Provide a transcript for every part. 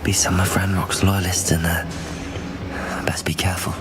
be some of Ranrock's loyalists in there. Best be careful.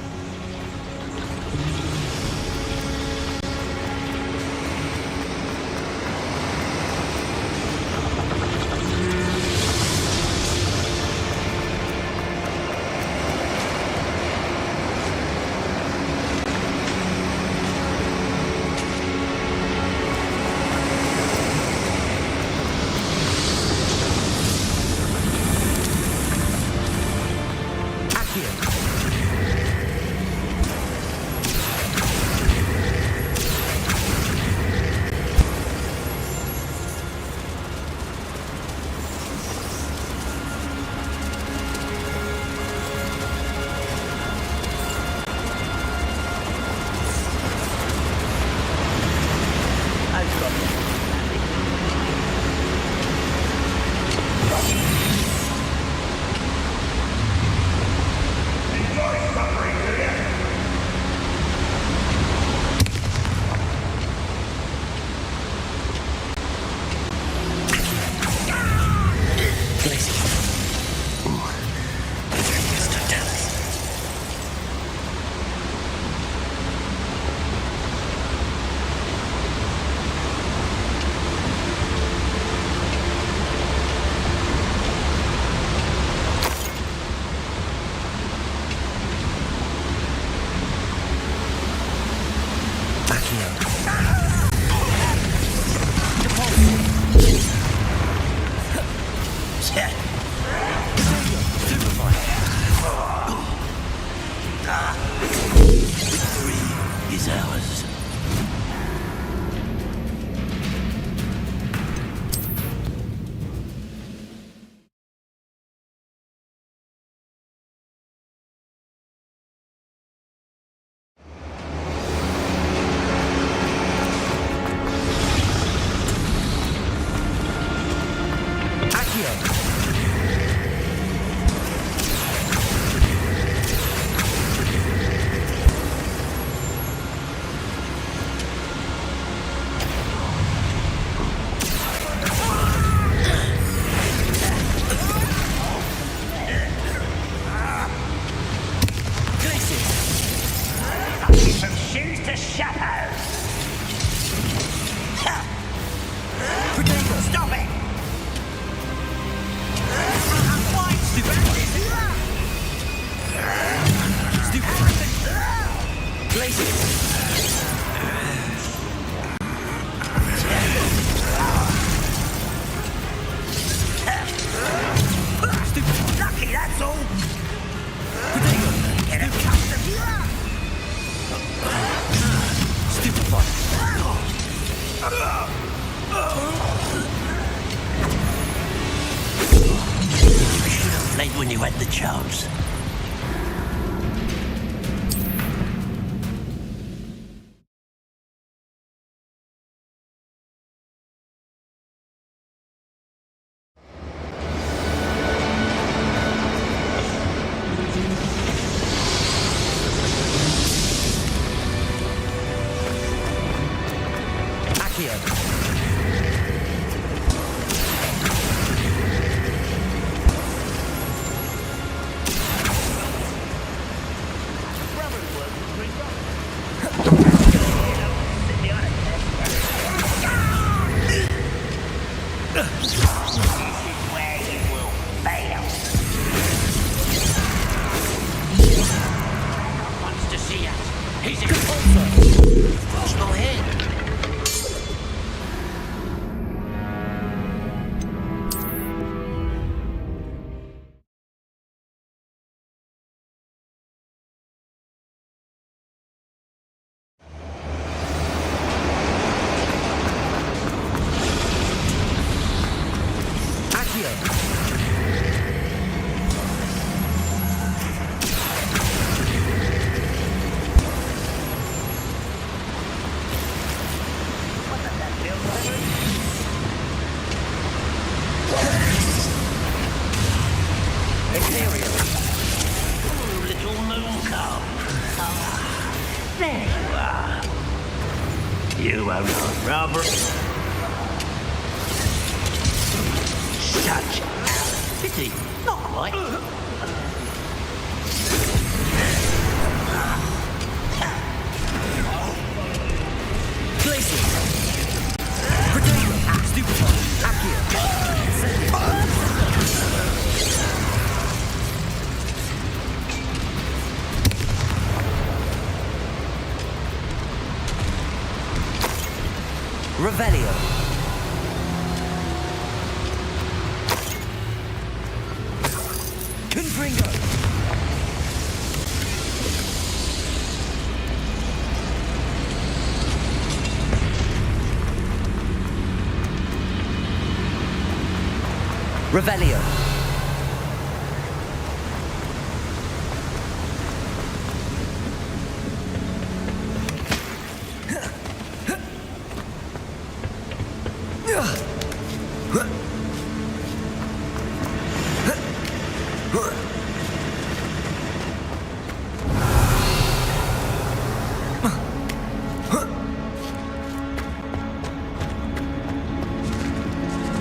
When you had the chance. You are not Robert. Such a pity. Not quite. Glacier. Potato. Stupefy. Accio. Revelio. Confringo. Revelio.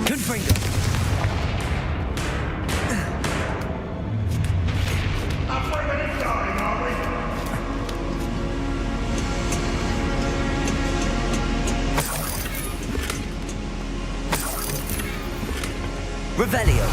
Confringo. Revelio.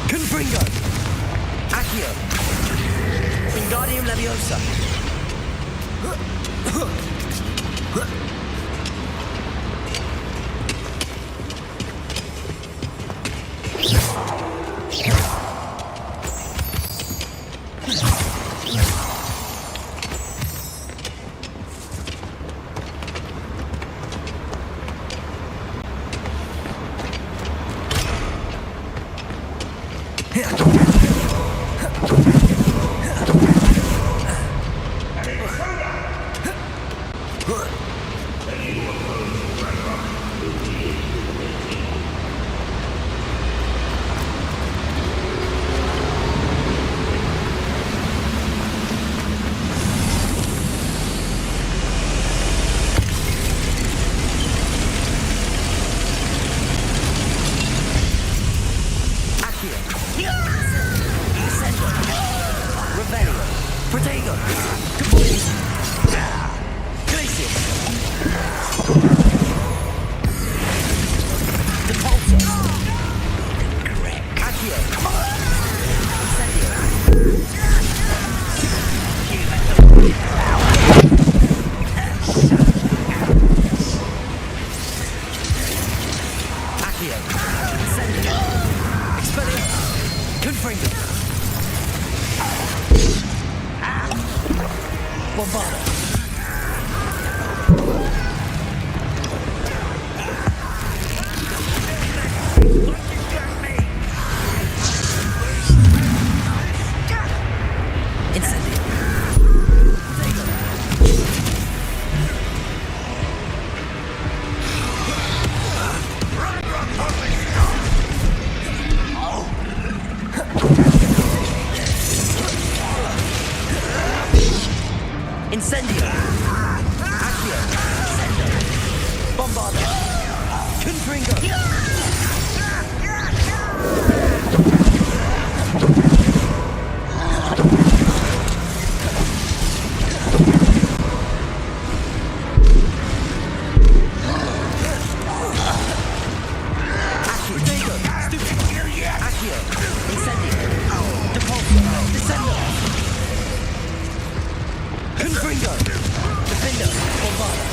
Confringo. Accio. Wingardium Leviosa. Protego! Glacier! Depulso! Accio! Incendio! Accio! Incendio! Expelliarmus! Confringo! Bombarda! Incendio! Incendio! Accio! Bombarda! Confringo! Accio! Protego! Stupefy! Accio! Incendio! Depulso! Descendo! Confringo! Defender! Bombarda!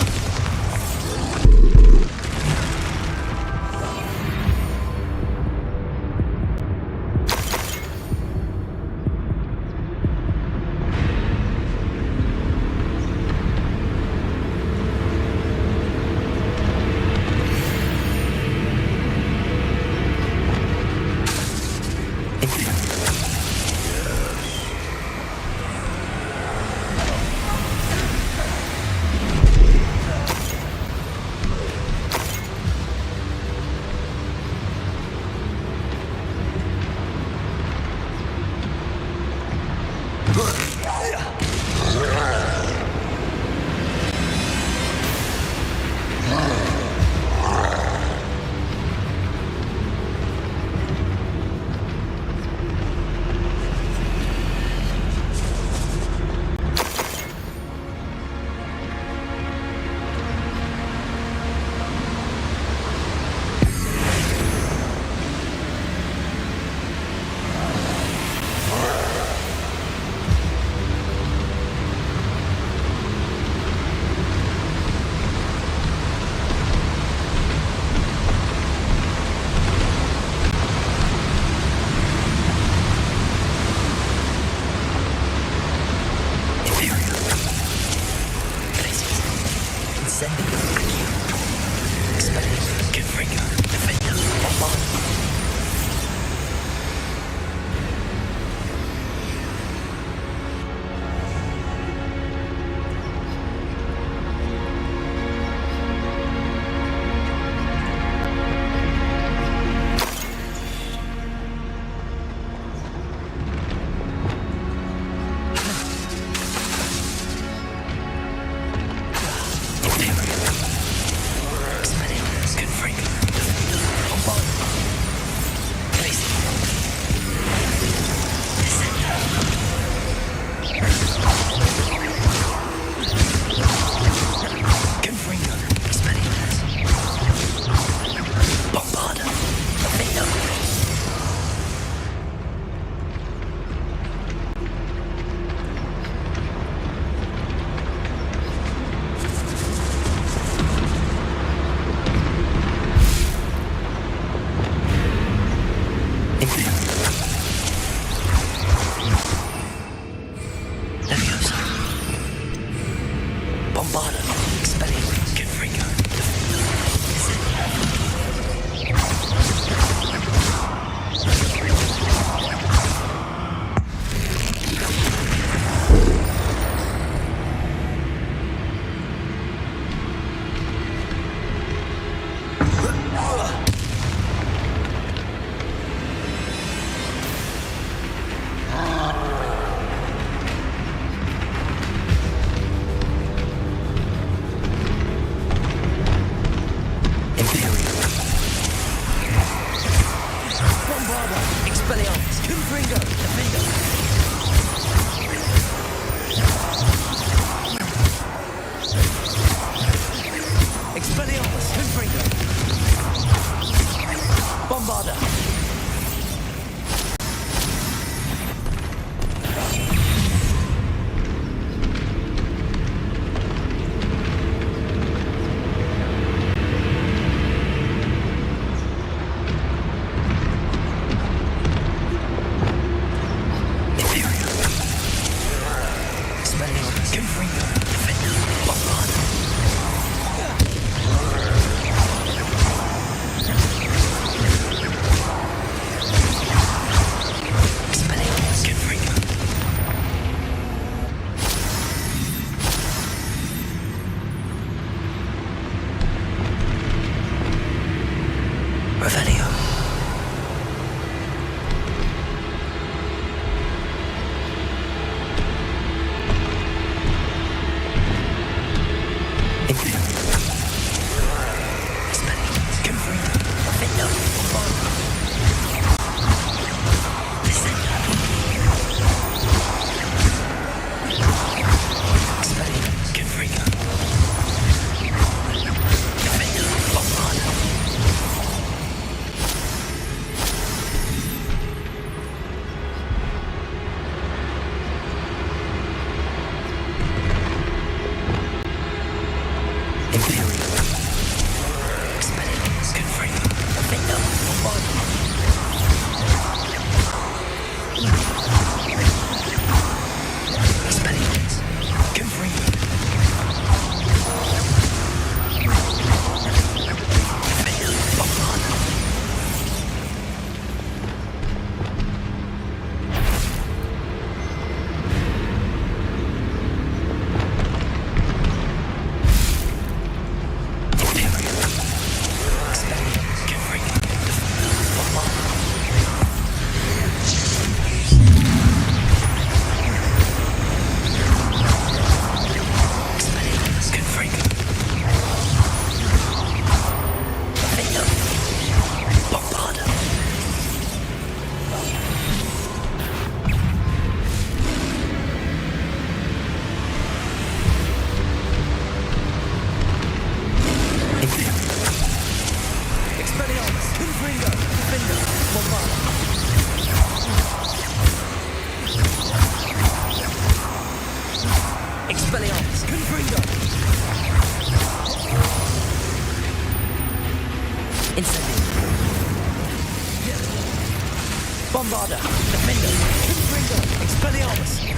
Bombarder, Defender, Confringo, Expelliarmus.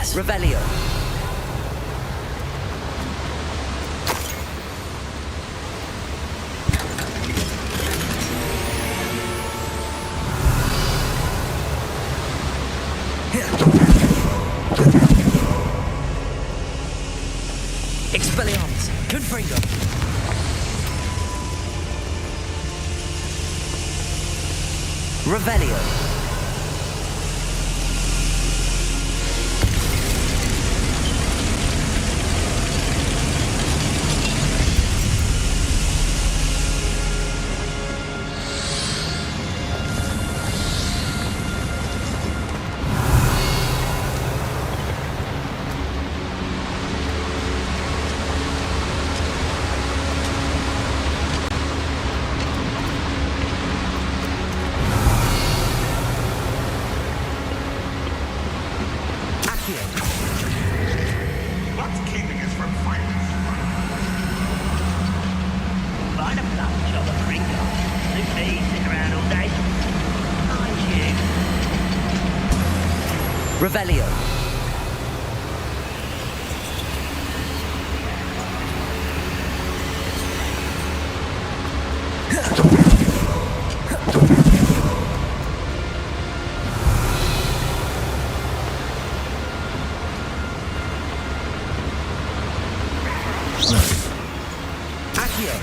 Yes. Revelio. Expelliarmus. Confringo. Revelio. What's keeping us from fighting? Find a plum job at Ringo. Suit me, sitting around all day. Mind you. Revelio. Accio.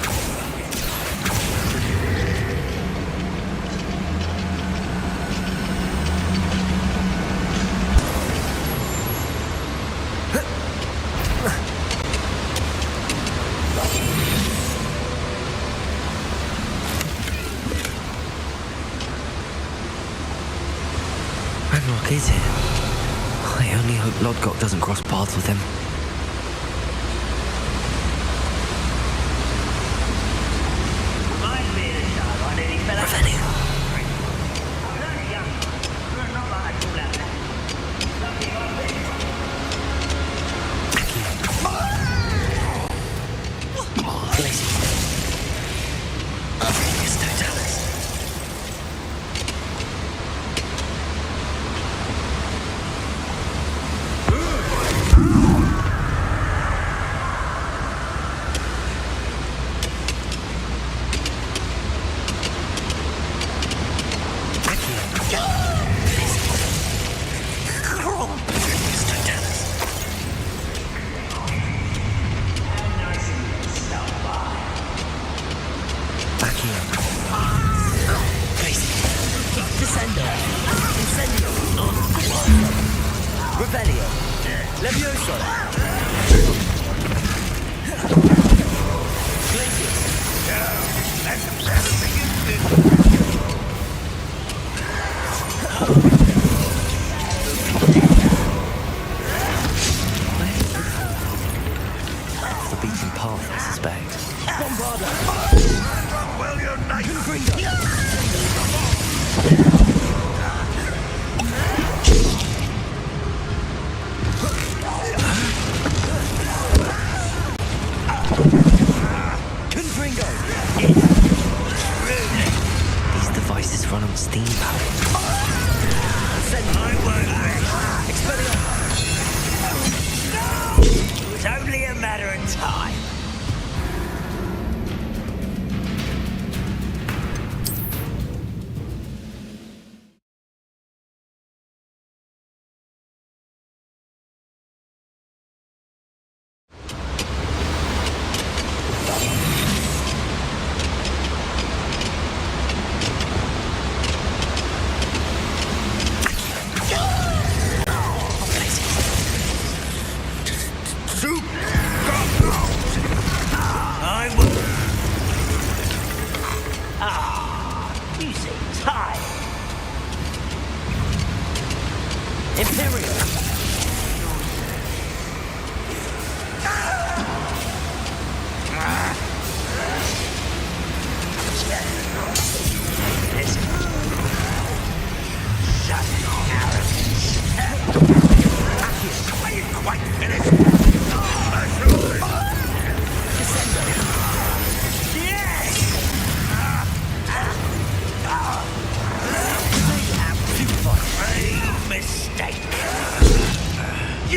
Ragnarok is here. I only hope Lodgok doesn't cross paths with him. Reminds me of the show I nearly fell out. Revelio. I was only young. Not like I'd call out that. Lucky I was. Oh, lazy. It's Totalis. Descendo. Incendio. Revelio. Levioso. Glacius. That's the beaten path, I suspect. Bombarda. Well, you're nice. Confringo. Confringo. These devices run on steam power. Incendio. Expelliarmus. It was only a matter of time.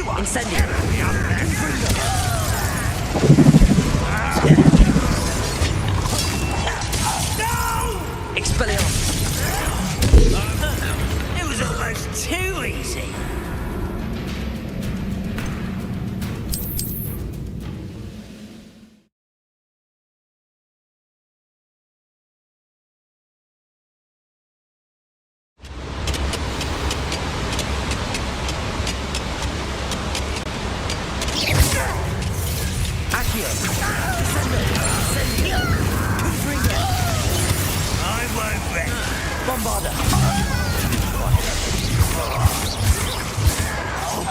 Incendio. Expelliarmus. It was almost too easy. Accio. Incendio. Confringo. I won't rest. Bombarda.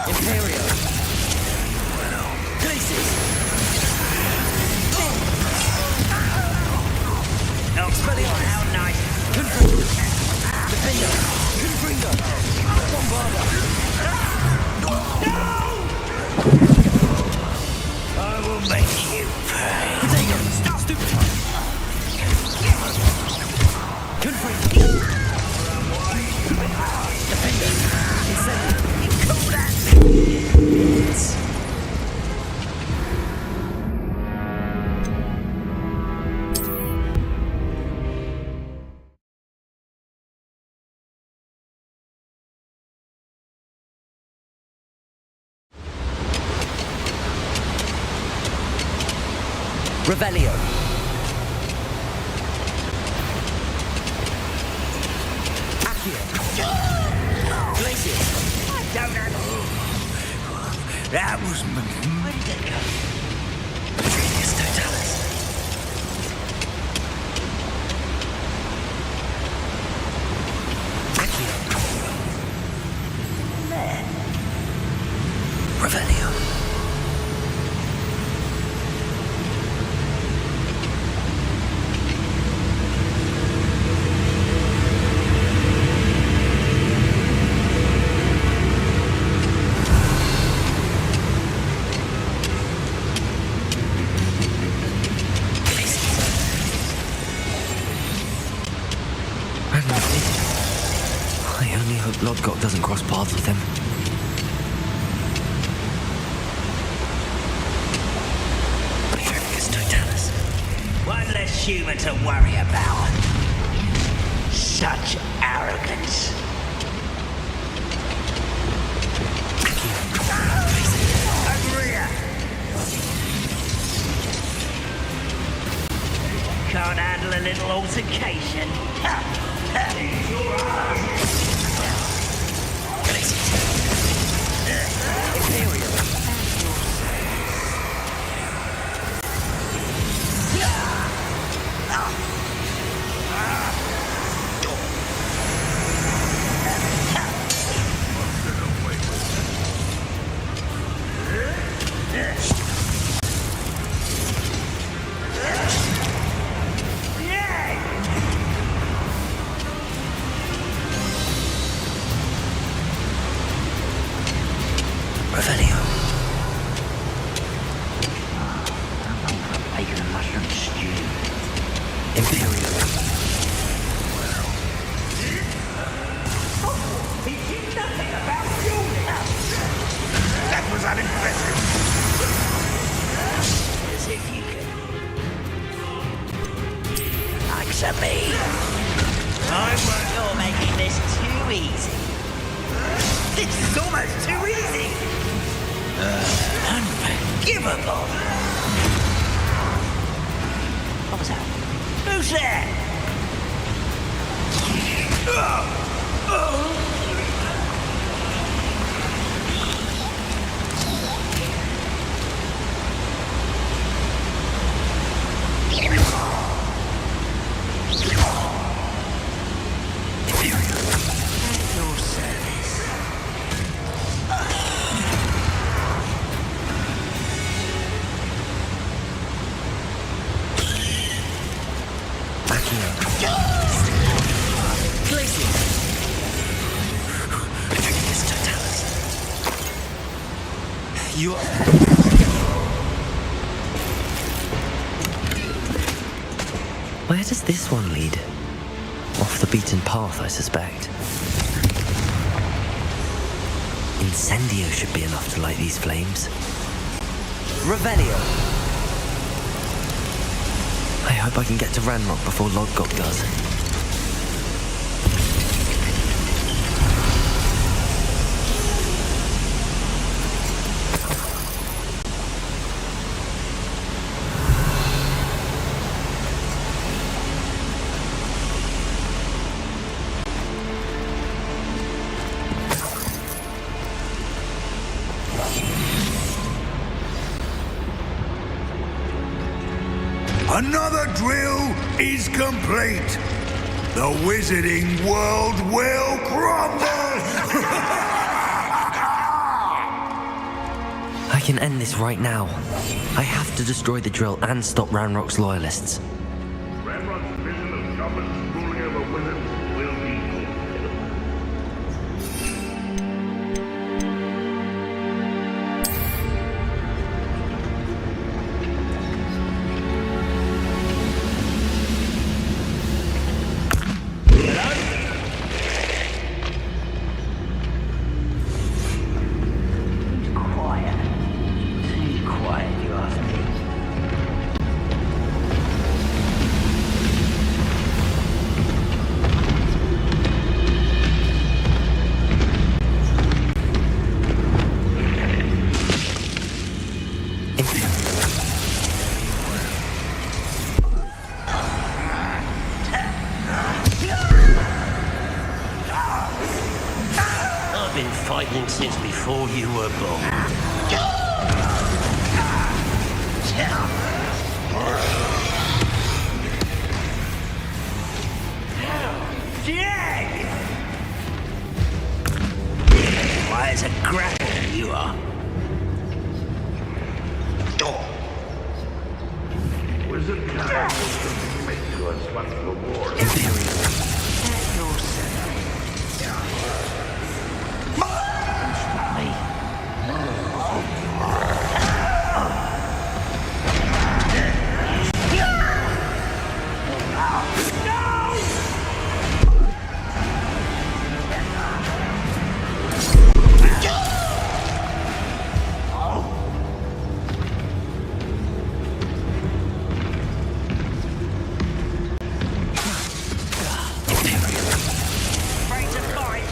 Imperio. Glacius. Expelliarmus. How nice. Confringo. Defender. Confringo. Bombarda. I will make you pay. Protego. Stupefy. Confringo. Defender. Incendio. Call that. Revelio. Accio. Glacius. I don't know. That was... Where did it go? Genius Totalis. Accio. Revelio. I only hope Lodgok doesn't cross paths with him. Genius Totalis. One less human to worry about. Such arrogance. Over here. Can't handle a little altercation. Ha, ha. Revelio. Bacon and mushroom stew. Imperial. He did nothing about fueling. That was unimpressive. As if you could. Answer me. You're making this too easy. This is almost too easy. Unforgivable. What was that? Who's there? At your service. You are... Where does this one lead? Off the beaten path, I suspect. Incendio should be enough to light these flames. Revelio. I hope I can get to Ranrock before Lodgok does. Another drill is complete. The wizarding world will crumble! I can end this right now. I have to destroy the drill and stop Ranrock's loyalists. Ranrock's vision of goblins ruling over wizards will be fulfilled. Quiet. Too quiet, you ask me. I've been fighting since before you were born. Jag! Why, as a grapple you are. Wizard power will submit to us once the war is Set yourself. Afraid to fight?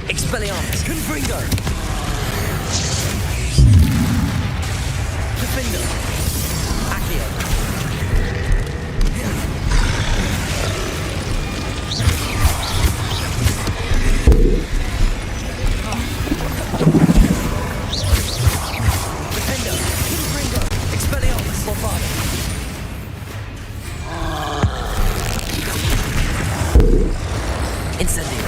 Expelliarmus. Confringo. Defender. Accio. Defender. Confringo. Expelliarmus. Bombardment. Incendio.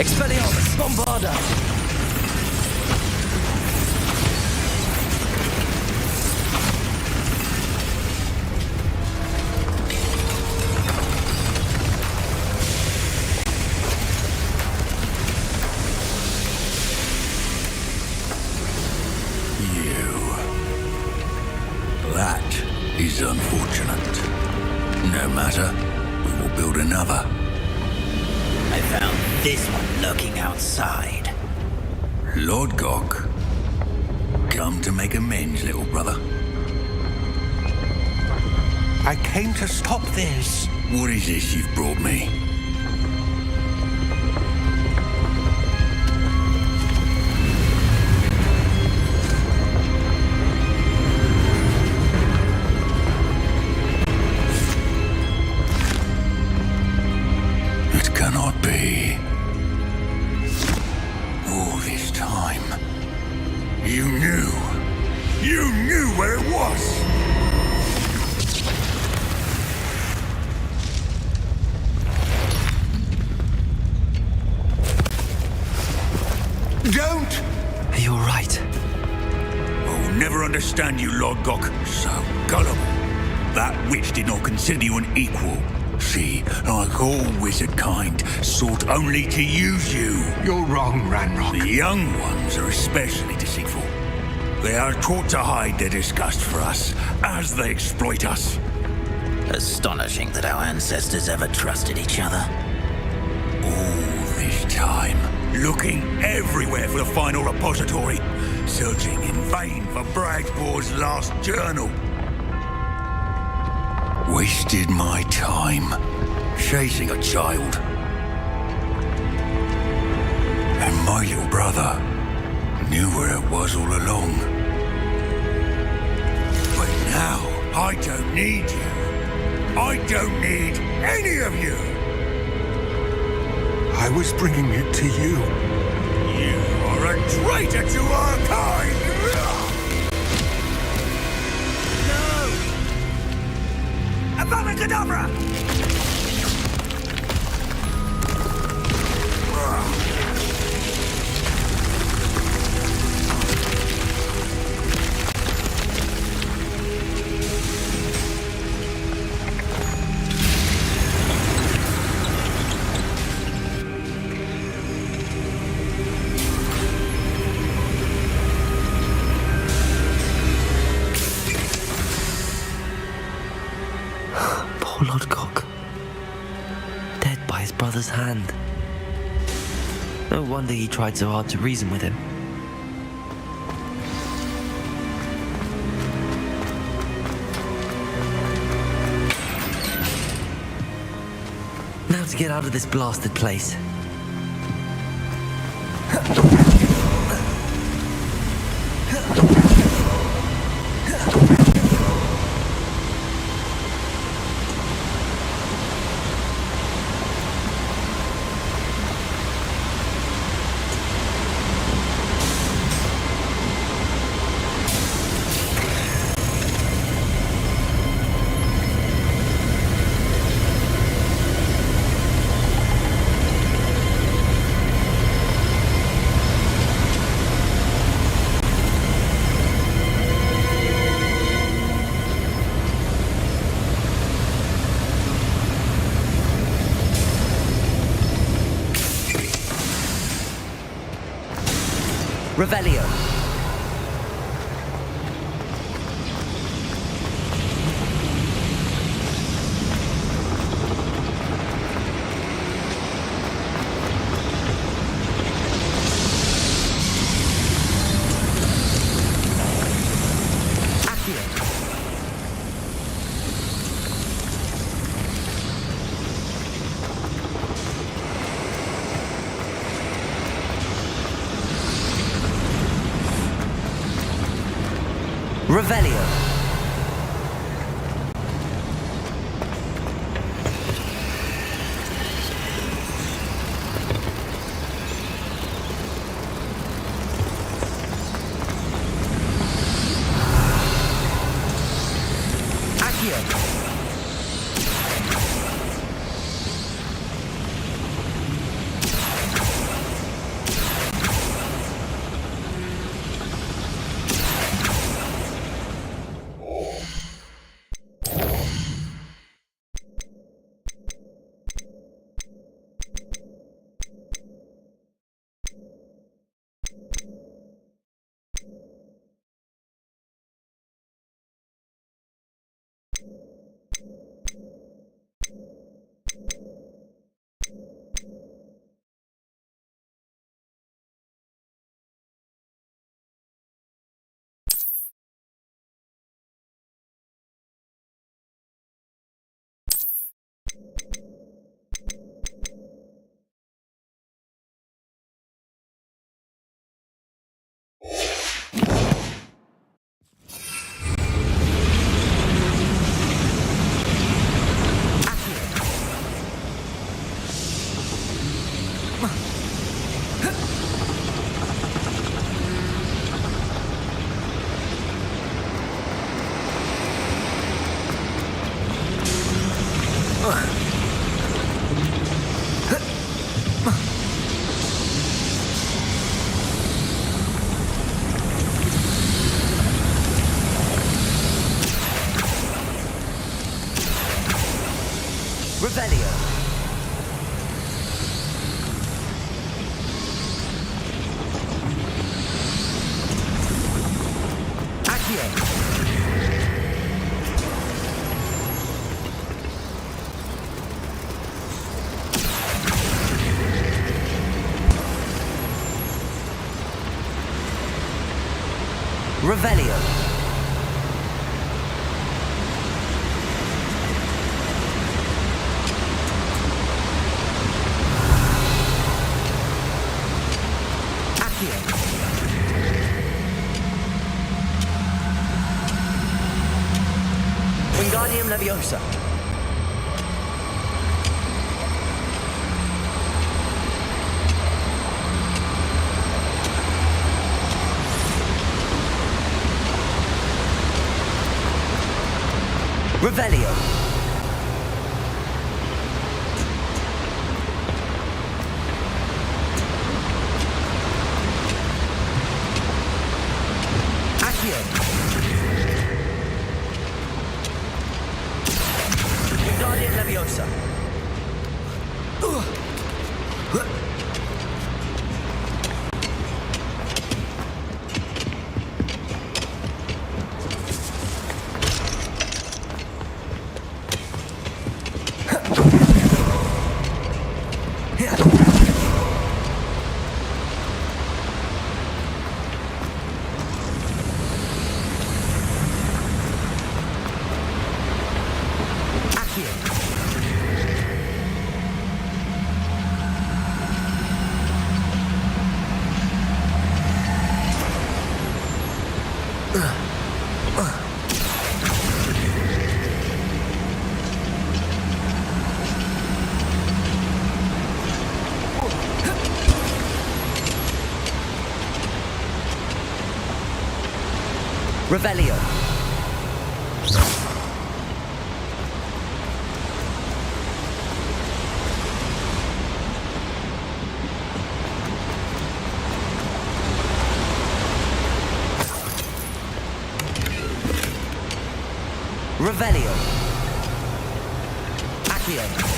Expelliarmus! Bombarda! That is unfortunate. No matter, we will build another. I found this one lurking outside. Lord Gok, come to make amends, little brother. I came to stop this. What is this you've brought me? It cannot be. All this time, you knew. You knew where it was. Don't! You're right. I will never understand you, Lord Gok. So gullible. That witch did not consider you an equal. She, like all wizard kind, sought only to use you. You're wrong, Ranrock. The young ones are especially deceitful. They are taught to hide their disgust for us as they exploit us. Astonishing that our ancestors ever trusted each other. All this time, looking everywhere for the final repository, searching in vain for Bragbor's last journal. Wasted my time chasing a child. And my little brother knew where it was all along. But now, I don't need you. I don't need any of you. I was bringing it to you. You are a traitor to our kind! Avada Kedavra! Poor Lord Gok. Dead by his brother's hand. No wonder he tried so hard to reason with him. Now to get out of this blasted place. Revelio. Revelio. Accio. Accio. Revelio. Accio. Wingardium Leviosa. Revelio. Accio. Wingardium Leviosa. Revelio. Revelio. Accio.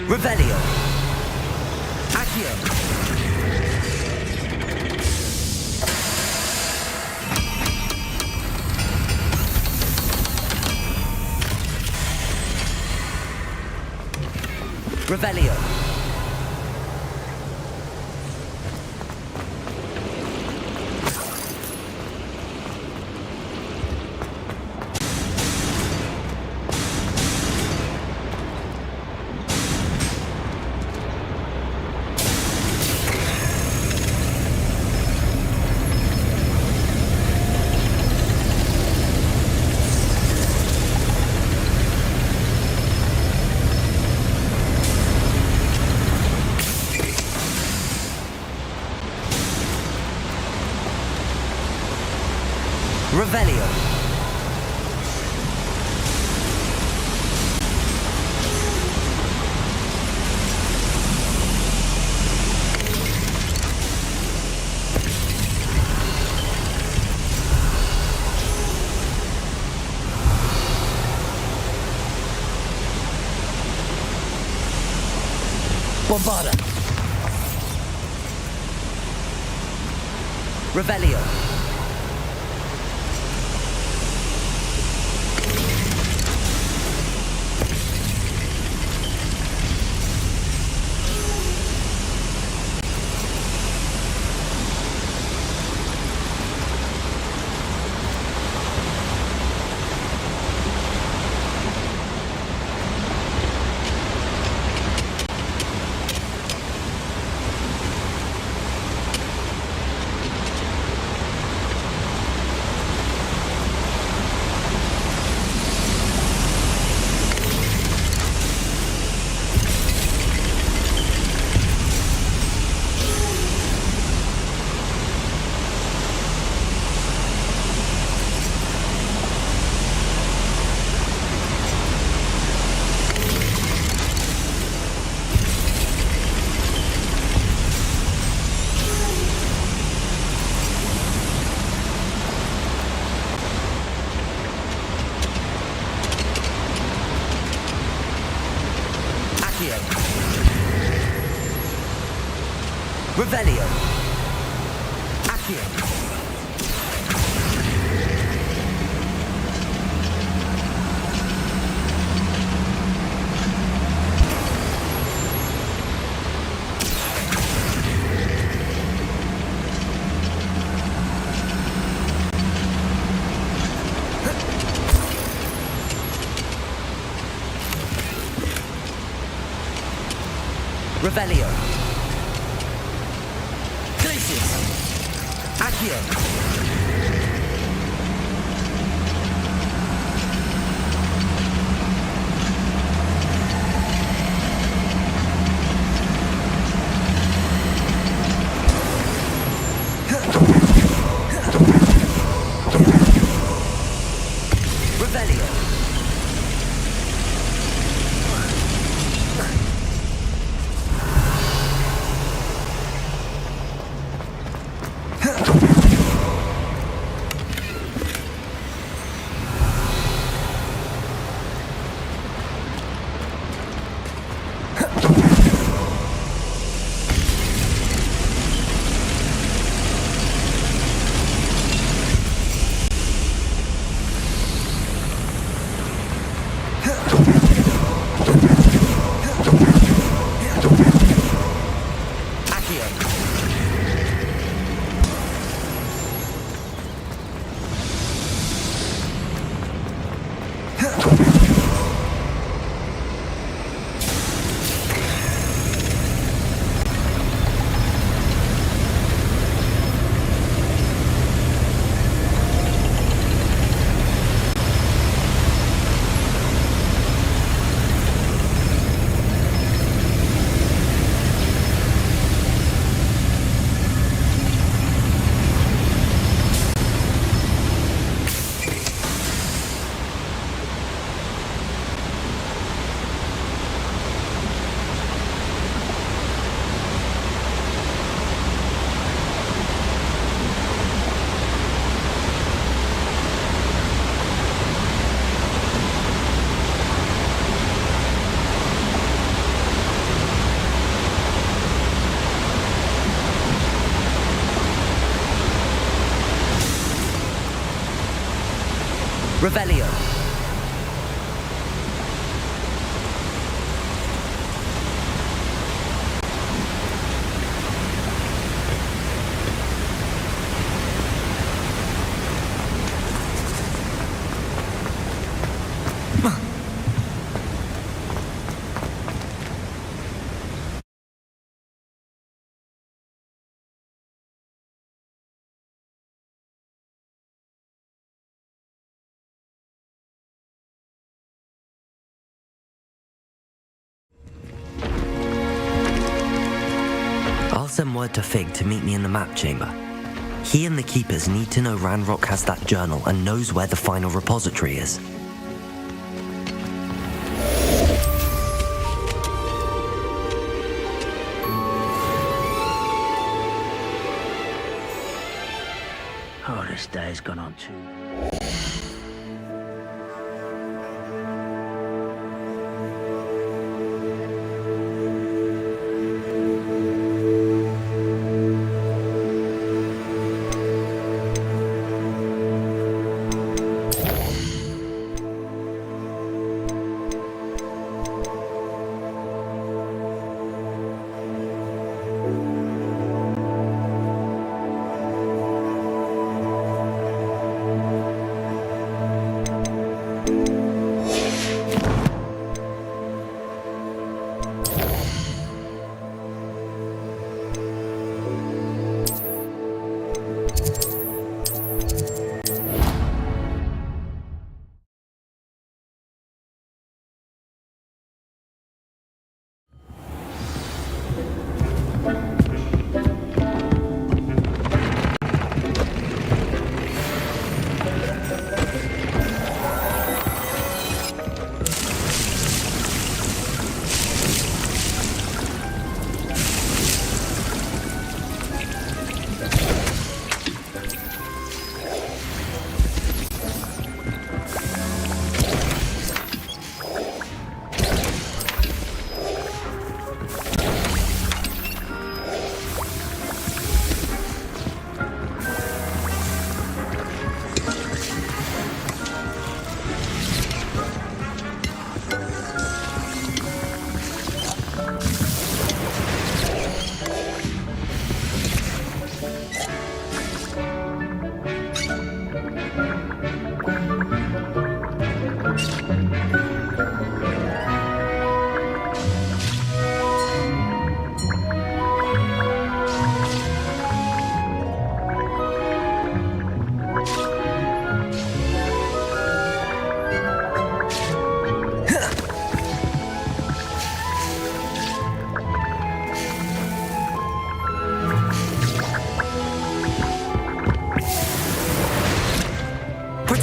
Revelio. Accio. Revelio. Revelio. Bombarda. Revelio. Revelio. Accio. Revelio. Glacius. Accio. Revelio. Revelio. I'll send word to Fig to meet me in the map chamber. He and the Keepers need to know Ranrock has that journal and knows where the final repository is. Oh, this day's gone on too.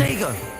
There you go.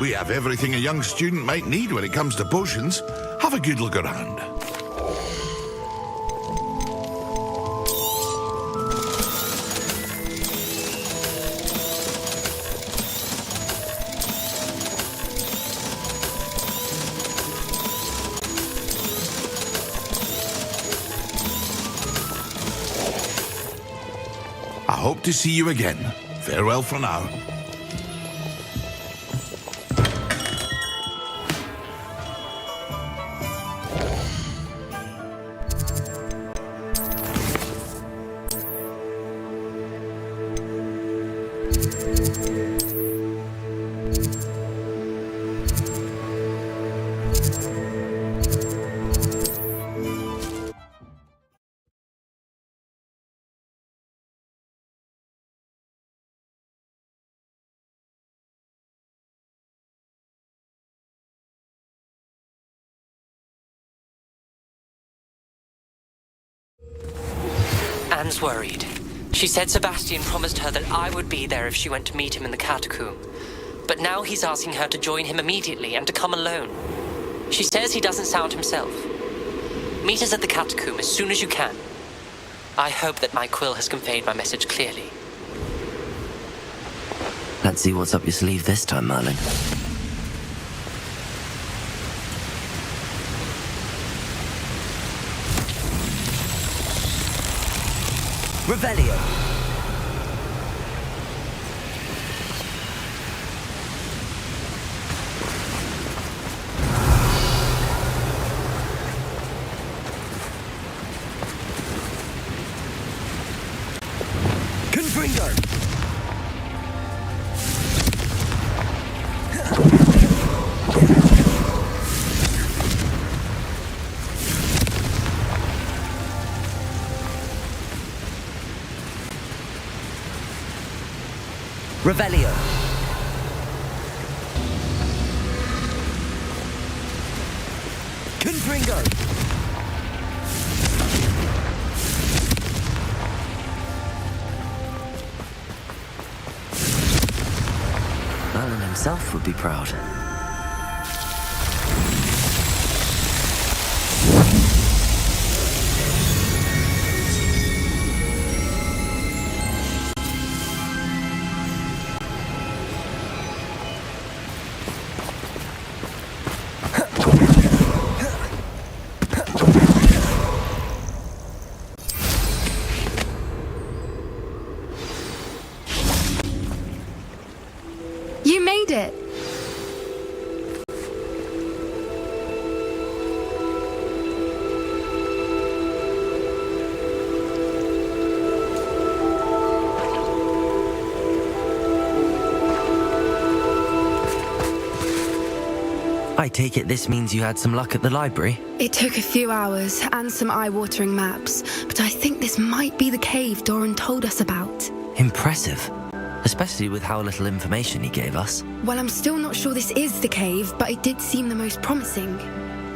We have everything a young student might need when it comes to potions. Have a good look around. I hope to see you again. Farewell for now. Anne's worried. She said Sebastian promised her that I would be there if she went to meet him in the catacomb. But now he's asking her to join him immediately and to come alone. She says he doesn't sound himself. Meet us at the catacomb as soon as you can. I hope that my quill has conveyed my message clearly. Let's see what's up your sleeve this time, Merlin. Revelio. Confringo. Revelio. Confringo. Merlin himself would be proud. You made it! I take it this means you had some luck at the library? It took a few hours and some eye-watering maps, but I think this might be the cave Doran told us about. Impressive. Especially with how little information he gave us. Well, I'm still not sure this is the cave, but it did seem the most promising.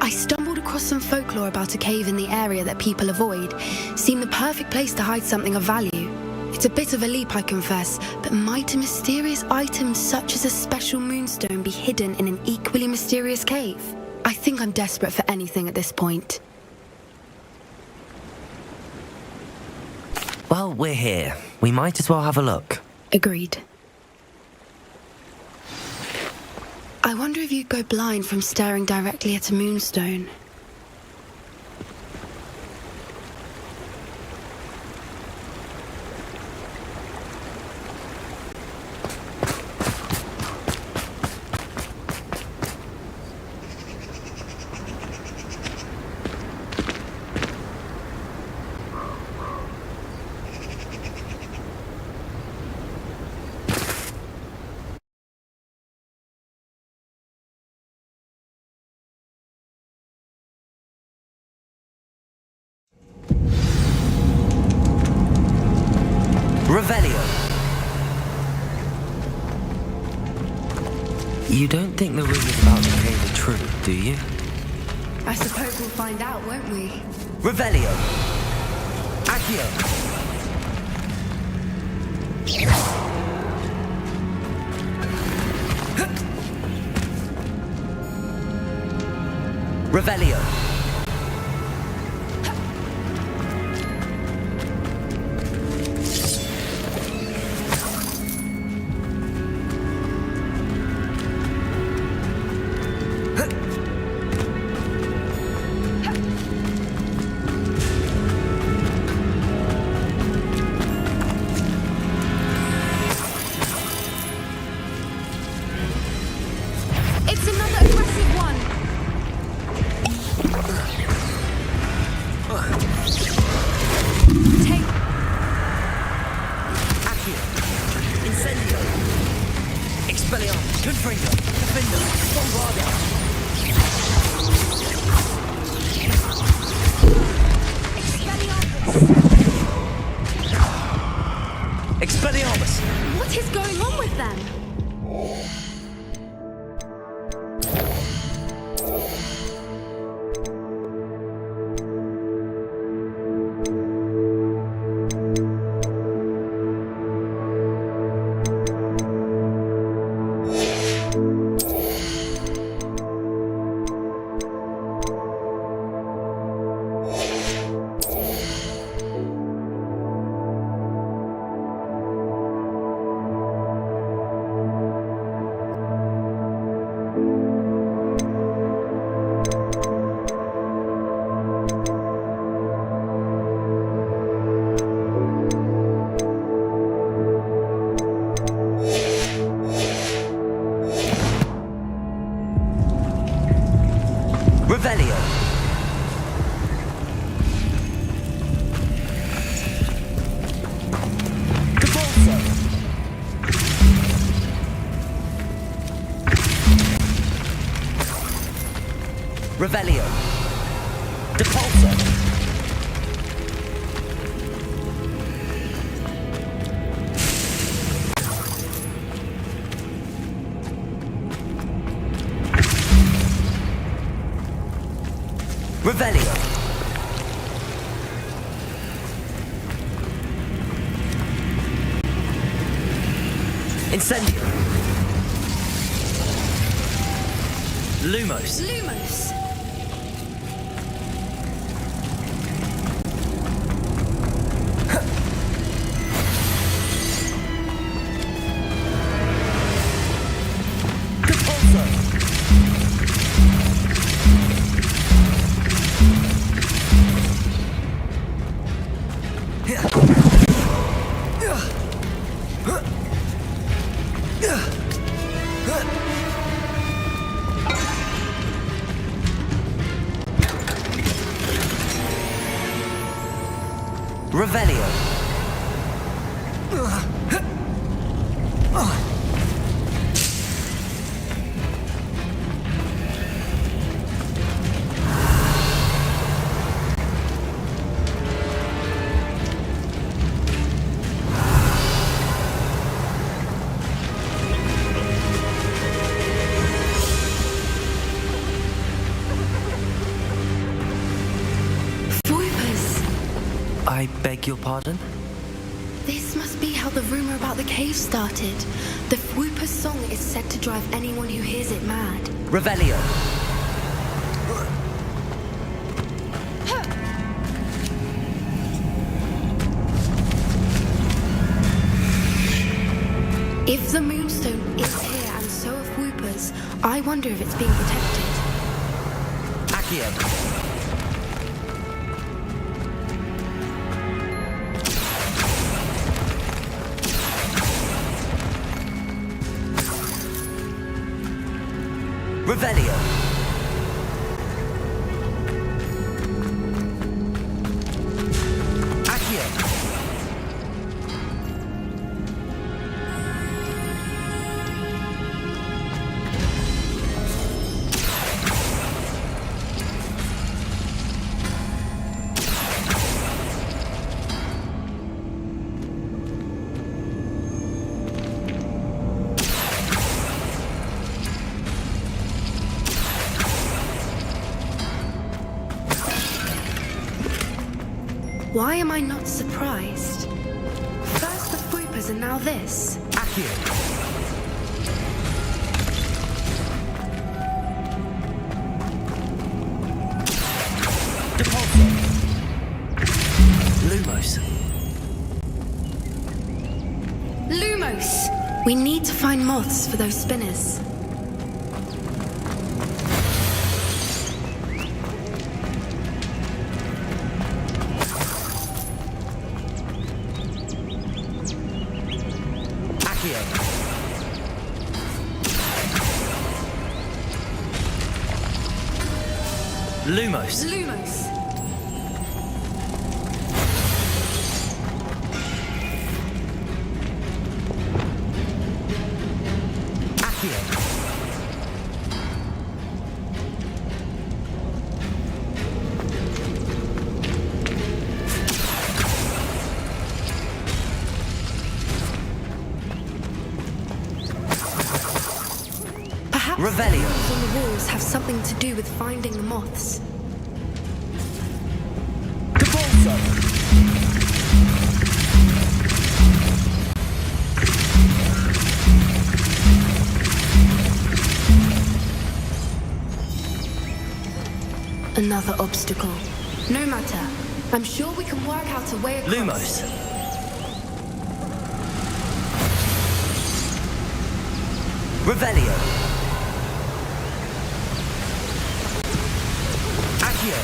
I stumbled across some folklore about a cave in the area that people avoid. Seemed the perfect place to hide something of value. It's a bit of a leap, I confess, but might a mysterious item such as a special moonstone be hidden in an equally mysterious cave? I think I'm desperate for anything at this point. Well, we're here. We might as well have a look. Agreed. I wonder if you'd go blind from staring directly at a moonstone. Revelio. You don't think the rumors about the cave are true, do you? I suppose we'll find out, won't we? Revelio. Accio. Revelio. Incendio. Expelliarmus. Confringo. Defender. Bombarda. Expelliarmus. What is going on with them? Revelio. Capulso. Revelio. Depulso. Revelio. Incendio. Lumos. Lumos. Capulso. Revelio. I beg your pardon? This must be how the rumor about the cave started. The Whooper's song is said to drive anyone who hears it mad. Revelio. If the Moonstone is here and so are Whoopers, I wonder if it's being protected. Accio. Revelio. Accio. Why am I not surprised? First the Whoopers and now this. Accio. Depulso. Lumos. Lumos! We need to find moths for those spinners. Lumos. Lumos. Accio. Perhaps Revelio. the runes on the walls have something to do with finding the moths. Cabalso. Another obstacle. No matter. I'm sure we can work out a way across. Lumos. Revelio. Accio.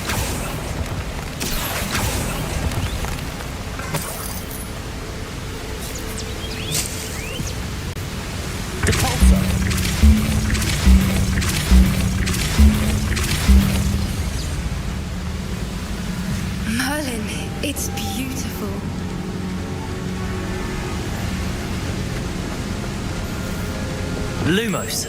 Depulso. Merlin, it's beautiful. Lumos.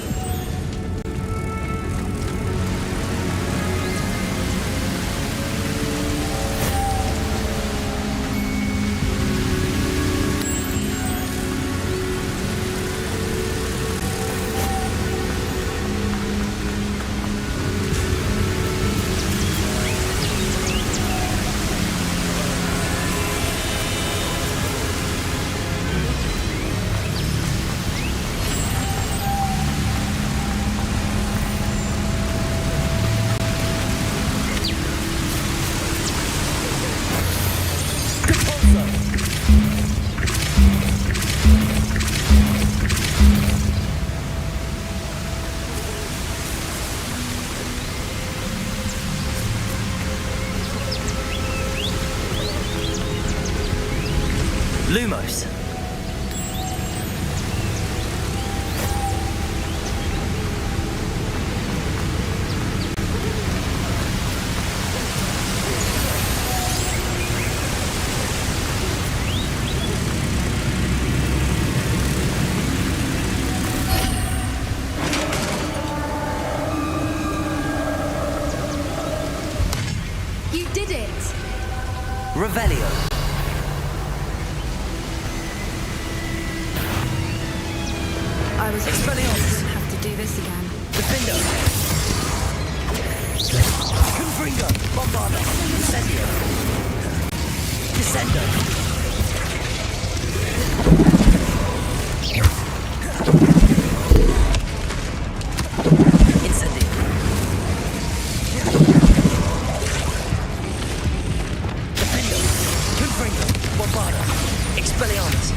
Lumos. You did it! Revelio. I was hoping I wouldn't have to do this again. Defender. Confringo. Bombarda. Incendio. Descendo. Incendio. Defender. Confringo. Bombarda. Expelliarmus.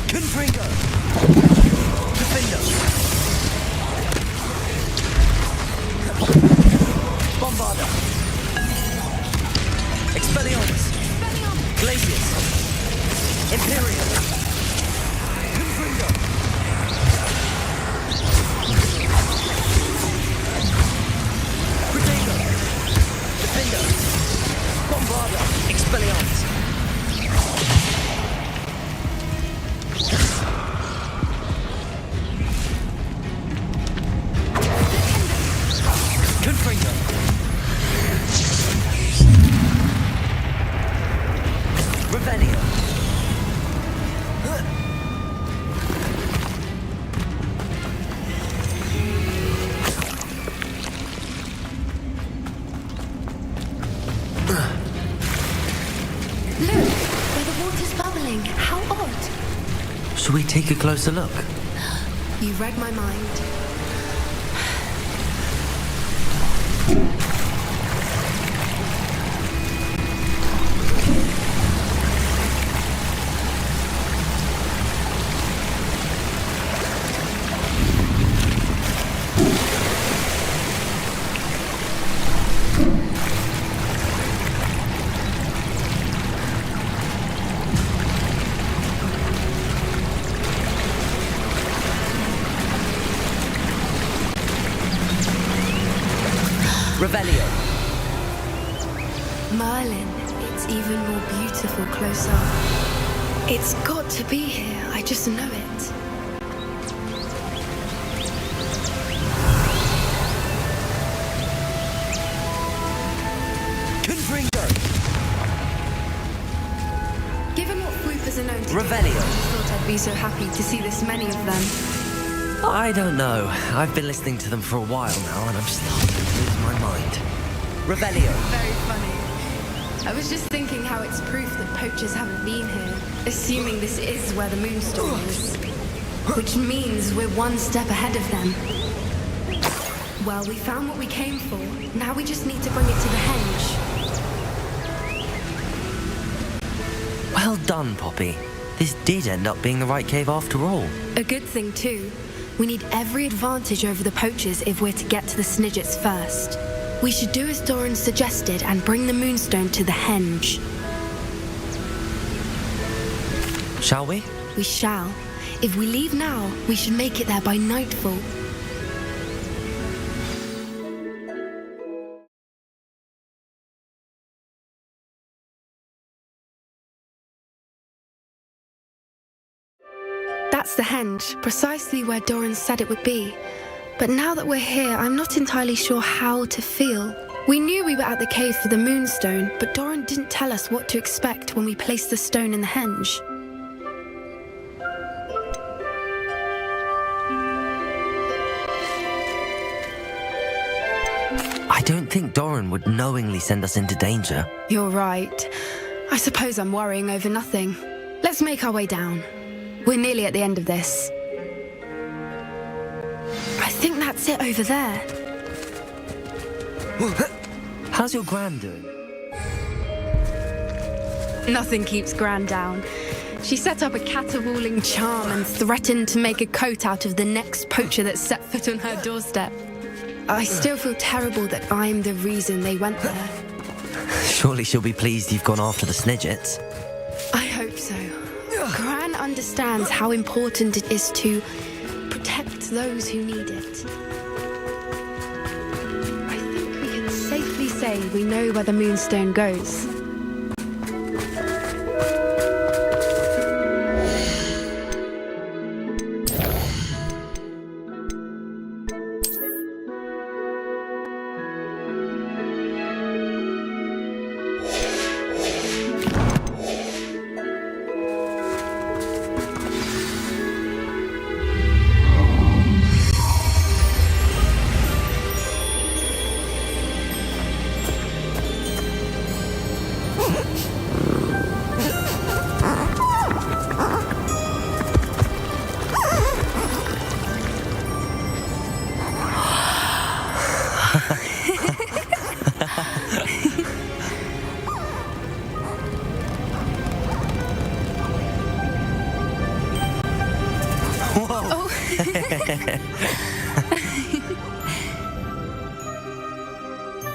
Confringo. Defender. Bombarda. Expelliarmus. Glacius. Imperium. Confringo. Protego. Defender. Bombarda. Expelliarmus. Confringo. Revelio. Look, where the water's bubbling. How odd. Shall we take a closer look? You read my mind. Revelio. Merlin, it's even more beautiful close up. It's got to be here, I just know it. Confringo! Given what Floopers are known to do, Revelio. I thought I'd be so happy to see this many of them. I don't know. I've been listening to them for a while now, and I'm starting to lose my mind. Revelio. Very funny. I was just thinking how it's proof that poachers haven't been here, assuming this is where the moonstone is. Which means we're one step ahead of them. Well, we found what we came for. Now we just need to bring it to the henge. Well done, Poppy. This did end up being the right cave after all. A good thing, too. We need every advantage over the poachers if we're to get to the Snidgets first. We should do as Doran suggested and bring the moonstone to the henge. Shall we? We shall. If we leave now, we should make it there by nightfall. That's the henge, precisely where Doran said it would be. But now that we're here, I'm not entirely sure how to feel. We knew we were at the cave for the moonstone, but Doran didn't tell us what to expect when we placed the stone in the henge. I don't think Doran would knowingly send us into danger. You're right. I suppose I'm worrying over nothing. Let's make our way down. We're nearly at the end of this. I think that's it over there. How's your Gran doing? Nothing keeps Gran down. She set up a caterwauling charm and threatened to make a coat out of the next poacher that set foot on her doorstep. I still feel terrible that I'm the reason they went there. Surely she'll be pleased you've gone after the Snidgets. I hope so. Gran understands how important it is to protect those who need it. I think we can safely say we know where the moonstone goes.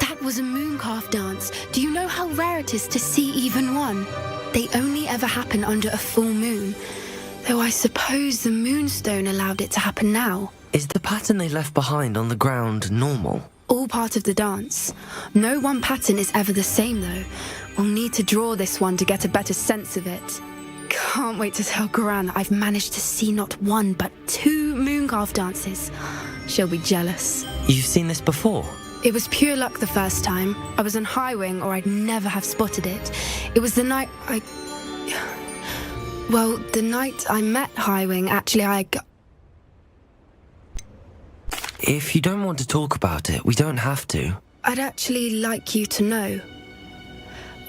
That was a mooncalf dance. Do you know how rare it is to see even one? They only ever happen under a full moon. Though I suppose the moonstone allowed it to happen now. Is the pattern they left behind on the ground normal? All part of the dance. No one pattern is ever the same, though. We'll need to draw this one to get a better sense of it. Can't wait to tell Gran that I've managed to see not one, but 2 mooncalf dances. She'll be jealous. You've seen this before? It was pure luck the first time. I was on Highwing, or I'd never have spotted it. It was the night the night I met Highwing, actually, If you don't want to talk about it, we don't have to. I'd actually like you to know.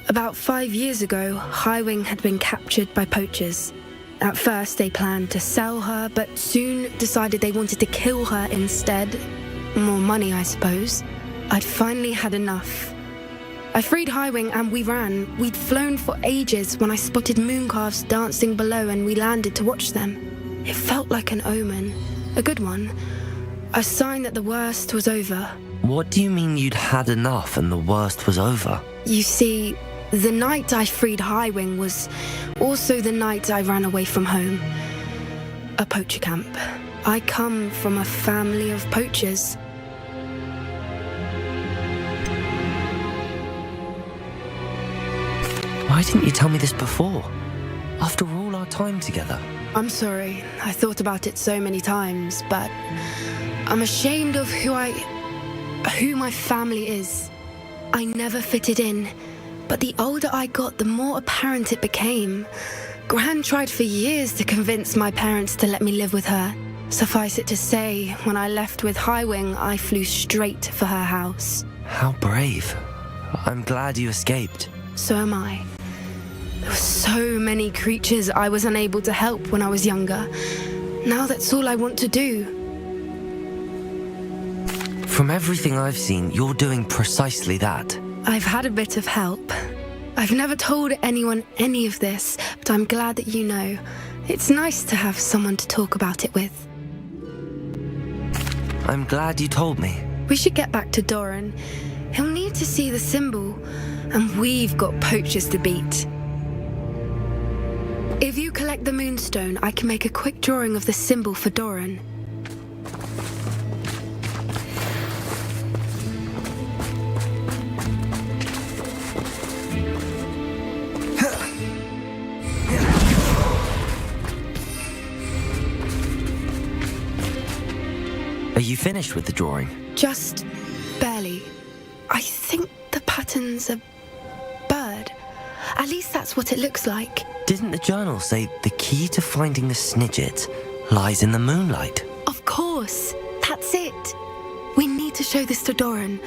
About 5 years ago, Highwing had been captured by poachers. At first, they planned to sell her, but soon decided they wanted to kill her instead. More money, I suppose. I'd finally had enough. I freed Highwing and we ran. We'd flown for ages when I spotted mooncalves dancing below and we landed to watch them. It felt like an omen. A good one. A sign that the worst was over. What do you mean you'd had enough and the worst was over? You see, the night I freed Highwing was also the night I ran away from home. A poacher camp. I come from a family of poachers. Why didn't you tell me this before? After all our time together. I'm sorry. I thought about it so many times, but I'm ashamed of who my family is. I never fitted in, but the older I got, the more apparent it became. Gran tried for years to convince my parents to let me live with her. Suffice it to say, when I left with Highwing, I flew straight for her house. How brave. I'm glad you escaped. So am I. There were so many creatures I was unable to help when I was younger. Now that's all I want to do. From everything I've seen, you're doing precisely that. I've had a bit of help. I've never told anyone any of this, but I'm glad that you know. It's nice to have someone to talk about it with. I'm glad you told me. We should get back to Doran. He'll need to see the symbol, and we've got poachers to beat. If you collect the moonstone, I can make a quick drawing of the symbol for Doran. Are you finished with the drawing? Just barely. I think the pattern's a bird. At least that's what it looks like. Didn't the journal say the key to finding the Snidget lies in the moonlight? Of course. That's it. We need to show this to Doran.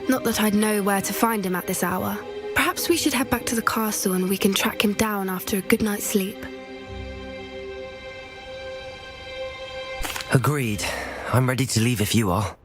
Not that I'd know where to find him at this hour. Perhaps we should head back to the castle and we can track him down after a good night's sleep. Agreed. I'm ready to leave if you are.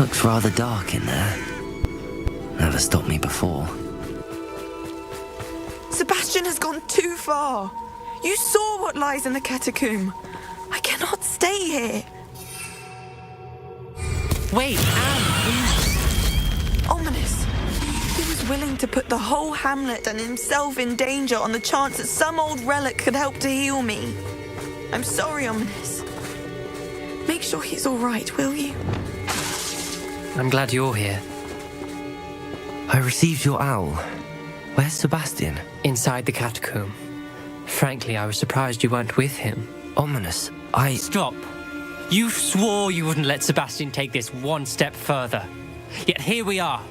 Looks rather dark in there. Never stopped me before. Sebastian has gone too far. You saw what lies in the catacomb. I cannot stay here. Wait, Anne, please. Ominous. He was willing to put the whole hamlet and himself in danger on the chance that some old relic could help to heal me. I'm sorry, Ominous. Make sure he's all right, will you? I'm glad you're here. I received your owl. Where's Sebastian? Inside the catacomb. Frankly, I was surprised you weren't with him. Ominous, Stop. You swore you wouldn't let Sebastian take this one step further. Yet here we are.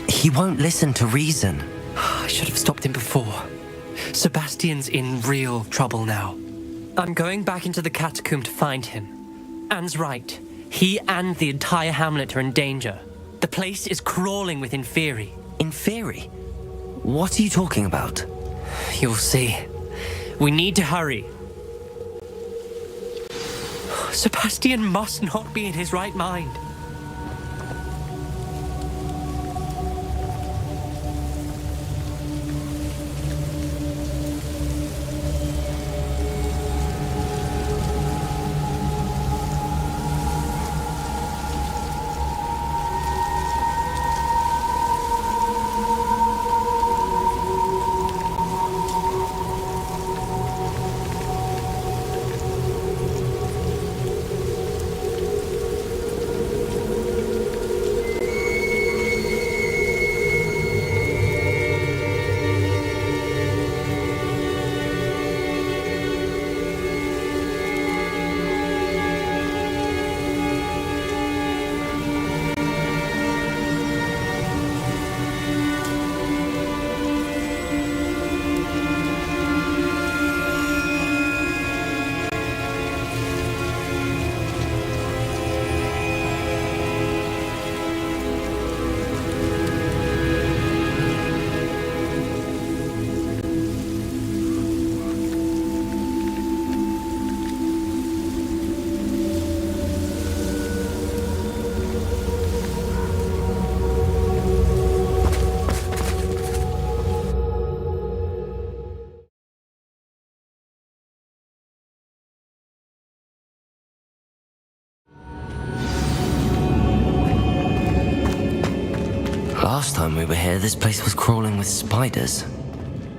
He won't listen to reason. I should have stopped him before. Sebastian's in real trouble now. I'm going back into the catacomb to find him. Anne's right. He and the entire hamlet are in danger. The place is crawling with Inferi. Inferi? What are you talking about? You'll see. We need to hurry. Sebastian must not be in his right mind. Last time we were here, this place was crawling with spiders.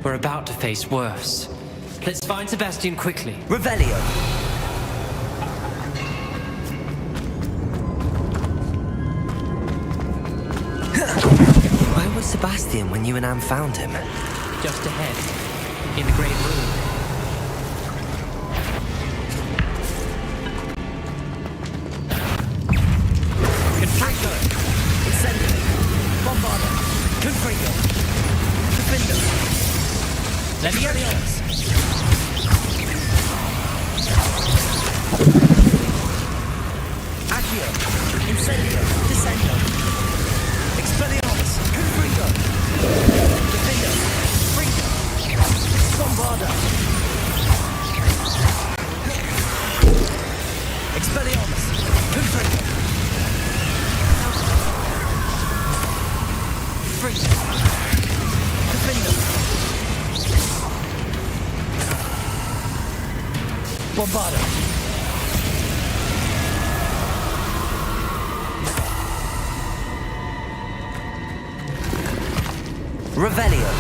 We're about to face worse. Let's find Sebastian quickly. Revelio. Where was Sebastian when you and Anne found him? Just ahead, in the great room. Confringo. Incendio. Bombarda. Confringo. Defender. Leviosa. Accio. Incendio. Descendo. Expelliarmus. Confringo. Defender. Fringo. Bombarda. Expelliarmus. Confringo. Fringo. Defender. Bombarda. Revelio.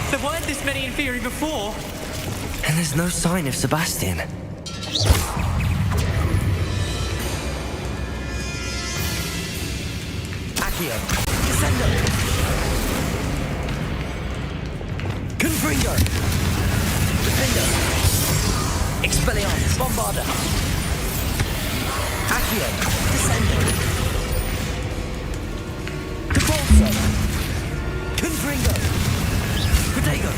There weren't this many in theory before. And there's no sign of Sebastian. Accio. Descendo. Confringo. Defender. Expelliarmus. Bombarda. Accio. Descendo. Capolso. Confringo. Protego.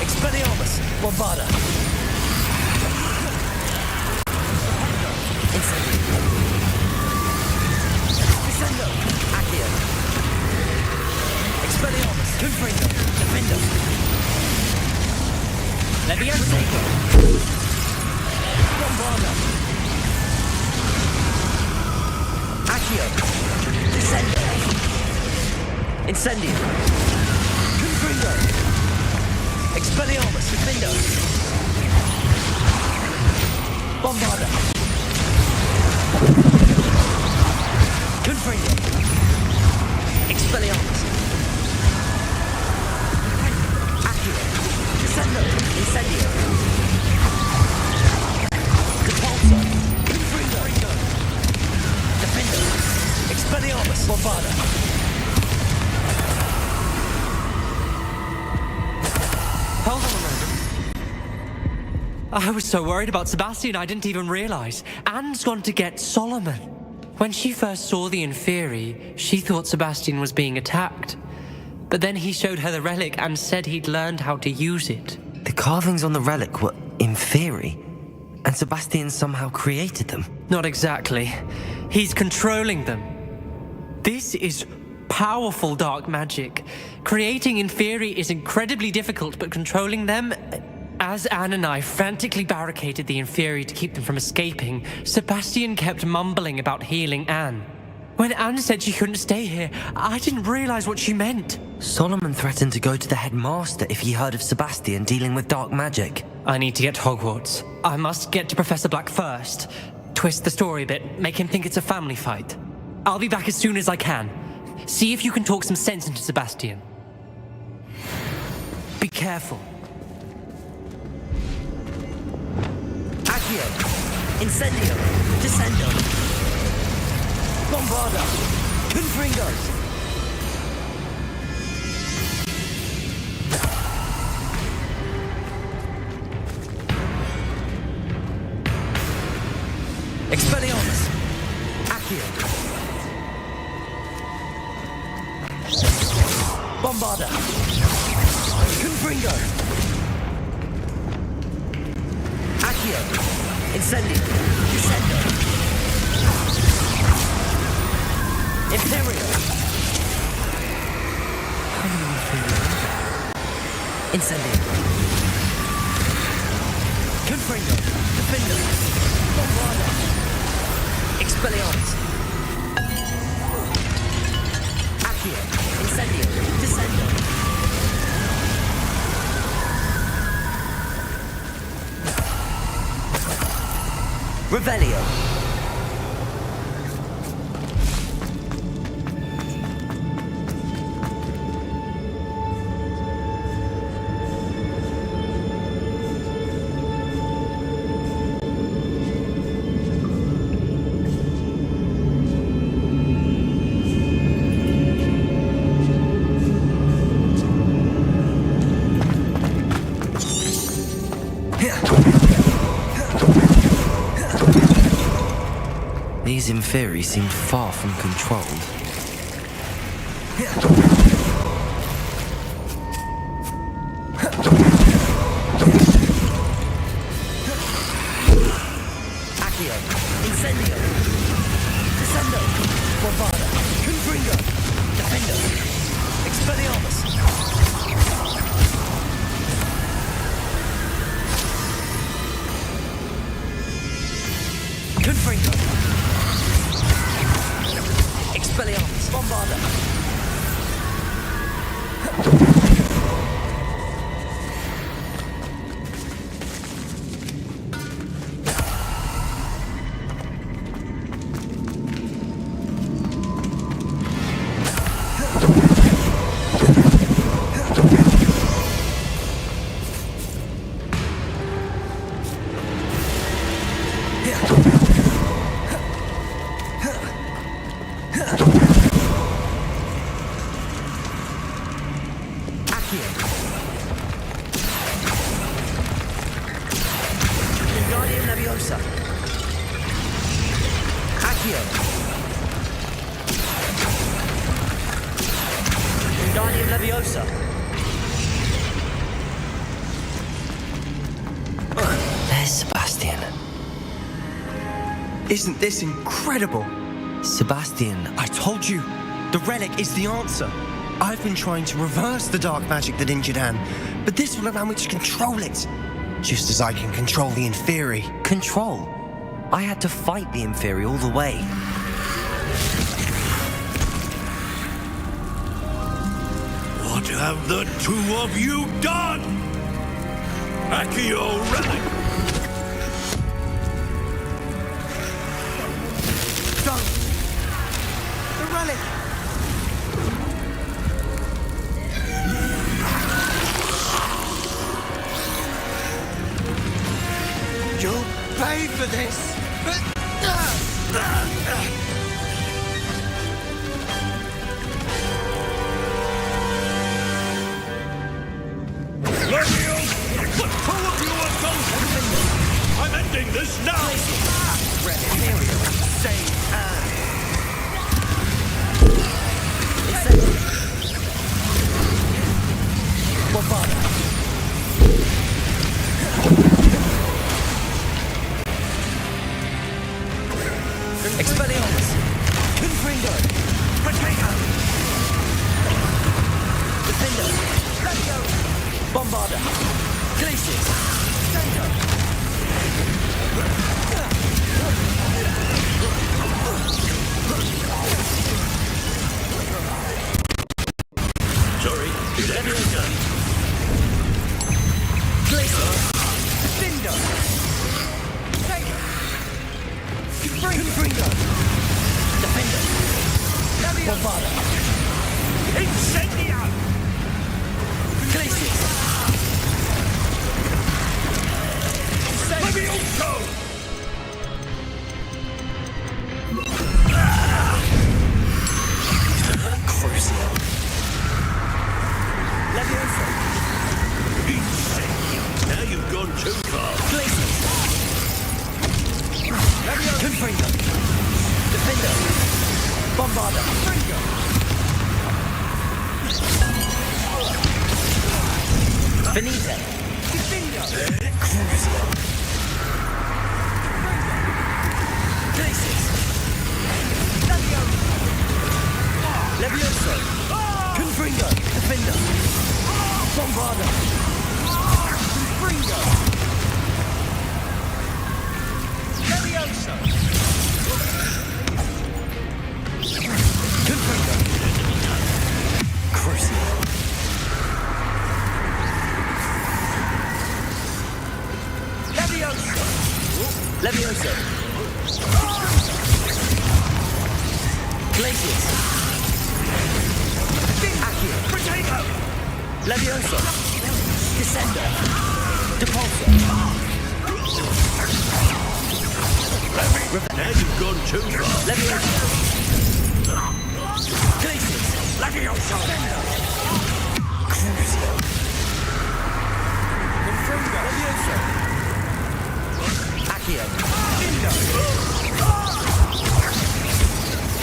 Expelliarmus. Bombarda. Incendio. Descendo. Accio. Expelliarmus. Confringo. Defender. Leviosa. Bombarda. Accio. Descendo. Incendio. Confringo. Expelliarmus. Defender. Bombarda. Confringo. Expelliarmus. Accio. Descendo. Incendio. Capolso. Confringo. Defender. Expelliarmus. Bombarda! Hold on a moment. I was so worried about Sebastian I didn't even realize. Anne's gone to get Solomon. When she first saw the Inferi, she thought Sebastian was being attacked. But then he showed her the relic and said he'd learned how to use it. The carvings on the relic were Inferi, and Sebastian somehow created them. Not exactly. He's controlling them. This is powerful dark magic. Creating Inferi is incredibly difficult, but controlling them... As Anne and I frantically barricaded the Inferi to keep them from escaping, Sebastian kept mumbling about healing Anne. When Anne said she couldn't stay here, I didn't realize what she meant. Solomon threatened to go to the headmaster if he heard of Sebastian dealing with dark magic. I need to get to Hogwarts. I must get to Professor Black first. Twist the story a bit, make him think it's a family fight. I'll be back as soon as I can. See if you can talk some sense into Sebastian. Be careful. Accio! Incendio! Descendo! Bombarda! Confringo! Expelliarmus! Accio! Bombarda! Confringo! Accio! Incendio! Descendo! Imperio! Incendio! Confringo! Defendo! Bombarda! Expelliarmus! Accio! Incendio! Descendo! Revelio! These Inferi seemed far from controlled. Accio! Incendio! Descendo! Bombarda! Confringo! Defendo! Expelliarmus! Confringo! Expelliarmus! Bombarda! Wingardium Leviosa. Accio. Wingardium Leviosa. There's Sebastian. Isn't this incredible? Sebastian, I told you, the relic is the answer. I've been trying to reverse the dark magic that injured Anne, but this will allow me to control it. Just as I can control the Inferi. Control? I had to fight the Inferi all the way. What have the two of you done? Accio relic! Don't! The relic! You'll pay for this! Expelliarmus. Confringo. Potato. Defender. Leviosa. Bombarder. Glacius. Sango. Sorry, Leviosa. Glacius. Defender. Sango. Confringo. Defender. Leviosa. Bombarder. Incendio. Glacius. Levioso! Crucio. Leviosa. Now you've gone too far. Glacius. Leviosa. Confringo. Defender. Bombarder. Confringo. Finite. Defender. Crucio. Glacius. Levioso. Confringo. Defender. Bombarder. Confringo. Levioso. Confringo. Crucio. Levioso. Levioso. Glacius. Accio. Potato. Levioso. Descender. Depulsor. Now you've gone too far. Levioso. Glacius. Levioso. Crucio. Confringo. Levioso. Accio.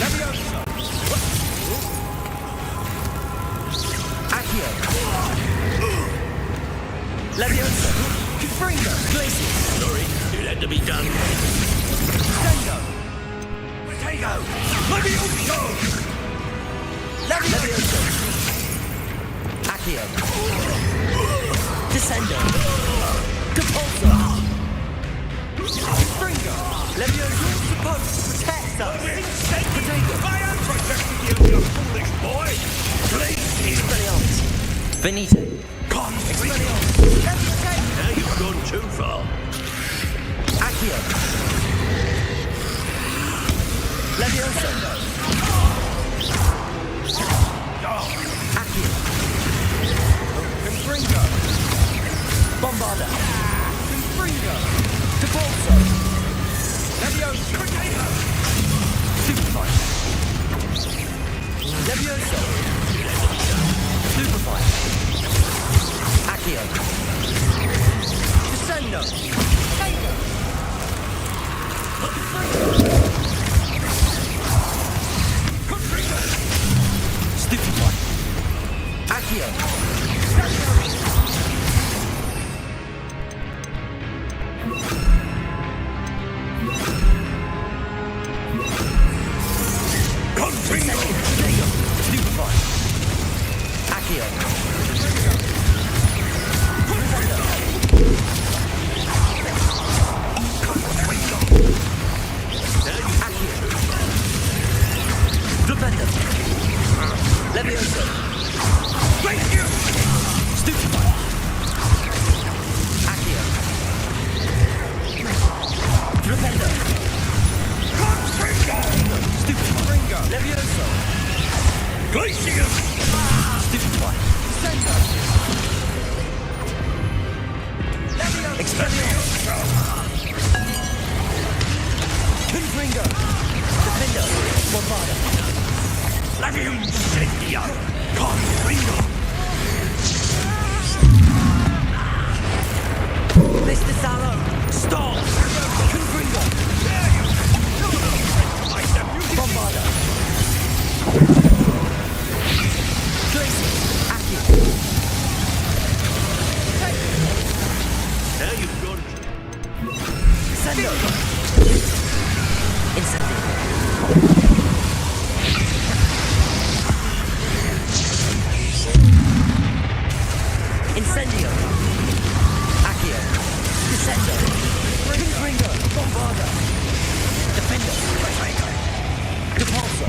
Levioso. Accio. Levioso. Confringo. Glacius. Sorry, it had to be done. Sango. Potato. Levioso. Levioso. Accio. Descender. Depulsor. Confringo. Levioso is supposed to protect us. Potato. I am protecting you, you foolish boy! Please! Expelliarmus. Finite. Expelliarmus. Now you've gone too far. Accio. Levioso. Accio. Confringo. Bombarder. Confringo. Depulsor. Levioso. Potato. Superfine. Levioso. Superfine. Accio. Descendo. Tango. Confringo. Stupefy. Accio. Confringo! Stupefy. Accio. Defender. Levioso. Thank you! Stupefy. Accio. Defender. Stupefy. Levioso. Glacius! Stupefy. Sango. Expelliarmus. Confringo. Defender. Bombarder. Incendio! Confringo! Mr. Sallow. Stop. Confringo. Bombarder. Glacius. Accio. Now you've gone. Sendo. Incendio. Incendio. Accio. Descendo. Ringo. Bombarda. Defender. Depulso.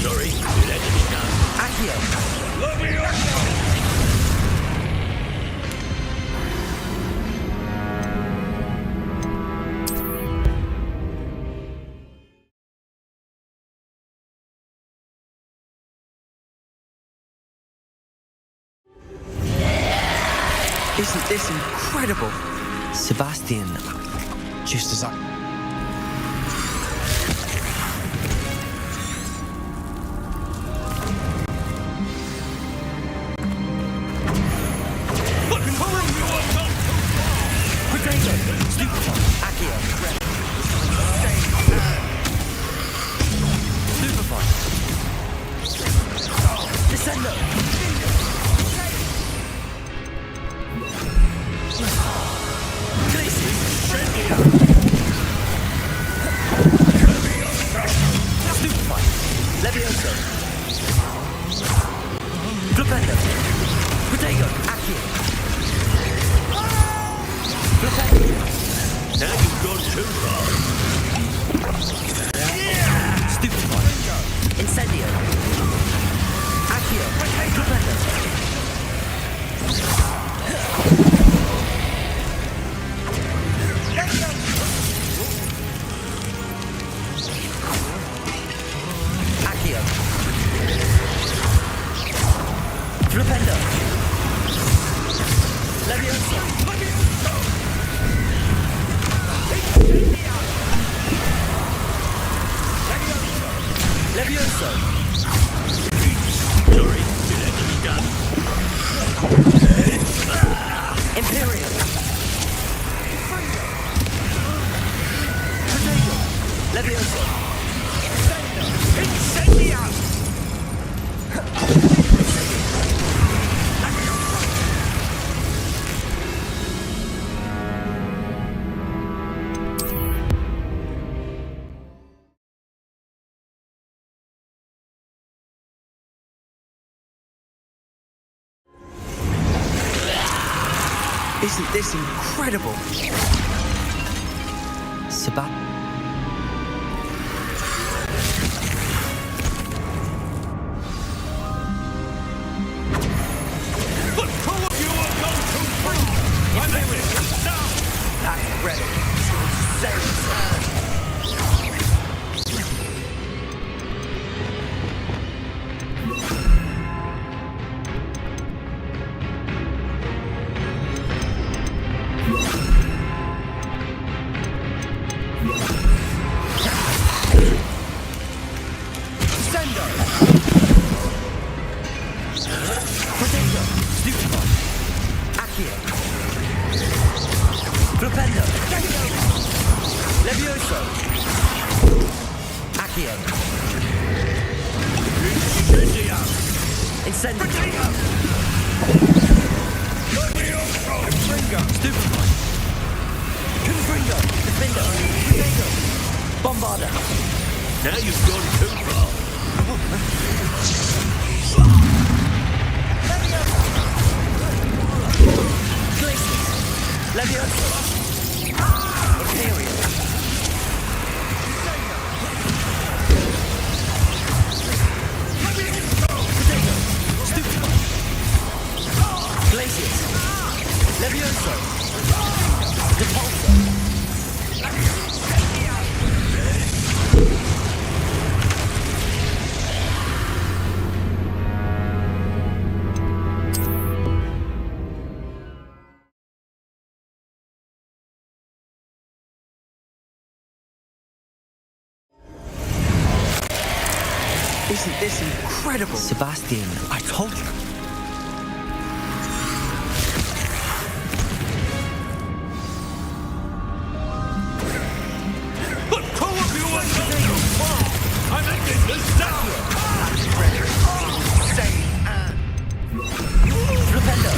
Sorry, you let me down. Accio. Let me up! Isn't this incredible? Sebastian, Just as I... Now you've gone too far. Incendio. Accio. Defender. Accio. Flipendo. Levioso. Levioso. Sorry, you let me down. Imperial. Potato. Levioso. Incendio. Isn't this incredible? Sebastian. That's ready. Flipendo. Levioso. Accio. Incendio. Confringo. Stupefy. Confringo. Defender. Potato. Bombarda. Now you've gone too far. Glaciers. Levioso. Imperial. Potato. Stupefy. Glaciers. Levioso. Depulso. Isn't this incredible? Sebastian, I told you. I'm ending this down! Flipendo.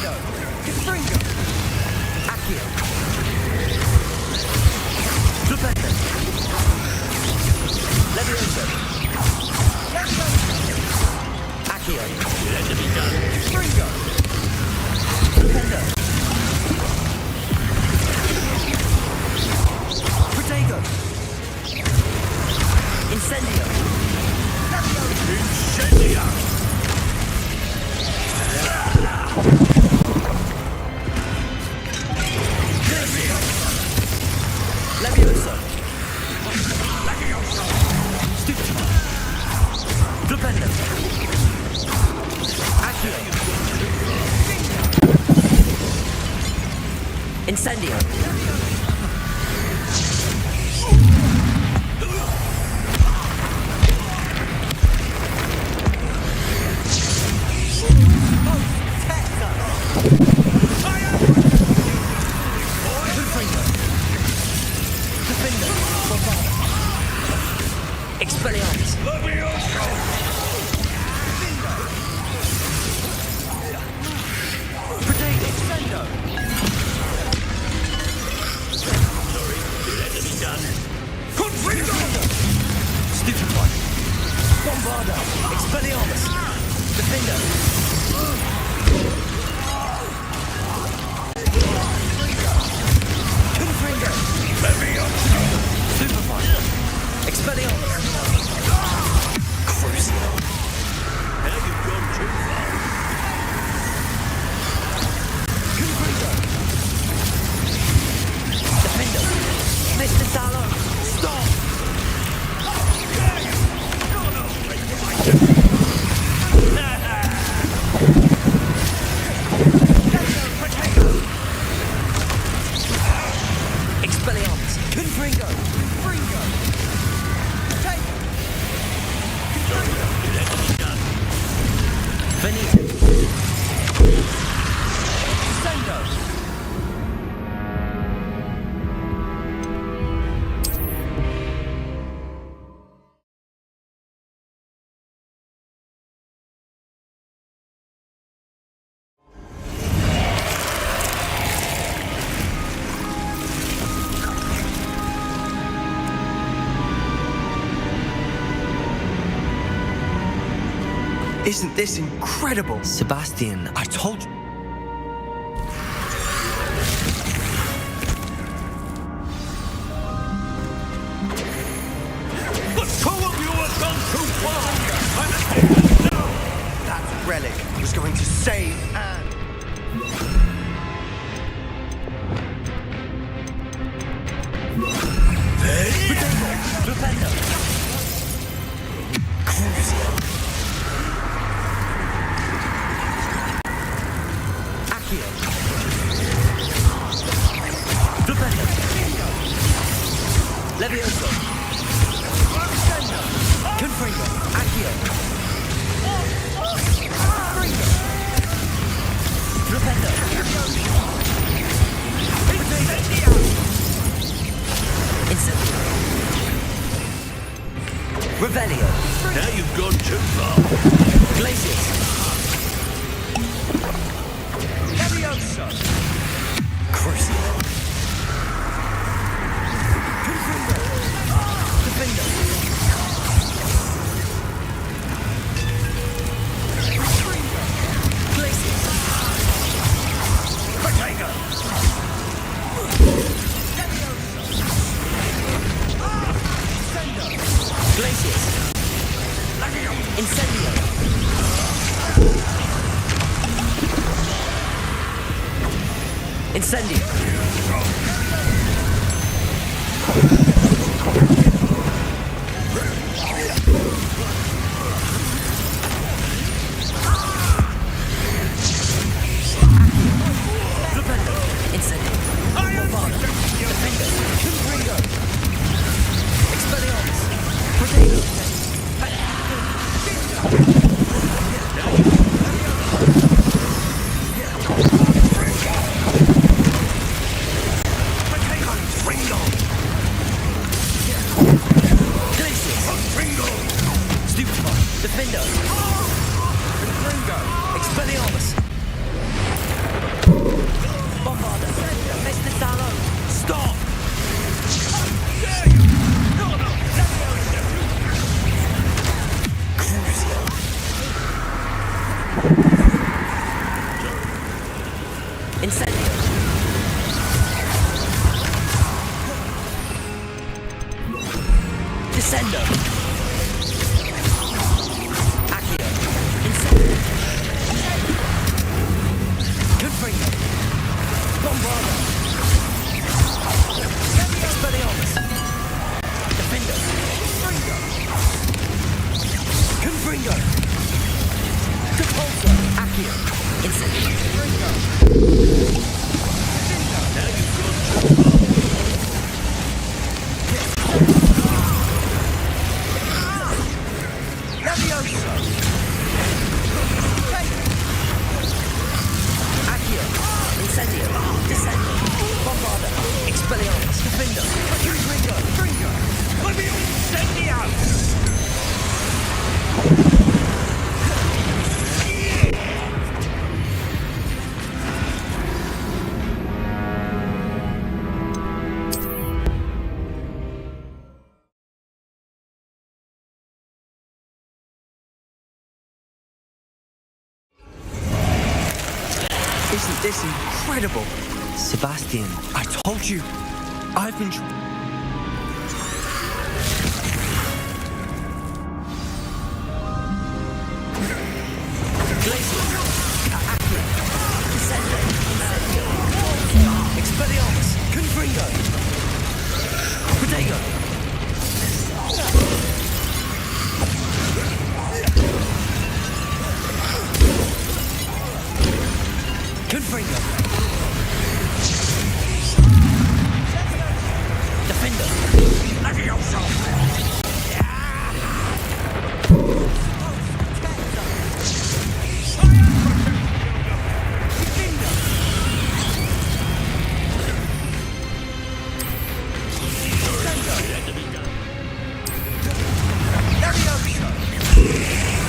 Incendio! Confringo! Accio! Stupendo! Levioso! Accio! Let it be done! Confringo! Stupendo! Protego! Incendio! Incendio! Levioso! Stupendo! Stupendo! Accio! Incendio! Expelliarmus! Protego! Sendo! Sorry, let it be done. Confringo! Stupefy! Bombardo! Expelliarmus! Defender! Confringo! Levioso! Stupefy! Expelliarmus! Crucio! Now you've gone too far. Confringo! Defender! Mr. Talon! Stop! Expelliarmus! Confringo! Fringo! Take! Venite! Sendo! Isn't this incredible? Sebastian, I told you. The two of you have gone too far! That relic was going to save Anne. Stupendo! Crucio! Accio! Stupendo! Levioso! Confringo! Accio! Fringo! Stupendo! Incendio! Revelio! Now you've gone too far. Glacius! Levioso! Crucio! Confringo! Defender! Fringo! Glacius! Protego! Glacius! Incendio! Incendio! Incendio! Bombardo! Defender! Confringo! Expelliarmus! Protego! Isn't this incredible? Sebastian. I told you. I've been... Expelliarmus! Confringo! Protego! Confringo! Defender! Levioso!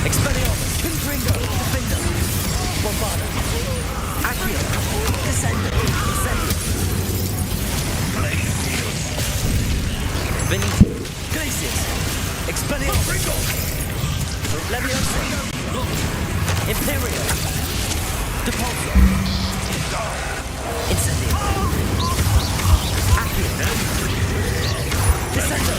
Expelliarmus! Confringo! Defender! Bombarda! Accio! Descender! Incendio! Benito! Glacius! Expelliarmus! Levioso! Imperio! Depulso! Incendio! Accio! Descender!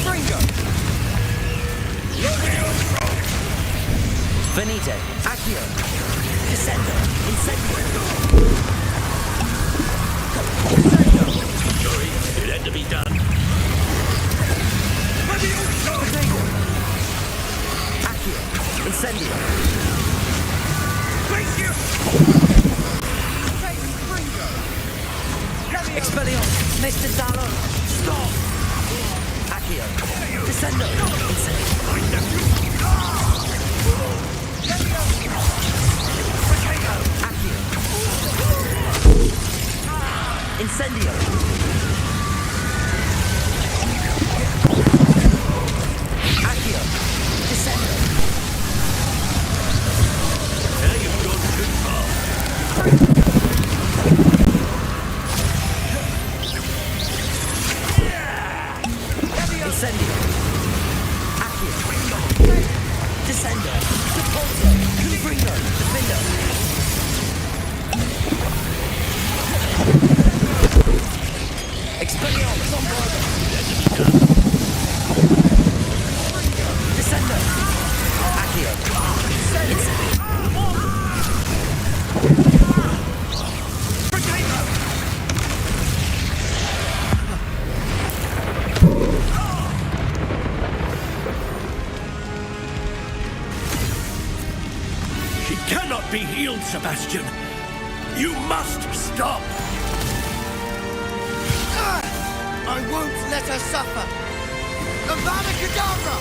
Fringo! Venite! Accio! Descendo! Incendio! Sorry, it had to be done. Protego! Accio! Incendio! Expelliarmus! Mr. Talon! Stop! Accio! Descendo! Incendio! Accio! Incendio! Accio! Descendo! Now you've gone too far. Incendio! Accio! Descendo! Depulso! Confringo! Defender! Expelliarmus! Bombarda! Descendo! Accio! Incendio! She cannot be healed, Sebastian. You must stop. I won't let her suffer! Avada Kedavra!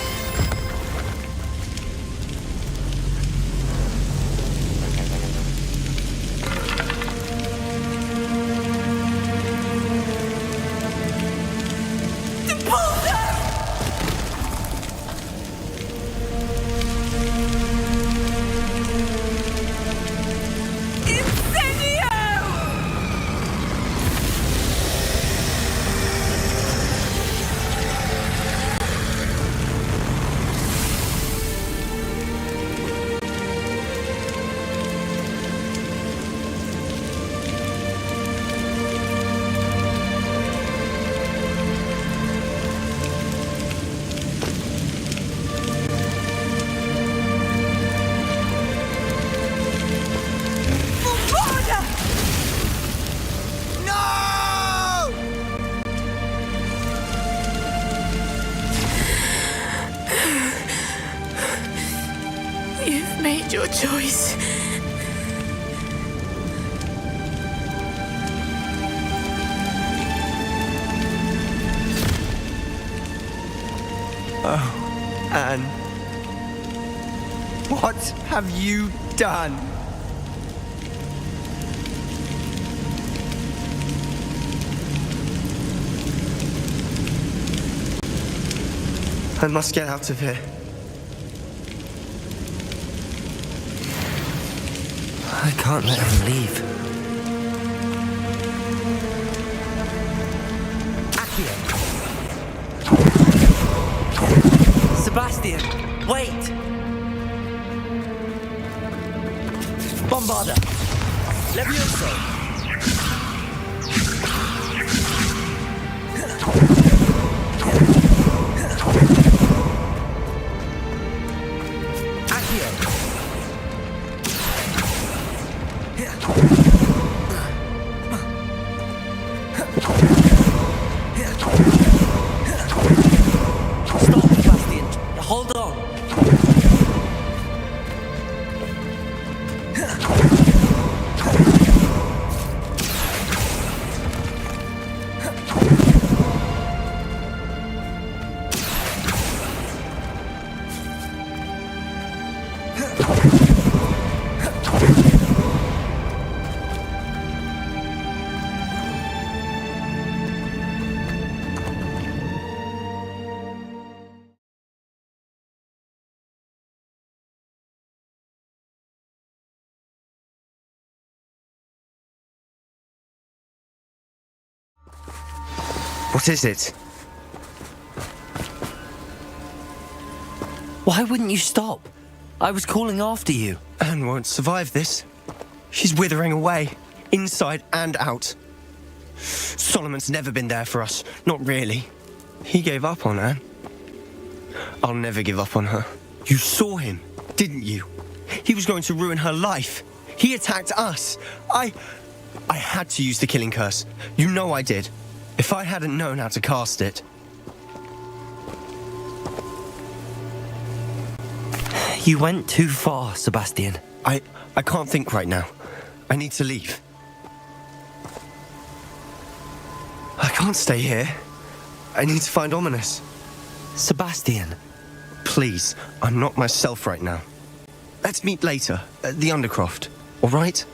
You've made your choice. Oh, Anne. What have you done? I must get out of here. I can't let him leave. Accio! Sebastian, wait! Bombarda! Levioso! Stop, Sebastian. Hold on. What is it? Why wouldn't you stop? I was calling after you. Anne won't survive this. She's withering away, inside and out. Solomon's never been there for us, not really. He gave up on Anne. I'll never give up on her. You saw him, didn't you? He was going to ruin her life. He attacked us. I had to use the killing curse. You know I did. If I hadn't known how to cast it... You went too far, Sebastian. I can't think right now. I need to leave. I can't stay here. I need to find Ominous. Sebastian. Please, I'm not myself right now. Let's meet later, at the Undercroft, all right?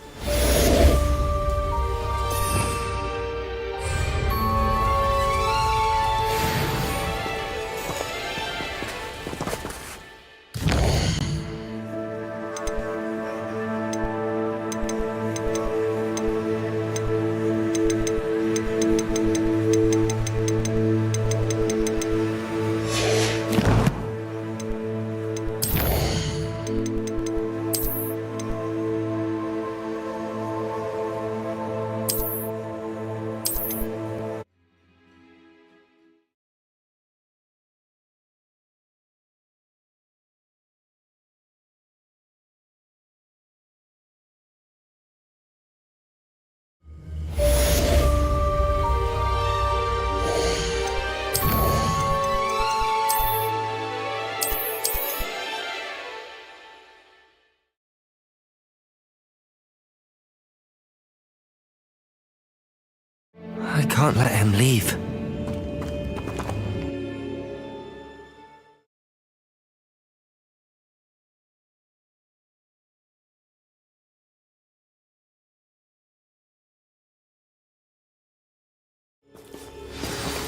I can't let him leave.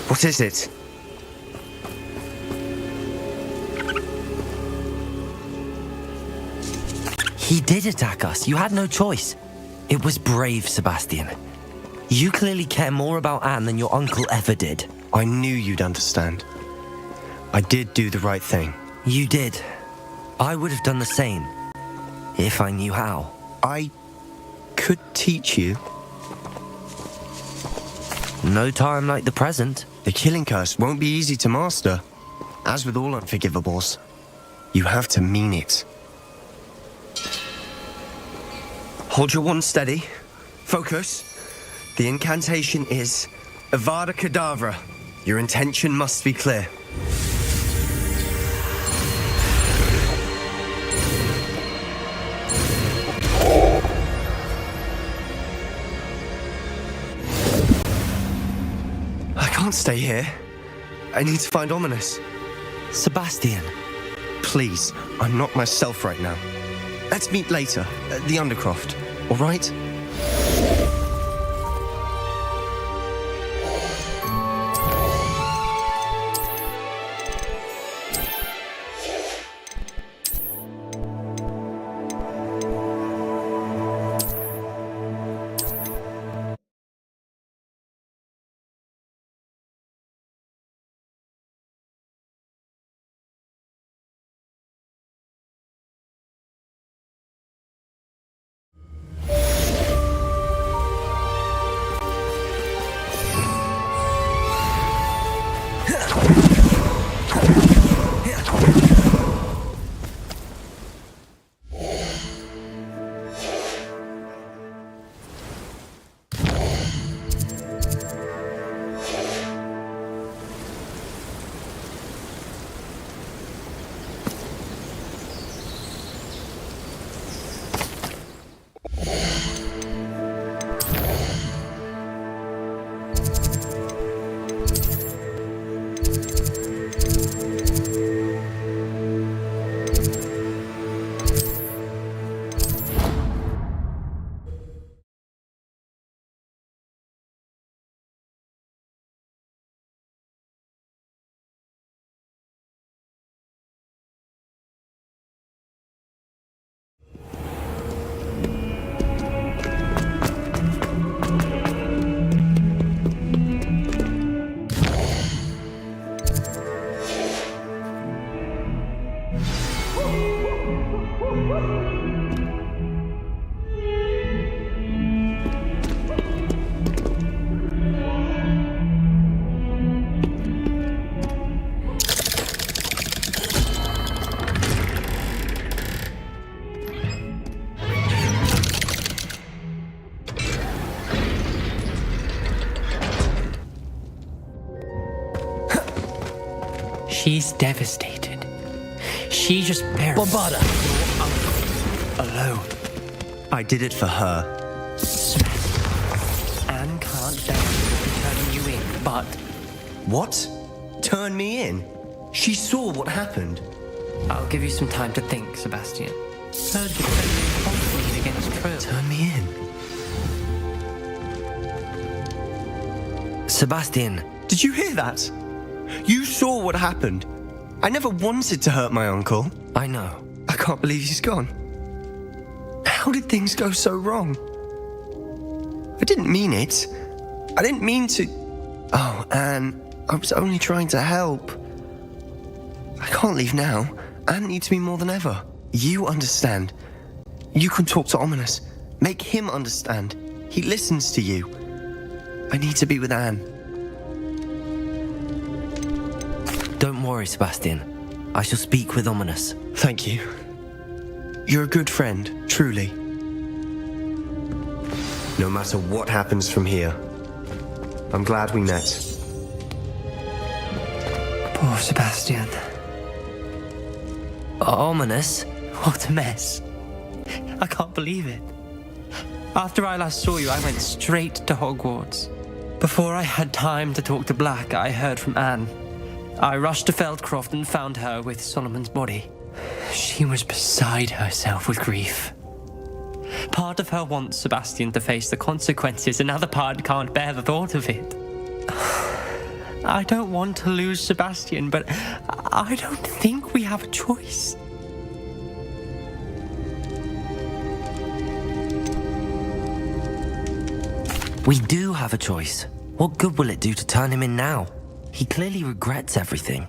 What is it? He did attack us. You had no choice. It was brave, Sebastian. You clearly care more about Anne than your uncle ever did. I knew you'd understand. I did do the right thing. You did. I would have done the same, if I knew how. I could teach you. No time like the present. The killing curse won't be easy to master. As with all unforgivables, you have to mean it. Hold your wand steady. Focus. The incantation is Avada Kedavra. Your intention must be clear. I can't stay here. I need to find Ominous. Sebastian. Please, I'm not myself right now. Let's meet later, at the Undercroft, all right? She's devastated. She just buried Bombarda! Alone. I did it for her. Anne can't bear turning you in, but... What? Turn me in? She saw what happened. I'll give you some time to think, Sebastian. Her defending falsely against Trill. Turn me in. Sebastian! Did you hear that? You saw what happened. I never wanted to hurt my uncle. I know. I can't believe he's gone. How did things go so wrong? I didn't mean it. I didn't mean to... Oh, Anne, I was only trying to help. I can't leave now. Anne needs me more than ever. You understand. You can talk to Ominous. Make him understand. He listens to you. I need to be with Anne. Don't worry, Sebastian. I shall speak with Ominous. Thank you. You're a good friend, truly. No matter what happens from here, I'm glad we met. Poor Sebastian. Ominous? What a mess. I can't believe it. After I last saw you, I went straight to Hogwarts. Before I had time to talk to Black, I heard from Anne. I rushed to Feldcroft and found her with Solomon's body. She was beside herself with grief. Part of her wants Sebastian to face the consequences, another part can't bear the thought of it. I don't want to lose Sebastian, but I don't think we have a choice. We do have a choice. What good will it do to turn him in now? He clearly regrets everything.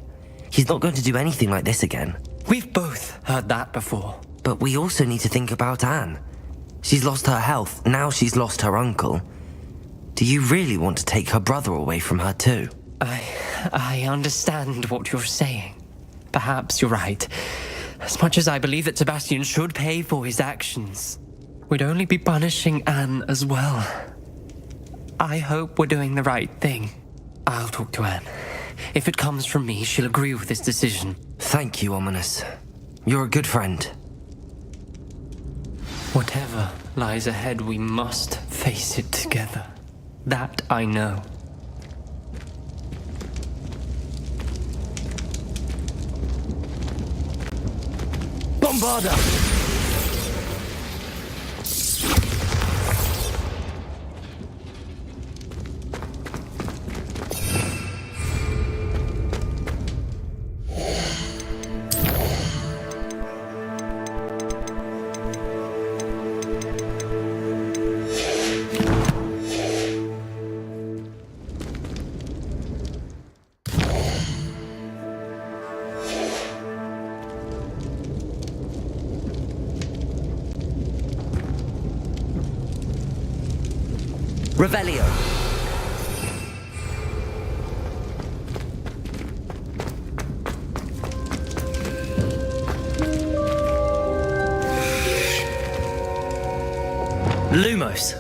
He's not going to do anything like this again. We've both heard that before. But we also need to think about Anne. She's lost her health, now she's lost her uncle. Do you really want to take her brother away from her too? I understand what you're saying. Perhaps you're right. As much as I believe that Sebastian should pay for his actions, we'd only be punishing Anne as well. I hope we're doing the right thing. I'll talk to Anne. If it comes from me, she'll agree with this decision. Thank you, Ominous. You're a good friend. Whatever lies ahead, we must face it together. That I know. Bombarda! Revelio. Lumos.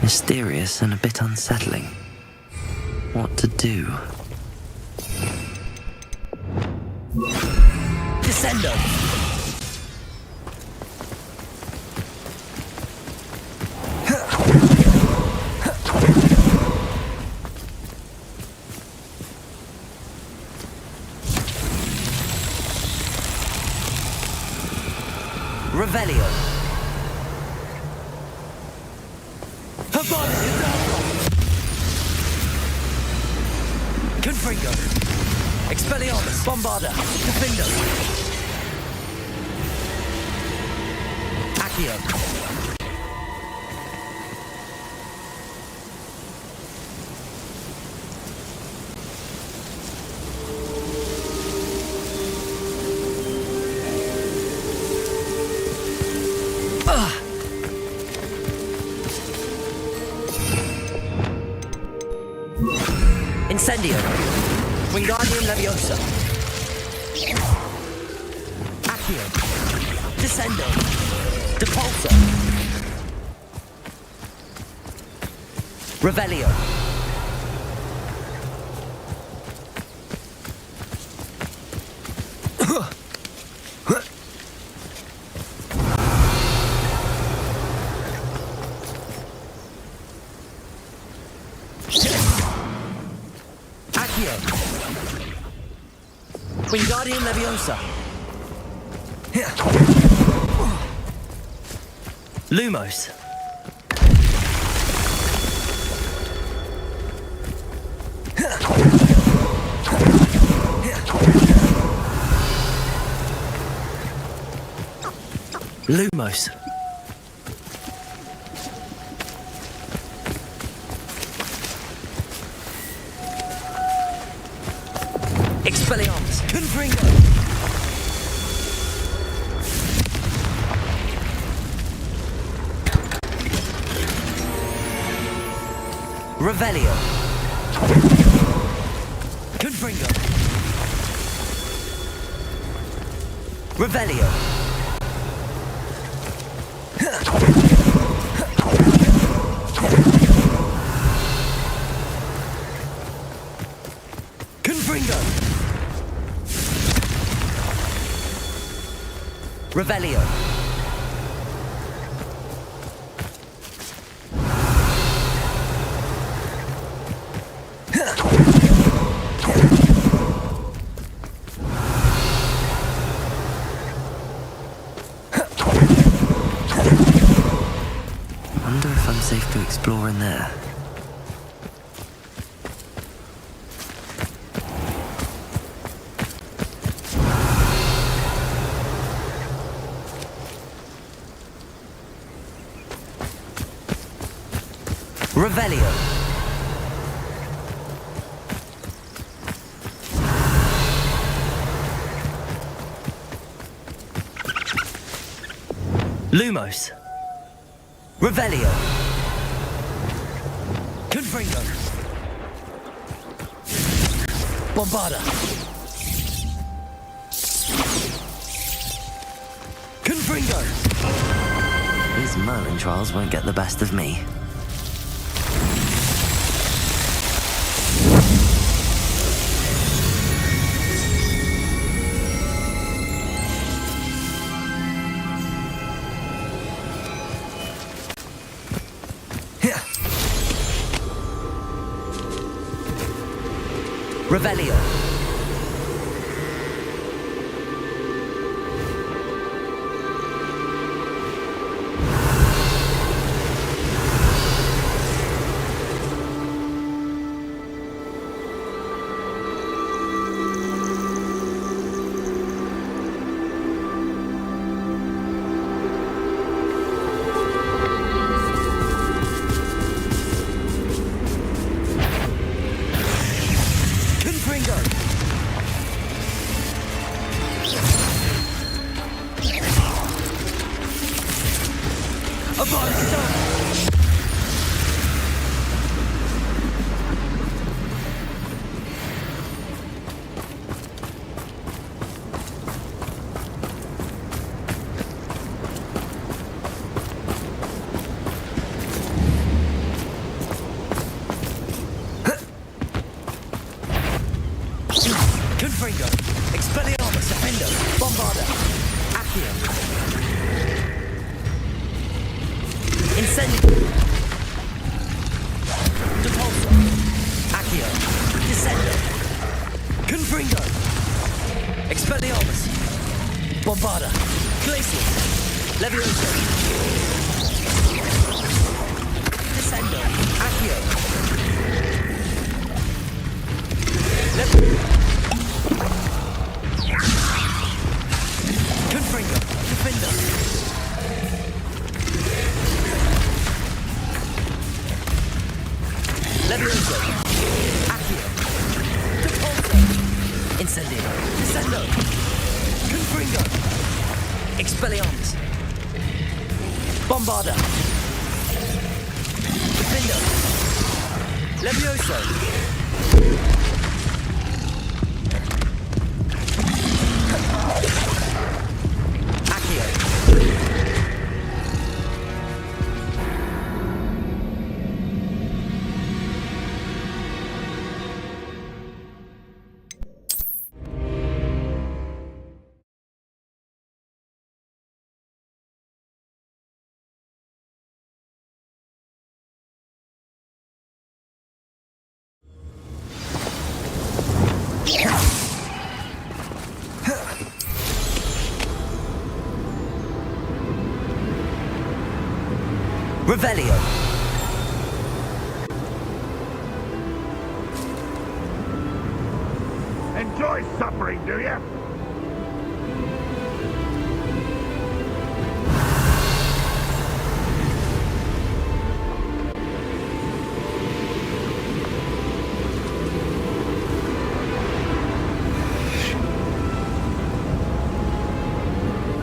Mysterious and a bit unsettling. What to do? Descendo! Revelio. Confringo. Expelliarmus. Bombarda. Defindo. Accio. Incendio. Wingardium Leviosa. Accio. Descendo. Depulso. Revelio. Wingardium Leviosa. Lumos. Lumos. Expelliarmus. Confringo. Revelio. Confringo. Revelio. Confringo. Revelio. Wonder if I'm safe to explore in there. Revelio. Lumos. Revelio. Confringo. Bombarda. Confringo. These Merlin trials won't get the best of me. Revelio. Confringo. Confringo. Expelliarmus. Defender. Bombarda. Accio. Incendio. Depulso. Accio. Descendo. Confringo. Expelliarmus. Bombarda. Glacial. Levioso. Descendo. Accio. Confringo. Defender. Levioso. Accio. Depulso. Incendio. Descendo. Confringo. Expelliarmus. Bombarda. Defender. Levioso. Accio. Revelio. Enjoy suffering, do you?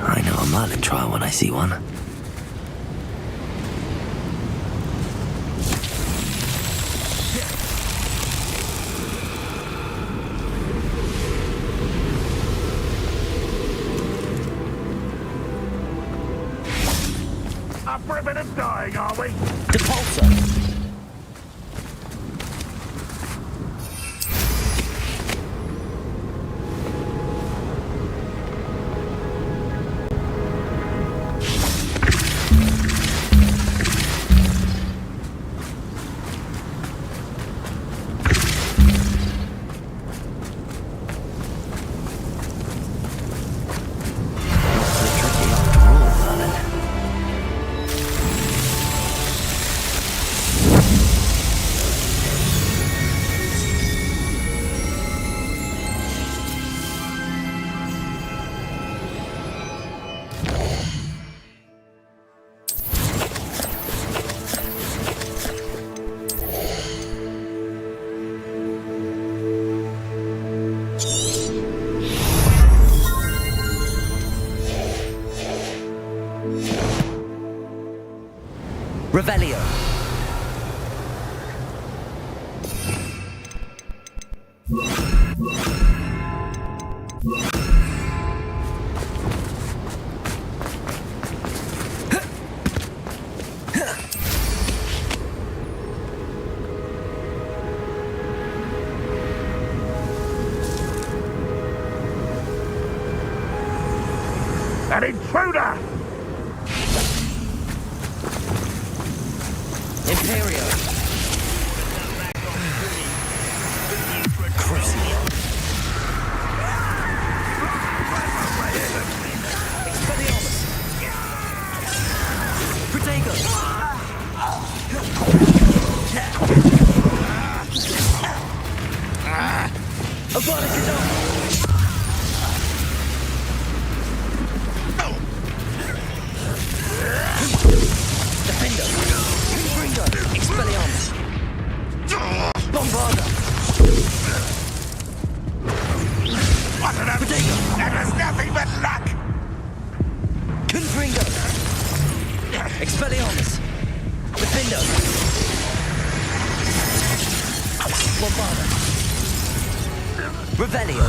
I know a Merlin trial when I see one. Up for a bit of dying, are we? Depulso. Revelio. An intruder! Imperio. Crucio. Expelliarmus. Protego. Avada Kedavra. Defender. Confringo. Expelliarmus. Bombarda. What an Protego. That was nothing but luck! Confringo. Expelliarmus. Defender. Bombarda. Revelio.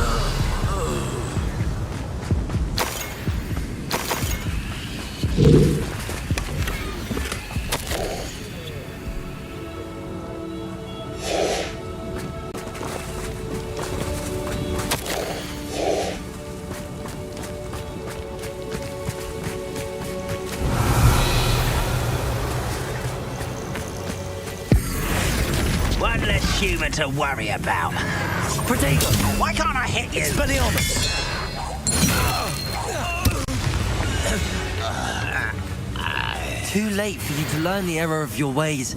human to worry about. Protego! Why can't I hit you? Expelliarmus! Too late for you to learn the error of your ways.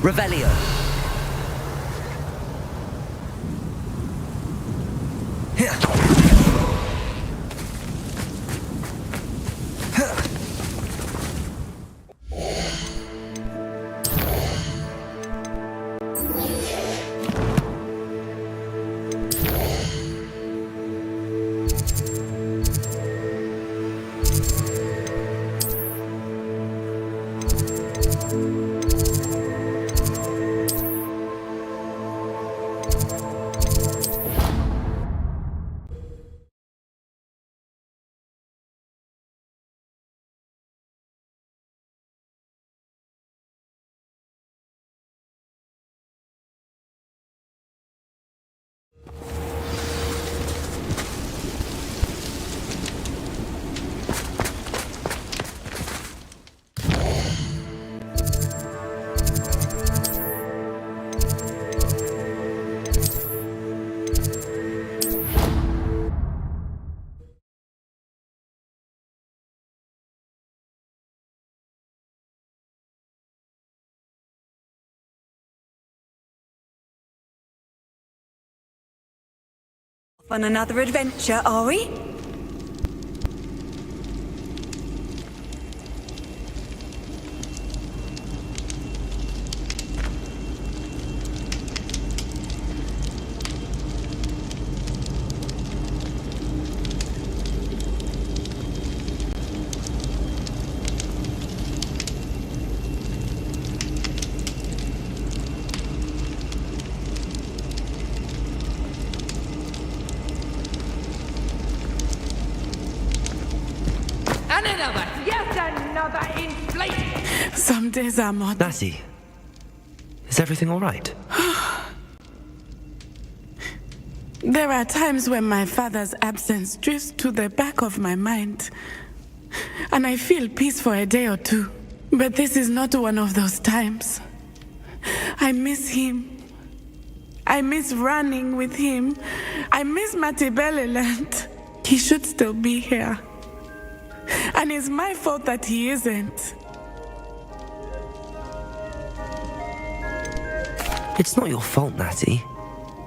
Revelio. On another adventure, are we? Some days are more. Natty, is everything all right? There are times when my father's absence drifts to the back of my mind, and I feel peace for a day or two. But this is not one of those times. I miss him. I miss running with him. I miss Matibeleland. He should still be here. And it's my fault that he isn't. It's not your fault, Natty.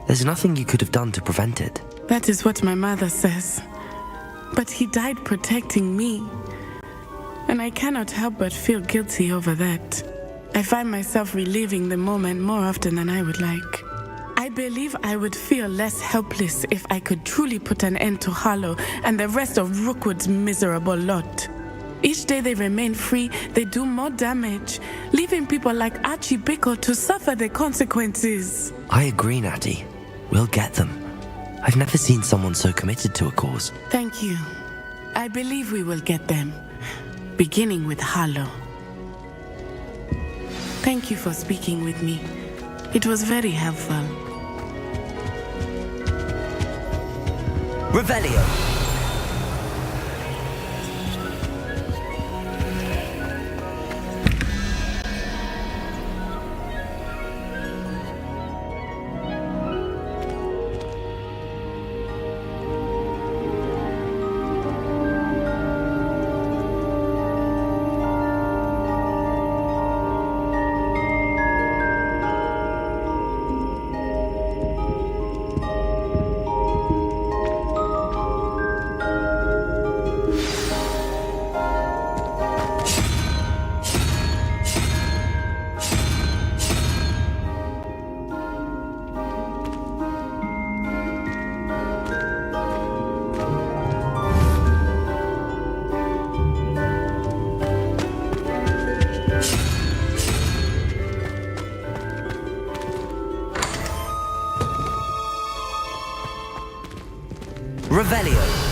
There's nothing you could have done to prevent it. That is what my mother says. But he died protecting me. And I cannot help but feel guilty over that. I find myself reliving the moment more often than I would like. I believe I would feel less helpless if I could truly put an end to Harlow and the rest of Rookwood's miserable lot. Each day they remain free, they do more damage, leaving people like Archie Bickle to suffer the consequences. I agree, Natty. We'll get them. I've never seen someone so committed to a cause. Thank you. I believe we will get them, beginning with Harlow. Thank you for speaking with me. It was very helpful. Revelio. Revelio.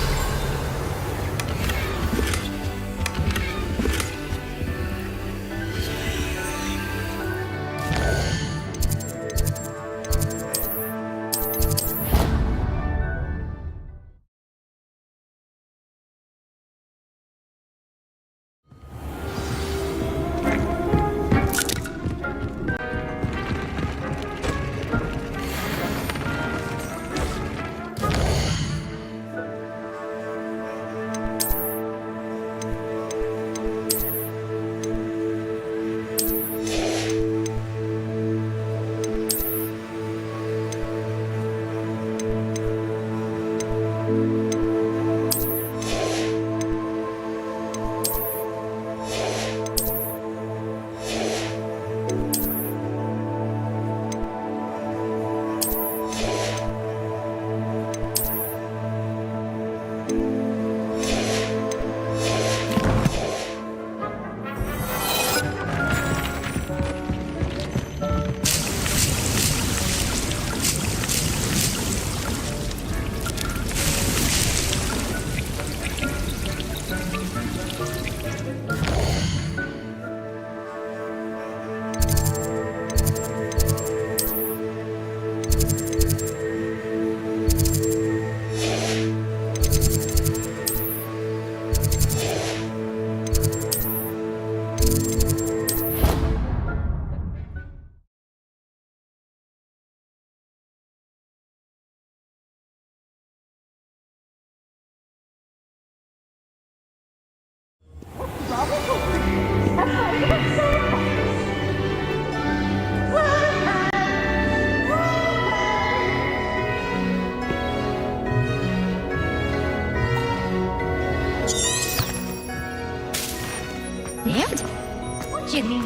What do you mean?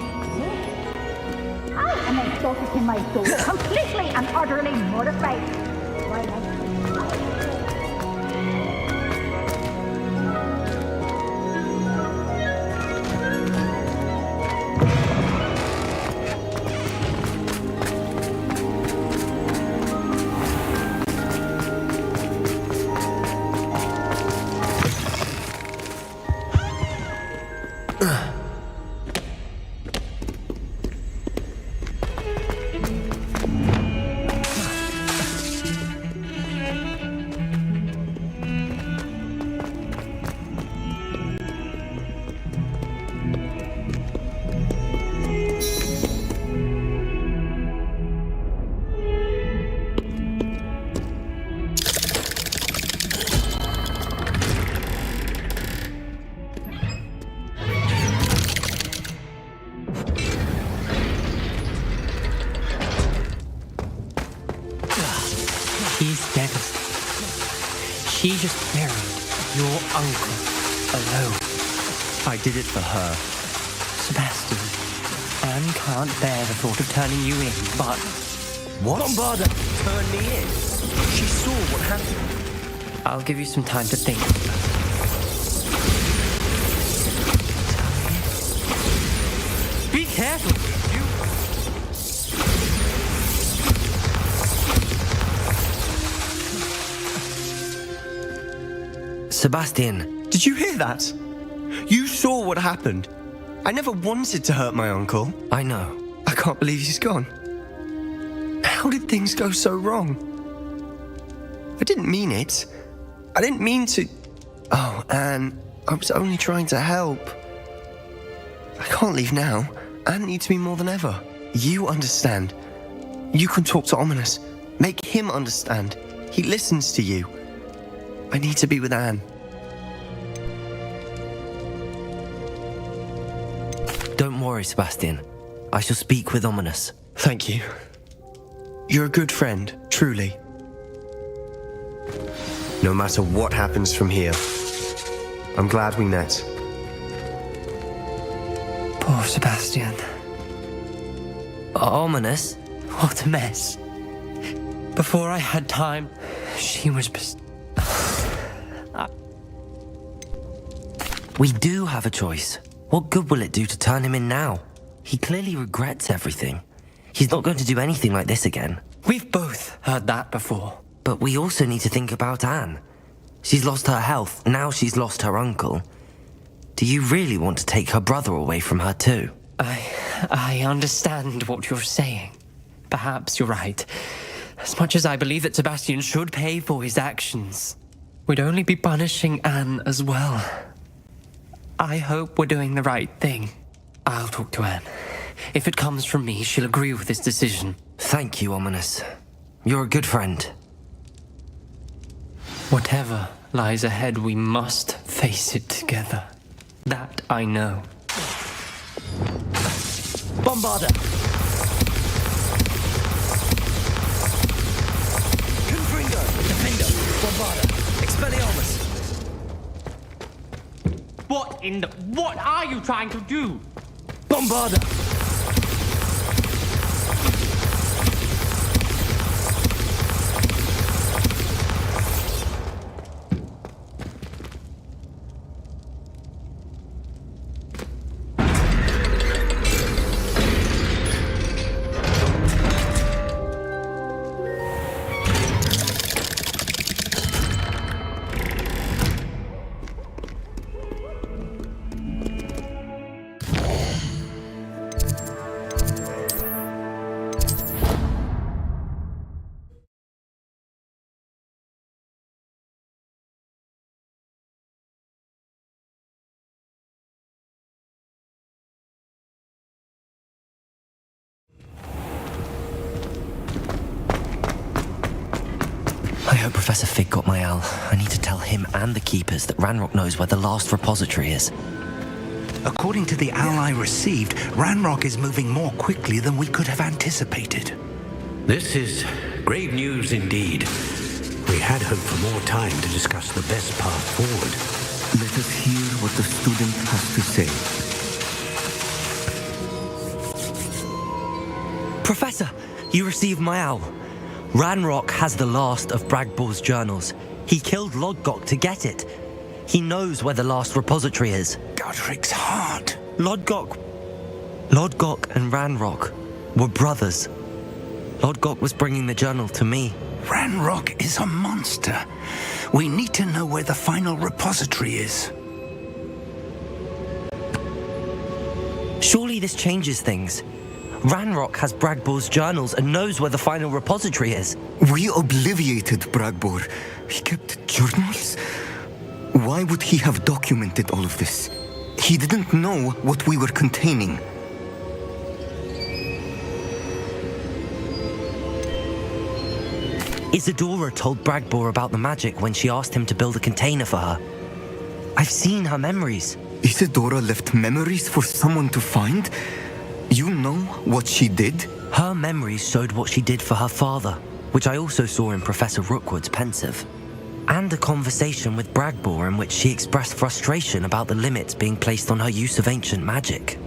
I am insulted in my soul, completely and utterly mortified. Why He's devastated. She just buried your uncle alone. I did it for her. Sebastian, Anne can't bear the thought of turning you in, but... What? Bombarda turned me in. She saw what happened. I'll give you some time to think. Be careful! Sebastian. Did you hear that? You saw what happened. I never wanted to hurt my uncle. I know. I can't believe he's gone. How did things go so wrong? I didn't mean it. I didn't mean to... Oh, Anne, I was only trying to help. I can't leave now. Anne needs me more than ever. You understand. You can talk to Ominous. Make him understand. He listens to you. I need to be with Anne. Don't worry, Sebastian. I shall speak with Ominous. Thank you. You're a good friend, truly. No matter what happens from here, I'm glad we met. Poor Sebastian. Ominous? What a mess. Before I had time, she was... We do have a choice. What good will it do to turn him in now? He clearly regrets everything. He's not going to do anything like this again. We've both heard that before. But we also need to think about Anne. She's lost her health, now she's lost her uncle. Do you really want to take her brother away from her too? I understand what you're saying. Perhaps you're right. As much as I believe that Sebastian should pay for his actions, we'd only be punishing Anne as well. I hope we're doing the right thing. I'll talk to Anne. If it comes from me, she'll agree with this decision. Thank you, Ominous. You're a good friend. Whatever lies ahead, we must face it together. That I know. Bombarder! Confringo! Defendo! Bombarder! Expelliarmus! What are you trying to do? Bombarder! I hope Professor Fig got my owl. I need to tell him and the Keepers that Ranrock knows where the last repository is. According to the owl I received, Ranrock is moving more quickly than we could have anticipated. This is grave news indeed. We had hoped for more time to discuss the best path forward. Let us hear what the student has to say. Professor, you received my owl. Ranrock has the last of Bragbor's journals. He killed Lodgok to get it. He knows where the last repository is. Godric's heart. Lodgok and Ranrock were brothers. Lodgok was bringing the journal to me. Ranrock is a monster. We need to know where the final repository is. Surely this changes things. Ranrock has Bragbor's journals and knows where the final repository is. We obliviated Bragbor. He kept journals? Why would he have documented all of this? He didn't know what we were containing. Isadora told Bragbor about the magic when she asked him to build a container for her. I've seen her memories. Isadora left memories for someone to find? You know what she did? Her memories showed what she did for her father, which I also saw in Professor Rookwood's pensive. And a conversation with Bragbor in which she expressed frustration about the limits being placed on her use of ancient magic.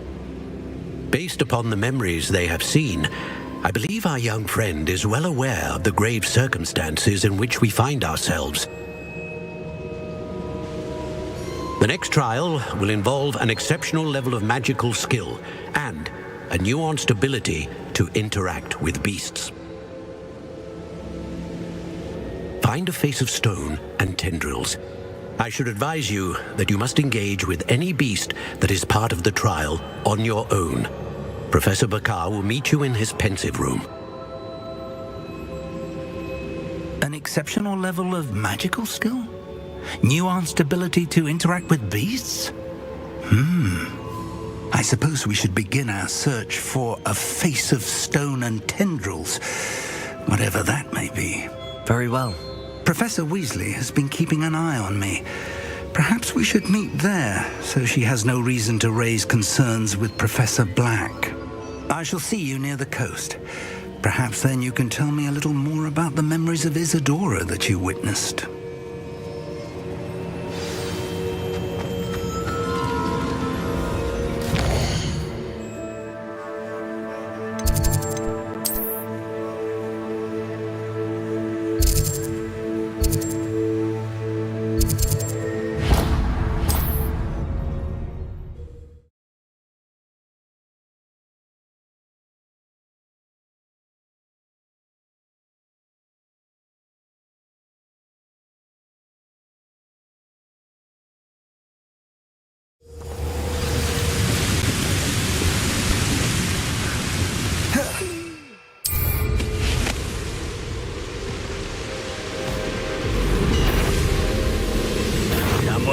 Based upon the memories they have seen, I believe our young friend is well aware of the grave circumstances in which we find ourselves. The next trial will involve an exceptional level of magical skill and a nuanced ability to interact with beasts. Find a face of stone and tendrils. I should advise you that you must engage with any beast that is part of the trial on your own. Professor Bakar will meet you in his pensive room. An exceptional level of magical skill? Nuanced ability to interact with beasts? I suppose we should begin our search for a face of stone and tendrils, whatever that may be. Very well. Professor Weasley has been keeping an eye on me. Perhaps we should meet there, so she has no reason to raise concerns with Professor Black. I shall see you near the coast. Perhaps then you can tell me a little more about the memories of Isadora that you witnessed.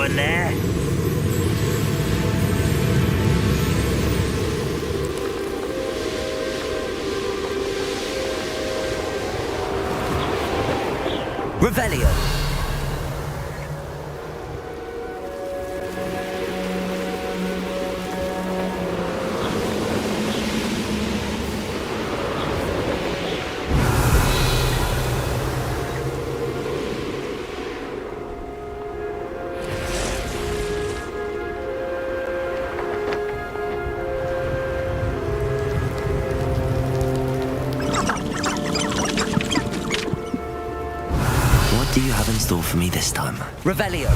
anyone there? Revelio. What do you have in store for me this time? Revelio.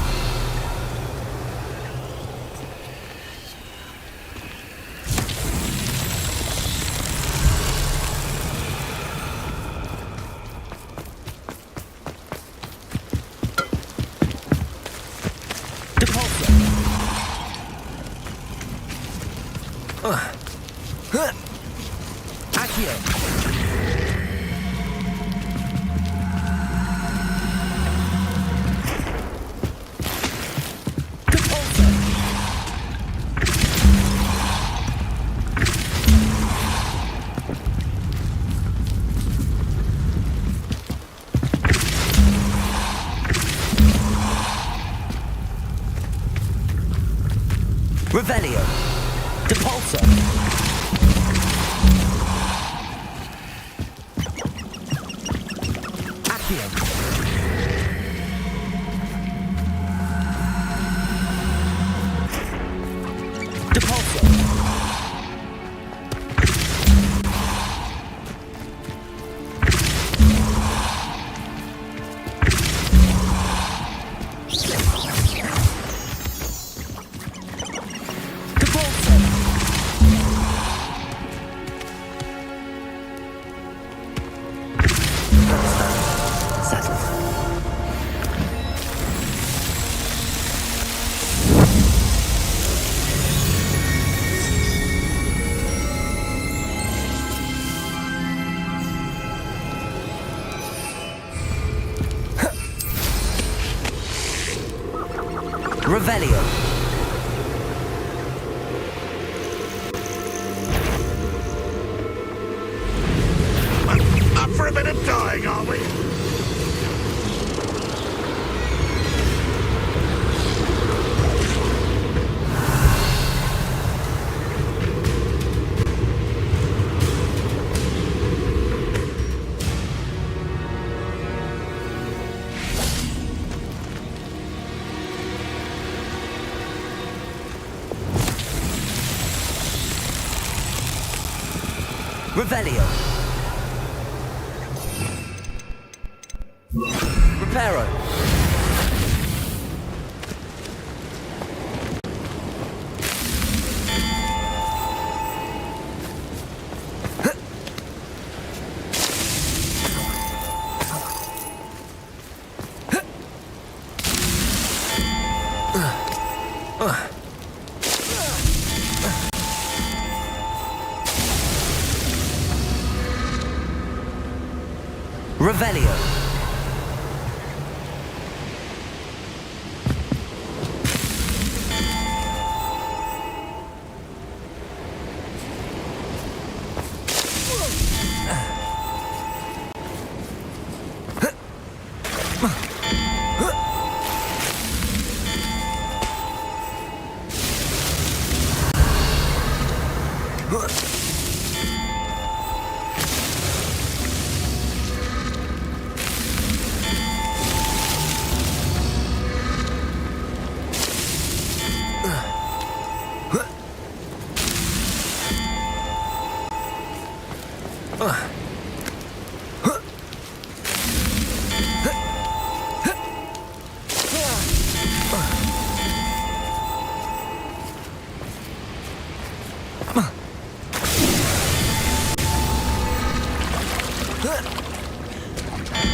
Revelio. Depulso. Accio. Depulso. Revelio. Up for a bit of dying, are we? Revelio. Reparo. Revelio.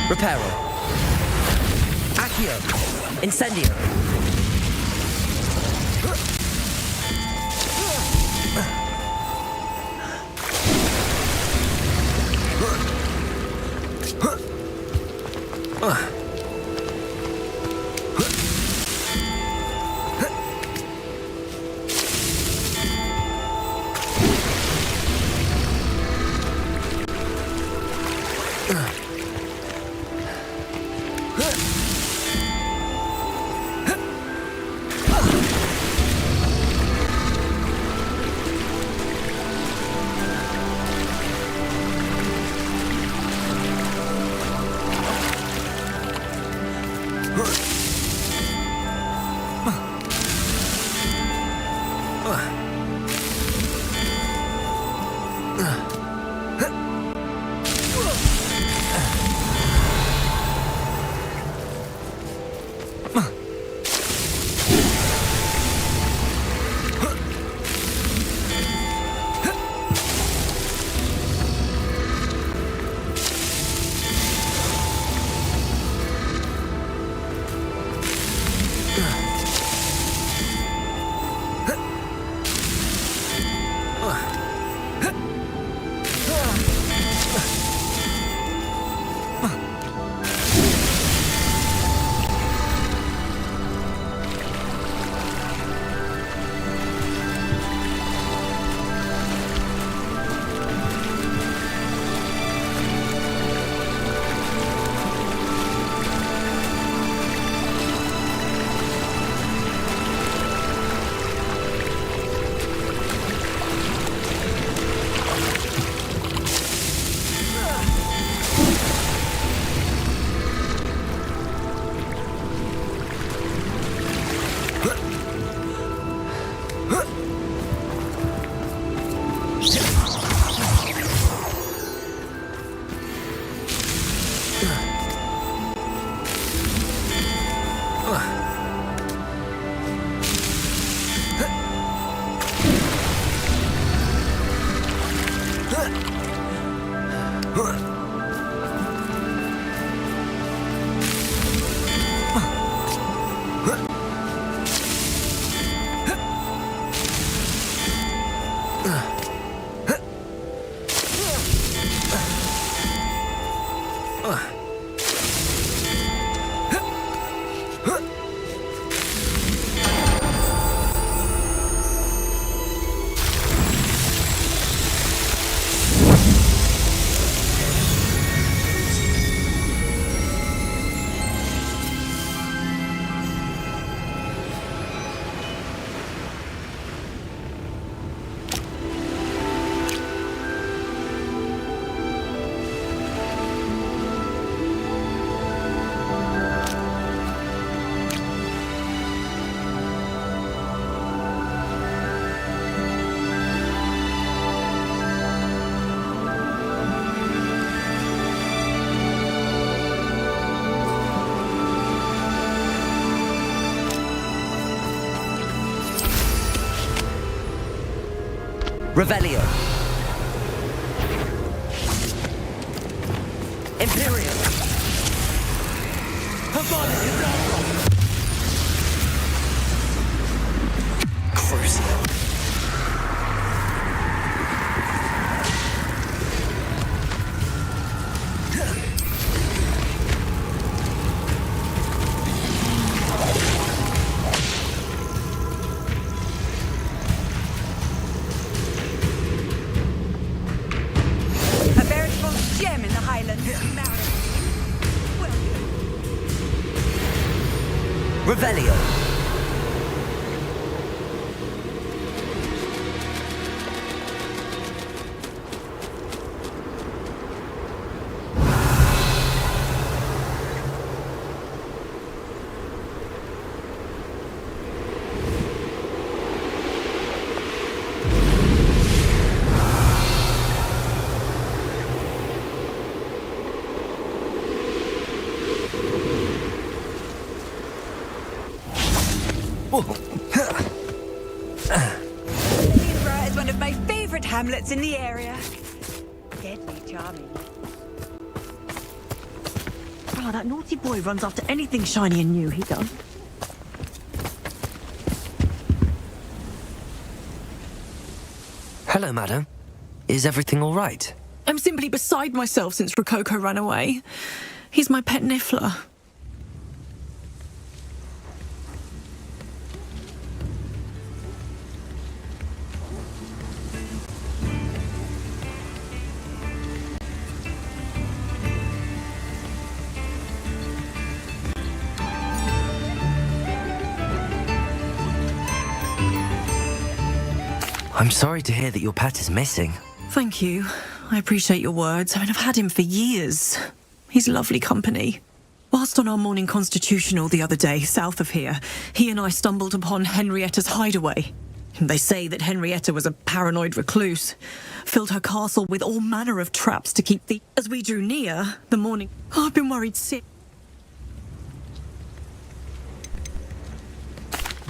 Reparo. Accio. Incendio. Revelio. Imperium. Crucial. Revelio. Edinburgh is one of my favourite hamlets in the area. Deadly charming. Oh, that naughty boy runs after anything shiny and new, he does. Hello, madam. Is everything all right? I'm simply beside myself since Rococo ran away. He's my pet niffler. I'm sorry to hear that your pet is missing. Thank you. I appreciate your words. I mean, I've had him for years. He's lovely company. Whilst on our morning constitutional the other day, south of here, he and I stumbled upon Henrietta's hideaway. They say that Henrietta was a paranoid recluse, filled her castle with all manner of traps to keep the... As we drew near, the morning... Oh, I've been worried sick.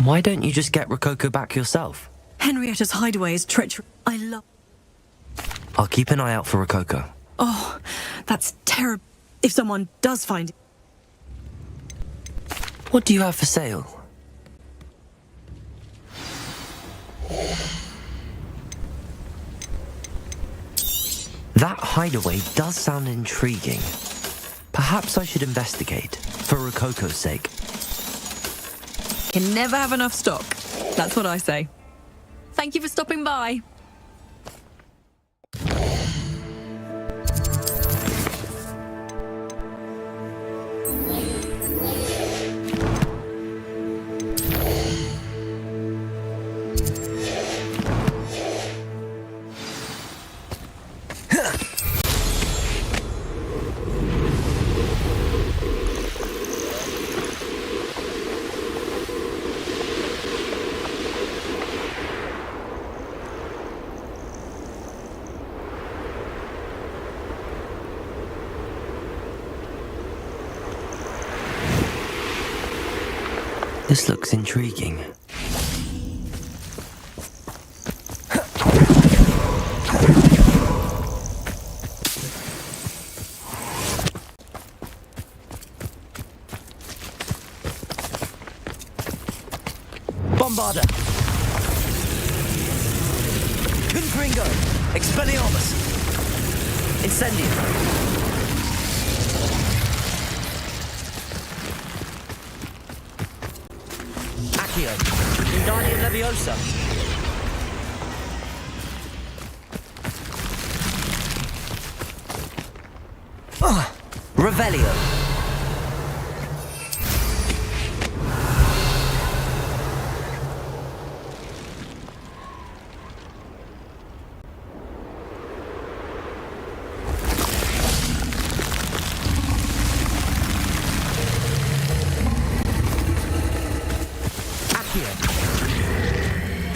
Why don't you just get Rococo back yourself? Henrietta's hideaway is treacherous. I love... I'll keep an eye out for Rococo. Oh, that's terrible. If someone does find it... What do you have for sale? That hideaway does sound intriguing. Perhaps I should investigate, for Rococo's sake. Can never have enough stock. That's what I say. Thank you for stopping by. This looks intriguing. Bombarder! Confringo! Expelliarmus! Incendium! Accio! Wingardium Leviosa! Revelio!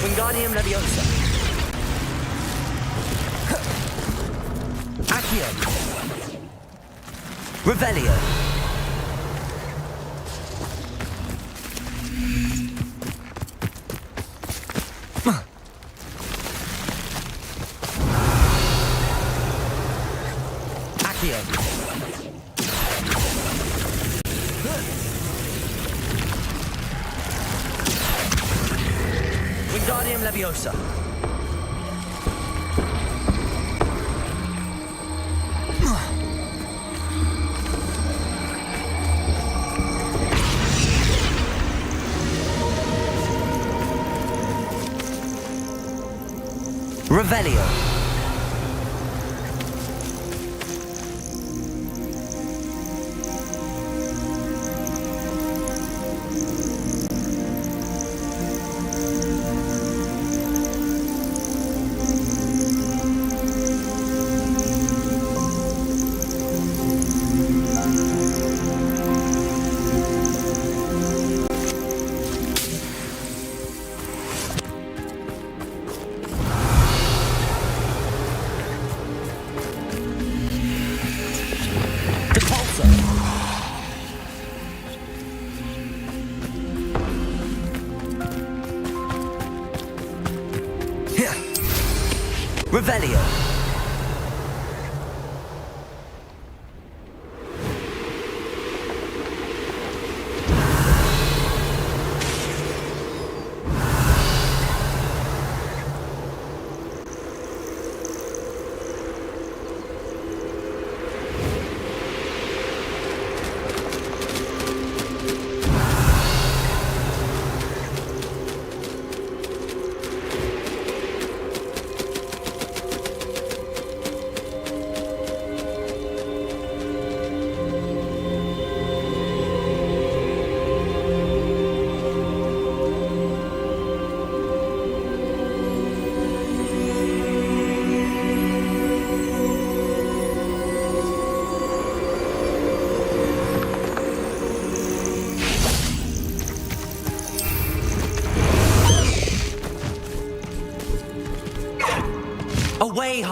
Wingardium Leviosa. Accio. Revelio. Accio. Wingardium Leviosa. Revelio. Revelio.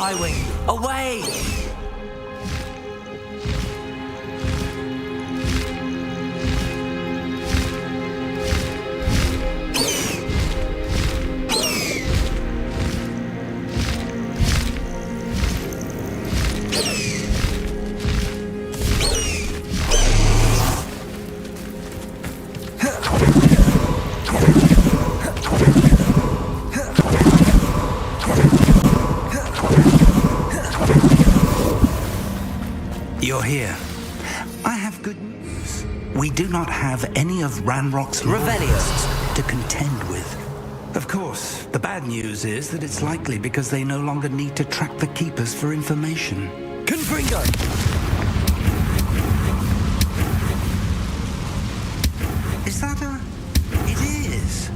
highway. Away! You're here. I have good news. We do not have any of Ranrock's rebellions to contend with. Of course, the bad news is that it's likely because they no longer need to track the Keepers for information. Confringo! Is that a... It is.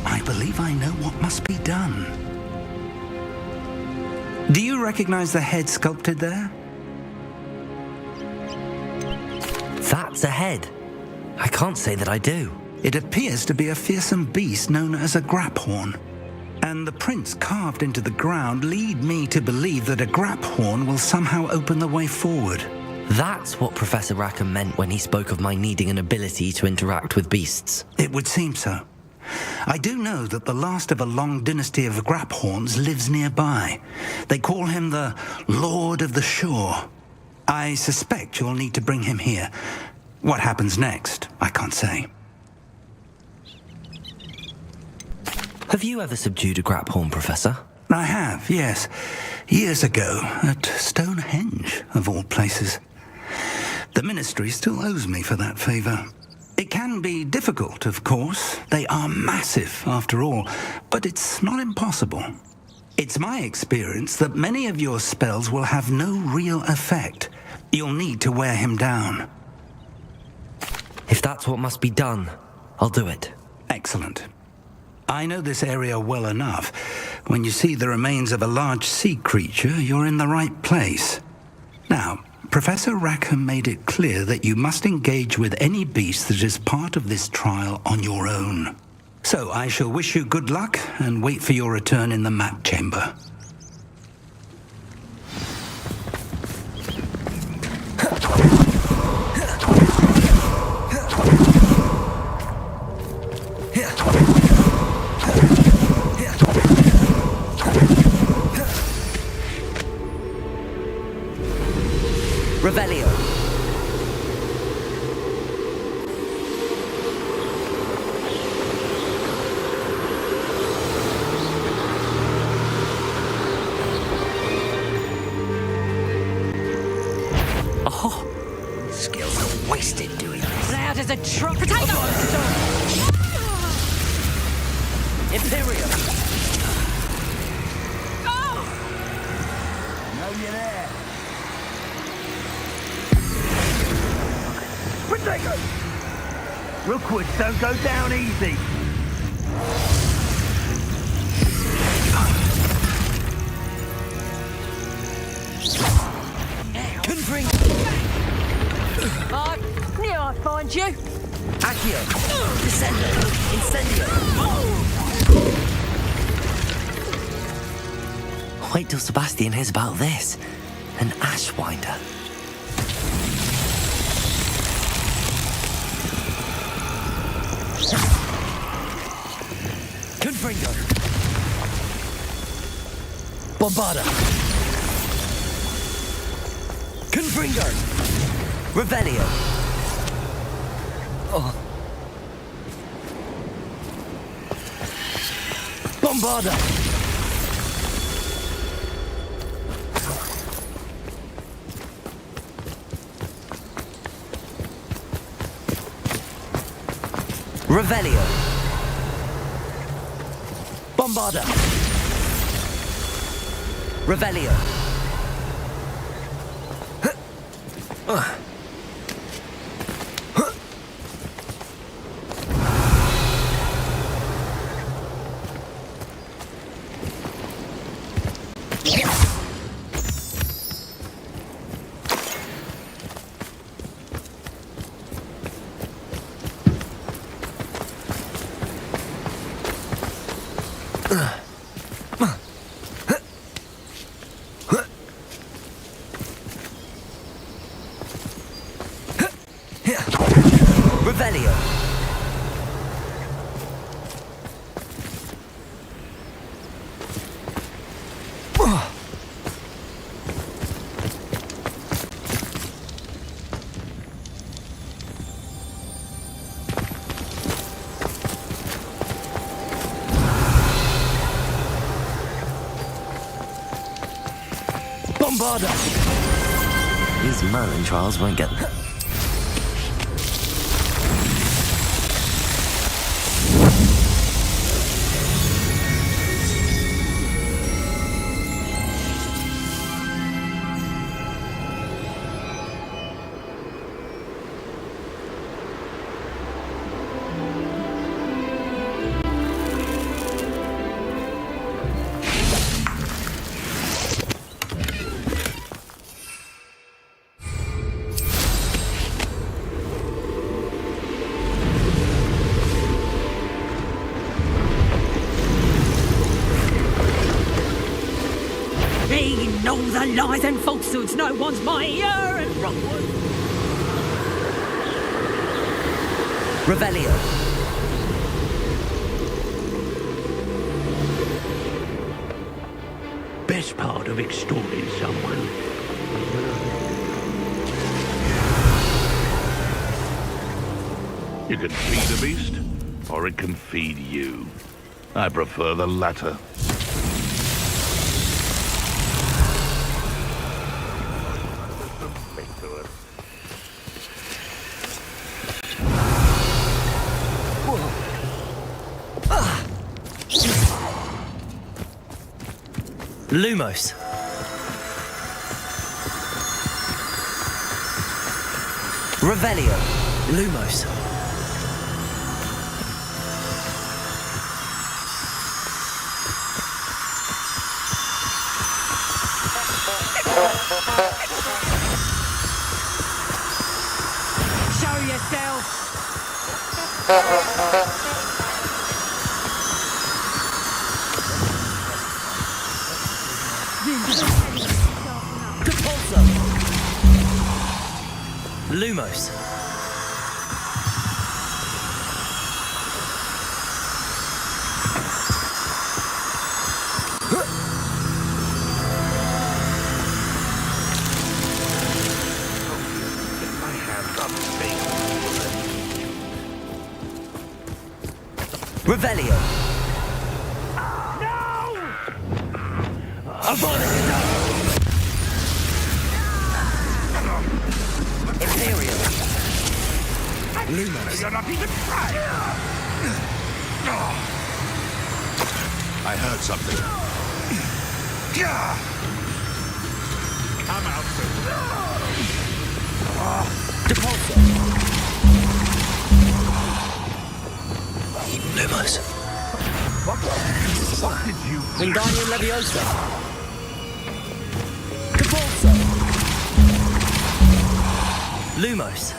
I believe I know what must be done. Do you recognize the head sculpted there? That's a head. I can't say that I do. It appears to be a fearsome beast known as a graphorn. And the prints carved into the ground lead me to believe that a graphorn will somehow open the way forward. That's what Professor Rackham meant when he spoke of my needing an ability to interact with beasts. It would seem so. I do know that the last of a long dynasty of graphorns lives nearby. They call him the Lord of the Shore. I suspect you'll need to bring him here. What happens next, I can't say. Have you ever subdued a graphorn, Professor? I have, yes. Years ago, at Stonehenge, of all places. The Ministry still owes me for that favour. It can be difficult, of course. They are massive, after all, but it's not impossible. It's my experience that many of your spells will have no real effect. You'll need to wear him down. If that's what must be done, I'll do it. Excellent. I know this area well enough. When you see the remains of a large sea creature, you're in the right place. Now, Professor Rackham made it clear that you must engage with any beast that is part of this trial on your own. So I shall wish you good luck and wait for your return in the map chamber. Revelio. Oh, skills are wasted doing this. Loud as a truck. Potato! Imperium! Oh! Know you there. Potato! Rookwoods don't go down easy. Confring! Knew I'd find you. Accio! Descendo! Incendio! Wait till Sebastian hears about this. An Ashwinder. Confringo! Bombarda! Confringo! Revelio. Oh. Bombarda! Revelio. Bombarda! Revelio. Revelio. Bombarda! These Merlin trials won't get... They know the lies and falsehoods no one's my ear and Rockwood. Revelio. Best part of extorting someone. You can feed a beast, or it can feed you. I prefer the latter. Lumos. Revelio. Lumos. Show yourself. Lumos. Revelio. Imperial. Lumos. You're not even trying! I heard something. Come out Depulso. Lumos. What did you do? Wingardium Leviosa. Depulso. Lumos.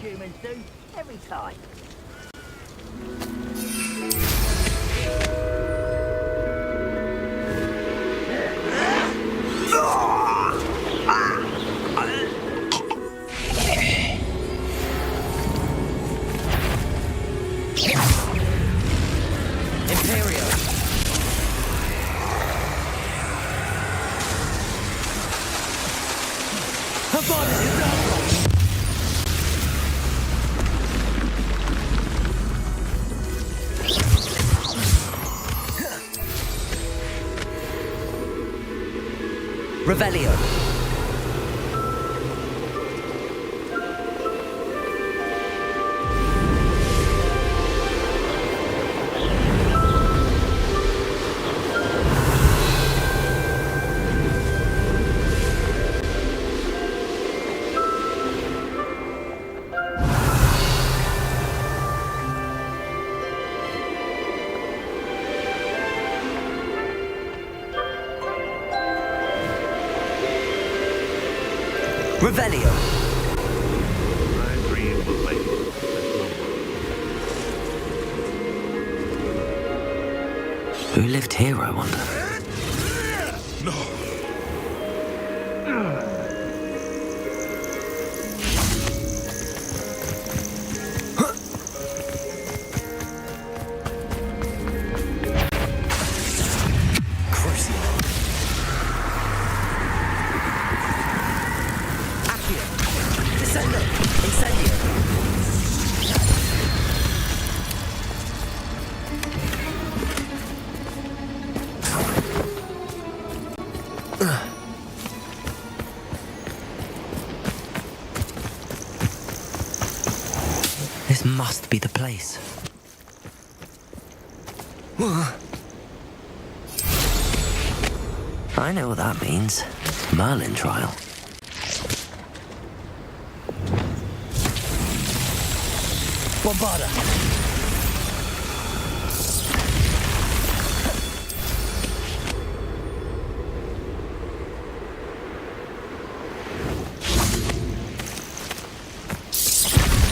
Humans do every time. Imperial. Revelio. Revelio. My dream was late. Who lived here, I wonder? No. This must be the place. I know what that means. Merlin trial. Bombarda.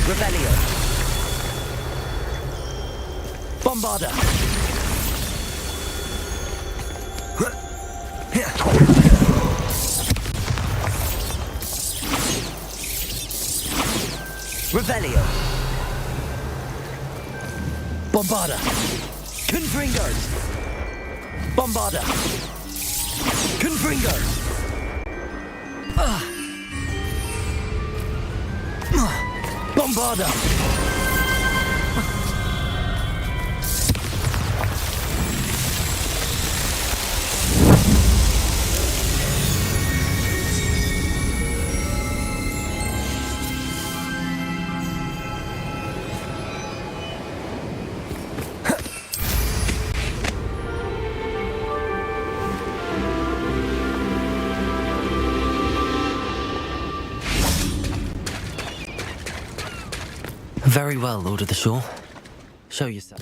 Revelio. Bombarda. Revelio. Bombarda. Confringo. Bombarda. Confringo. Bombarda. Very well, Lord of the Shore. Show yourself.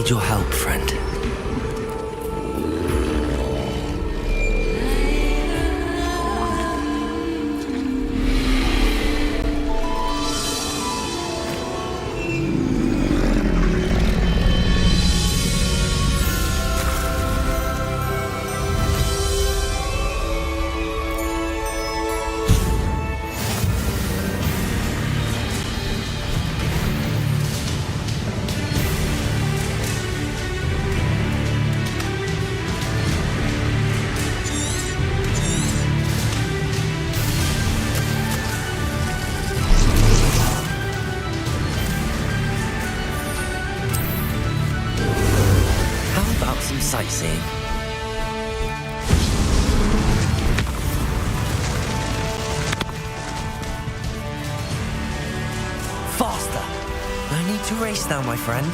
need your help, friend. Sightseeing. Faster! No need to race now, my friend.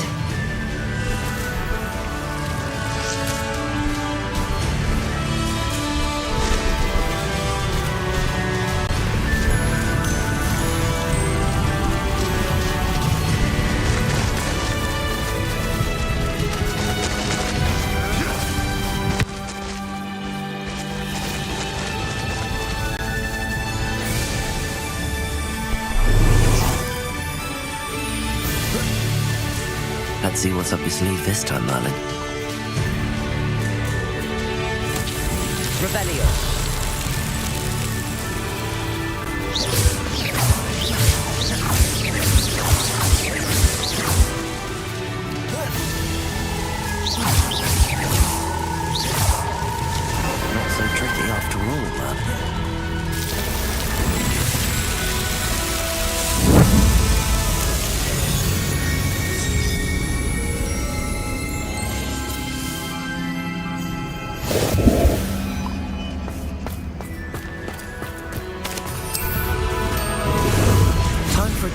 Let's see what's up your sleeve this time, Merlin. Revelio. Not so tricky after all, Merlin.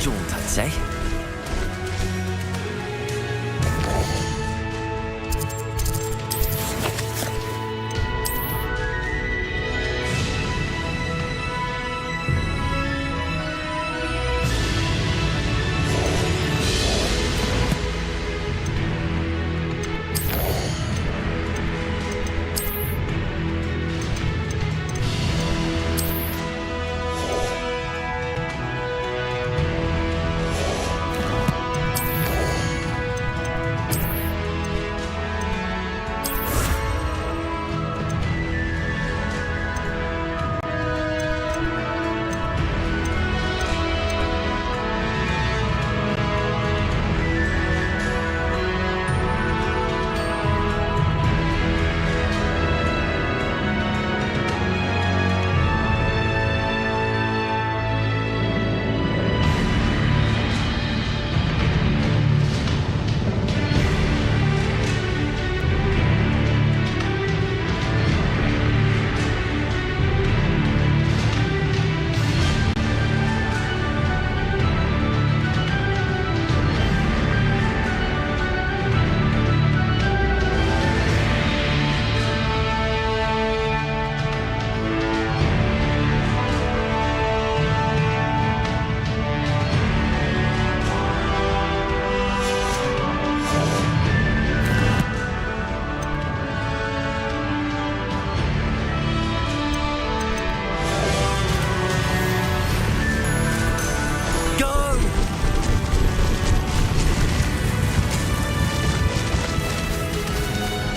Jaunt, I'd say.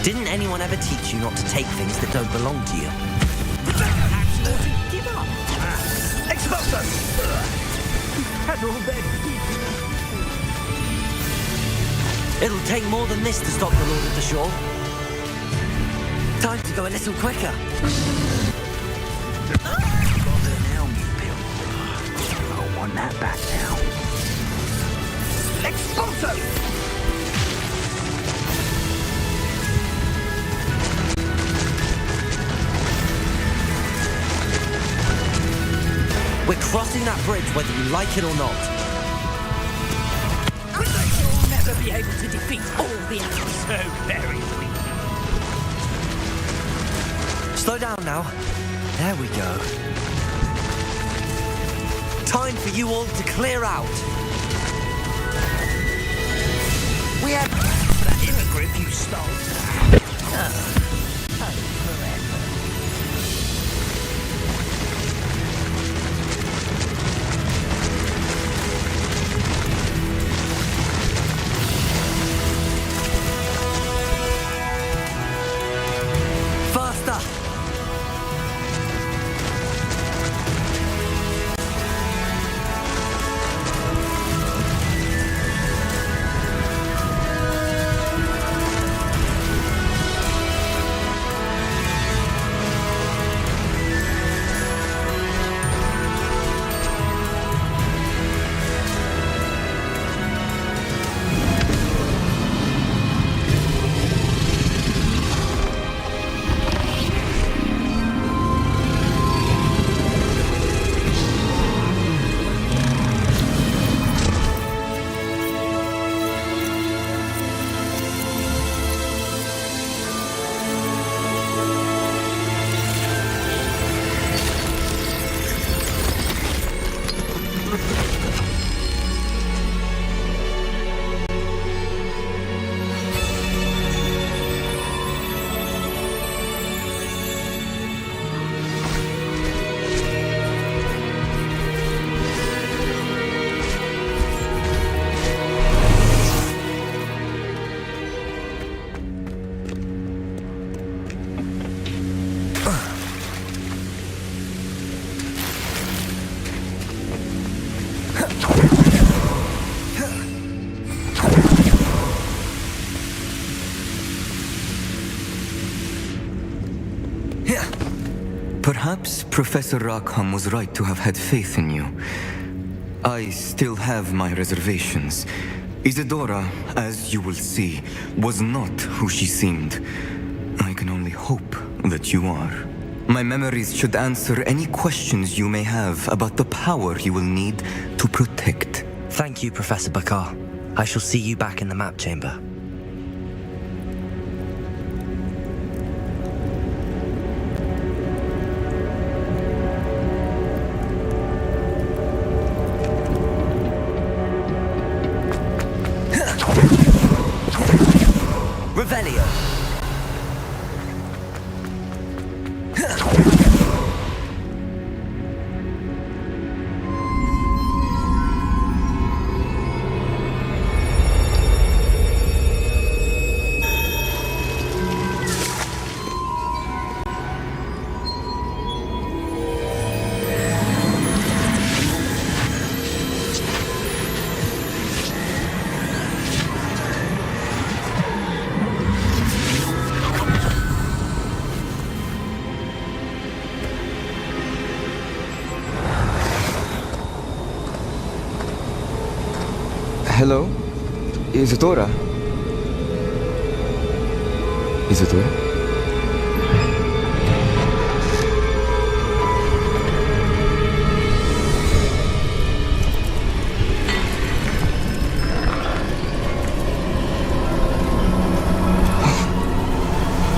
Didn't anyone ever teach you not to take things that don't belong to you? Give up! Expulso! Had all their It'll take more than this to stop the Lord of the Shore. Time to go a little quicker. I want that back now. Expulso! We're crossing that bridge whether you like it or not. You'll never be able to defeat all the animals. So very weak. Slow down now. There we go. Time for you all to clear out. We had that immigrant if you stole. Faster! Perhaps Professor Rackham was right to have had faith in you. I still have my reservations. Isadora, as you will see, was not who she seemed. I can only hope that you are. My memories should answer any questions you may have about the power you will need to protect. Thank you, Professor Bakar. I shall see you back in the map chamber. Revelio. Hello? Isadora? Isadora?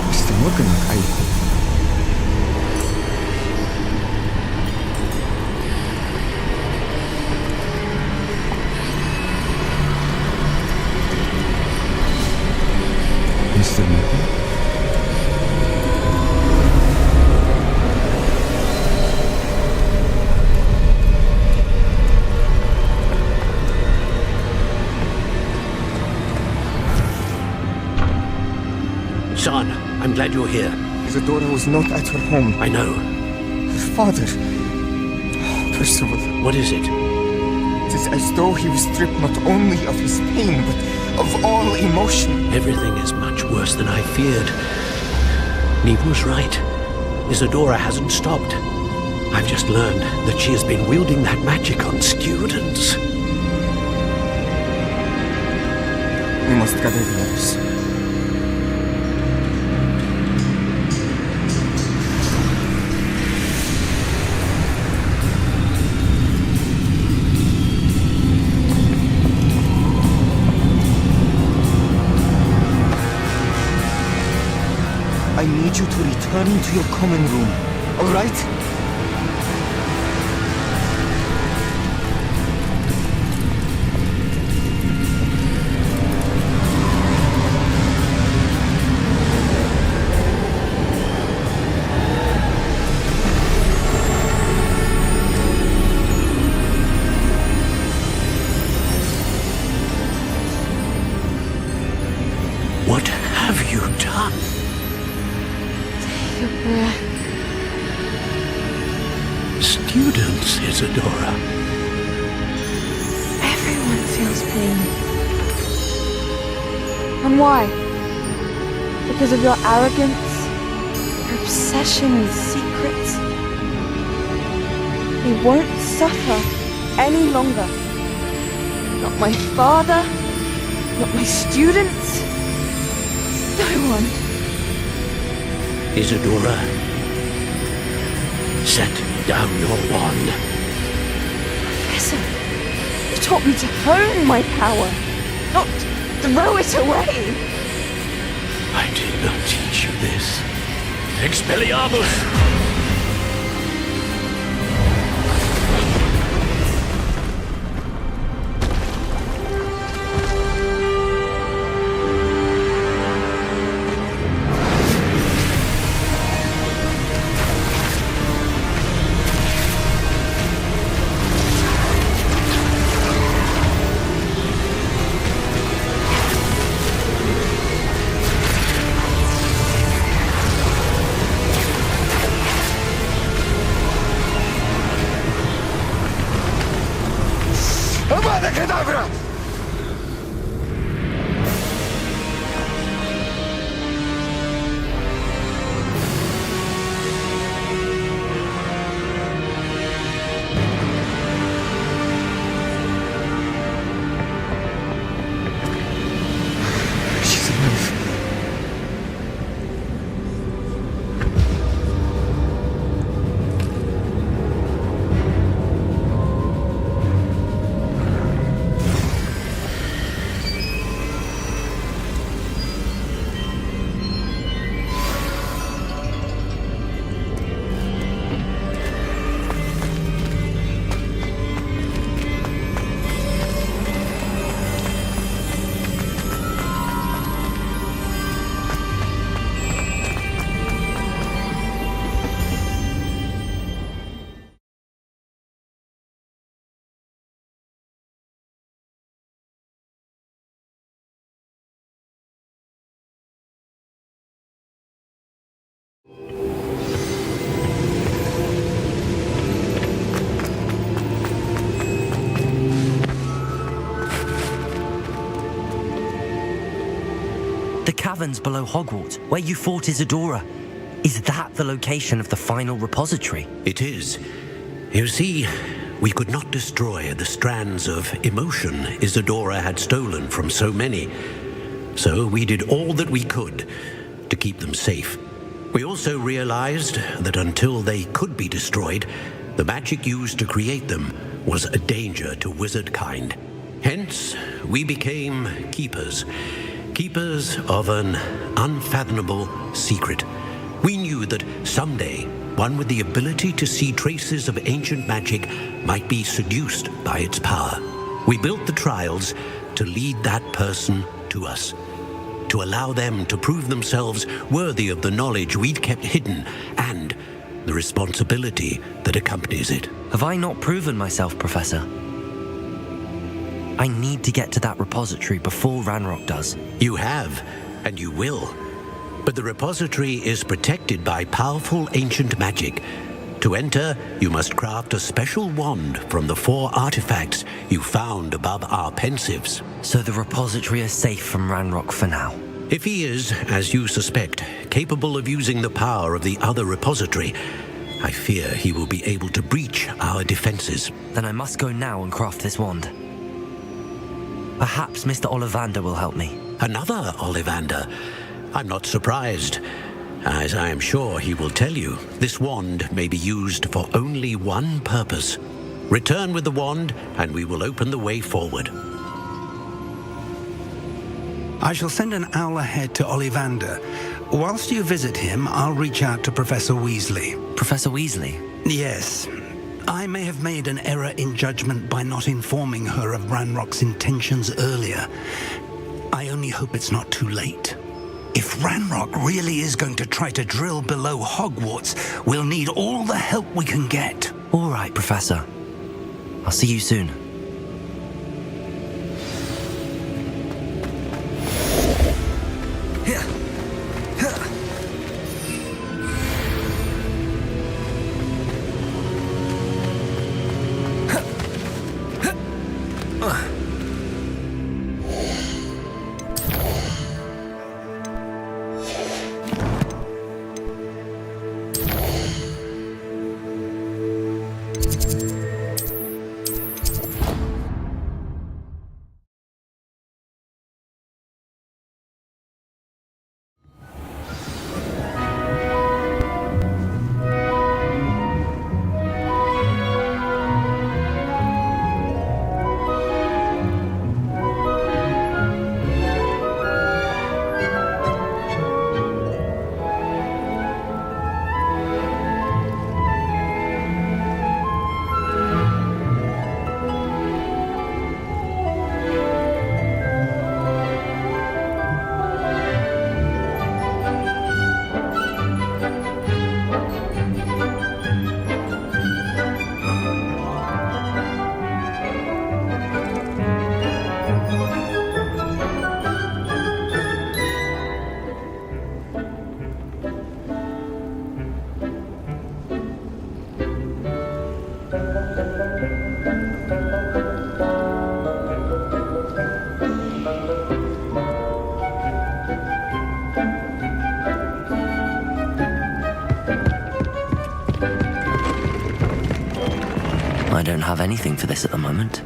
Mr. Morgan, Mr. Morgan? Son, I'm glad you're here. Isadora was not at her home. I know. Her father. Percival. What is it? It is as though he was stripped not only of his pain, but of all emotion. Everything is much worse than I feared. Neve was right. Isadora hasn't stopped. I've just learned that she has been wielding that magic on students. We must gather the others. I need you to return to your common room, all right? Isadora. Everyone feels pain. And why? Because of your arrogance? Your obsession with secrets? They won't suffer any longer. Not my father, not my students, no one. Isadora, set down your wand. Professor, you taught me to hone my power, not throw it away. I did not teach you this. Expelliarmus! Avada Kedavra! She's alive. The caverns below Hogwarts, where you fought Isadora. Is that the location of the final repository? It is. You see, we could not destroy the strands of emotion Isadora had stolen from so many. So we did all that we could to keep them safe. We also realized that until they could be destroyed, the magic used to create them was a danger to wizard kind. Hence, we became keepers. Keepers of an unfathomable secret. We knew that someday, one with the ability to see traces of ancient magic might be seduced by its power. We built the trials to lead that person to us, to allow them to prove themselves worthy of the knowledge we'd kept hidden and the responsibility that accompanies it. Have I not proven myself, Professor? I need to get to that repository before Ranrock does. You have, and you will. But the repository is protected by powerful ancient magic. To enter, you must craft a special wand from the 4 artifacts you found above our pensives. So the repository is safe from Ranrock for now? If he is, as you suspect, capable of using the power of the other repository, I fear he will be able to breach our defenses. Then I must go now and craft this wand. Perhaps Mr. Ollivander will help me. Another Ollivander? I'm not surprised. As I am sure he will tell you, this wand may be used for only one purpose. Return with the wand, and we will open the way forward. I shall send an owl ahead to Ollivander. Whilst you visit him, I'll reach out to Professor Weasley. Professor Weasley? Yes. I may have made an error in judgment by not informing her of Ranrock's intentions earlier. I only hope it's not too late. If Ranrock really is going to try to drill below Hogwarts, we'll need all the help we can get. All right, Professor. I'll see you soon. have anything for this at the moment.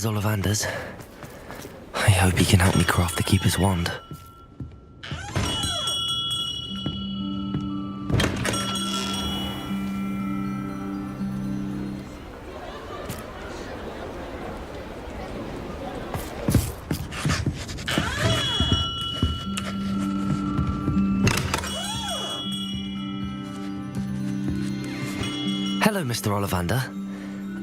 There's Ollivander's. I hope he can help me craft the Keeper's wand. Hello, Mr. Ollivander.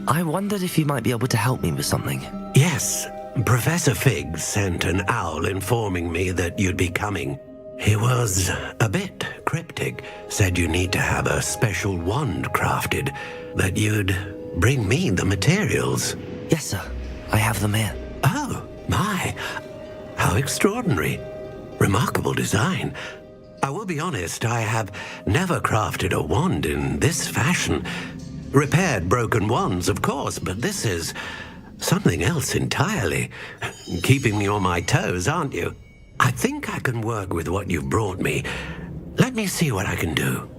I wondered if you might be able to help me with something. Yes, Professor Fig sent an owl informing me that you'd be coming. He was a bit cryptic, said you need to have a special wand crafted, that you'd bring me the materials. Yes, sir. I have them here. Oh, my. How extraordinary. Remarkable design. I will be honest, I have never crafted a wand in this fashion. Repaired broken wands, of course, but this is something else entirely. Keeping me on my toes, aren't you? I think I can work with what you've brought me. Let me see what I can do.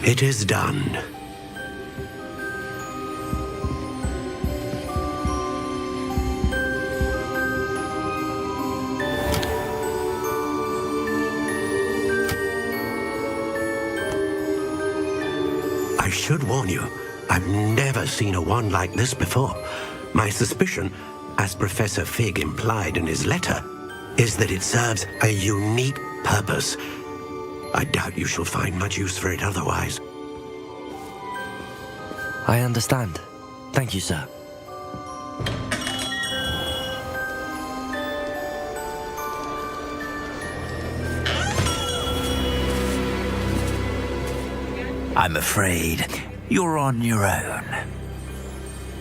It is done. I should warn you, I've never seen a wand like this before. My suspicion, as Professor Fig implied in his letter, is that it serves a unique purpose. I doubt you shall find much use for it otherwise. I understand. Thank you, sir. I'm afraid you're on your own.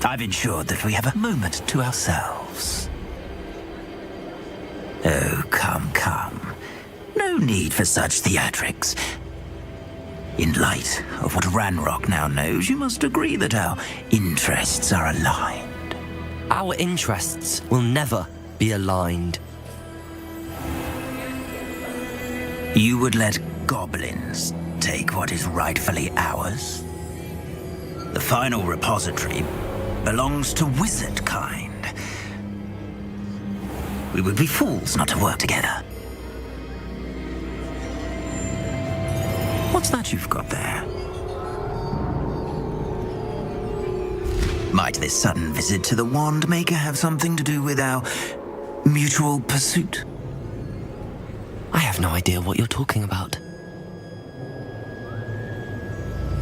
I've ensured that we have a moment to ourselves. Oh, come, come. No need for such theatrics. In light of what Ranrock now knows, you must agree that our interests are aligned. Our interests will never be aligned. You would let goblins take what is rightfully ours? The final repository belongs to wizard kind. We would be fools not to work together. What's that you've got there? Might this sudden visit to the Wand Maker have something to do with our mutual pursuit? I have no idea what you're talking about.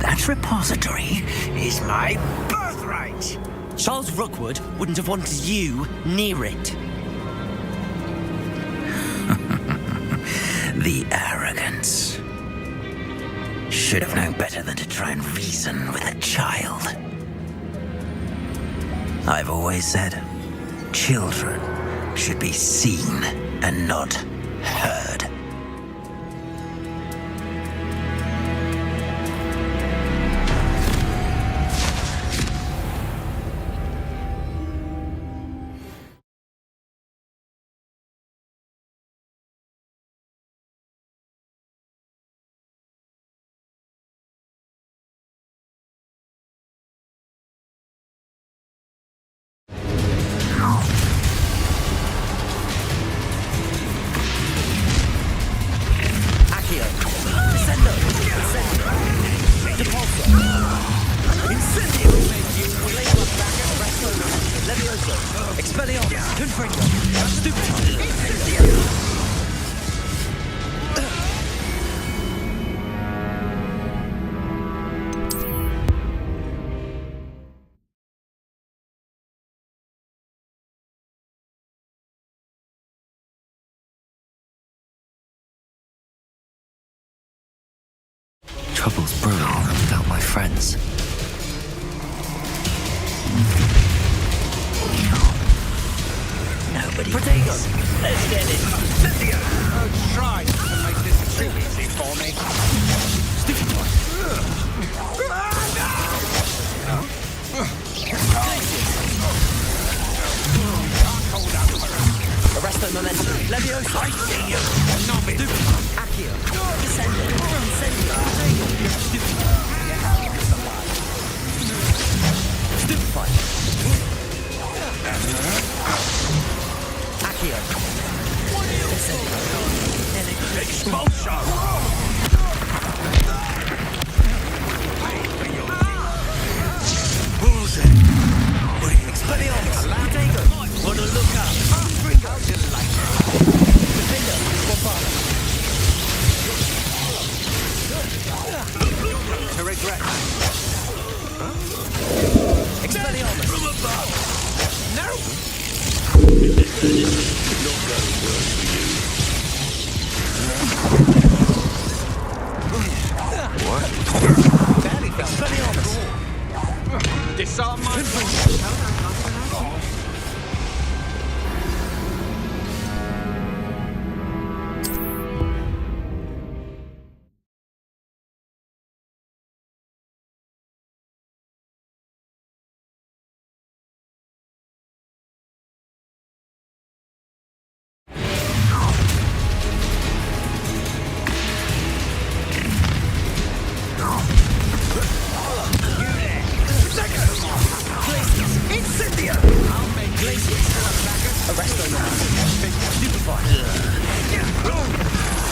That repository is my birthright! Charles Rookwood wouldn't have wanted you near it. The arrogance. Should have known better than to try and reason with a child. I've always said, children should be seen and not heard. Trouble's brewing without my friends. Nobody. Protego, let's get it. Cynthia! Oh, try to make this too easy for me. Stupid boy. Arrest the momentum. Leviosa. I see you. Stupid. Accio. Descendo. Incendio. Protego. Stupid fight. Accio. Incendio. Expulsion. Bullshit. Expelliarmus. Protego. Want to look up. Ringo. Defender. Bombard. To regret. Expelliarmus. From above. No. Not going worse for you. What? Barely fell. Expelliarmus. Disarm my... Arrest those Stupefy.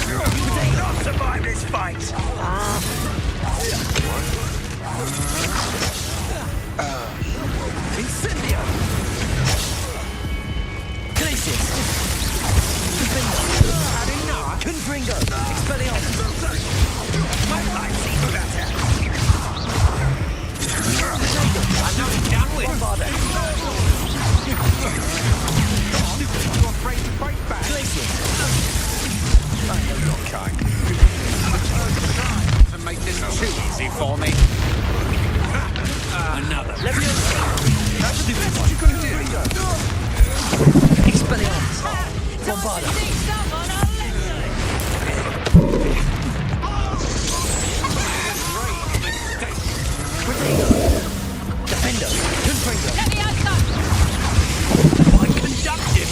You will not survive this fight! Incendio! Glacius! Confringo! Expelliarmus! My life's even better! I'm not done with! Bombarda! You're afraid to fight back? Glacius! I know your kind. To make this too easy for me. Another. Leviosa! That's what you gonna do? Expelliarmus! Bombarda! Defender! Confringo! My conductive!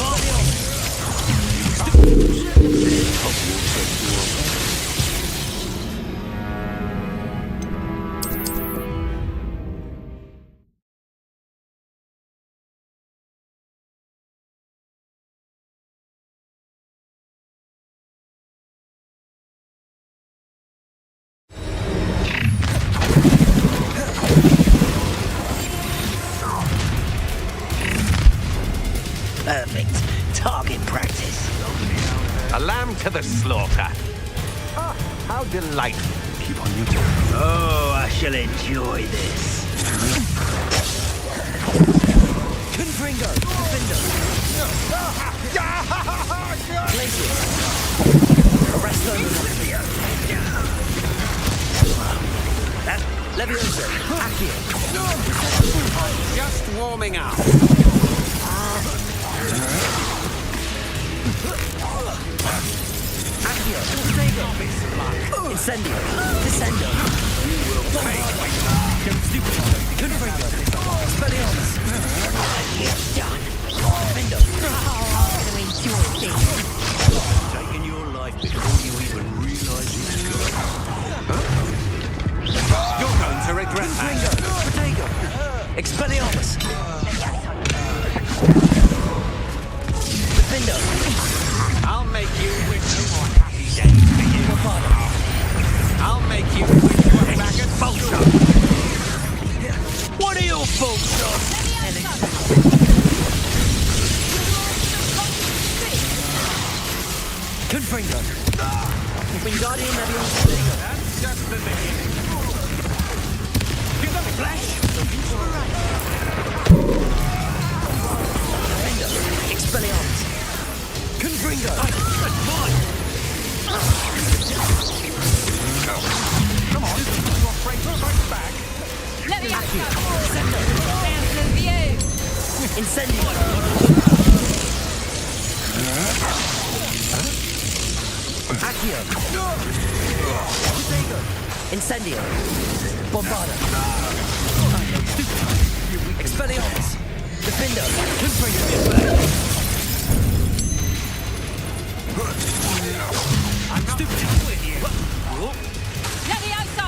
Perfect. Target practice. A lamb to the slaughter. Ah, how delightful. Keep on your toes. Oh, I shall enjoy this. Confringo! Defender! Glacius! Arresto! Leviosa! Accio! Just warming up. Accio! Incendio! Descendo! Confringo! Expelliarmus! It's done! Defendo! Taking your life before you even realize it's gone. You're going to regret that. Protego! Expelliarmus! Defendo! I'll make you wish no more happy days for you. I'll make you wish you were back at Bolshoi. What are your faults on? Confringo! Wingardium Leviosa! That's just the beginning. Give them flash! Expelliarmus! Confringo! Come on, you're afraid to fight back? Let me Accio! Descendo! Incendio! Accio! Protego! Incendio! Bombarda! Expelliarmus! Defendo! Confringo! I'm stupid with you. Levioso!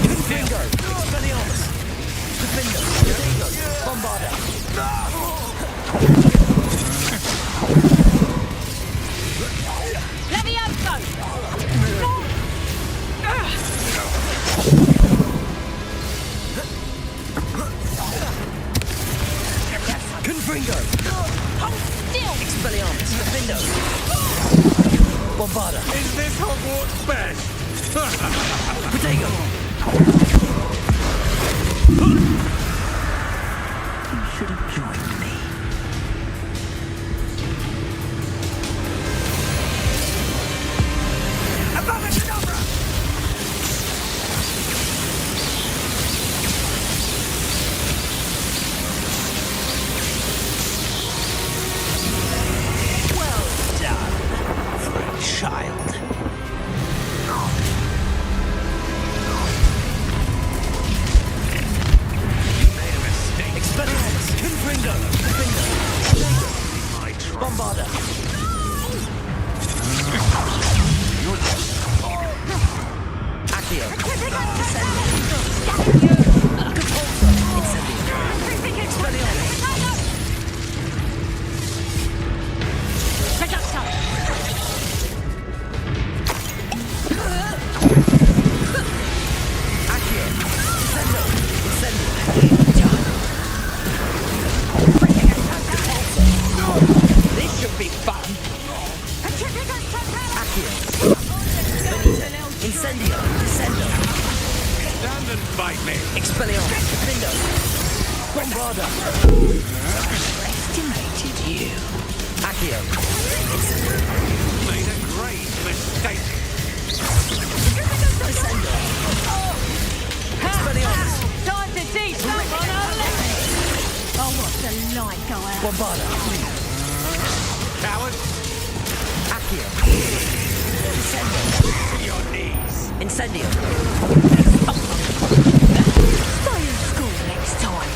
Confringo! Expelliarmus! Defendo! Bombarda! Levioso! Confringo! Hold still! Expelliarmus! Defendo! Bombarda! Is this Hogwarts best? Protego! You should have joined me. Above-a-cadabra! Well done for a child. fight me. Expelliarmus. Defender. Bombarda. Estimated you. Accio. Made a great mistake. Descendo. Expelliarmus. Time to teach someone a lesson. Oh, what the light go out. Bombarda. Coward. Accio. Descendo. To your knees. Incendio. Stay in school next time.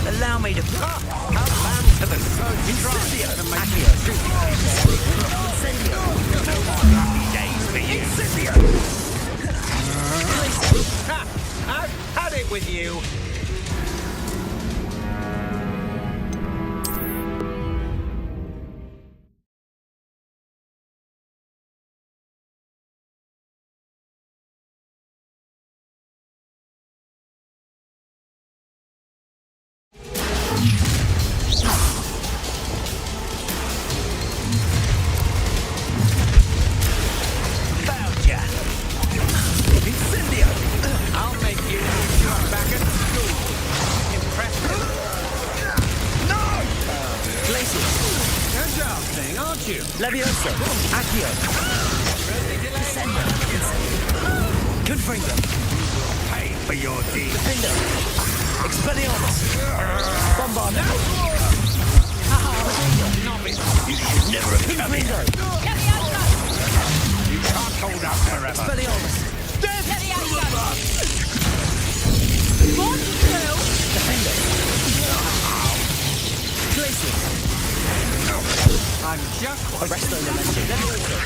Allow me to... To the surgeon. Incendio. To make Accio. Incendio. Incendio. No more happy days for you. Incendio. I've had it with you. Found ya. Incendio. I'll make you wish you were back at school. Impressive. No! Glacius. Good job, thing, aren't you? Levioso. Accio. Descendo. Confringo. Pay for your deed. Defender. Expelliarmus. Bombarda. Novice. You should never have come here. Confringo. You can't hold out forever. Expelliarmus. Defender. Glacius. I'm just... Arresto Memento. Levioso.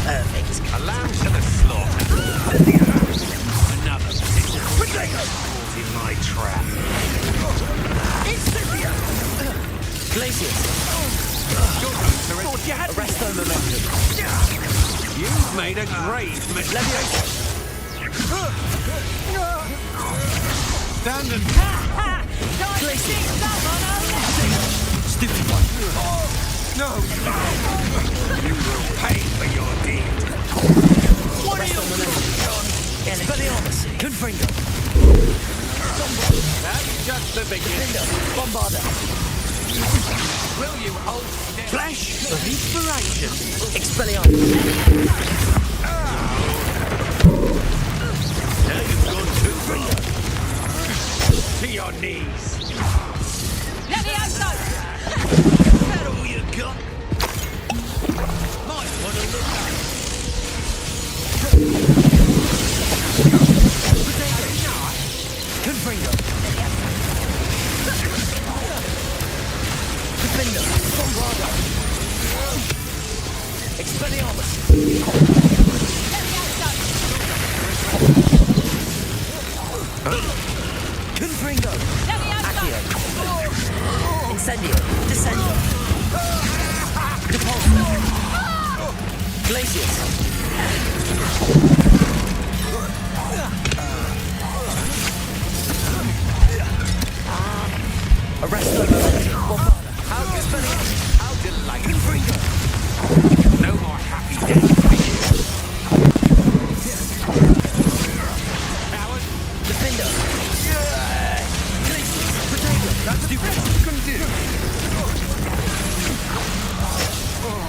Perfect. A lamb to the slaughter. Another piece caught in my trap. Incendio. Glacius. Thought you had Arresto Memento. You've made a grave mistake. Levioso. Stand and... Glacius. Stupid one. No! You will pay for your deed. What are you doing? Expelliarmus. Confringo. That's just the beginning. Bombarda. Will you hold still? Flash of inspiration. Expelliarmus. Now you've gone too far. To your knees. Is that all you got? Might want to look at it. Confringo. Defender. Bombarda. Expelliarmus. Confringo. Accio. Incendio. Descendo. Depulso. Glacius. Arresto Memento. Bombarda. How delightful. Confringo. No more happy days for you. Coward. Defender. Glacius. Potato. That's stupid. Couldn't do.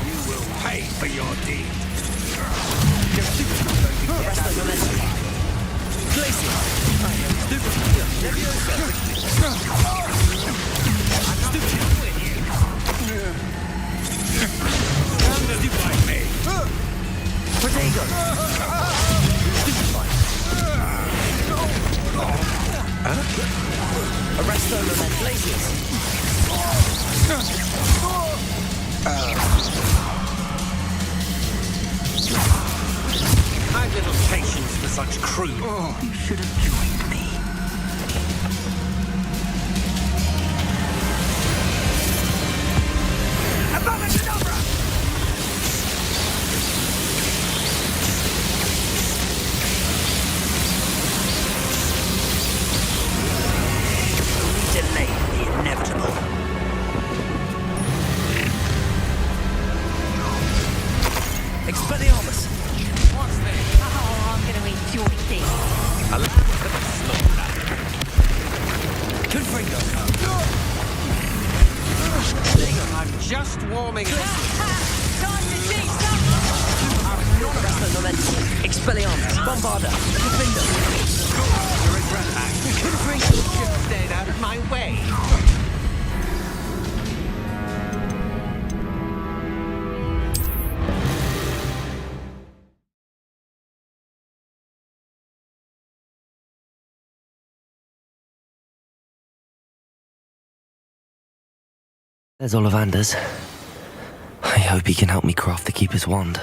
You will pay for your deed. Arresto Memento. Glacius. Stupid. Levioso. Stupid. There you go. Arrest moment, glaciers. I've little patience for such crude. You should have joined me. Delay the inevitable. Expelliarmus. What's this? Oh, I'm going to enjoy this. A land for the slaughter. Confringo. I'm just warming up. Time to see some. Arrest momentum. Expelliarmus. Bombarda. Confringo. You regret that. Confringo. Just stayed out of my way. There's Ollivander's. I hope he can help me craft the Keeper's wand.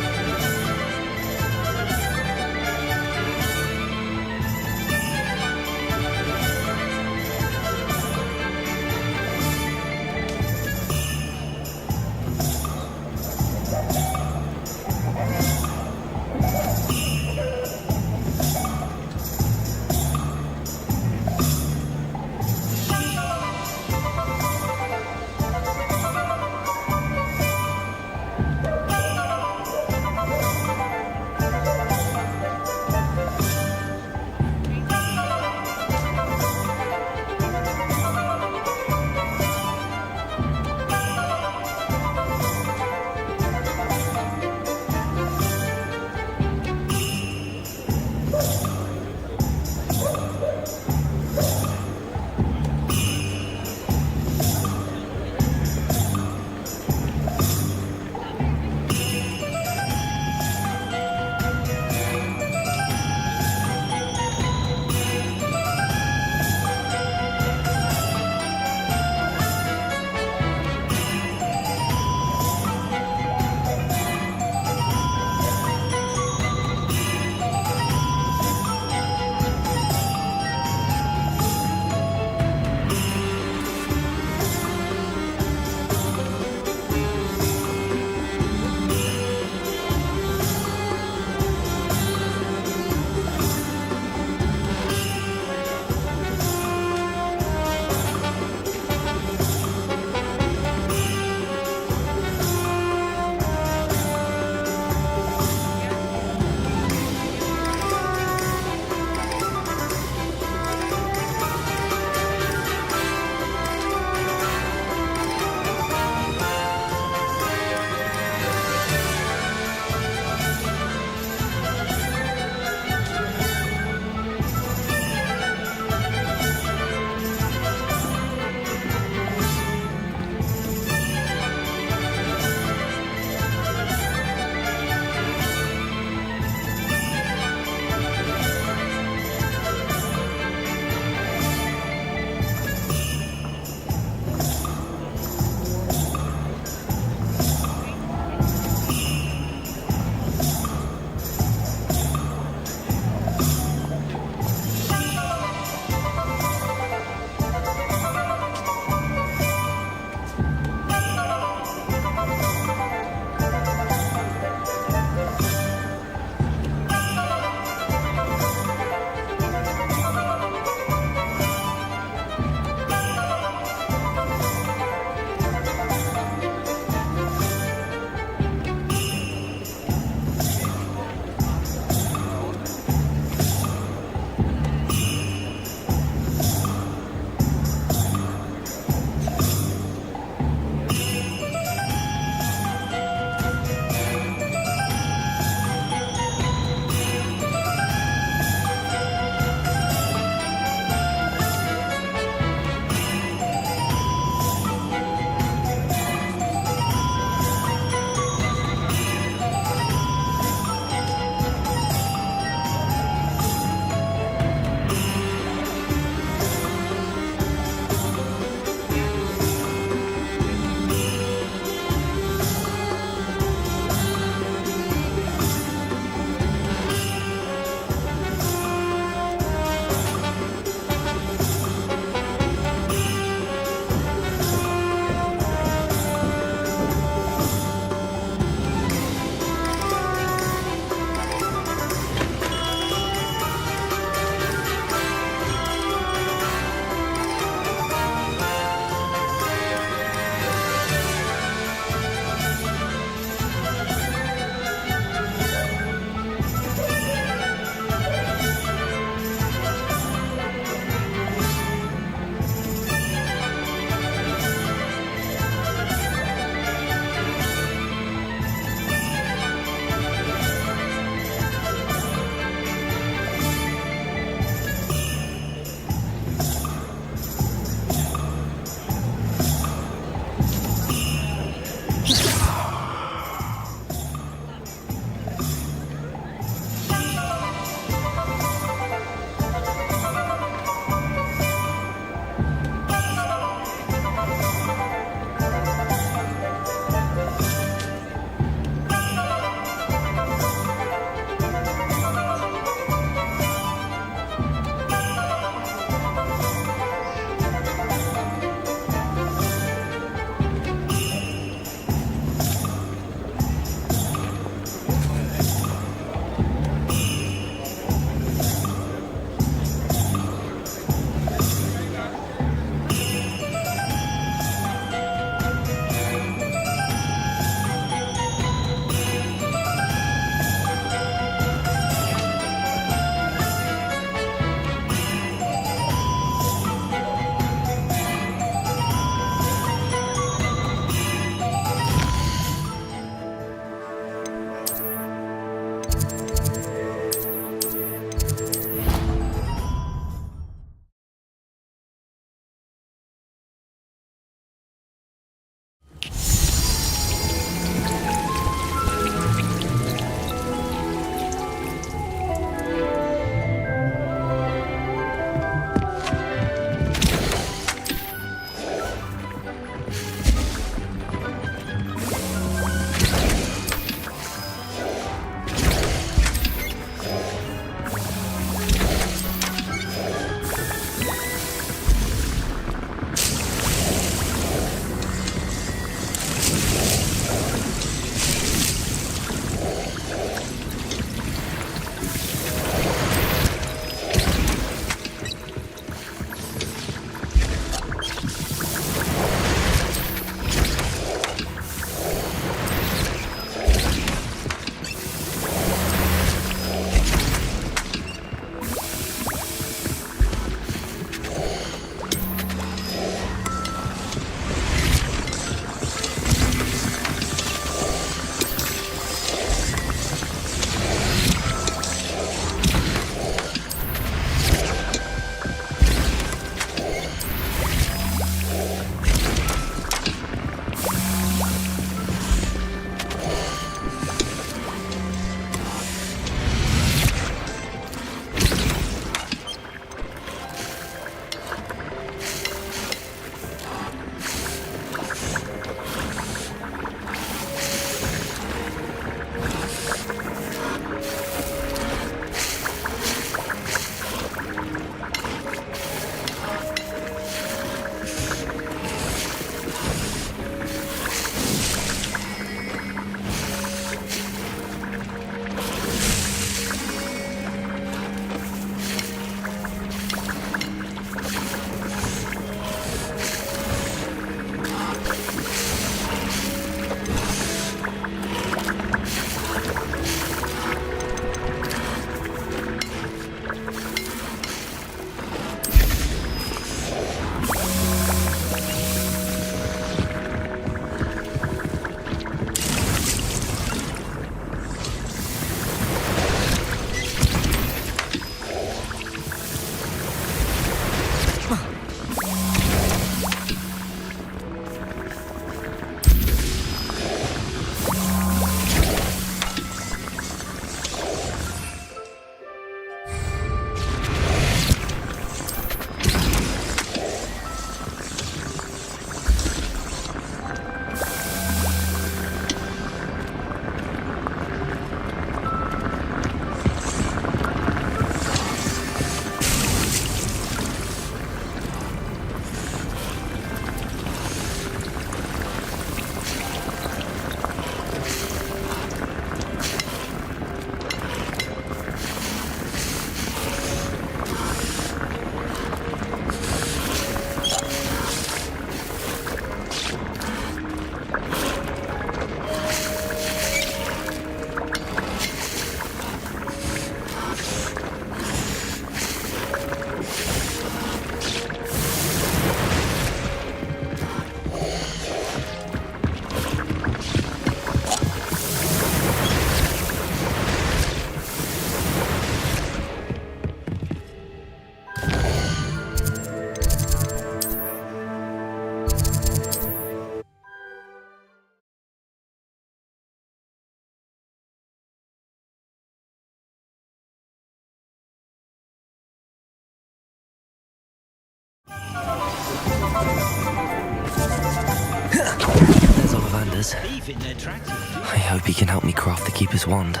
Ollivanders. I hope he can help me craft the Keeper's Wand.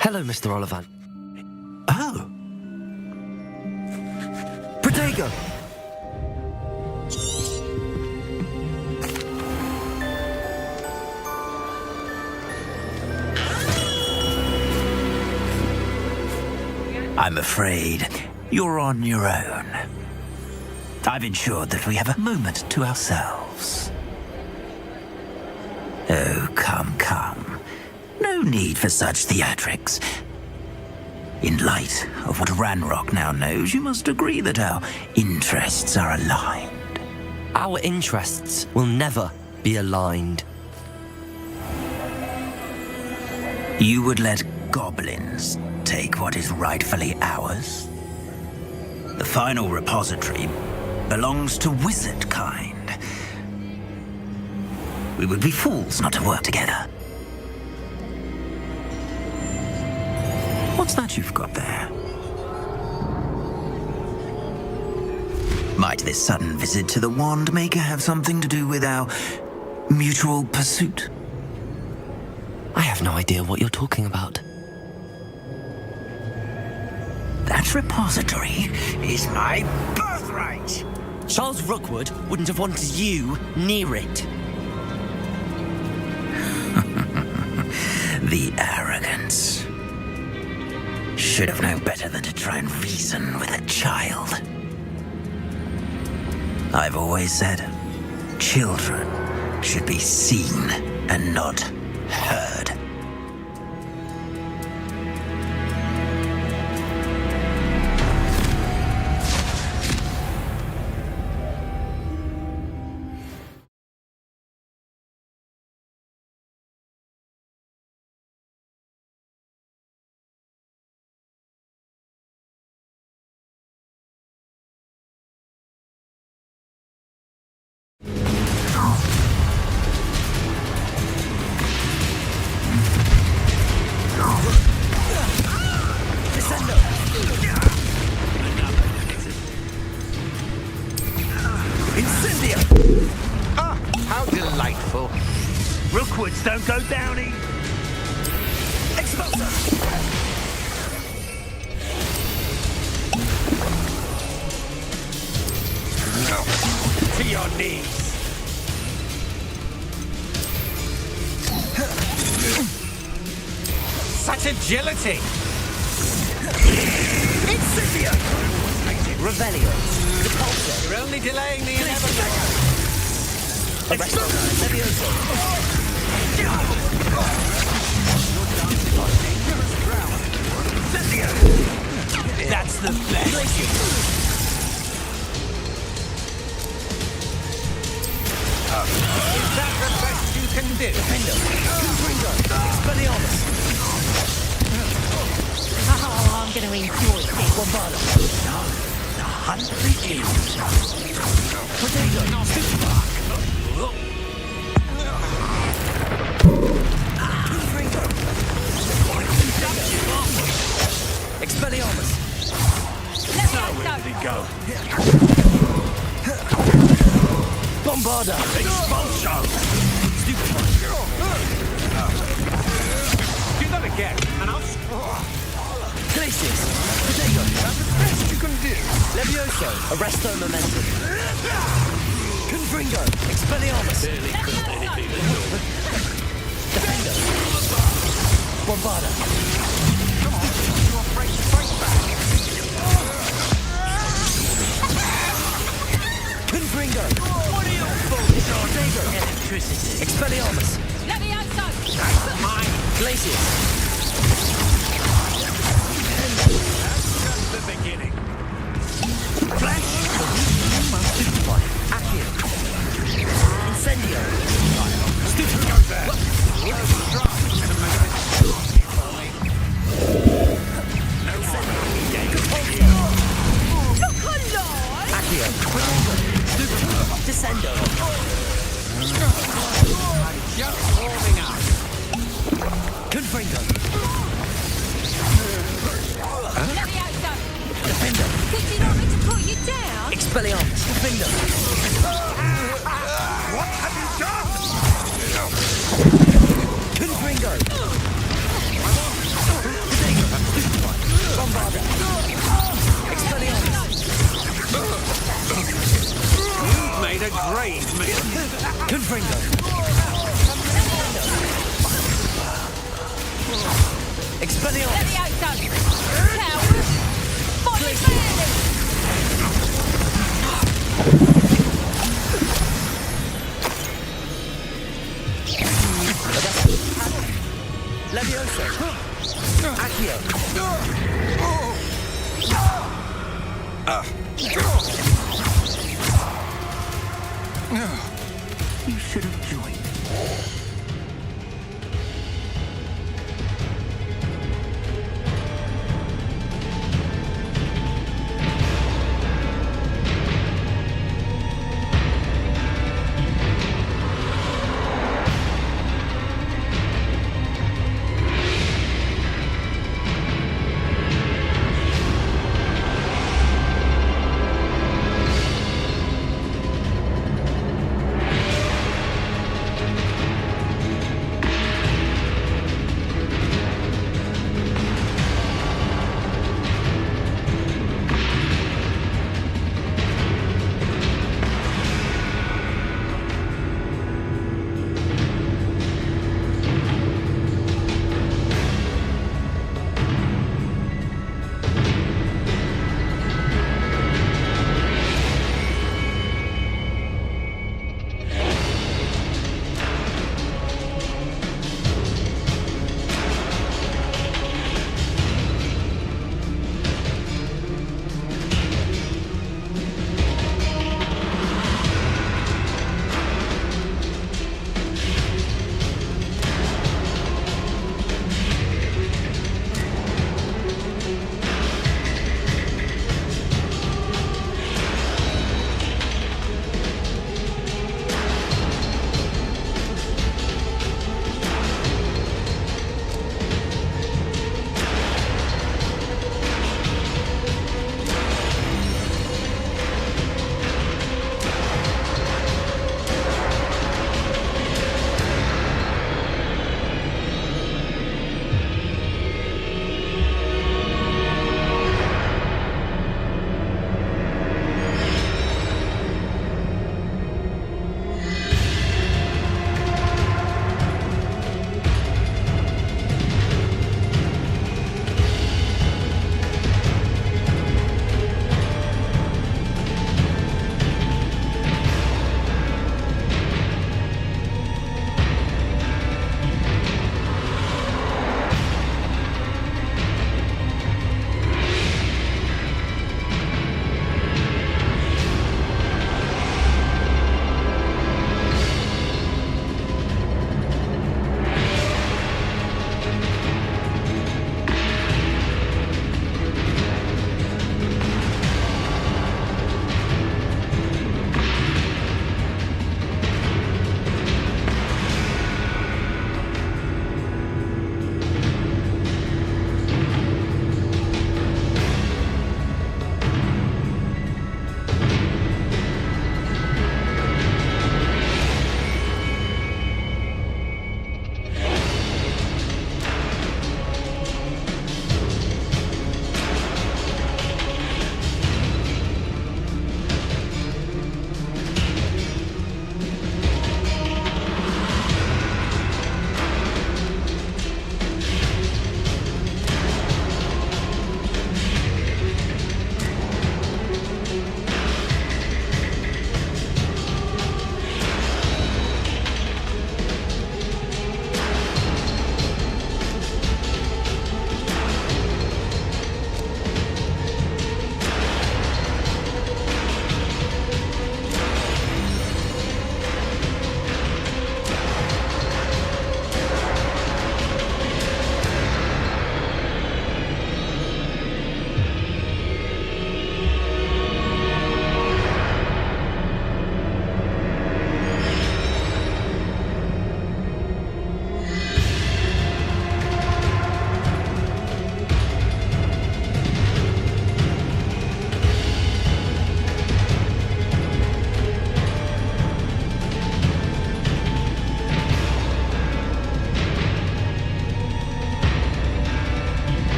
Hello, Mr. Ollivander. Oh. Protego! I'm afraid you're on your own. I've ensured that we have a moment to ourselves. Oh, come, come. No need for such theatrics. In light of what Ranrock now knows, you must agree that our interests are aligned. Our interests will never be aligned. You would let goblins take what is rightfully ours? The final repository belongs to wizard kind. We would be fools not to work together. What's that you've got there? Might this sudden visit to the Wand Maker have something to do with our mutual pursuit? I have no idea what you're talking about. That repository is my birthright! Charles Rookwood wouldn't have wanted you near it. The arrogance. Should have known better than to try and reason with a child. I've always said, children should be seen and not heard. How delightful. Rookwoods don't go downy. Expulsor! To your knees. Such agility. Incendio! Revelio. Repulsor. You're only delaying the inevitable. Expulsor. Levioso. That's the best. Is that the best you can do? Defendo. Confringo. Expelliarmus. Oh, I'm going to enjoy this. Bombarda. The hunt begins. Protego. Supermark. Confringo. Expelliarmus. Where did he go? Bombarda. Expulso. Do that again, and I'll... Glacius. Protego. That's the best you can do. Levioso. Arresto momentum. Confringo. Expelliarmus. Defender. Bombarda. Come on, you're afraid to fight back. Confringo. What are you for? Protego. Electricity. Expelliarmus. Levioso! That's mine. Glacius. That's just the beginning. Flash. Accio. Incendio. Stupid go there. Accio. Descendo. Just warming up. Confringo. Leviosa! Defender! Did you not mean to put you down? Expelliarmus! Defender! What have you done? Confringo! Bombarda! Expelliarmus! You've made a grave mistake. Confringo! Expelliarmus! Leviosa! Coward! Body fairly! Leviosa! Accio! You should have joined.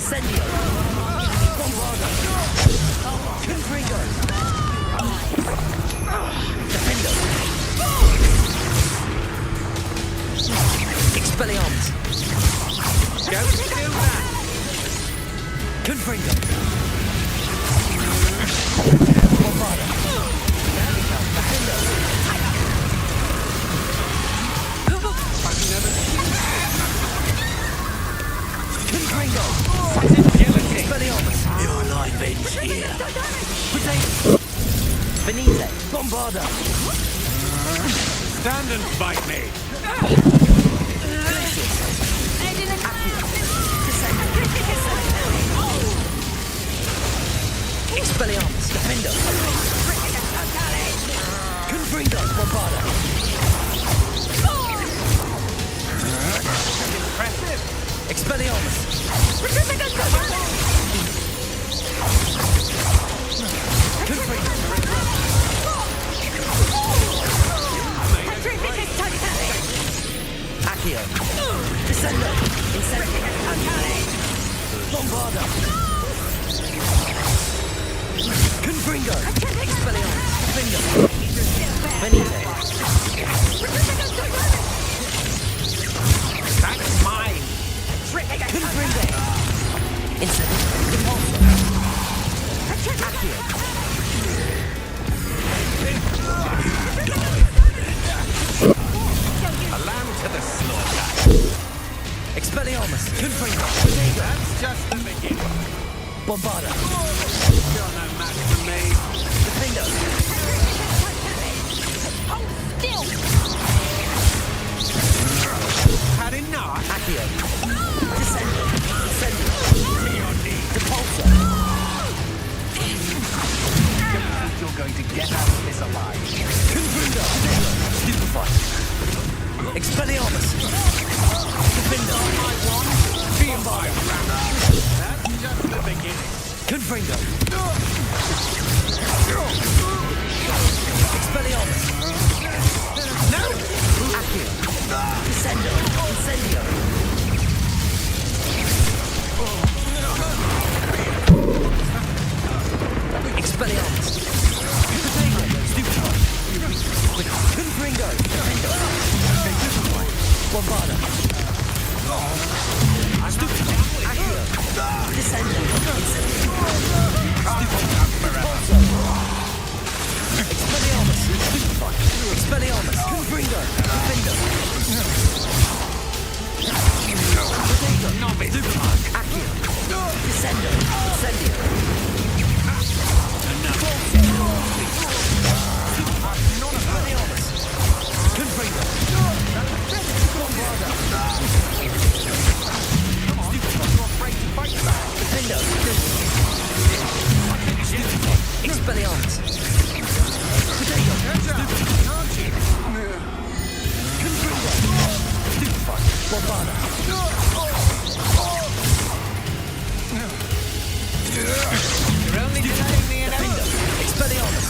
Incendio! Bombardo! Confringo! Defendo! Expelliarmus! Don't do that! Confringo! Bombardo! Defendo! Confringo! Expelliarmus! Your life ends here. Potato! Benite! Bombardo! Stand and fight me! Expelliarmus! Defendo! Confringo! Bombardo! Impressive! Expelliarmus! Confringo! Accio! Descendo! Incendio! Bombardo! Confringo! Expelliarmus! Defendo! Benite! That's mine! Confringo! Incendio! Repulsor! Accio! A lamb to the slaughter! Expelliarmus! Confringo! That's just the beginning. Bombardo! You're no match for me. Defendo! Had enough? Accio! Descendo! Incendio! Repulsor! You're going to get out of this alive. Confringo! Stupefy! Expelliarmus! Defendo! Feel my ram. That's just the beginning. Confringo! Expelliarmus! No! Accio! Descendo! Incendio! Expelliarmus! Potato! Stupefy! Confringo! Bombardo! Stupefy! Accio! Descendo! Incendio! Repulsor! Expelliarmus! Stupefy! Expelliarmus! Confringo! Defendo! Potato! Novice! Accio! Descendo! Incendio! Expelliarmus! Confringo! Bombardo! Defendo! Expelliarmus! Potato! Confringo! Stupefy! Bombardo! You're only delaying me enough. Expelliarmus!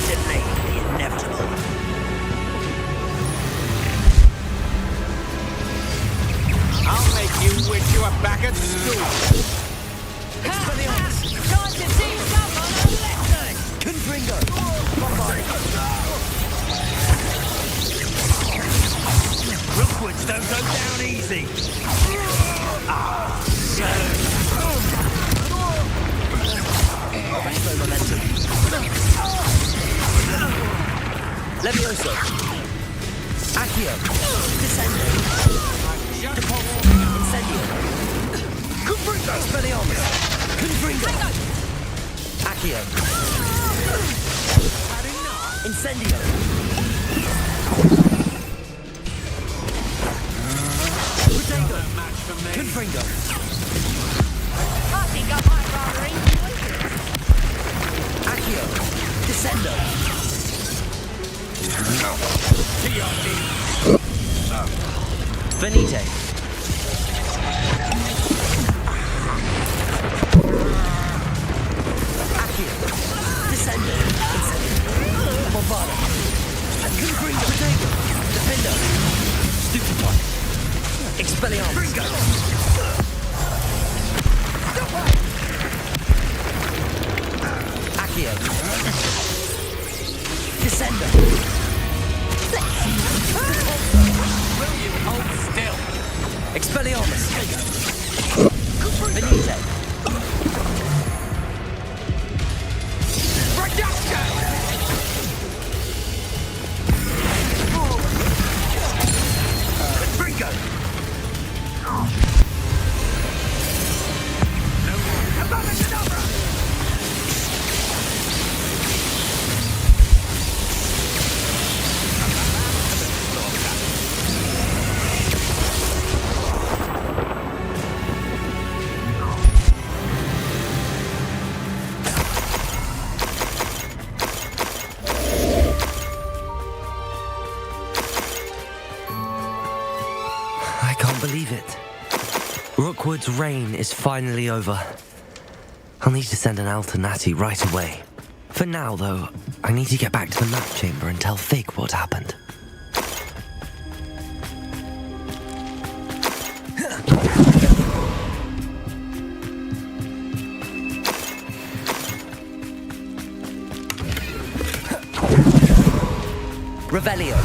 Delay the inevitable. I'll make you wish you were back at school. Expelliarmus! Time to see someone a lesson! Confringo! Bombardo! Rookwoods don't go down easy. Slow momentum. Levioso! Accio! Descendo! Repulsor! Incendio! Confringo! Expelliarmus! Confringo! Accio! Incendio! Potato! Confringo! I think I might rather eat you. Accio! Descendo! Venite. Accio. Descendo. Bombada. Gringo. Potato. Defendo. Stupid one. Expelliarmus. Accio. Descendo. Will you hold still? Expelliarmus. Venite. Reduction! Gringo. I can't believe it. Rookwood's reign is finally over. I'll need to send an Alternati right away. For now, though, I need to get back to the map chamber and tell Fig what happened. Revelio.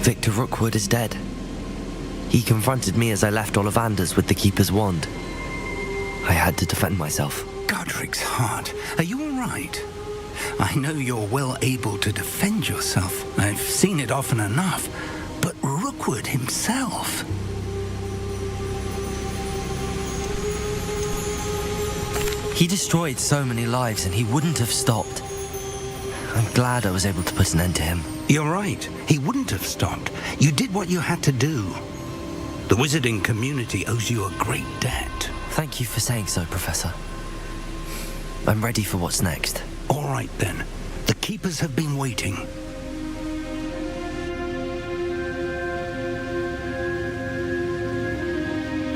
Victor Rookwood is dead. He confronted me as I left Ollivander's with the Keeper's wand. I had to defend myself. Godric's heart. Are you all right? I know you're well able to defend yourself. I've seen it often enough. But Rookwood himself... He destroyed so many lives and he wouldn't have stopped. I'm glad I was able to put an end to him. You're right. He wouldn't have stopped. You did what you had to do. The wizarding community owes you a great debt. Thank you for saying so, Professor. I'm ready for what's next. All right, then. The Keepers have been waiting.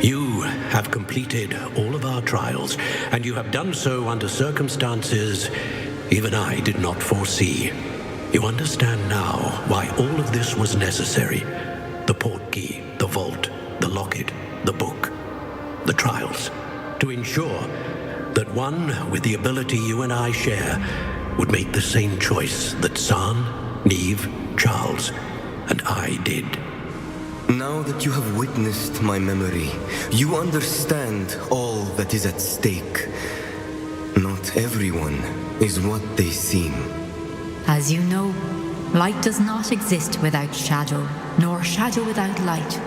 You have completed all of our trials, and you have done so under circumstances even I did not foresee. You understand now why all of this was necessary. The portkey, the vault, the locket, the book, the trials. To ensure that one with the ability you and I share would make the same choice that San, Neve, Charles, and I did. Now that you have witnessed my memory, you understand all that is at stake. Not everyone is what they seem. As you know, light does not exist without shadow, nor shadow without light.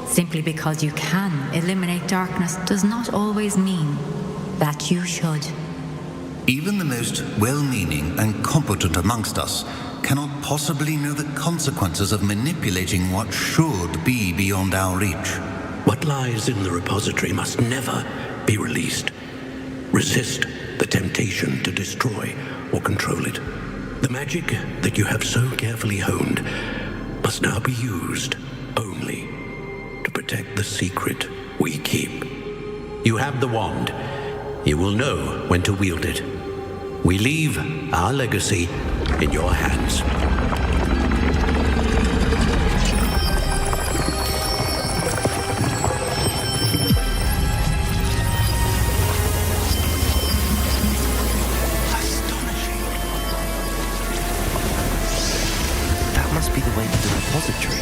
Simply because you can eliminate darkness does not always mean that you should. Even the most well-meaning and competent amongst us cannot possibly know the consequences of manipulating what should be beyond our reach. What lies in the repository must never be released. Resist the temptation to destroy or control it. The magic that you have so carefully honed must now be used only to protect the secret we keep. You have the wand. You will know when to wield it. We leave our legacy in your hands. That must be the way to the repository.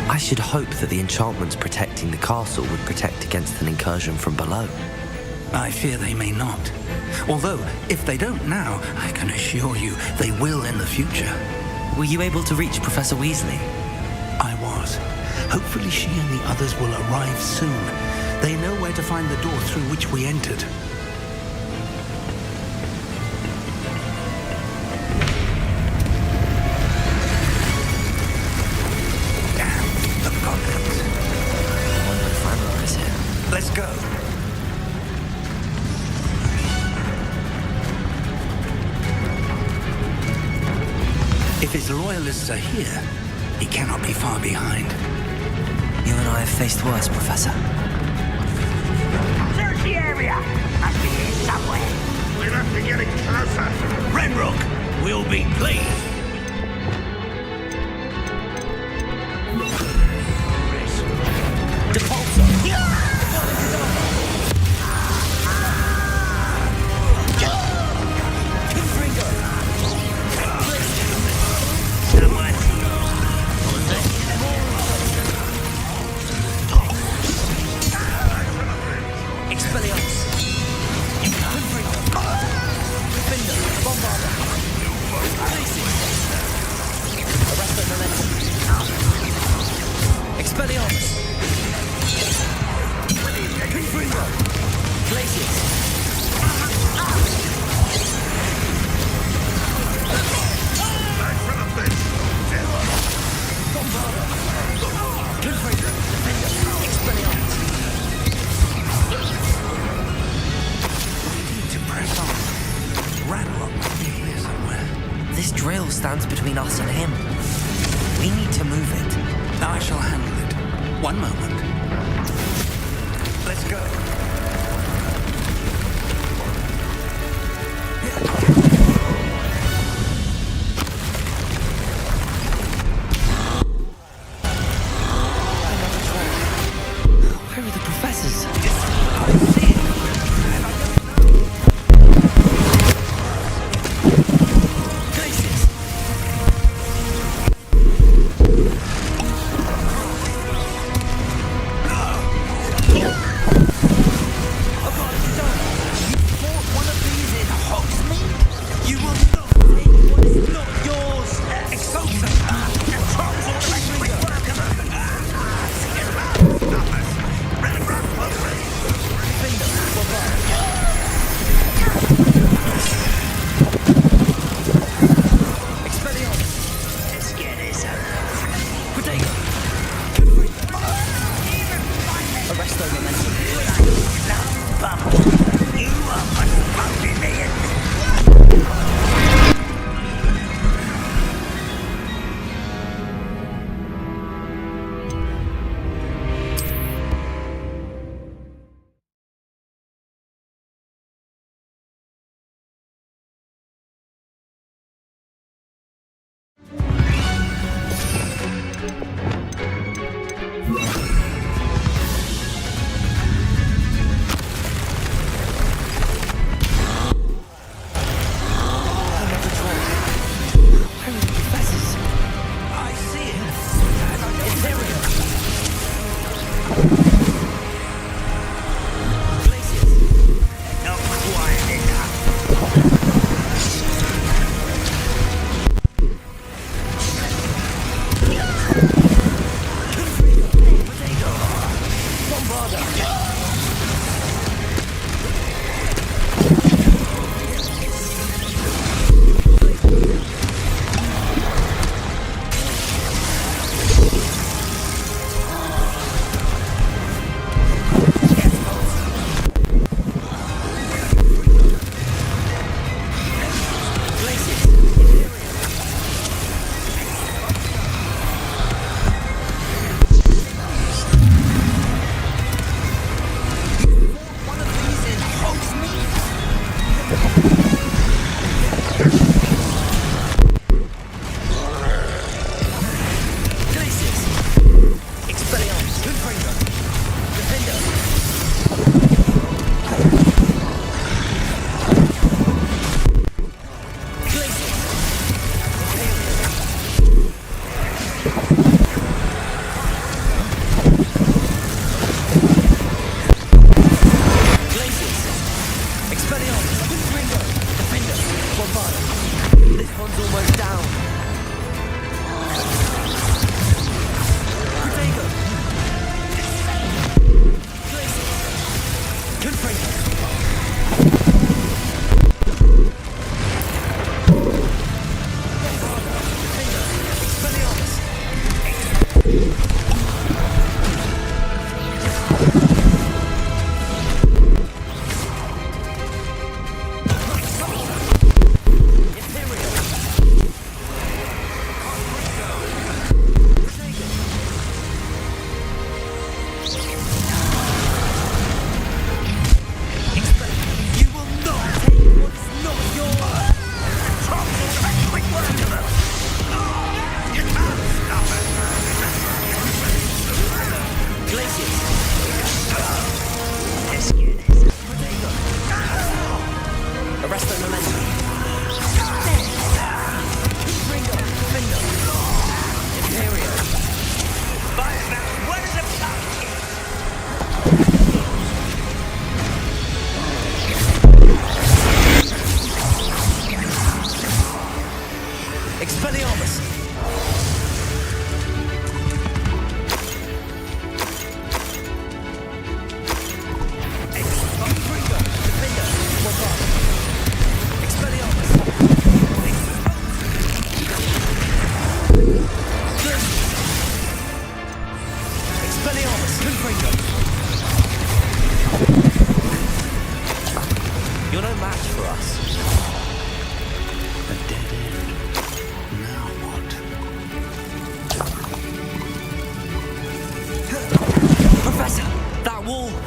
I should hope that the enchantments protecting the castle would protect against an incursion from below. I fear they may not. Although, if they don't now, I can assure you they will in the future. Were you able to reach Professor Weasley? I was. Hopefully she and the others will arrive soon. They know where to find the door through which we entered. Let's go. If his loyalists are here, he cannot be far behind. You and I have faced worse, Professor. Search the area! Must be here somewhere. We'll have to get it closer. Renrock will be pleased. This drill stands between us and him. We need to move it. I shall handle it. One moment. Let's go. Where are the professors?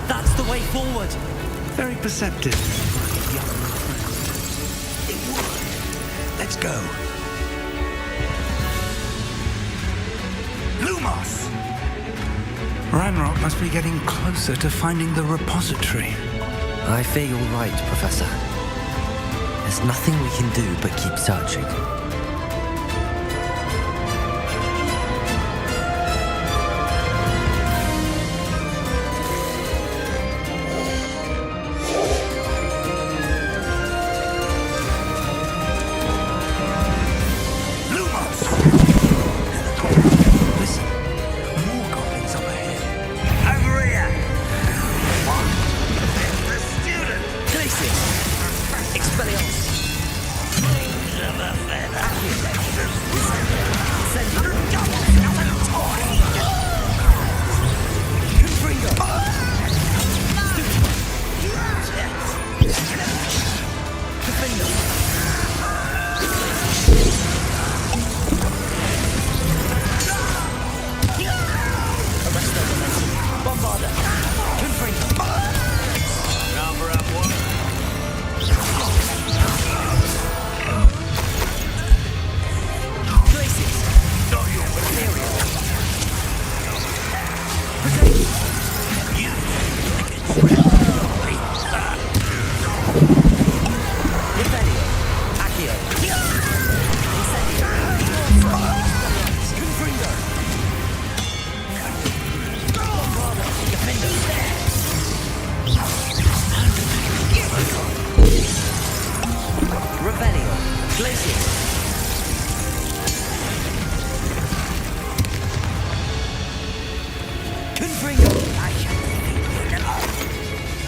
That's the words, very perceptive. It would. Let's go. Lumos! Ranrock must be getting closer to finding the repository. I fear you're right, Professor. There's nothing we can do but keep searching.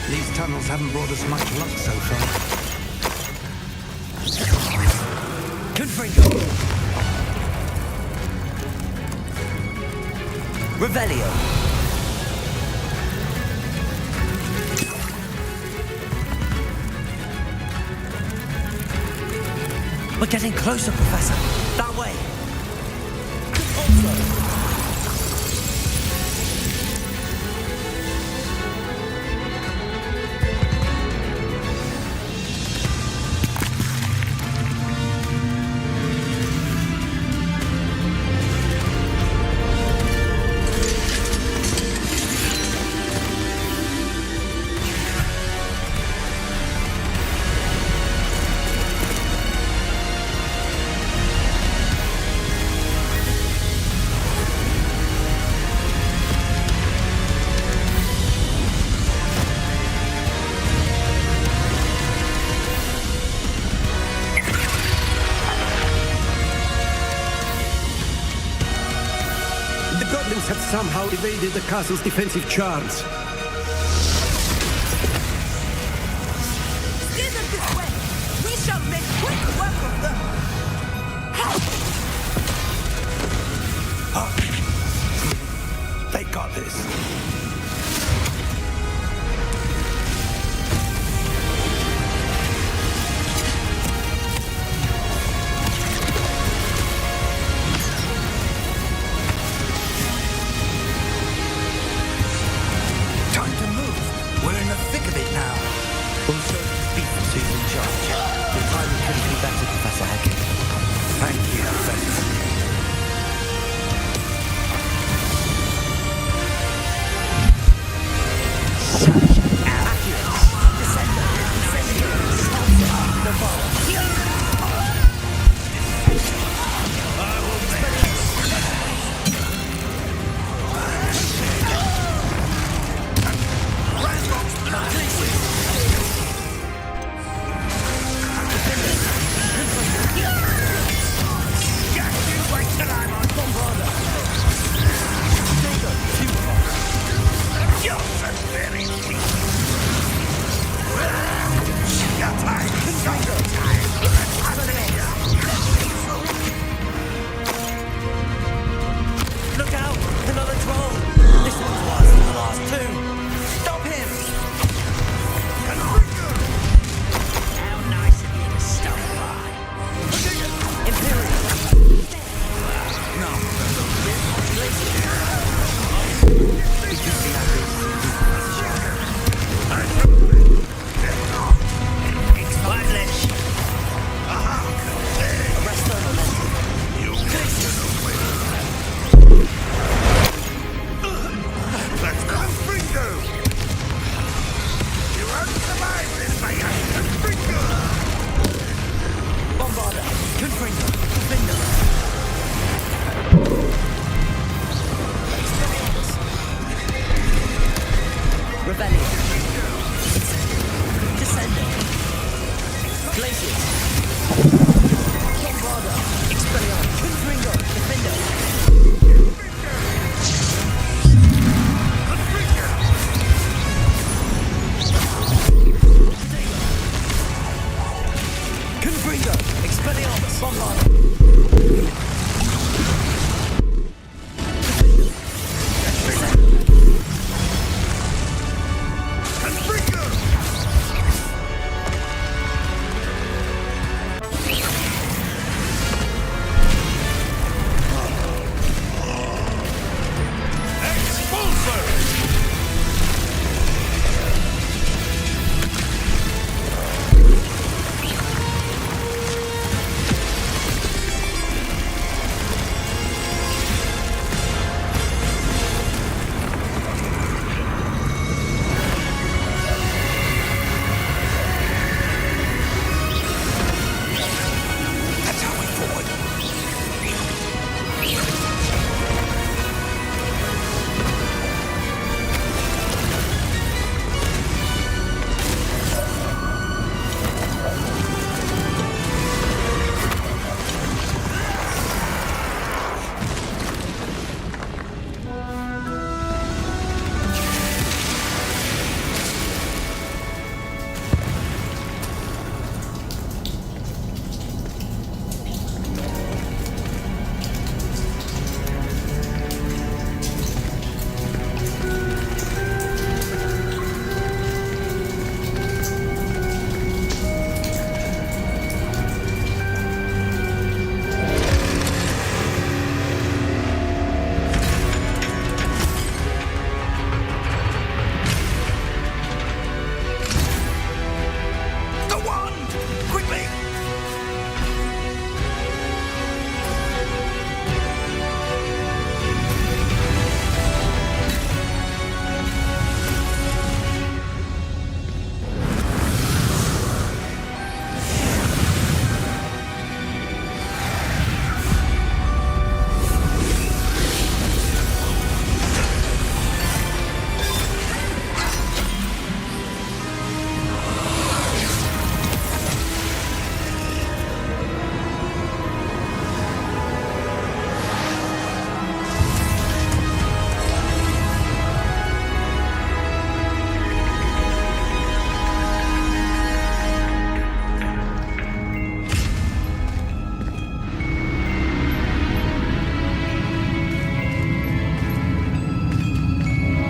These tunnels haven't brought us much luck so far. Confringo! Revelio! We're getting closer, Professor. That way. Have somehow evaded the castle's defensive charms. Steer them this way. We shall make quick work of them. They got this. Also, speak to in charge. The time couldn't be better, Professor Henry. Expelliarmus! Bombard!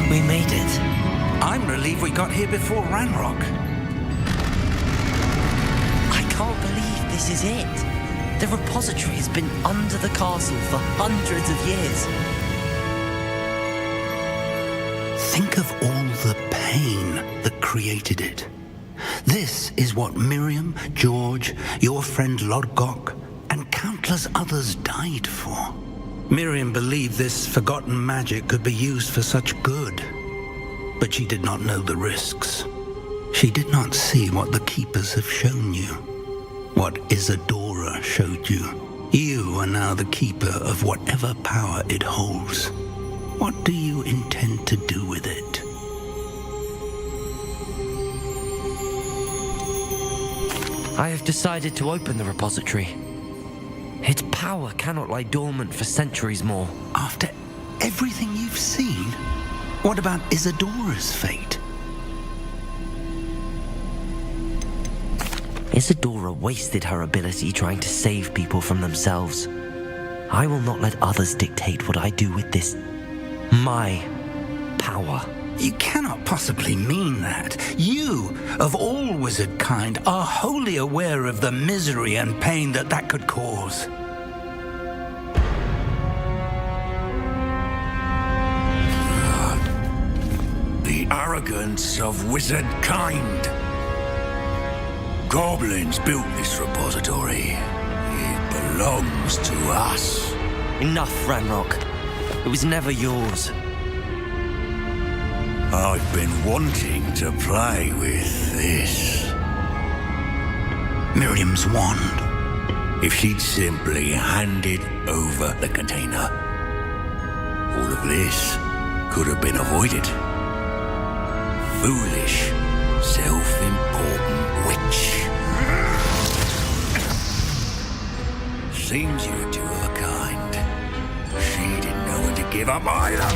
We made it. I'm relieved we got here before Ranrock. I can't believe this is it. The repository has been under the castle for hundreds of years. Think of all the pain that created it. This is what Miriam, George, your friend Lodgok, and countless others died for. Miriam believed this forgotten magic could be used for such good, but she did not know the risks. She did not see what the Keepers have shown you, what Isadora showed you. You are now the Keeper of whatever power it holds. What do you intend to do with it? I have decided to open the repository. Its power cannot lie dormant for centuries more. After everything you've seen, what about Isadora's fate? Isadora wasted her ability trying to save people from themselves. I will not let others dictate what I do with this. My power. You cannot possibly mean that. You, of all wizard kind, are wholly aware of the misery and pain that could cause. The arrogance of wizard kind. Goblins built this repository. It belongs to us. Enough, Ranrock. It was never yours. I've been wanting to play with this. Miriam's wand. If she'd simply handed over the container, all of this could have been avoided. Foolish, self-important witch. Seems you were two of a kind. She didn't know when to give up either.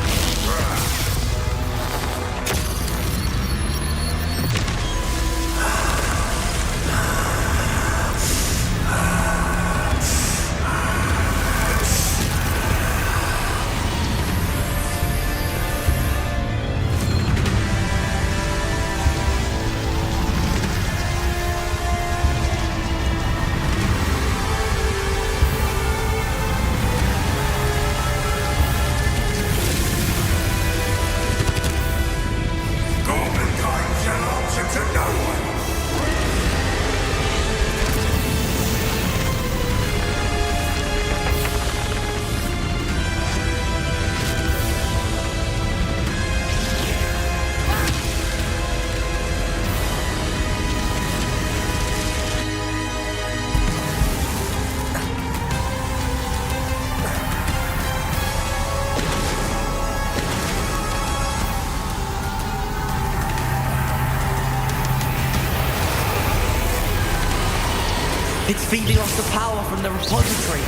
It's feeding off the power from the repository.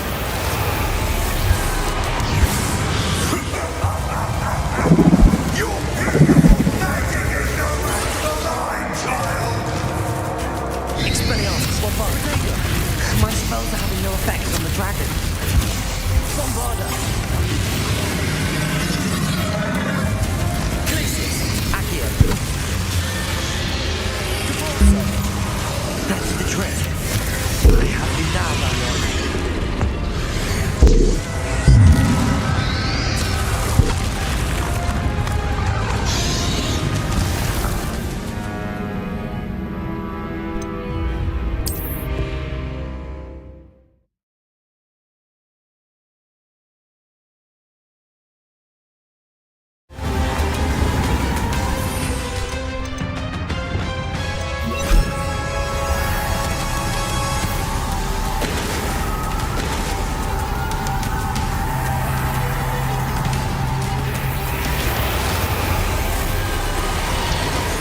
Expelliarmus, swap up. My spells are having no effect on the dragon. Bombarda. Glacius, Accio. That's the trick. I have you now, Balrog.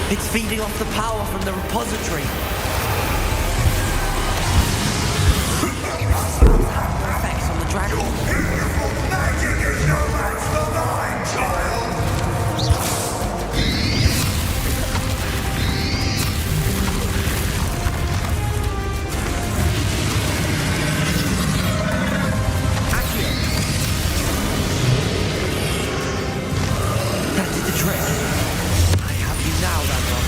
It's feeding off the power from the repository. No effects on the dragon. Magic is no match for mine, child! Accio. That did the trick. I have you now, Balrog.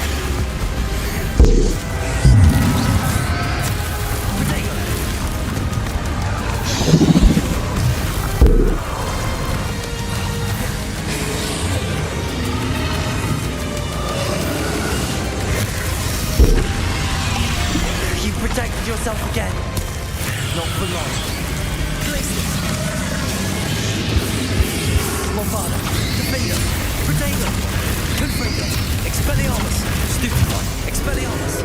You protected yourself again. Not for long. Glacius. Bombarda. Defender. Protego. Confringo. Expelliarmus. Stupefy. Expelliarmus.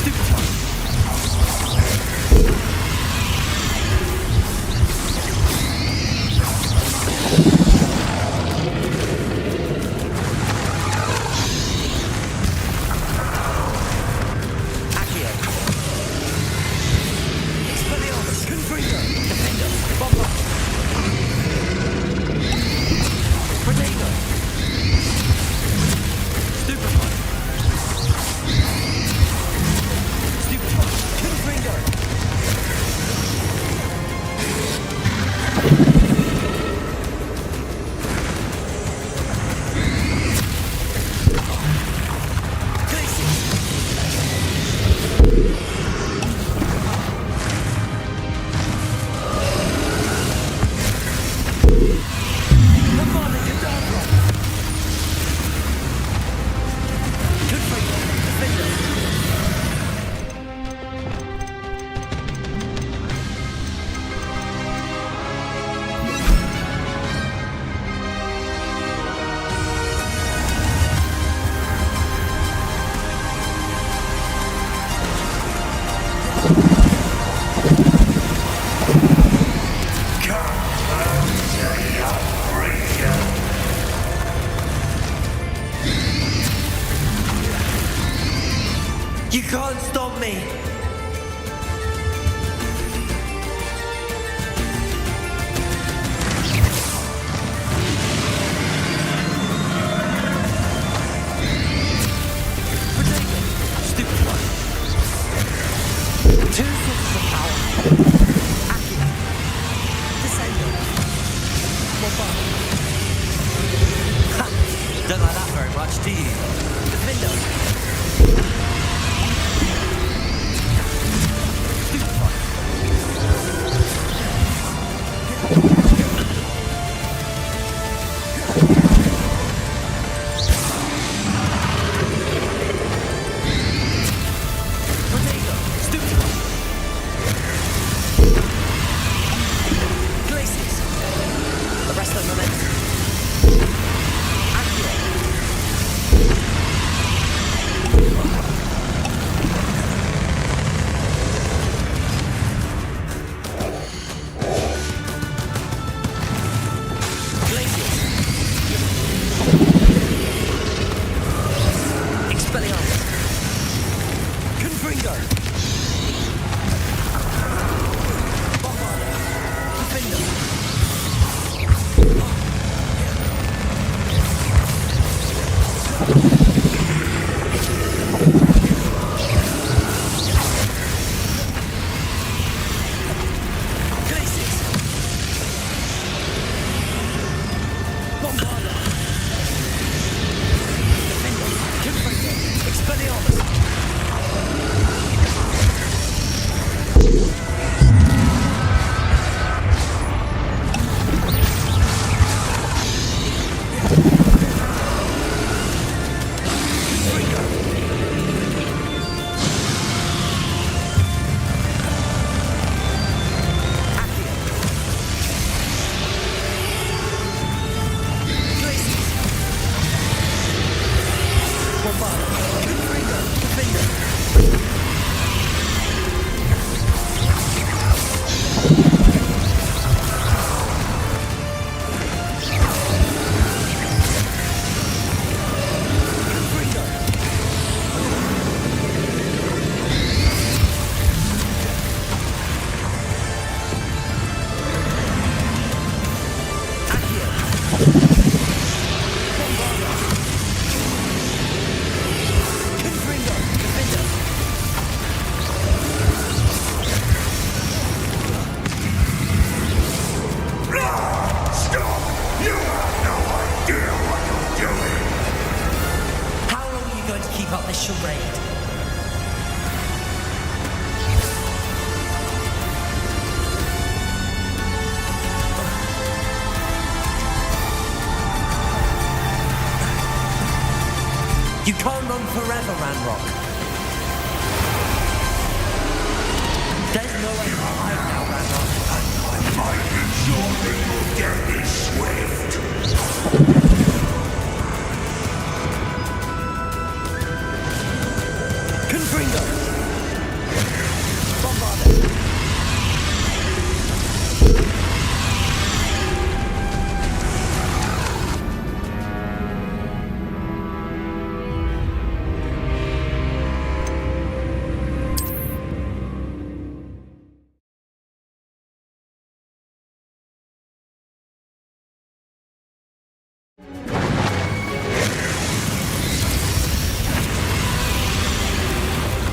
Stupefy. Accio. Expelliarmus. Confringo. Defender. Bombarda. Protego. Stupefy. Stupefy. Confringo. You can't stop me! Protego. Stupefy. Two sources of power. Accio. Descendo. Bombarda. Ha! Don't like that very much, do you? Defender. Glacius. Arresto momentum. Accio. Glacius. Expelliarmus. Confringo. this charade. You can't run forever, Ranrock. There's no way to hide now, Ranrock. And my might ensure that your death is swift. Confringo! Bombard it!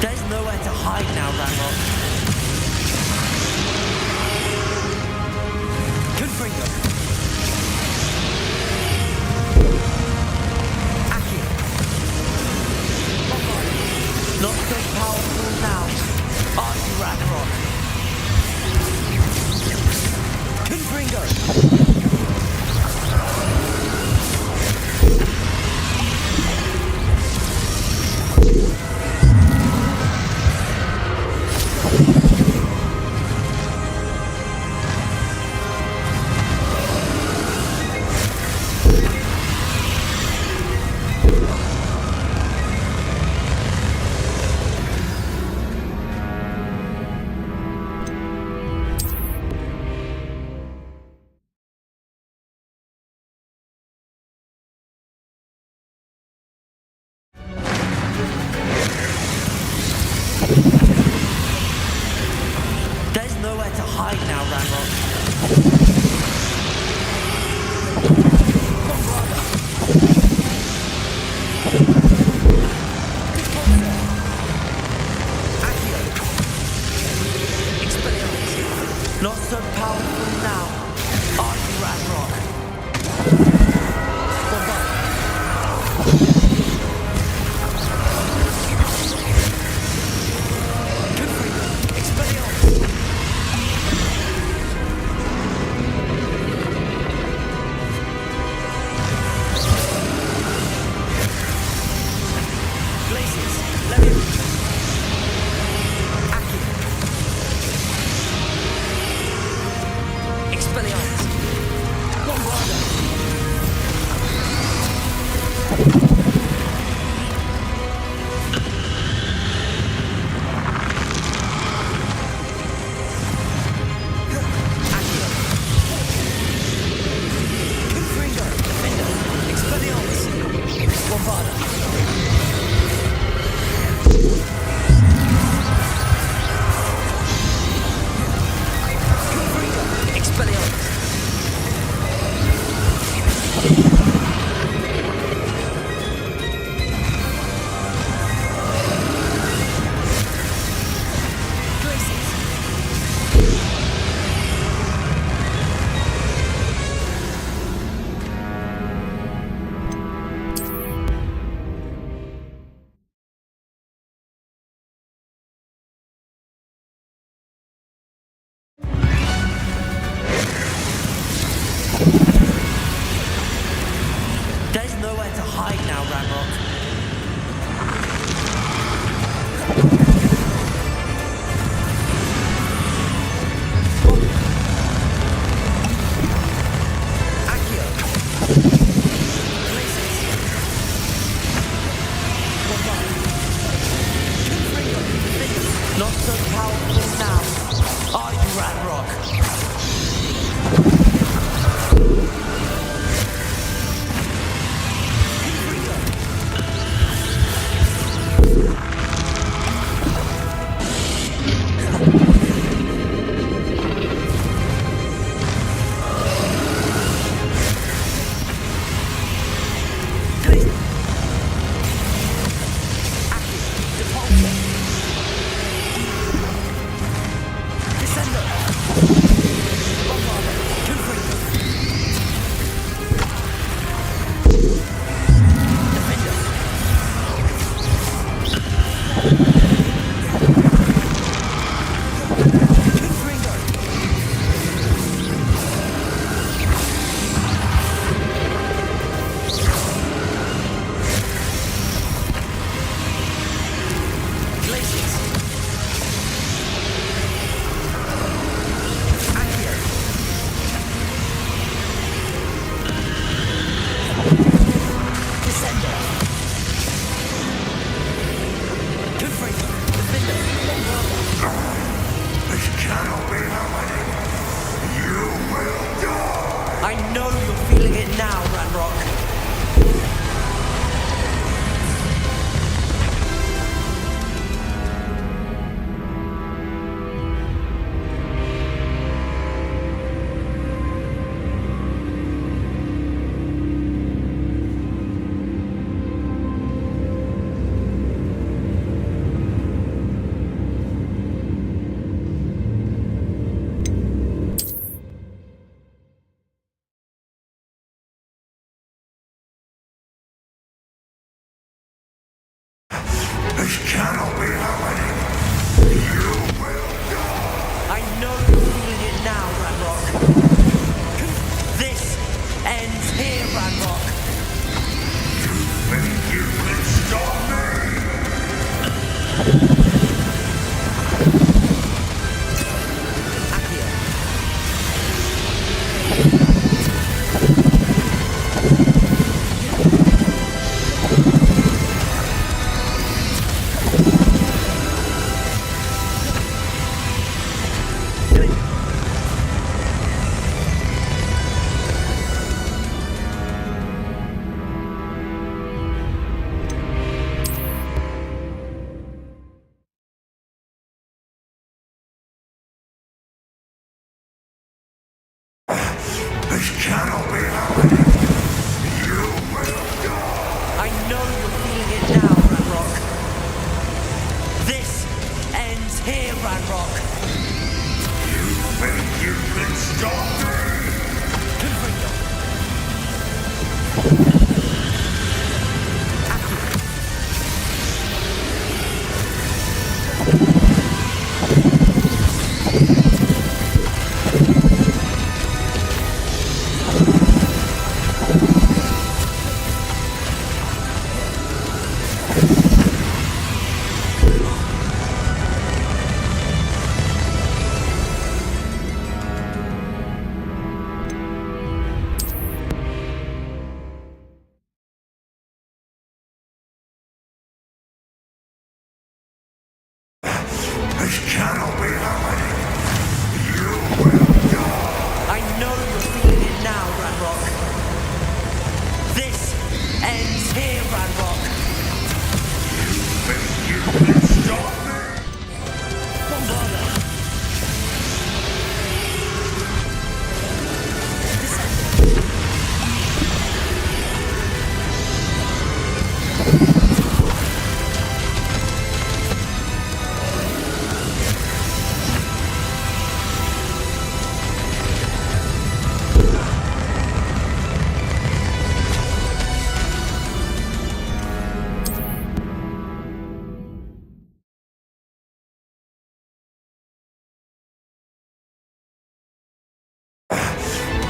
There's nowhere to hide now, Ranrock. Confringo! Aki! Not so powerful now, are you, Ranrock? Confringo! There's nowhere to hide now, Ranrock. Not so powerful now, are you, Ranrock? This cannot be happening. You will die. I know you're feeling it now, Ranrock. This ends here, Ranrock. You think you can stop me? This cannot be happening. You will die. I know you're feeling it now, Ranrock. This ends here, Ranrock. You think you can stop me? This cannot be happening. You will die. I know you're feeling it now, Ranrock. This ends here, Ranrock. You think you can stop me? Bombarda.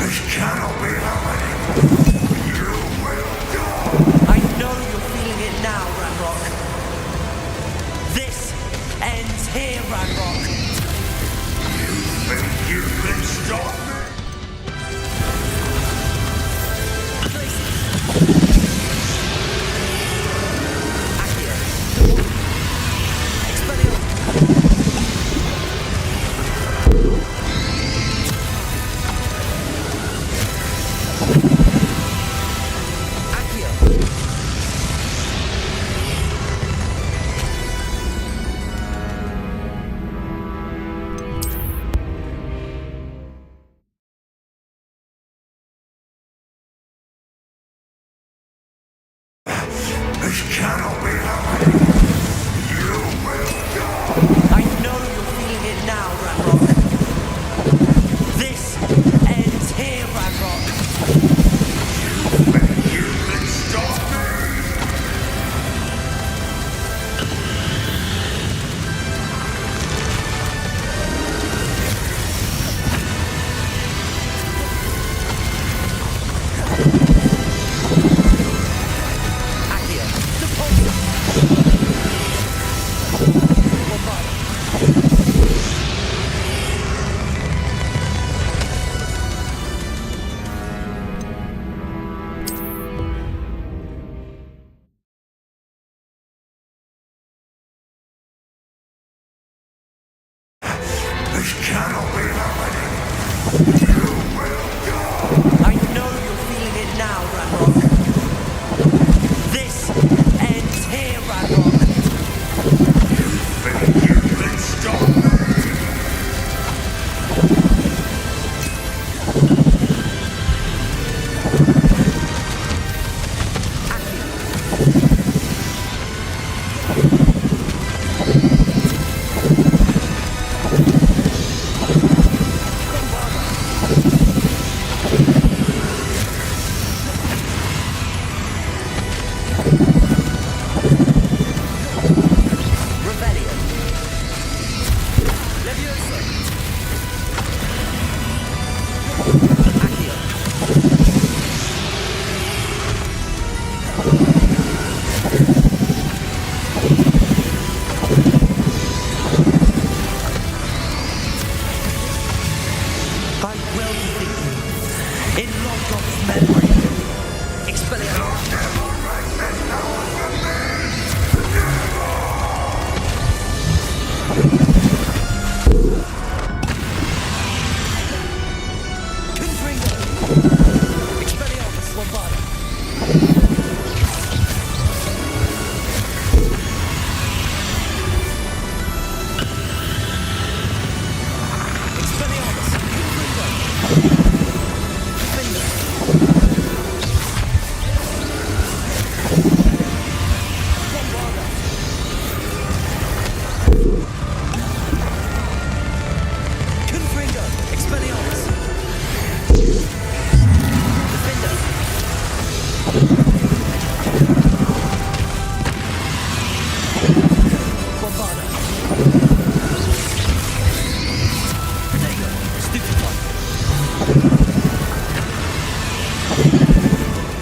This cannot be happening. You will die. I know you're feeling it now, Ranrock. This ends here, Ranrock. You think you can stop me? This cannot be happening. You will die. I know you're feeling it now, Ranrock. This ends here, Ranrock. You think you can stop me? Accio, the pulse.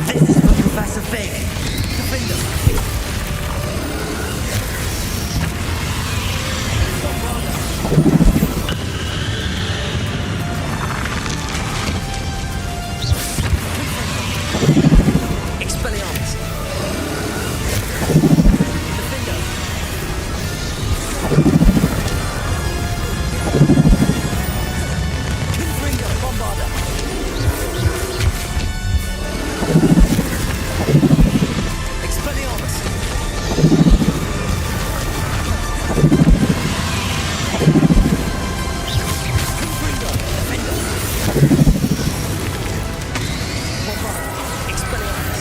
This is for Professor Fig. Defender. Expelliarmus. Defender. Confringo. Bombarder. Expelliarmus. Confringo. Defender. Bombarder. Expelliarmus.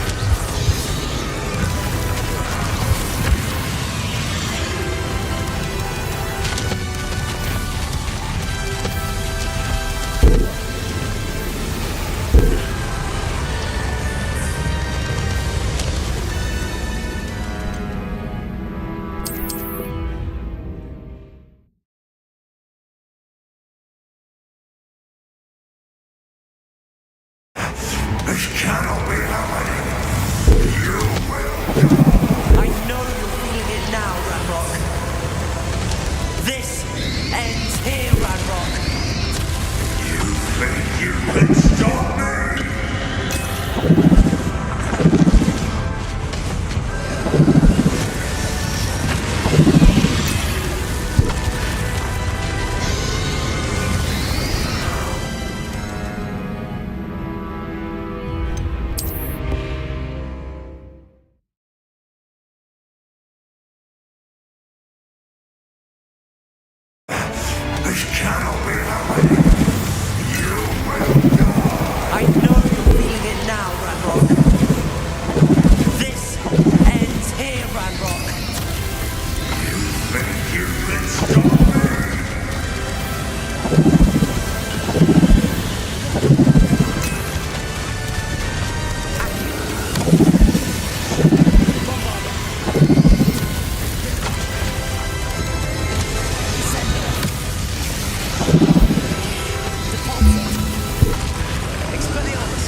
This cannot be happening. You will I know you're feeling it now, Ranrock. This ends here, Ranrock. You think you can stop me? This cannot be happening. You will die. I know you're feeling it now, Ranrock. This ends here, Ranrock. You think you can stop me? Expelliarmus.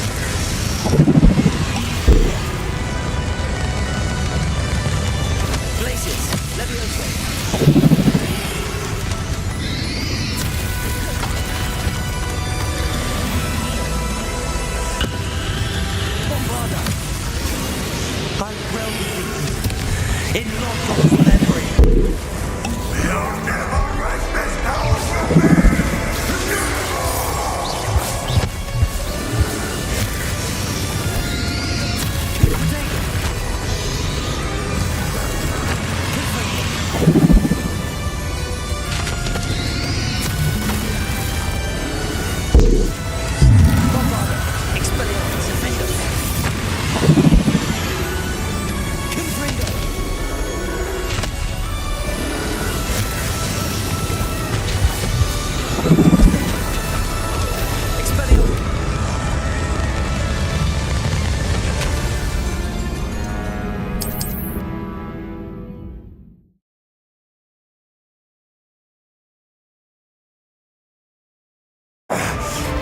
Glaciers. Levioso. Bombarder. I will defeat you. In London's memory. You'll never wrest this power from me! Bombarder. Expelliarmus. Defender. Confringo. Expelliarmus.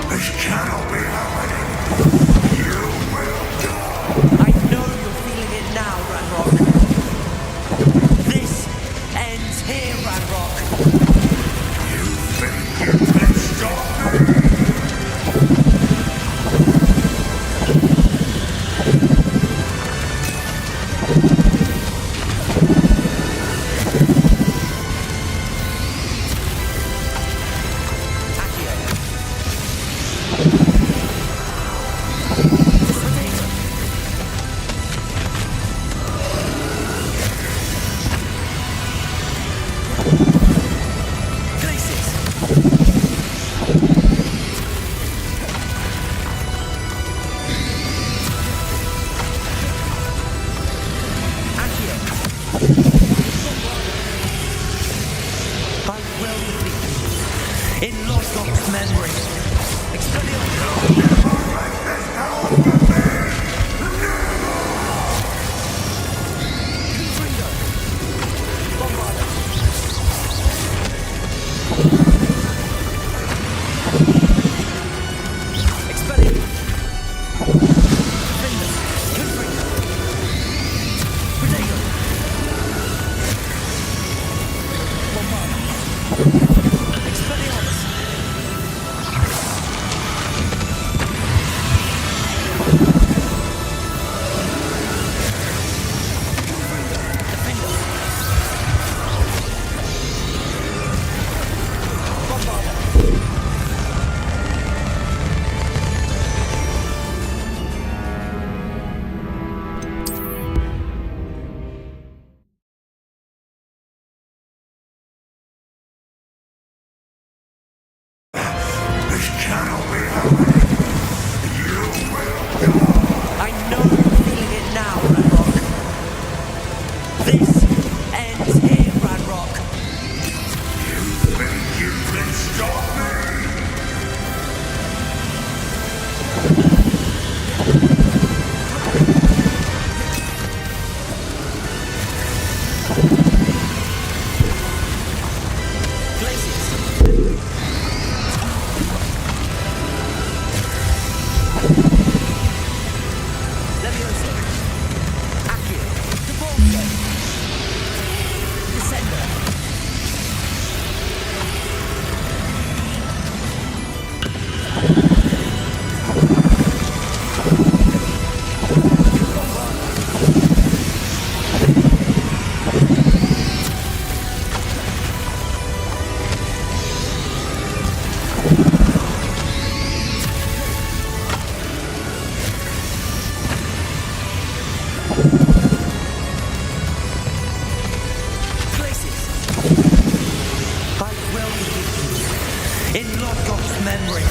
This cannot be happening. You will die. I know you're feeling it now, Ranrock. This ends here, Ranrock. You think you can stop me? In Lord God's memory.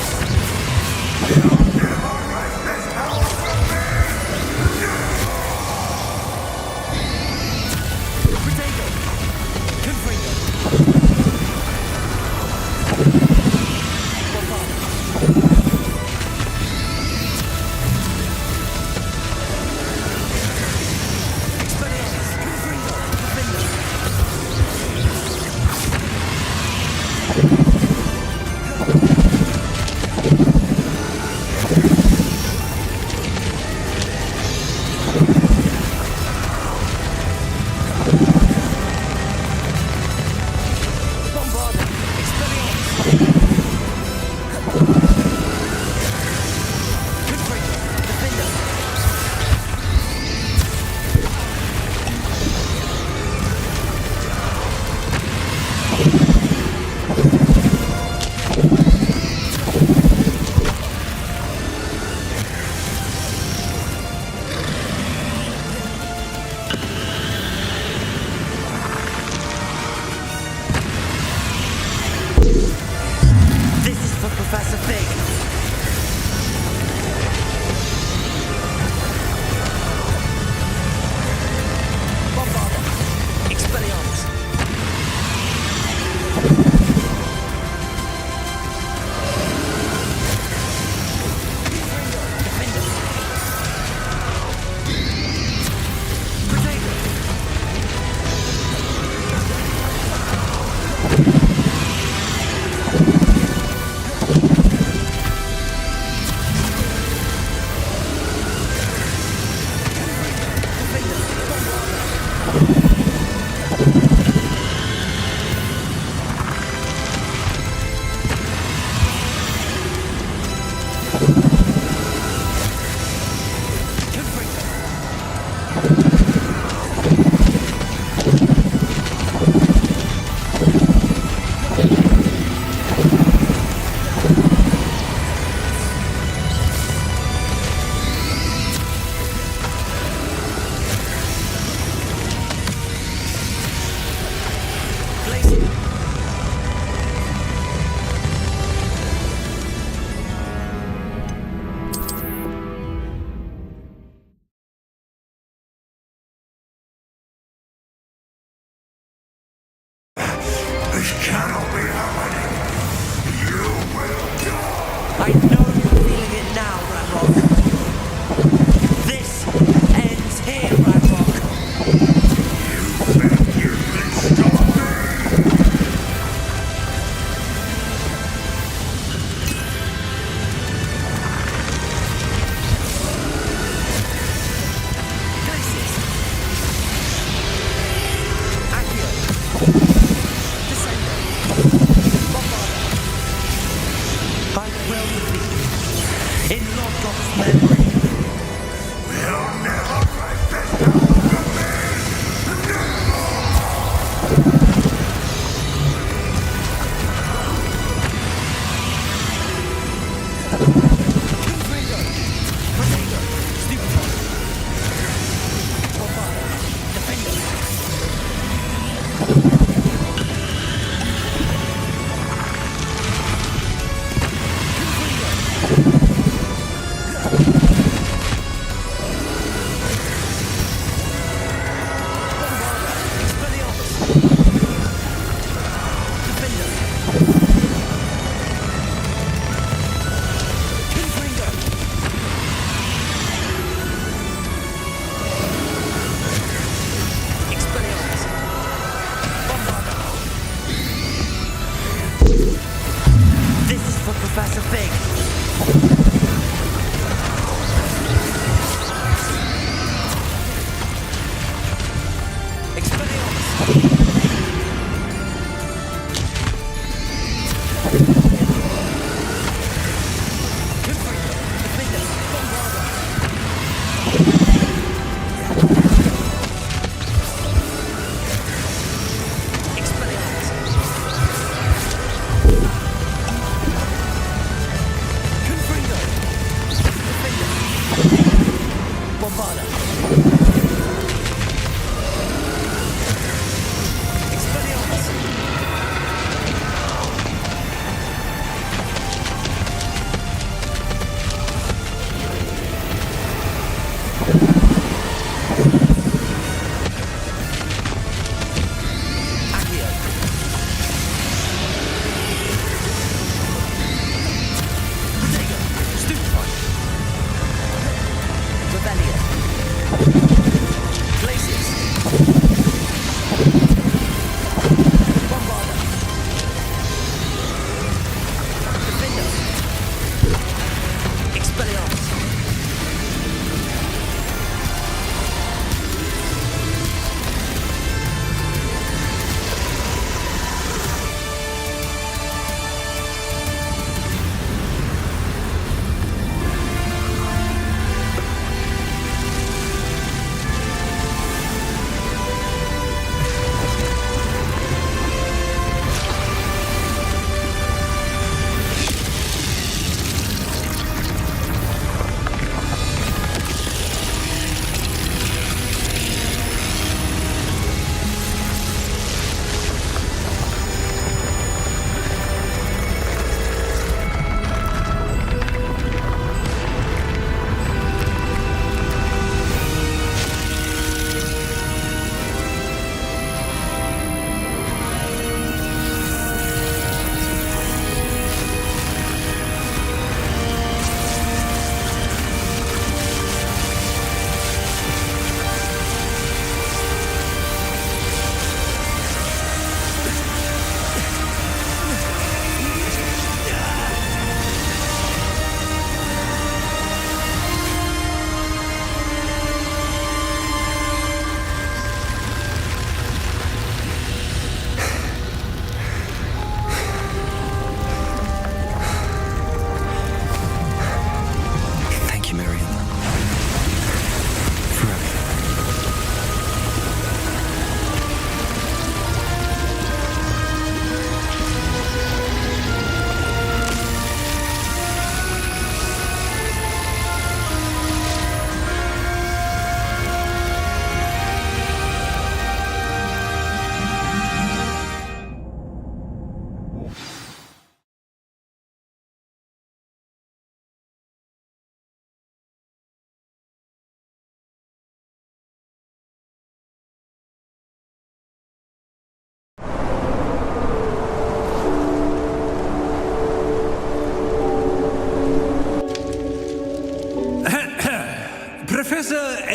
This cannot be happening. You will die. I know you're feeling it now, Ranrock. This ends here, Ranrock. You think you can stop me? Places. Accio. Descender. Bombarder. I will defeat you. In Lord God's memory. We'll never break this down for me. Confringo. Potato. Stupefy. Bombarder. Defender.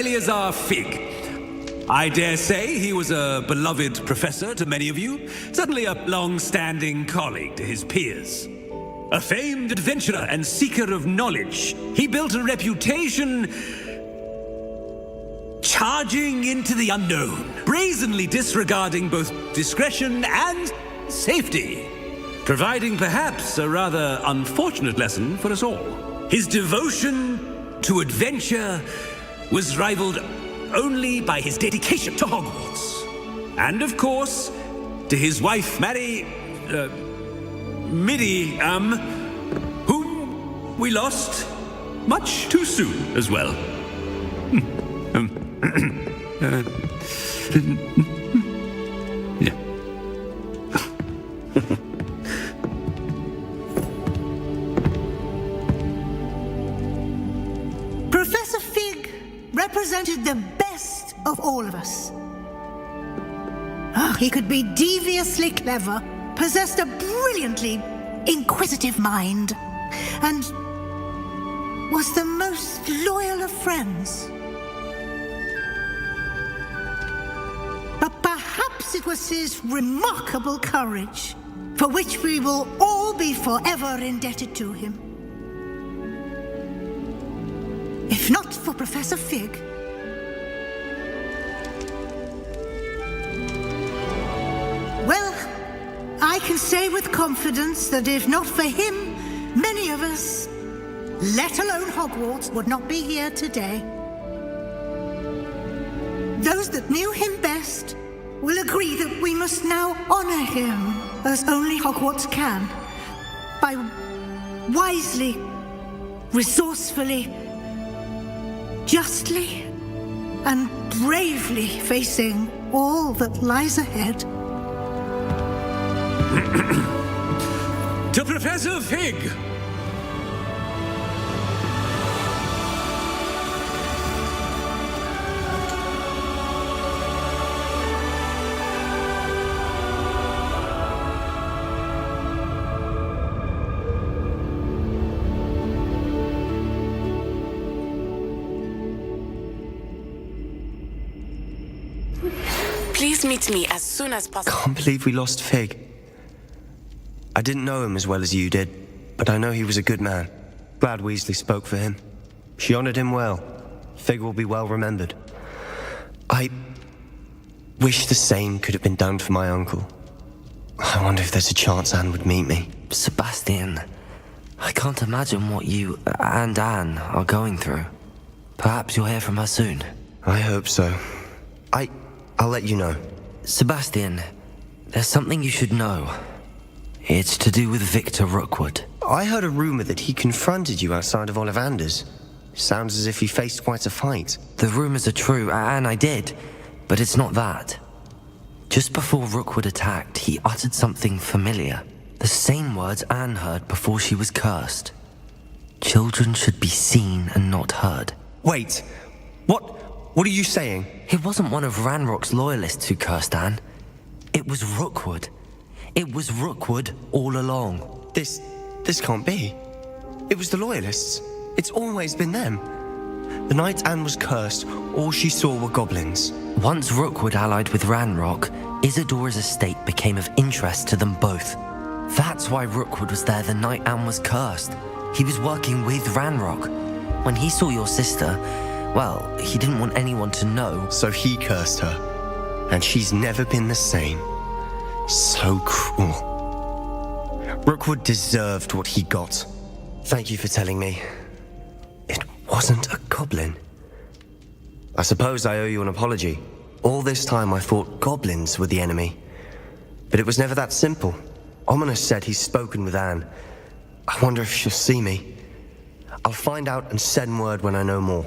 Eleazar Fig. I dare say he was a beloved professor to many of you, certainly a long-standing colleague to his peers. A famed adventurer and seeker of knowledge, he built a reputation charging into the unknown, brazenly disregarding both discretion and safety, providing perhaps a rather unfortunate lesson for us all. His devotion to adventure was rivaled only by his dedication to Hogwarts. And of course, to his wife, Middy, whom we lost much too soon as well. Yeah. Professor Fig represented the best of all of us. He could be deviously clever, possessed a brilliantly inquisitive mind, and was the most loyal of friends. But perhaps it was his remarkable courage, for which we will all be forever indebted to him. If not for Professor Fig, well, I can say with confidence that if not for him, many of us, let alone Hogwarts, would not be here today. Those that knew him best will agree that we must now honor him as only Hogwarts can, by wisely, resourcefully, justly, and bravely facing all that lies ahead. To Professor Fig! Please meet me as soon as possible. Can't believe we lost Fig. I didn't know him as well as you did, but I know he was a good man. Glad Weasley spoke for him. She honored him well. Fig will be well remembered. I wish the same could have been done for my uncle. I wonder if there's a chance Anne would meet me. Sebastian, I can't imagine what you and Anne are going through. Perhaps you'll hear from her soon. I hope so. I'll let you know. Sebastian, there's something you should know. It's to do with Victor Rookwood. I heard a rumor that he confronted you outside of Ollivander's. Sounds as if he faced quite a fight. The rumors are true, and I did, but it's not that. Just before Rookwood attacked, he uttered something familiar. The same words Anne heard before she was cursed. Children should be seen and not heard. Wait, what are you saying? It wasn't one of Ranrock's loyalists who cursed Anne. It was Rookwood. It was Rookwood all along. This can't be. It was the loyalists. It's always been them. The night Anne was cursed, all she saw were goblins. Once Rookwood allied with Ranrock, Isadora's estate became of interest to them both. That's why Rookwood was there the night Anne was cursed. He was working with Ranrock. When he saw your sister, well, he didn't want anyone to know. So he cursed her. And she's never been the same. So cruel. Rookwood deserved what he got. Thank you for telling me. It wasn't a goblin. I suppose I owe you an apology. All this time I thought goblins were the enemy. But it was never that simple. Ominous said he's spoken with Anne. I wonder if she'll see me. I'll find out and send word when I know more.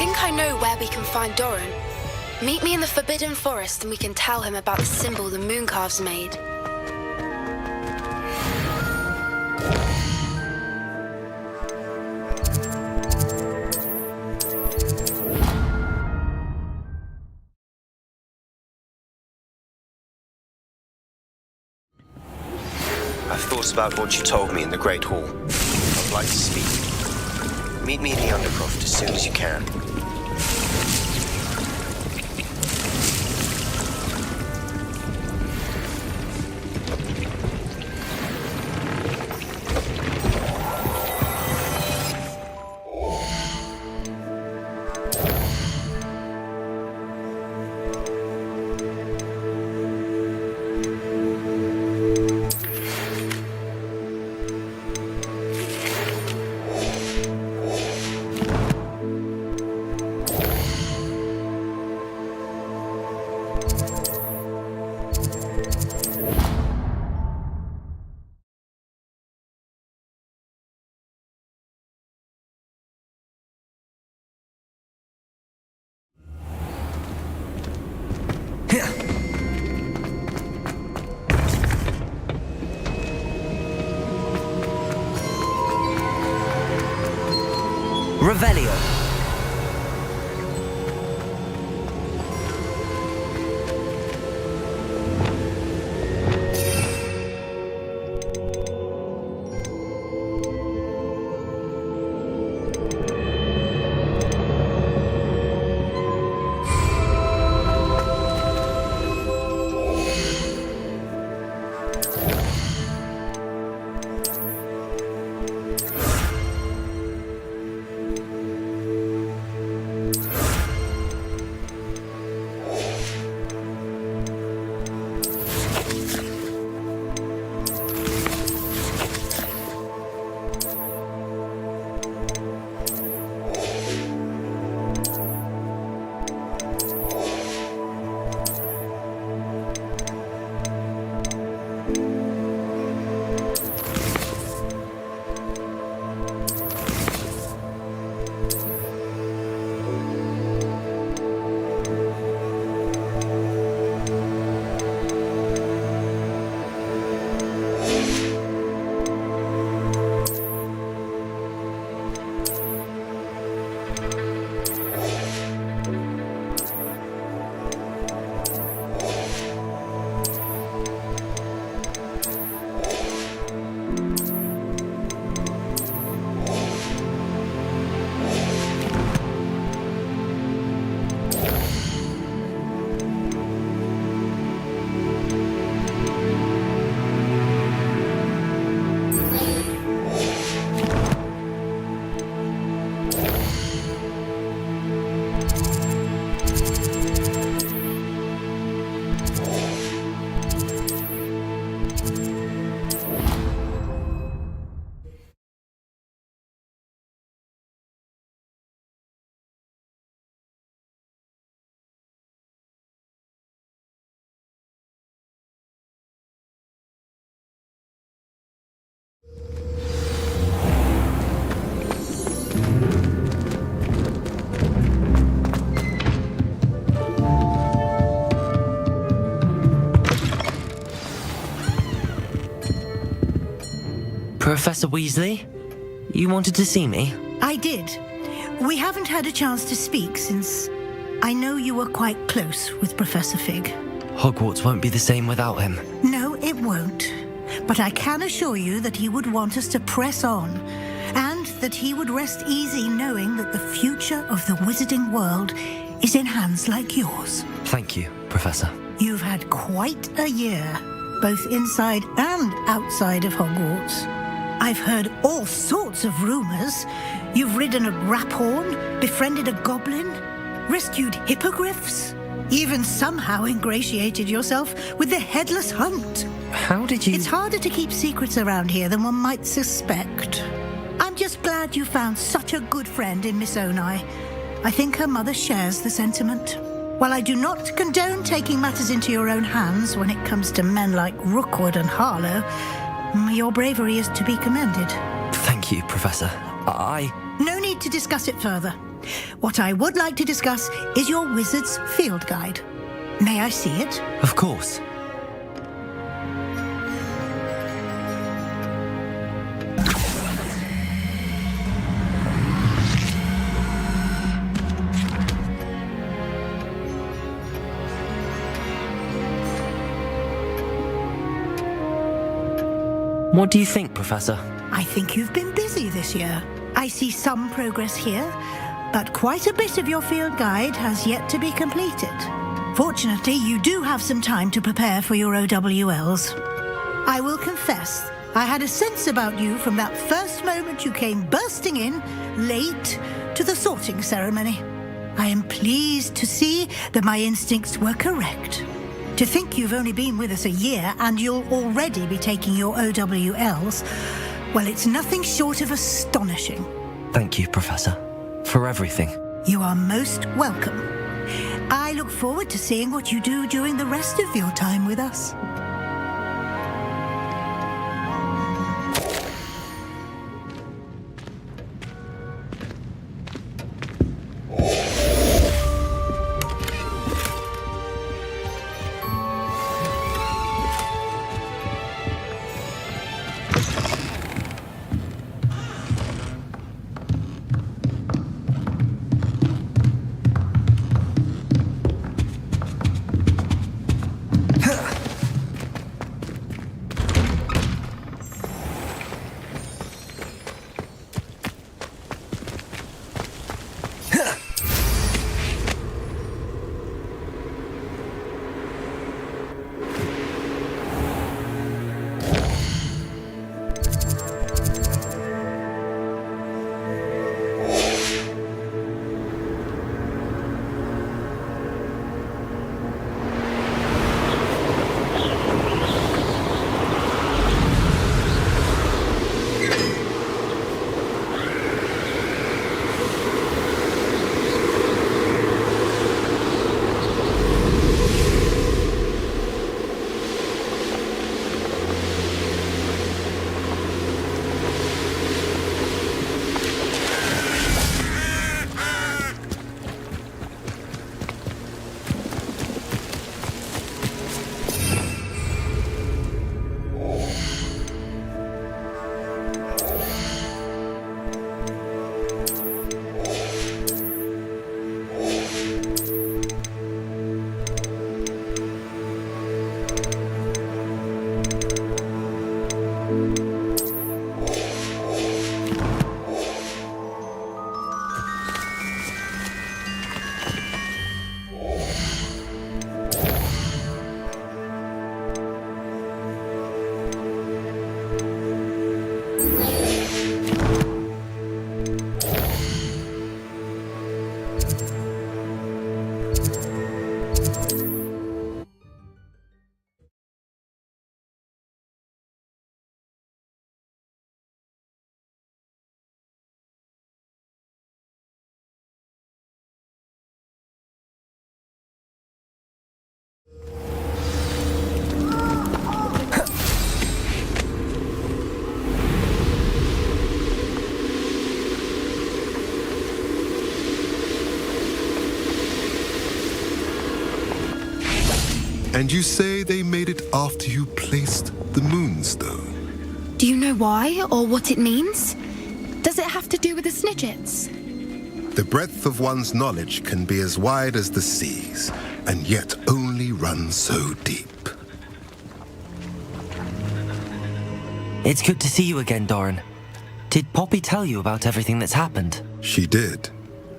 think I know where we can find Doran. Meet me in the Forbidden Forest and we can tell him about the symbol the Mooncalves made. I've thought about what you told me in the Great Hall. I'd like to speak. Meet me in the Undercroft as soon as you can. Revelio. Professor Weasley, you wanted to see me? I did. We haven't had a chance to speak since I know you were quite close with Professor Fig. Hogwarts won't be the same without him. No, it won't. But I can assure you that he would want us to press on, and that he would rest easy knowing that the future of the wizarding world is in hands like yours. Thank you, Professor. You've had quite a year, both inside and outside of Hogwarts. I've heard all sorts of rumors. You've ridden a graphorn, befriended a goblin, rescued hippogriffs, even somehow ingratiated yourself with the Headless Hunt. How did you... It's harder to keep secrets around here than one might suspect. I'm just glad you found such a good friend in Miss Onai. I think her mother shares the sentiment. While I do not condone taking matters into your own hands when it comes to men like Rookwood and Harlow, your bravery is to be commended. Thank you, Professor. No need to discuss it further. What I would like to discuss is your wizard's field guide. May I see it? Of course. What do you think, Professor? I think you've been busy this year. I see some progress here, but quite a bit of your field guide has yet to be completed. Fortunately, you do have some time to prepare for your OWLs. I will confess, I had a sense about you from that first moment you came bursting in, late, to the sorting ceremony. I am pleased to see that my instincts were correct. To think you've only been with us a year and you'll already be taking your OWLs, well, it's nothing short of astonishing. Thank you, Professor, for everything. You are most welcome. I look forward to seeing what you do during the rest of your time with us. And you say they made it after you placed the moonstone? Do you know why or what it means? Does it have to do with the Snidgets? The breadth of one's knowledge can be as wide as the seas, and yet only run so deep. It's good to see you again, Doran. Did Poppy tell you about everything that's happened? She did,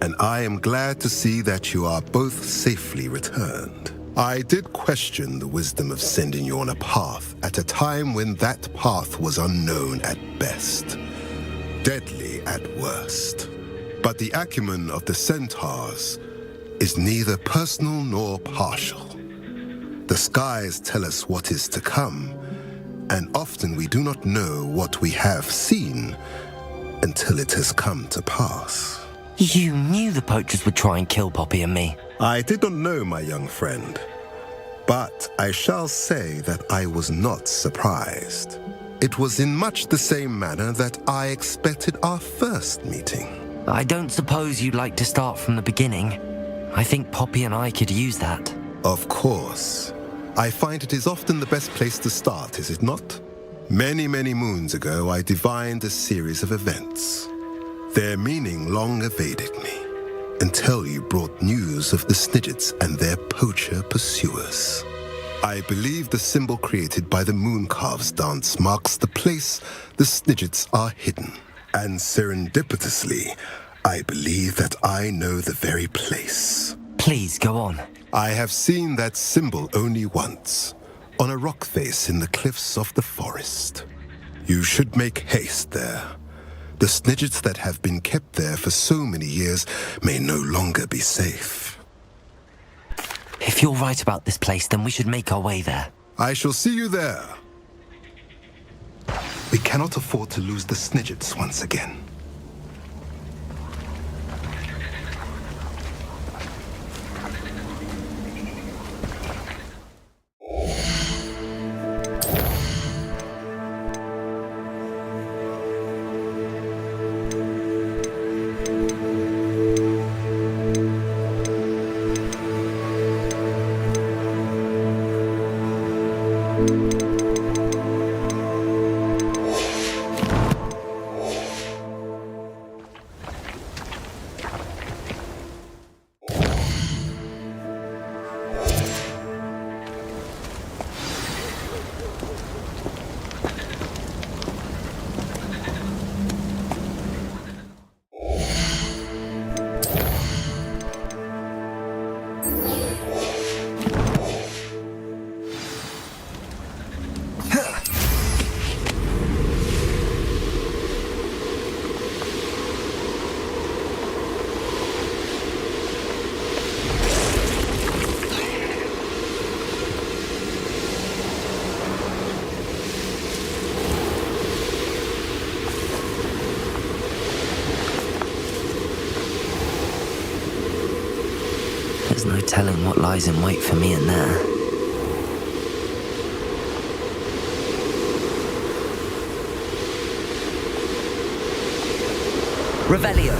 and I am glad to see that you are both safely returned. I did question the wisdom of sending you on a path at a time when that path was unknown at best, deadly at worst. But the acumen of the centaurs is neither personal nor partial. The skies tell us what is to come, and often we do not know what we have seen until it has come to pass. You knew the poachers would try and kill Poppy and me. I did not know, my young friend, but I shall say that I was not surprised. It was in much the same manner that I expected our first meeting. I don't suppose you'd like to start from the beginning. I think Poppy and I could use that. Of course. I find it is often the best place to start, is it not? Many, many moons ago, I divined a series of events. Their meaning long evaded me, until you brought news of the Snidgets and their poacher pursuers. I believe the symbol created by the Mooncalves dance marks the place the Snidgets are hidden. And serendipitously, I believe that I know the very place. Please, go on. I have seen that symbol only once, on a rock face in the cliffs of the forest. You should make haste there. The Snidgets that have been kept there for so many years may no longer be safe. If you're right about this place, then we should make our way there. I shall see you there. We cannot afford to lose the Snidgets once again. There's no telling what lies in wait for me in there. Revelio.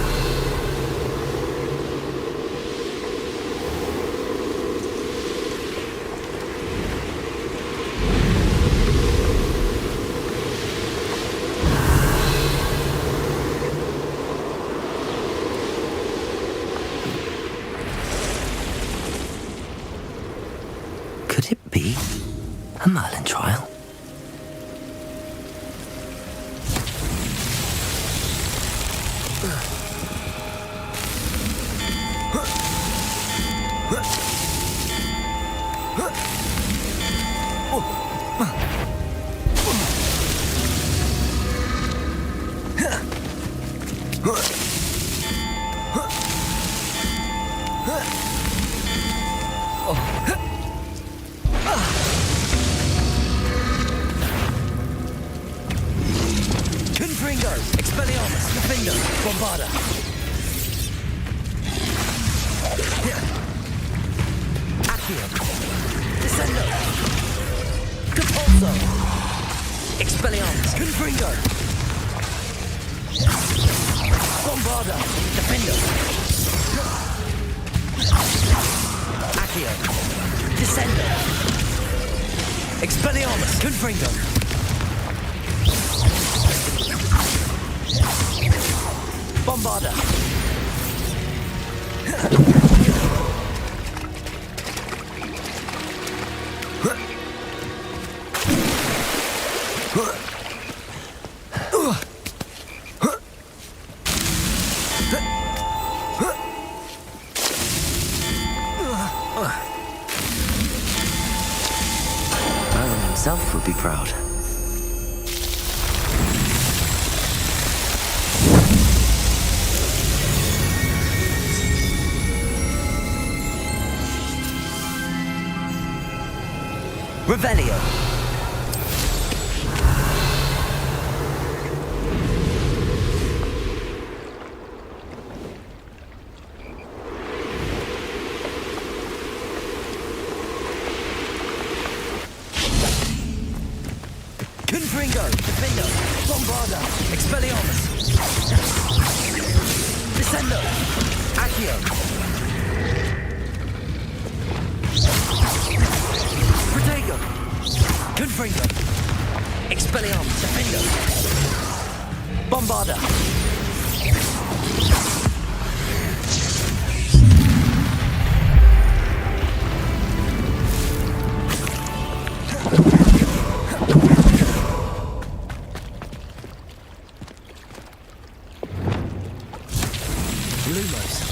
Could it be a Merlin trial? Confringo, Expelliarmus, Defender, Bombarda. Accio, Descendo, Capulso, Expelliarmus, Confringo, Bombarda, Defender, Accio, Descendo, Expelliarmus, Confringo. Bombarda. Merlin himself would be proud. Revelio. Confringo, Defender, Bombarda, Expelliarmus. Descendo! Accio! Protego! Confringo! Expelliarmus! Defendo! Bombarda! Lumos.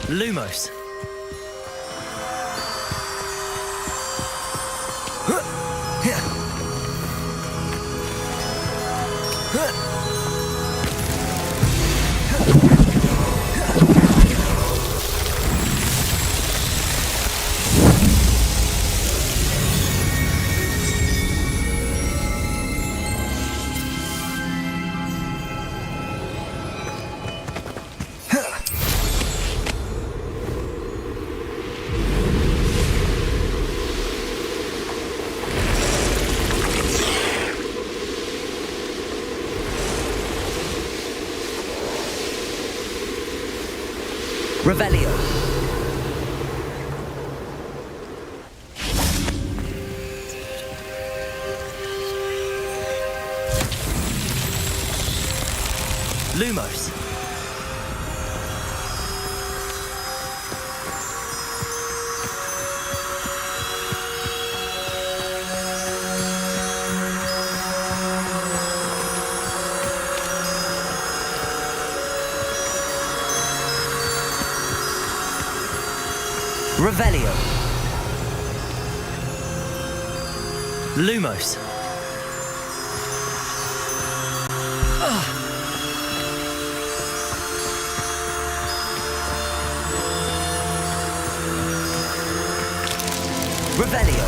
Lumos. Revelio. Lumos. Revelio. Lumos. Revelio.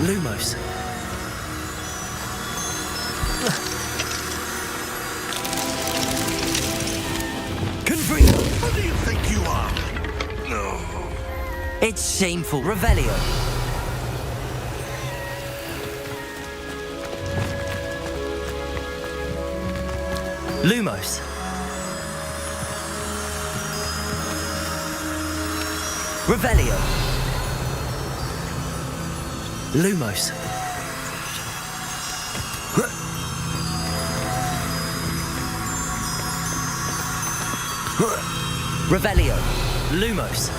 Lumos. Confringo. Who do you think you are? No. It's shameful. Revelio. Lumos. Revelio. Lumos. Revelio. Lumos.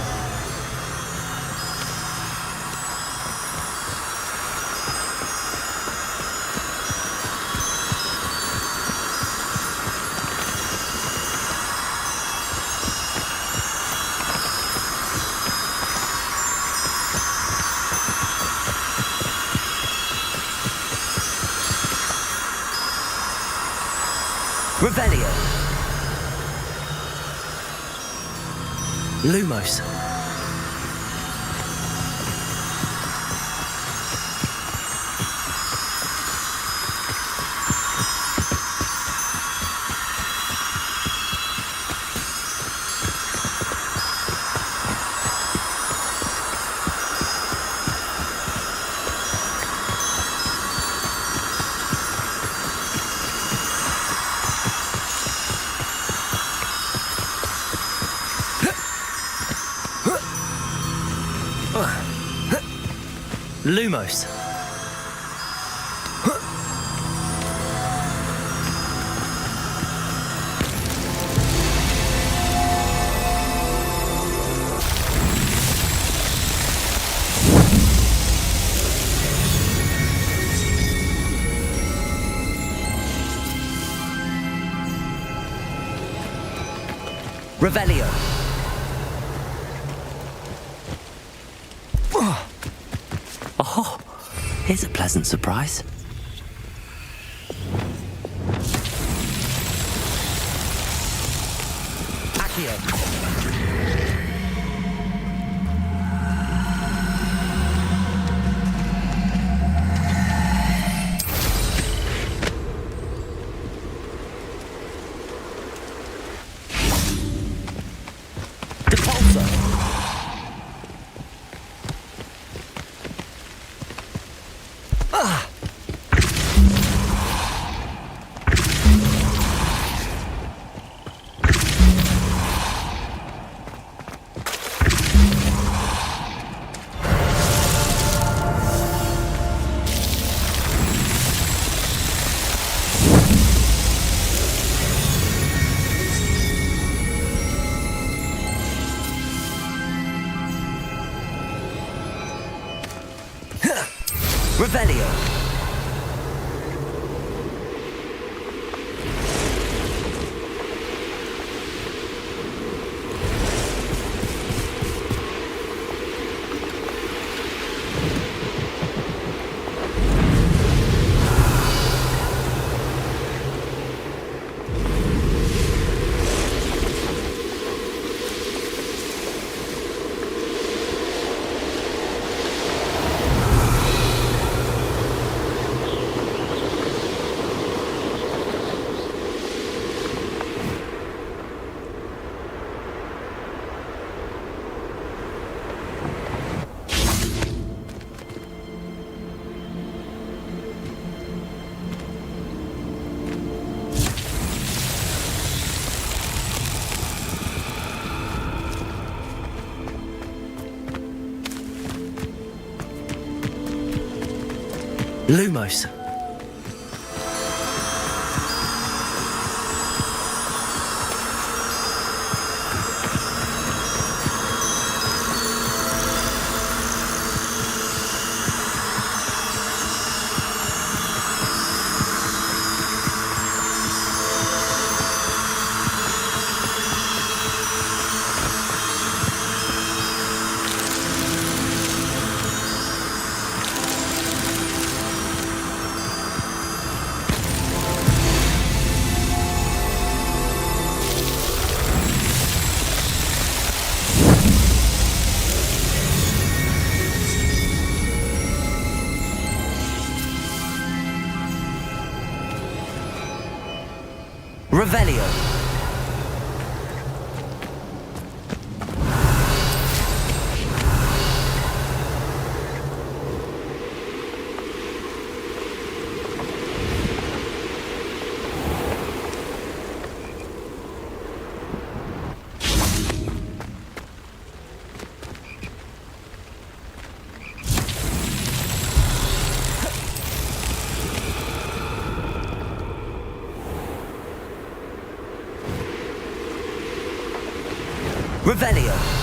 Revelio. Lumos. Lumos. Revelio. Oh, here's a pleasant surprise. Accio. Revelio. Lumos. Revelio. Revelio.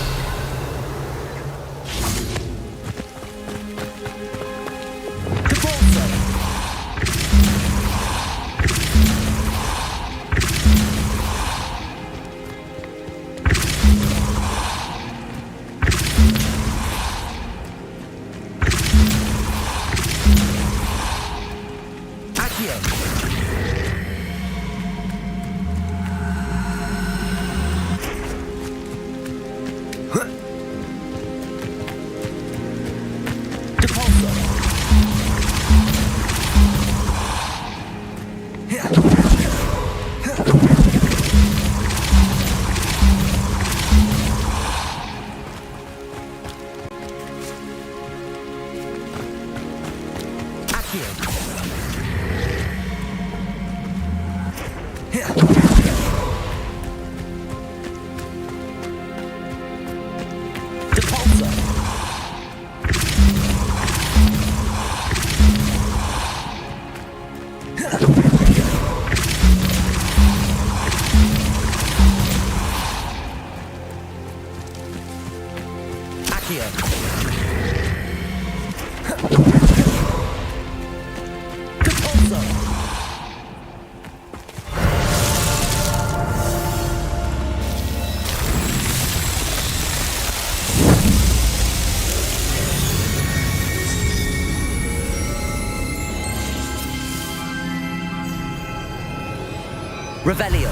Revelio.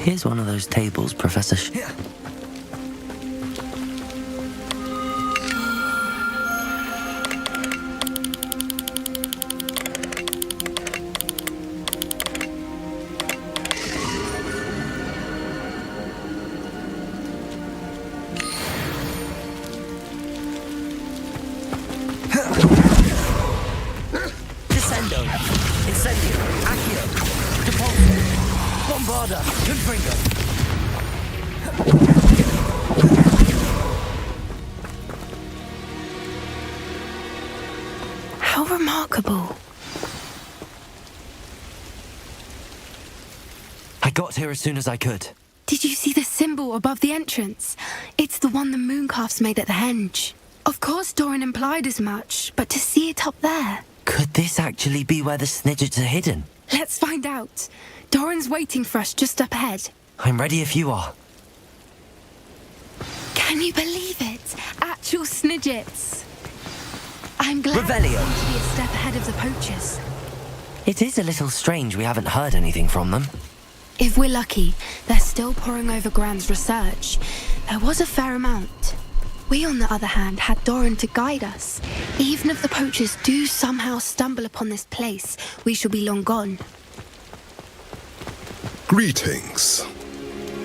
Here's one of those tables, Professor Descendo. Incendio. Accio. Depulso. Bombarda. Confringo. How remarkable. I got here as soon as I could. Did you see the symbol above the entrance? It's the one the mooncalves made at the henge. Of course Doran implied as much, but to see it up there... Could this actually be where the Snidgets are hidden? Let's find out. Doran's waiting for us just up ahead. I'm ready if you are. Can you believe it? Actual Snidgets. I'm glad Revelio. we seem to be a step ahead of the poachers. It is a little strange we haven't heard anything from them. If we're lucky, they're still poring over Gran's research. There was a fair amount. We, on the other hand, had Doran to guide us. Even if the poachers do somehow stumble upon this place, we shall be long gone. Greetings.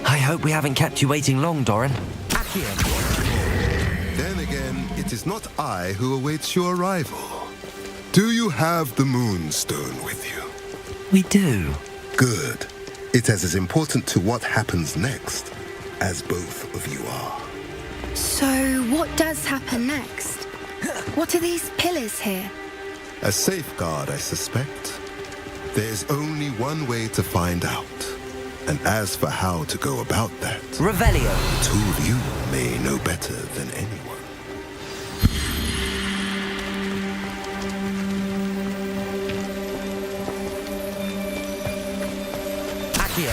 I hope we haven't kept you waiting long, Doran. Then again, it is not I who awaits your arrival. Do you have the Moonstone with you? We do. Good. It is as important to what happens next as both of you are. So, what does happen next? What are these pillars here? A safeguard, I suspect. There's only one way to find out. And as for how to go about that... Revelio. The two of you may know better than anyone. Accio.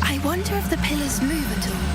I wonder if the pillars move at all.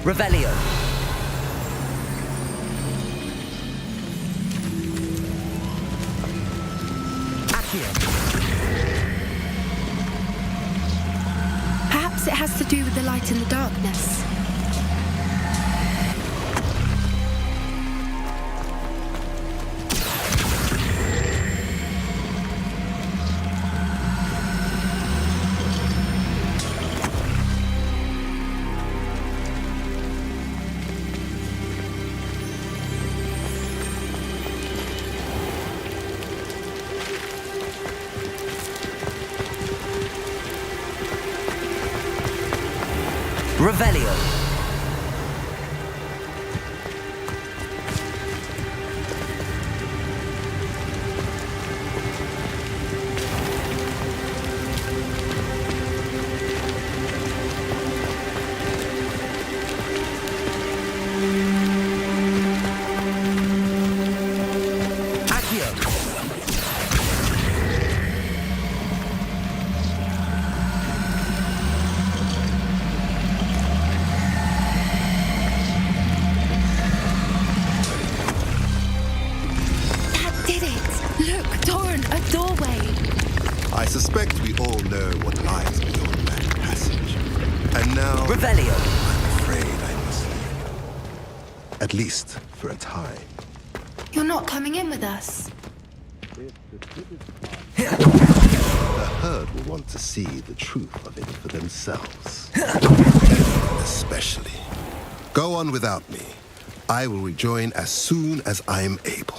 Revelio. Accio. Perhaps it has to do with the light and the darkness. Revelio. I suspect we all know what lies beyond that passage. And now... Revelio. I'm afraid I must leave. At least for a time. You're not coming in with us. The herd will want to see the truth of it for themselves. Especially. Go on without me. I will rejoin as soon as I am able.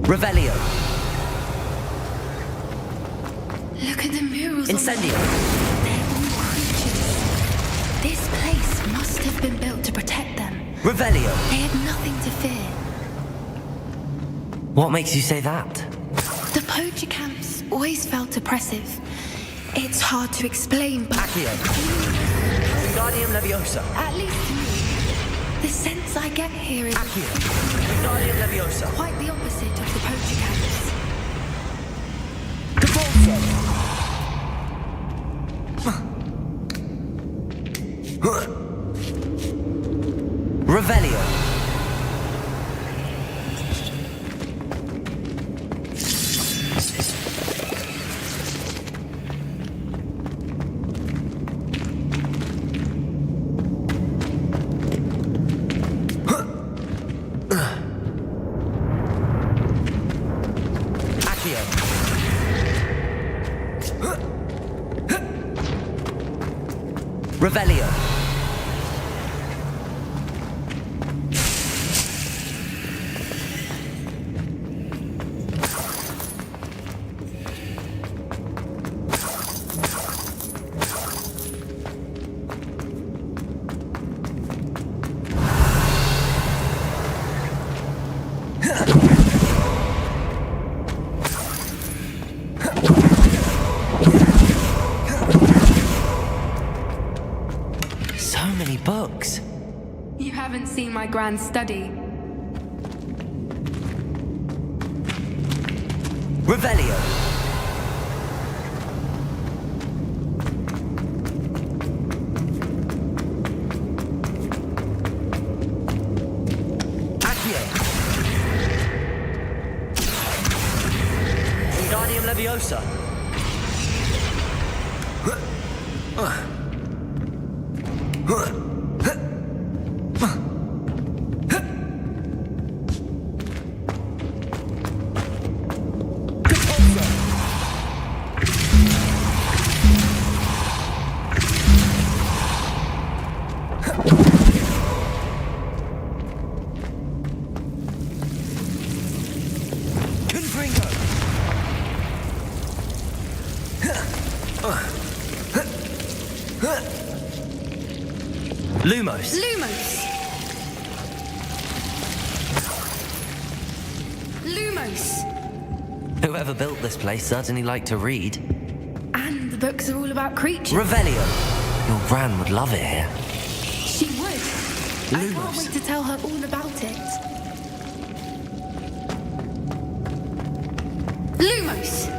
Revelio. Look at the murals. Incendio. They're all creatures. This place must have been built to protect them. Revelio. They had nothing to fear. What makes you say that? The poacher camps always felt oppressive. It's hard to explain, but... Accio. Wingardium Leviosa. At least to me, the sense I get here is... Accio. Wingardium Leviosa. Quite the opposite of the poacher camps. Revelio. Revelio. So many books. You haven't seen my grand study. Revelio. Accio. Wingardium Leviosa. Lumos. Lumos! Whoever built this place certainly liked to read. And the books are all about creatures. Revelio. Your gran would love it here. She would. I can't wait to tell her all about it. Lumos!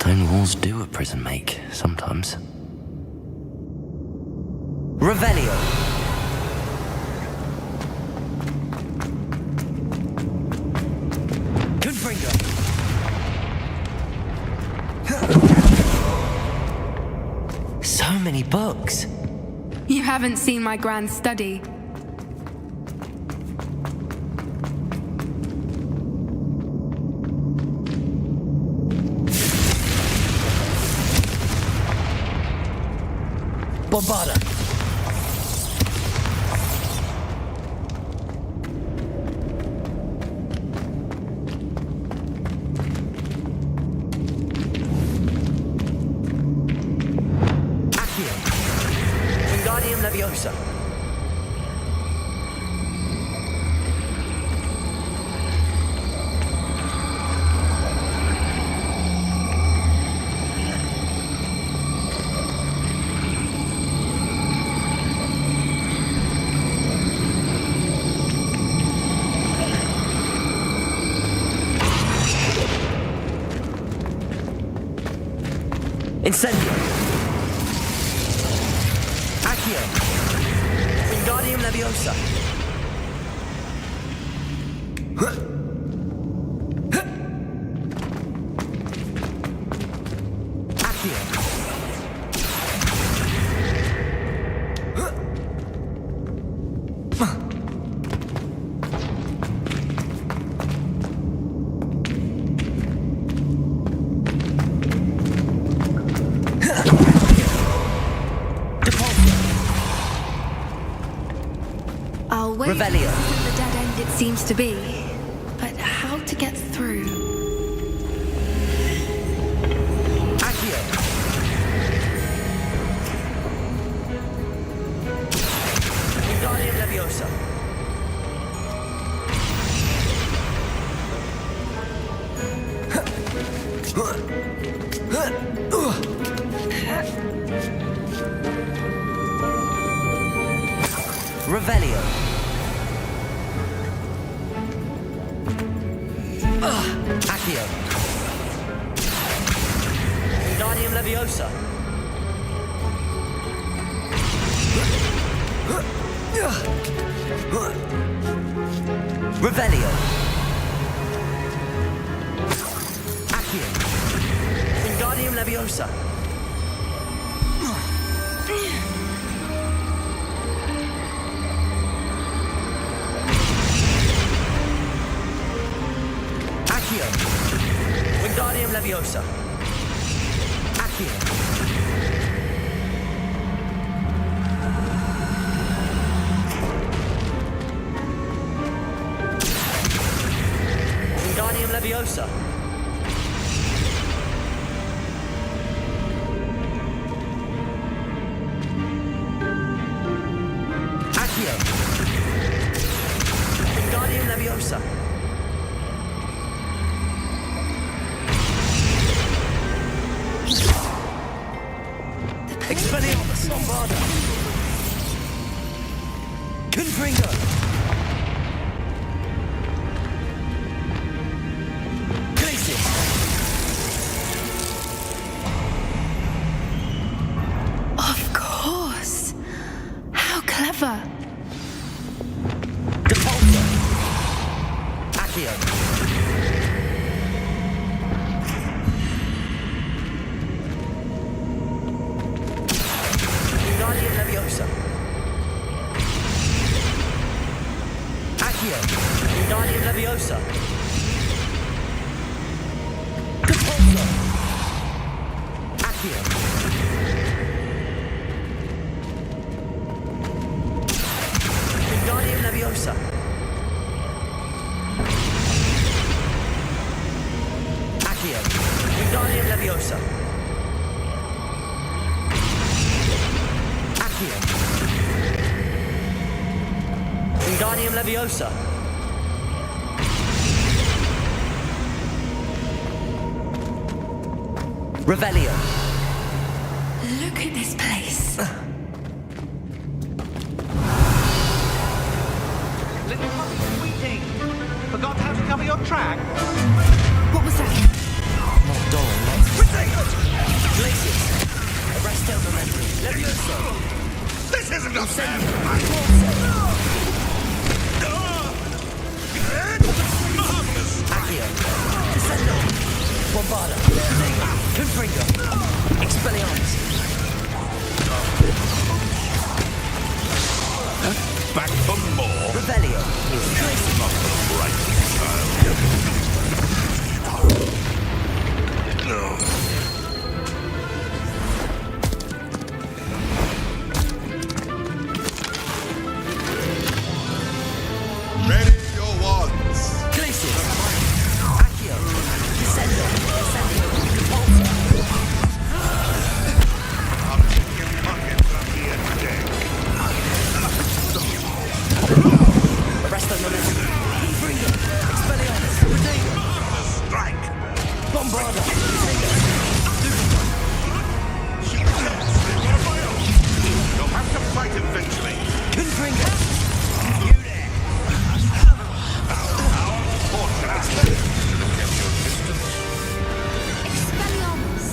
Stone walls do a prison make, sometimes. Revelio. Confringo. So many books. You haven't seen my grand study. Bombarda. Accio. Wingardium Leviosa. Incendio. Accio. Wingardium Leviosa. Accio. I'll wait. Revelio. This isn't the dead end it seems to be. But how to get through? Accio. Wingardium Leviosa. Revelio. Accio. Wingardium Leviosa. Revelio. Accio. Wingardium Leviosa. Accio. Wingardium Leviosa. Accio. Wingardium Leviosa. Accio. Wingardium Leviosa. Expelliarmus Bombarda. Confringo. Glacis. Of course. How clever. Depulso. Accio. Wingardium Leviosa. Accio. Wingardium Leviosa. Depulso. Accio. Wingardium Leviosa. Accio. Wingardium Leviosa. Accio. Wingardium Leviosa. Revelio. Look at this place. Little puppy sweeting. Forgot how to cover your track? What was that? Not Doran, Glaciers. Arresto momentum. Levioso. This isn't a Incendio. Accio. Descendo. Bombarda. Confringo. Expelliarmus. Back for more. Revelio. Not the right child. No. Ready your wands. Glaciers. Accio. Descendo. Descendo. Repulsor. I'm taking pockets up here today. Arresto momentum. Confringo. Expelliarmus. Protego. Strike. Bombarda. You'll have to fight eventually. Confringo. You there. Our fortress should have kept your distance. Expelliarmus.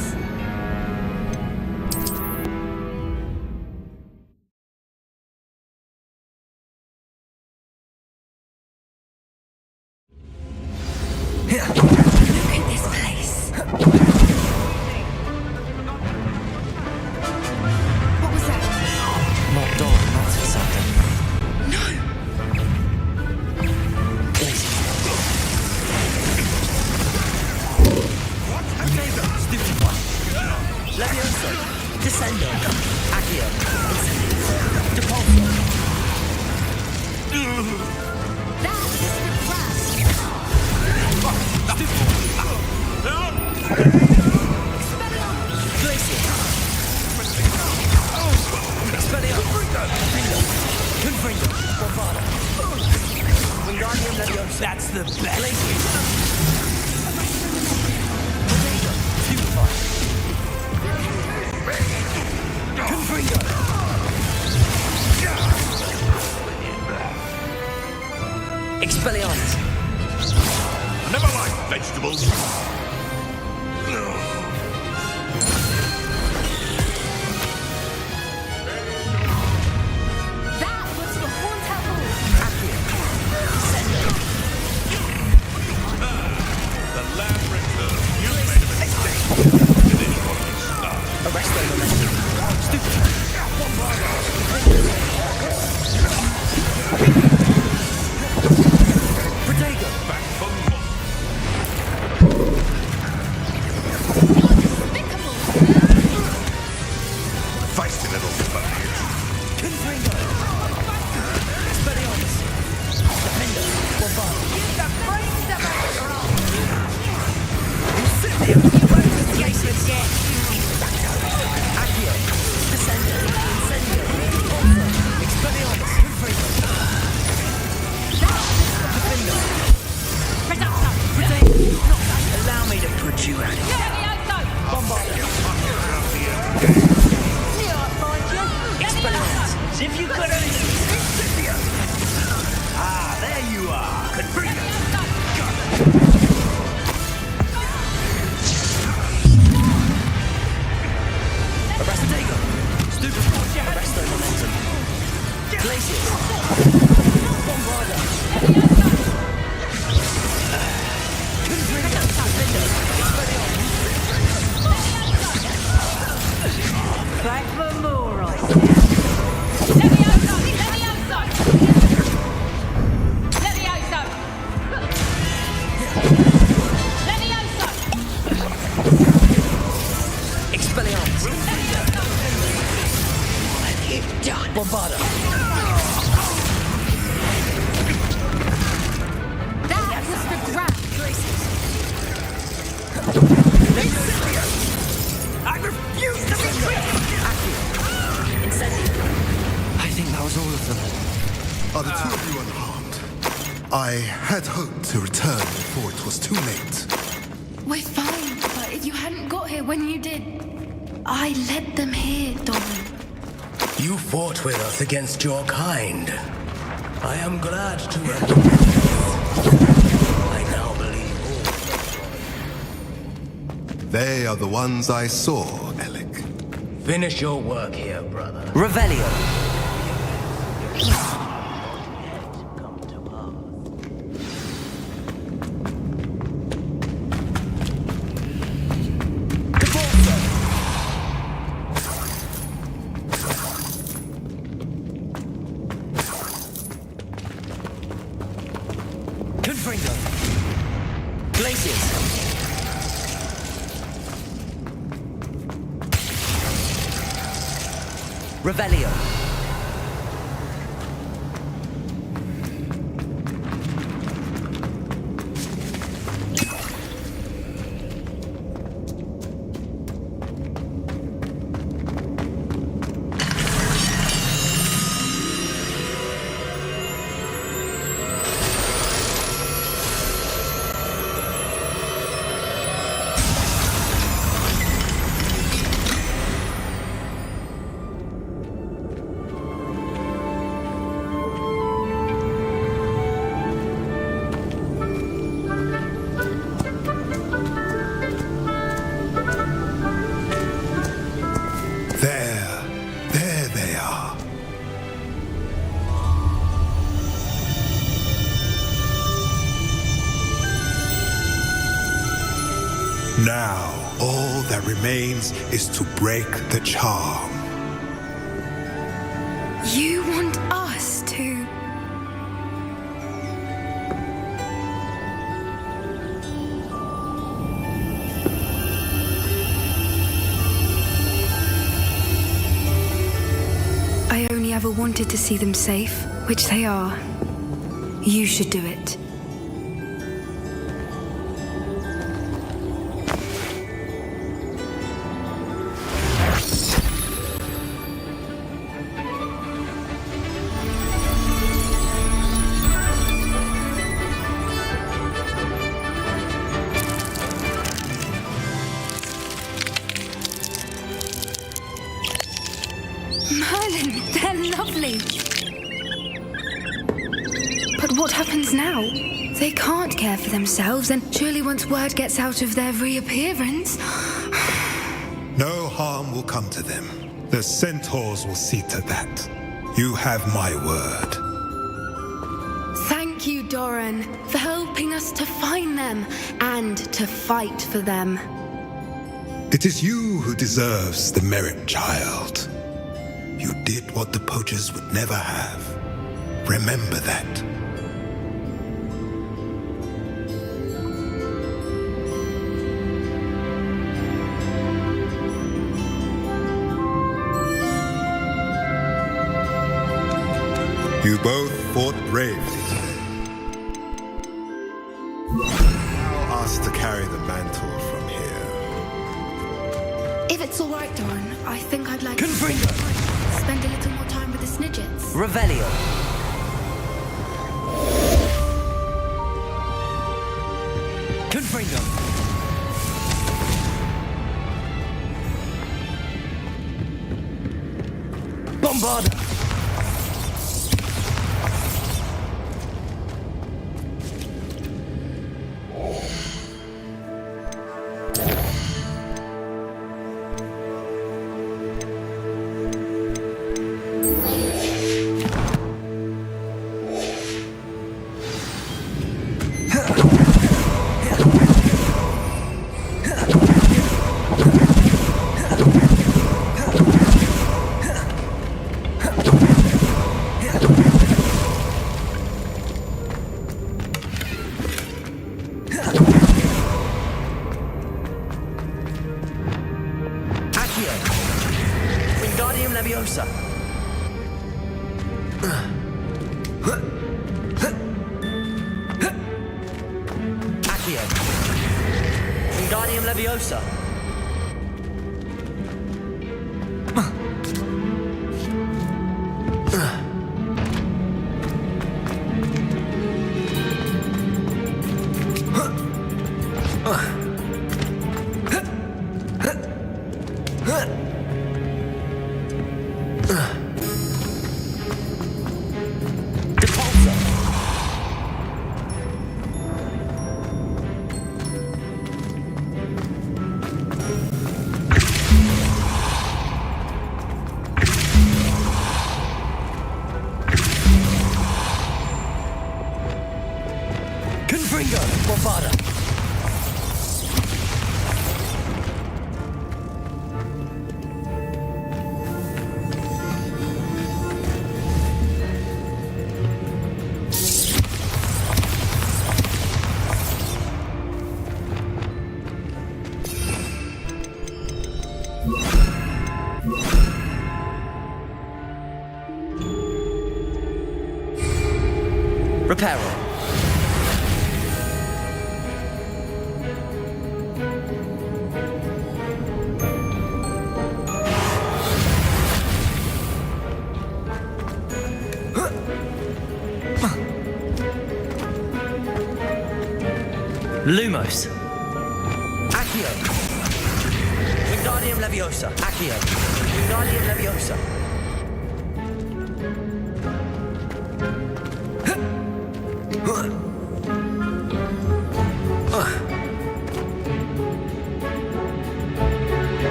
Here. Look at this place. What was that? Not Dawn, not something. No. Stupid one. Levioso. Descendo. Accio. Depulso. That is the crab. Glacier. Expelliarmus. Confringo. Bombarda. Wingardium Levioso. That's the best. Glacier. Protego. Stupefy. Confringo. Expelliarmus. I never liked vegetables. No. That was for Haunted Accio. Descendo. The lamb returns. You made a mistake. Finish what you start. Arresto momentum. Stupefy. Bombarda. Protego. Back for more. Feisty little fuckhead. Confringo. Expelliarmus. Defendo. Bombarda. Incendio. Glacier. Accio. Descendo. Incendio. Repulsor. Expelliarmus. Confringo. Defendo. Protego. Allow me to put you out. Bombarda. Expelliarmus. If you could only Incendio. Ah, there you are. Confringo. Arresto. Stupid. Arresto momentum. Glaciers. Bombarda. Confringo. Defendo. Expelliarmus. Back for more, right? Expelliarmus. Bombarda. That was the grab. I refuse to be tricked! Incendio. I think that was all of them. Are the two of you unharmed? I had hoped to return before it was too late. We're fine, but if you hadn't got here when you did, I led them here, Doran. You fought with us against your kind. I am glad to have. I now believe all. They are the ones I saw, Alec. Finish your work here, brother. Revelio. Confringo. Glacius. Revelio. There they are. Now, all that remains is to break the charm. You want us to... I only ever wanted to see them safe, which they are. You should do it. Merlin, they're lovely. But what happens now? They can't care for themselves, and surely once word gets out of their reappearance... No harm will come to them. The centaurs will see to that. You have my word. Thank you, Doran, for helping us to find them and to fight for them. It is you who deserves the merit, child. You did what the poachers would never have. Remember that. You both fought bravely today. Allow us to carry the mantle from here. If it's all right, Doran, I think I'd like to spend a little more time with the Snidgets. Revelio. Confringo. Bombard. Leviosa. Accio. Wingardium Leviosa. peril. Lumos. Accio. Wingardium Leviosa. Accio. Wingardium Leviosa.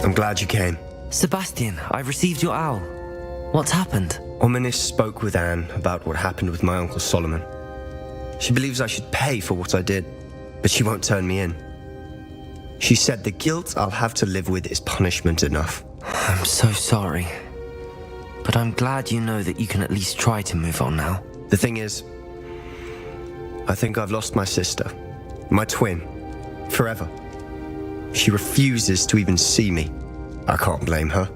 I'm glad you came. Sebastian, I received your owl. What's happened? Ominis spoke with Anne about what happened with my Uncle Solomon. She believes I should pay for what I did, but she won't turn me in. She said the guilt I'll have to live with is punishment enough. I'm so sorry. But I'm glad you know that you can at least try to move on now. The thing is, I think I've lost my sister, my twin, forever. She refuses to even see me. I can't blame her.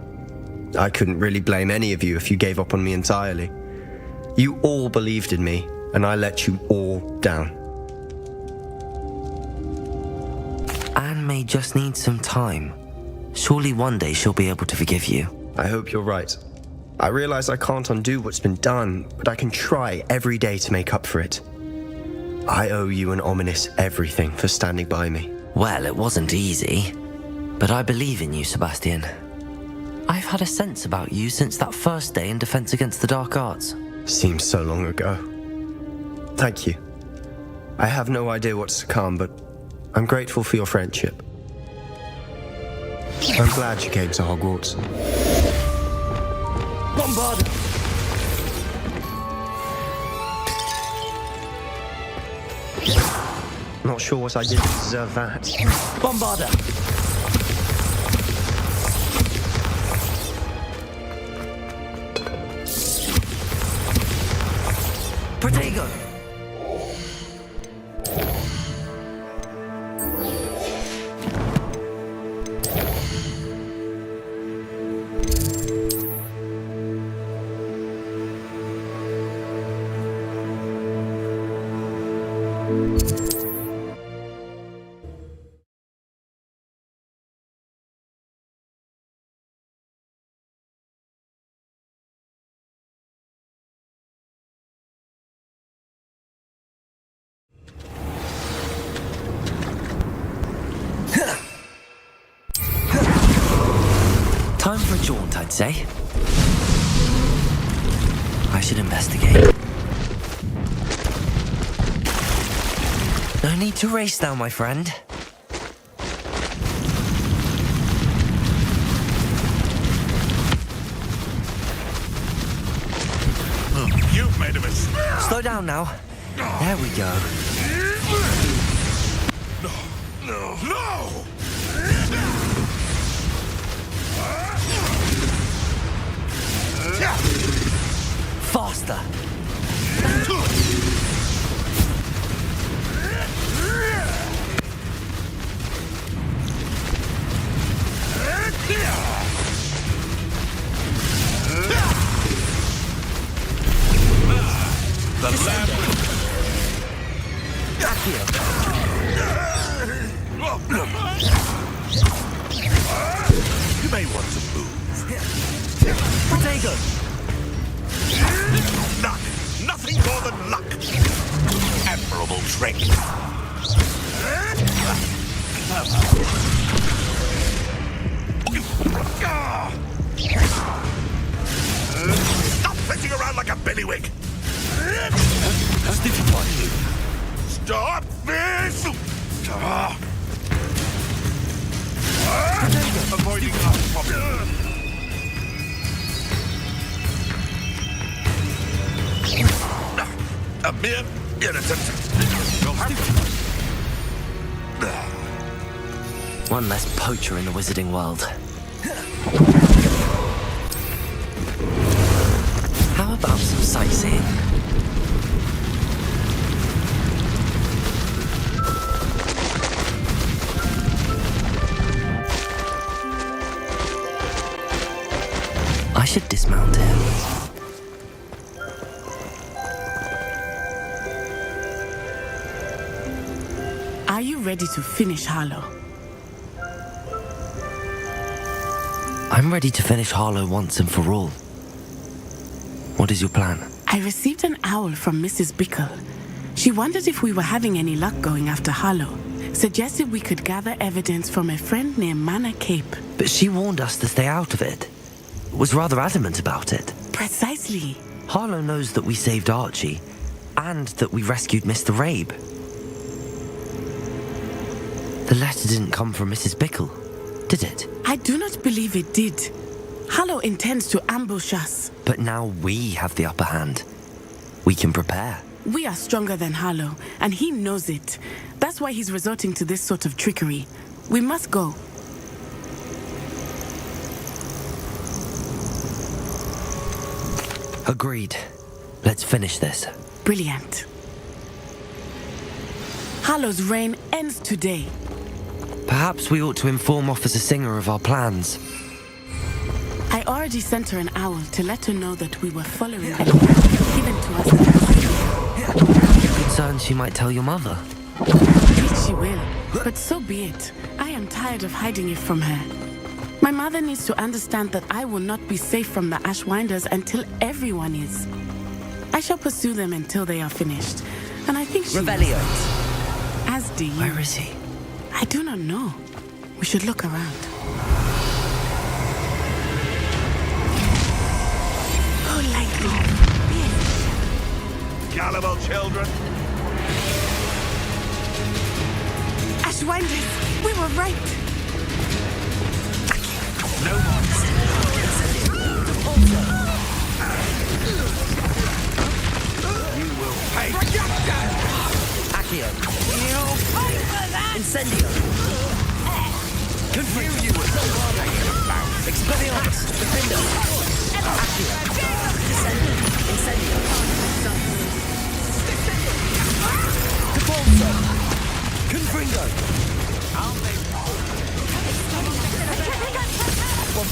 I couldn't really blame any of you if you gave up on me entirely. You all believed in me, and I let you all down. Anne may just need some time. Surely one day she'll be able to forgive you. I hope you're right. I realize I can't undo what's been done, but I can try every day to make up for it. I owe you and Ominis everything for standing by me. Well, it wasn't easy, but I believe in you, Sebastian. I've had a sense about you since that first day in Defense Against the Dark Arts. Seems so long ago. Thank you. I have no idea what's to come, but I'm grateful for your friendship. I'm glad you came to Hogwarts. Bombard! Not sure what I did to deserve that. Bombarder! Protego! Time for a jaunt, I'd say. I should investigate. No need to race now, my friend. You've made a mistake. Slow down now. There we go. No! No! Faster! The labyrinth! You may want to move. Protego! Luck! Nothing more than luck! Admirable trick! Stop flitting around like a billywig! Stop this! Avoiding us, problem. A mere irritant. You'll have One less poacher in the wizarding world. How about some sightseeing? I should dismount him. Are you ready to finish Harlow? I'm ready to finish Harlow once and for all. What is your plan? I received an owl from Mrs. Bickle. She wondered if we were having any luck going after Harlow. Suggested we could gather evidence from a friend near Manor Cape. But she warned us to stay out of it. Was rather adamant about it. Precisely. Harlow knows that we saved Archie, and that we rescued Mr. Rabe. The letter didn't come from Mrs. Bickle, did it? I do not believe it did. Harlow intends to ambush us. But now we have the upper hand. We can prepare. We are stronger than Harlow, and he knows it. That's why he's resorting to this sort of trickery. We must go. Agreed. Let's finish this. Brilliant. Harlow's reign ends today. Perhaps we ought to inform Officer Singer of our plans. I already sent her an owl to let her know that we were following the lead given to us. You're concerned she might tell your mother? Indeed she will, but so be it. I am tired of hiding it from her. My mother needs to understand that I will not be safe from the Ashwinders until everyone is. I shall pursue them until they are finished, and I think she... Revelio. As do you. Where is he? I do not know. We should look around. Go lightly. Gullible children. Ashwinders, we were right. No more. You will pay. Accio. You'll pay for that! Incendio. Confuse you with Expelliarmus. Defender. Accio. Descendo. Incendio. Defaulto. Confringo. I'll make You'll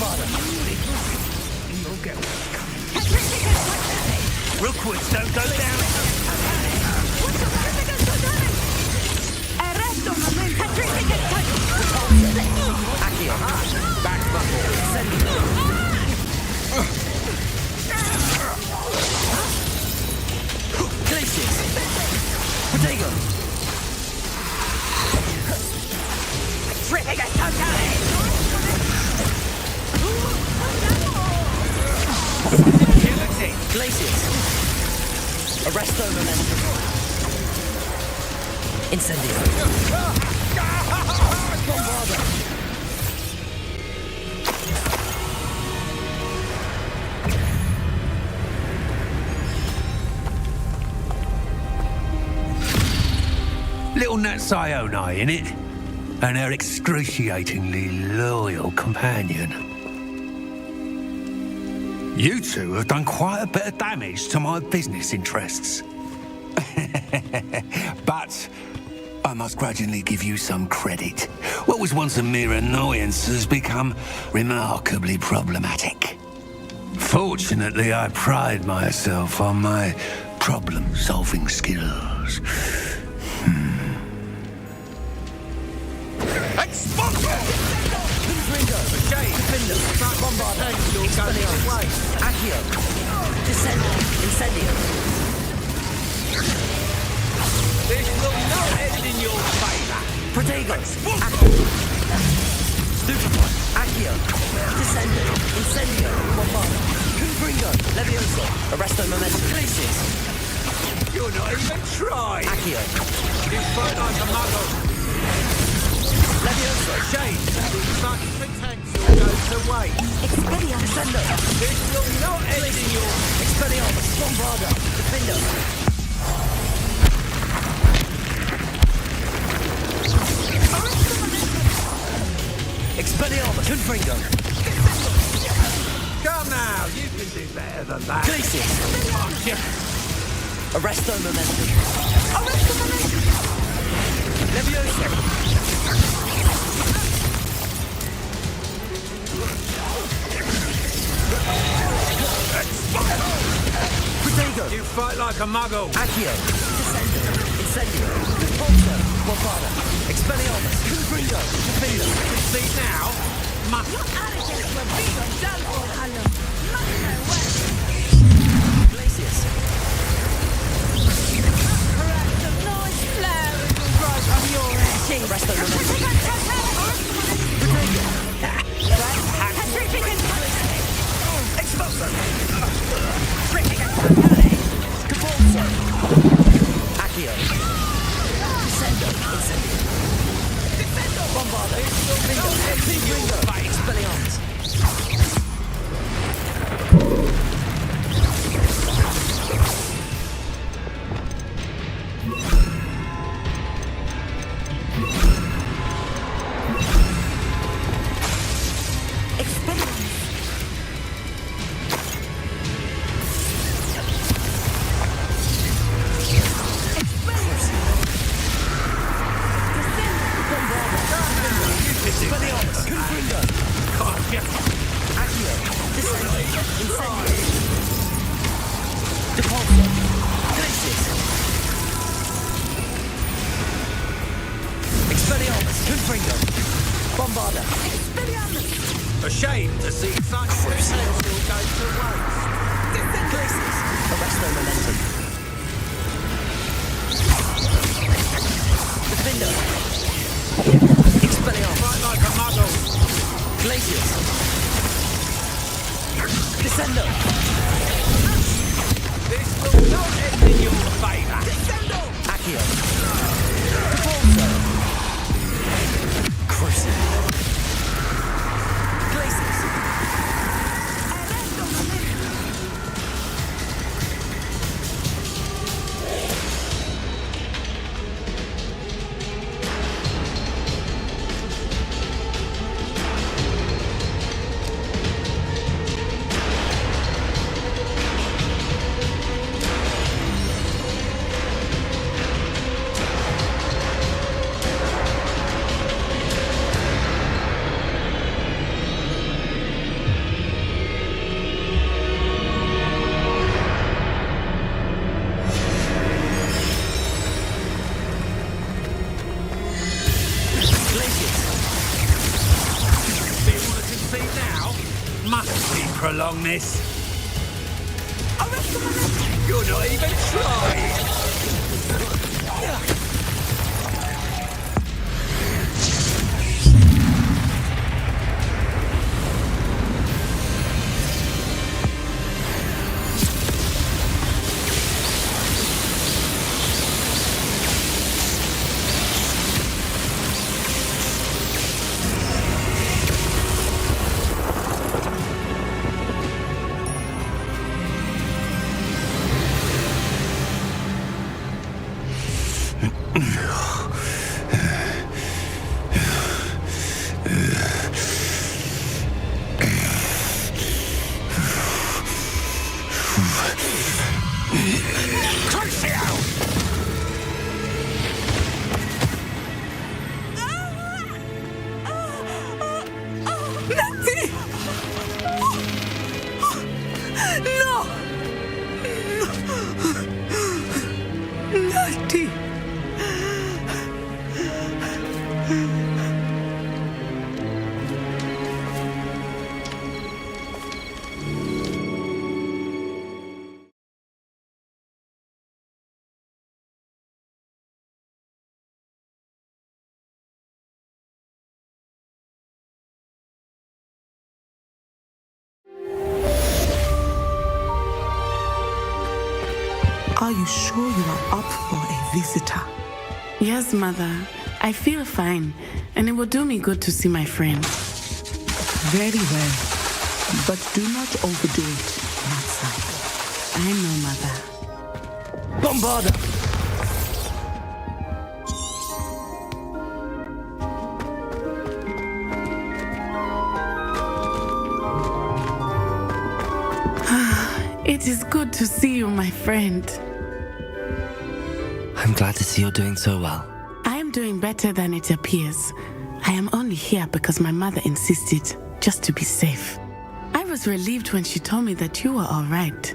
get Rookwoods don't go down. Accio. Back buckle. Glaciers. Protego. Tripping us Glaciers. Arresto momentum. Incendio. Bombardo. Little Natsione, innit? And her excruciatingly loyal companion. You two have done quite a bit of damage to my business interests. But I must grudgingly give you some credit. What was once a mere annoyance has become remarkably problematic. Fortunately, I pride myself on my problem-solving skills. Expulsion! Confringo! Jade! Defender! Bombard! Expelliarmus! Accio! Descendo! Incendio! This will not end in your favour. Protego! Stupefy! Accio! Descendo! Incendio! Bombard! Confringo! Levioso! Arresto Momentum! Glacius! You're not even trying. Accio! You fight like a muggle. Levioso! Shame. Such potential goes to waste. Expelliarmus! Descendo! This will not end in your... Expelliarmus! Bombarda! Defender! Expelliarmus! Confringo! Come now, you can do better than that. Glacius! Arresto Momentum! Levioso! Protego! You fight like a muggle. Accio! Descendo! Incendio! Repulso! Bombada! Expelliarmus! Confringo! Defender! See now? Must. Your arrogance will be your downfall, Hallam. Must know when. Glacius! Perhaps a nice flare will rise from your ashes. Arresto Momentum! Expulso! Capulso! Accio! Descendo! Incendio! Defendo! Bombarda! Confringo! Expelliarmus! Ashamed to see such potential go to waste. Glacius! Arresto Momentum! Defender! Expelliarmus! Fight like a muggle. Glacius! Descendo! This will not end in your favour. Descendo! Accio! Capulso! Crucial! Glacius! Prolong this. You're not even trying. Natty! No! Natty! Are you sure you are up for a visitor? Yes, Mother. I feel fine, and it will do me good to see my friend. Very well. But do not overdo it outside. I know, Mother. Bombarda! It is good to see you, my friend. I'm glad to see you're doing so well. I am doing better than it appears. I am only here because my mother insisted, just to be safe. I was relieved when she told me that you were all right.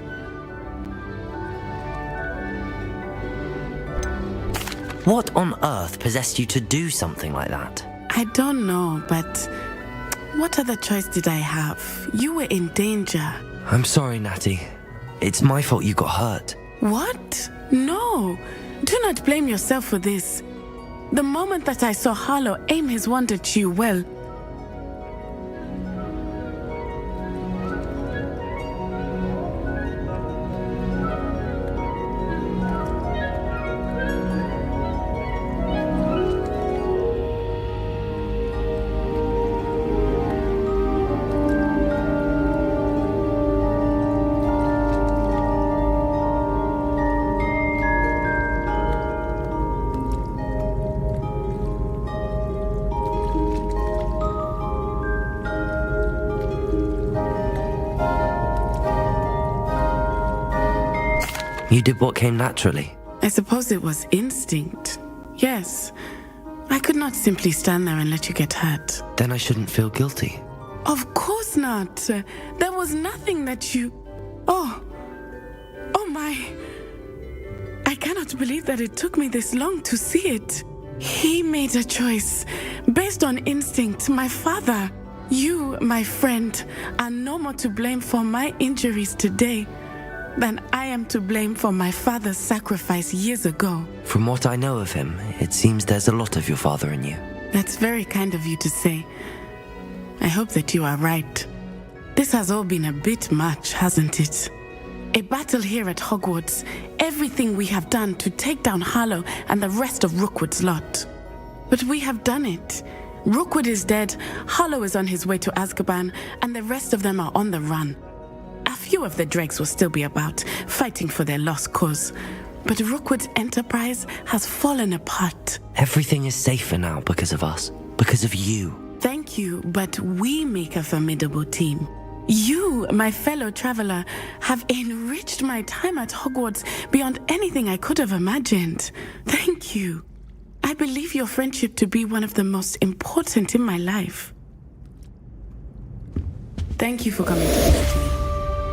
What on earth possessed you to do something like that? I don't know, but what other choice did I have? You were in danger. I'm sorry, Natty. It's my fault you got hurt. What? No. Do not blame yourself for this. The moment that I saw Harlow aim his wand at you, well, You did what came naturally. I suppose it was instinct. Yes. I could not simply stand there and let you get hurt. Then I shouldn't feel guilty. Of course not. There was nothing that you... Oh my. I cannot believe that it took me this long to see it. He made a choice based on instinct. My father, you, my friend, are no more to blame for my injuries today than I am to blame for my father's sacrifice years ago. From what I know of him, it seems there's a lot of your father in you. That's very kind of you to say. I hope that you are right. This has all been a bit much, hasn't it? A battle here at Hogwarts, everything we have done to take down Harlow and the rest of Rookwood's lot. But we have done it. Rookwood is dead, Harlow is on his way to Azkaban, and the rest of them are on the run. A few of the dregs will still be about, fighting for their lost cause. But Rookwood's enterprise has fallen apart. Everything is safer now because of us, because of you. Thank you, but we make a formidable team. You, my fellow traveler, have enriched my time at Hogwarts beyond anything I could have imagined. Thank you. I believe your friendship to be one of the most important in my life. Thank you for coming to visit me.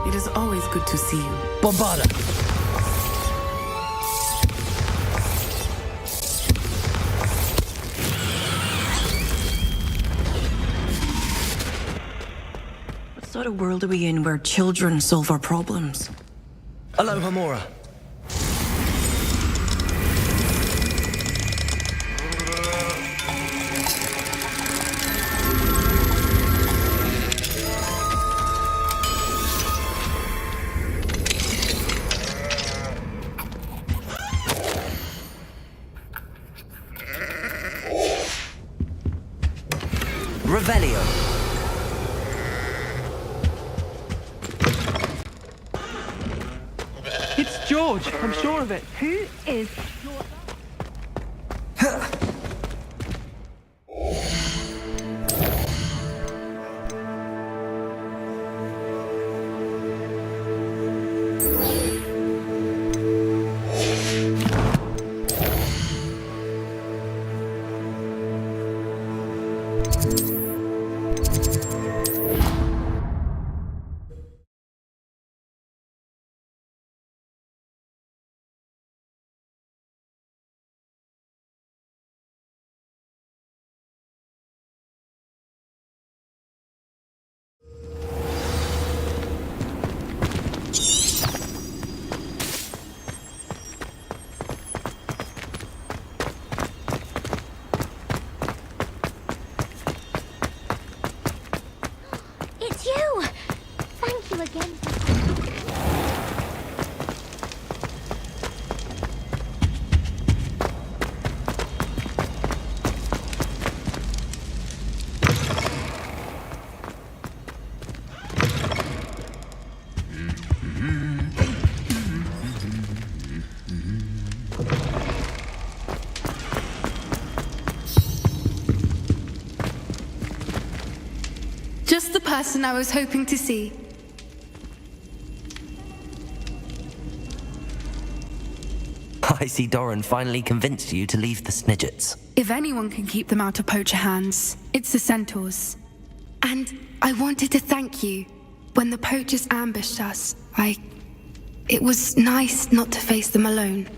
It is always good to see you. Bombarda! What sort of world are we in where children solve our problems? Aloha, Mora. Revelio. It's George, I'm sure of it. Who is... again. Just the person I was hoping to see. I see Doran finally convinced you to leave the Snidgets. If anyone can keep them out of poacher hands, it's the centaurs. And I wanted to thank you. When the poachers ambushed us, it was nice not to face them alone.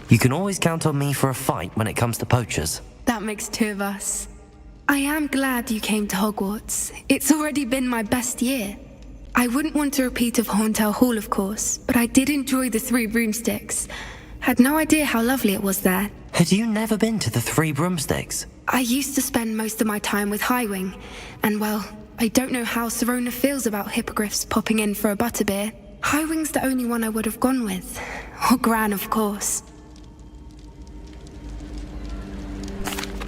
You can always count on me for a fight when it comes to poachers. That makes two of us. I am glad you came to Hogwarts. It's already been my best year. I wouldn't want a repeat of Horntail Hall, of course, but I did enjoy the Three Broomsticks. Had no idea how lovely it was there. Had you never been to the Three Broomsticks? I used to spend most of my time with Highwing, and well, I don't know how Serona feels about hippogriffs popping in for a butterbeer. Highwing's the only one I would have gone with. Or Gran, of course.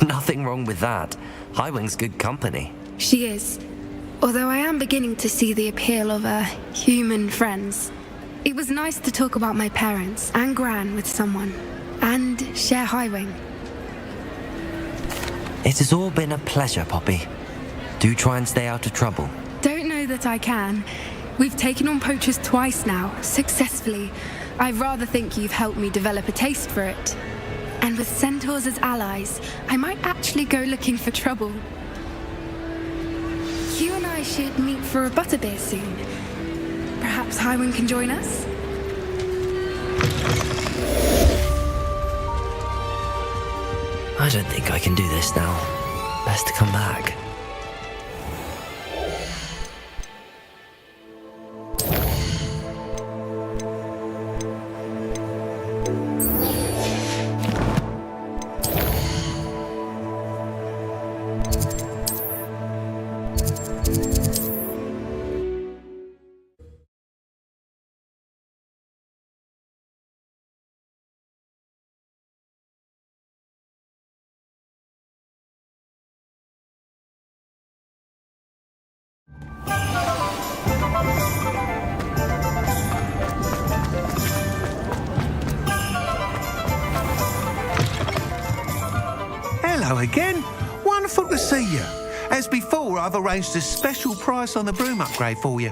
Nothing wrong with that. Highwing's good company. She is. Although I am beginning to see the appeal of human friends. It was nice to talk about my parents and Gran with someone, and share Highwing. It has all been a pleasure, Poppy. Do try and stay out of trouble. Don't know that I can. We've taken on poachers twice now, successfully. I rather think you've helped me develop a taste for it. And with centaurs as allies, I might actually go looking for trouble. You and I should meet for a butterbeer soon. Perhaps Highwing can join us? I don't think I can do this now. Best to come back. Hello again. Wonderful to see you. As before, I've arranged a special price on the broom upgrade for you.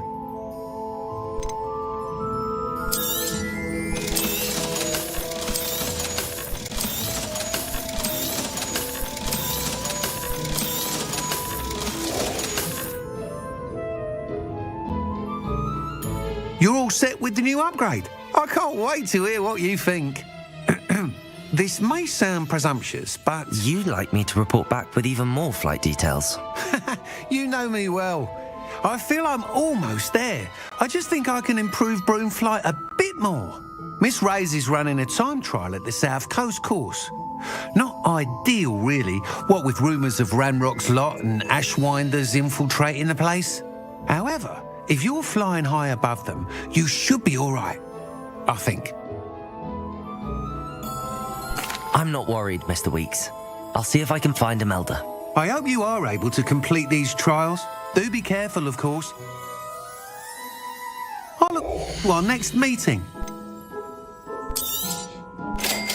You're all set with the new upgrade. I can't wait to hear what you think. This may sound presumptuous, but... You'd like me to report back with even more flight details. You know me well. I feel I'm almost there. I just think I can improve broom flight a bit more. Miss Ray's is running a time trial at the South Coast course. Not ideal, really, what with rumours of Ranrock's lot and Ashwinders infiltrating the place. However, if you're flying high above them, you should be all right, I think. I'm not worried, Mr. Weeks. I'll see if I can find Imelda. I hope you are able to complete these trials. Do be careful, of course. I'll look to our next meeting.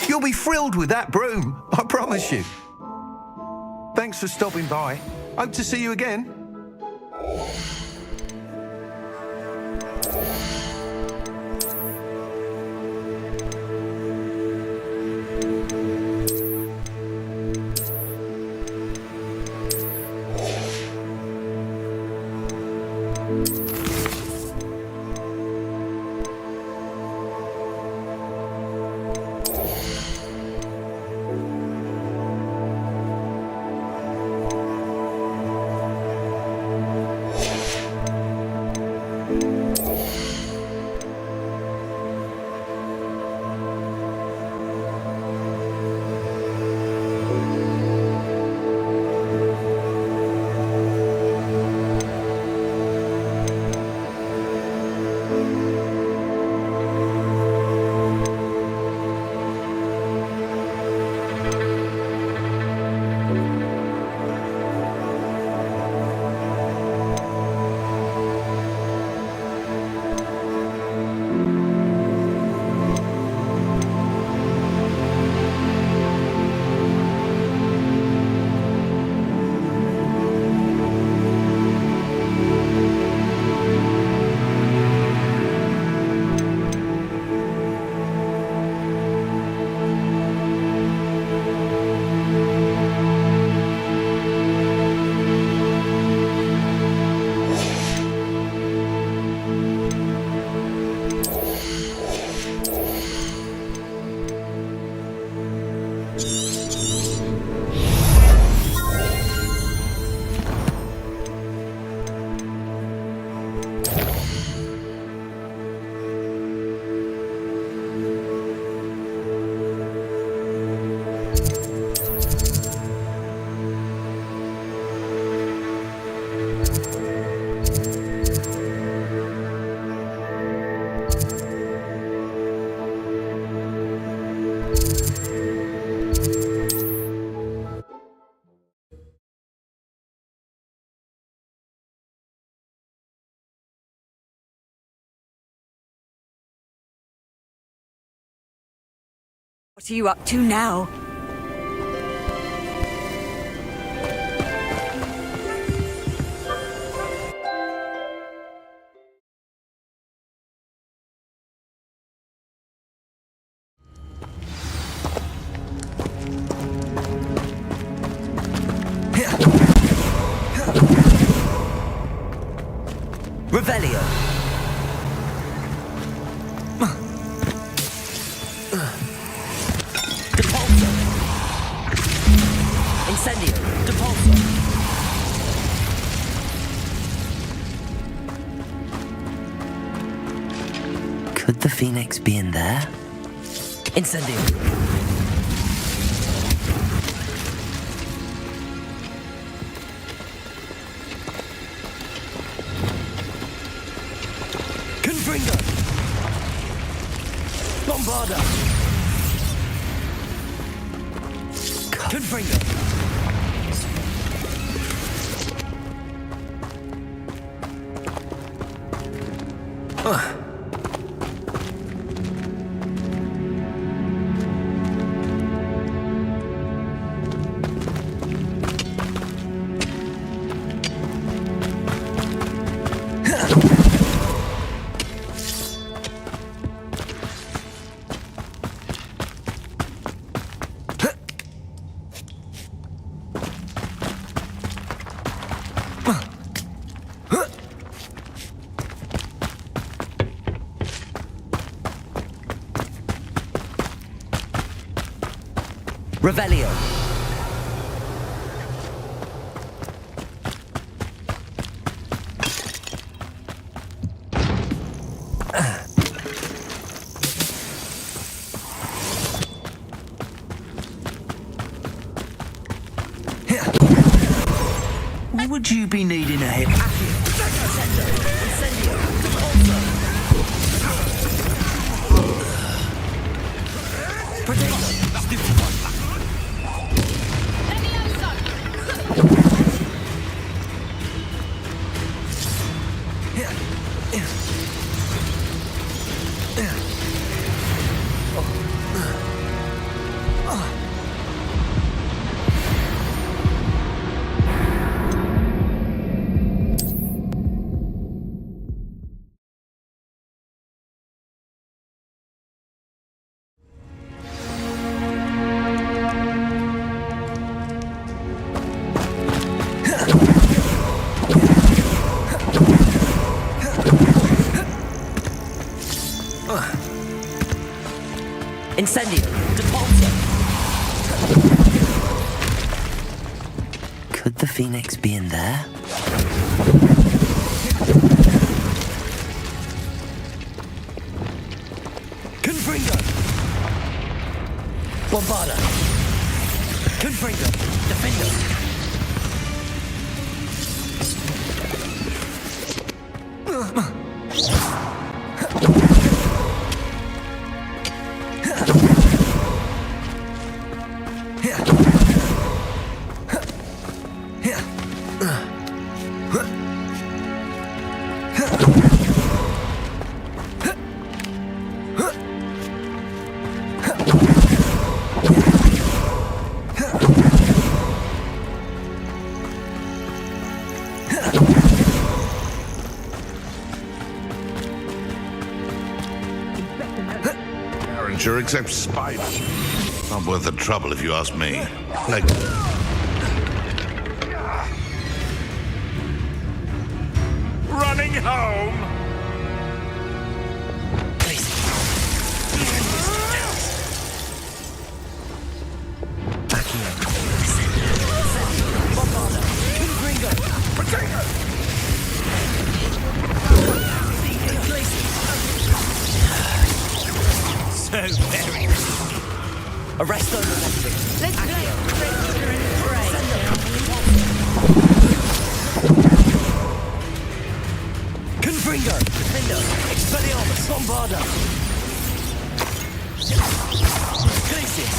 You'll be thrilled with that broom, I promise you. Thanks for stopping by. Hope to see you again. What are you up to now? Revelio. Depulso. Incendio. Depulso. Could the Phoenix be in there? Incendio. Confringo. Bombarda. Confringo. Revelio. Would you be needing a hip? Incendio. Depulso. Could the Phoenix be in there? Confringo. Bombarda. Confringo. Defendo. Sure, except spiders. Not worth the trouble if you ask me. Like... Running home! So very. Arresto electric. Let's play Trickster and Prey. Confringo. Defendo. Expelliarmus. Bombarda. Glacius.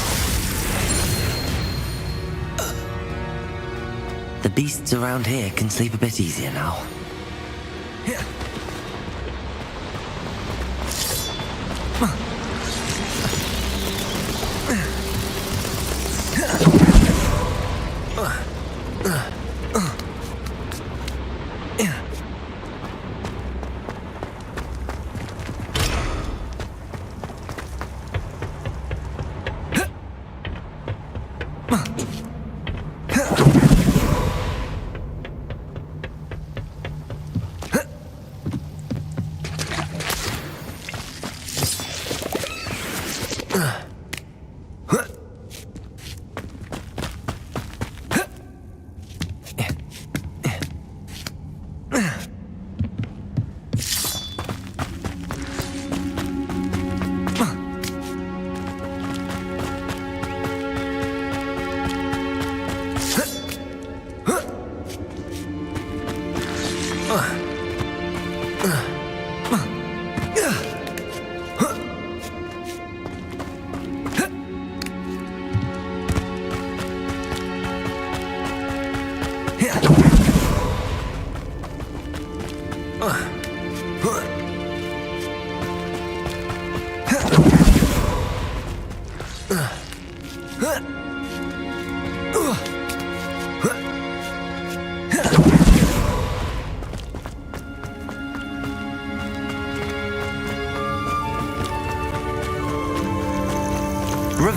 The beasts around here can sleep a bit easier now.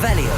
Revelio.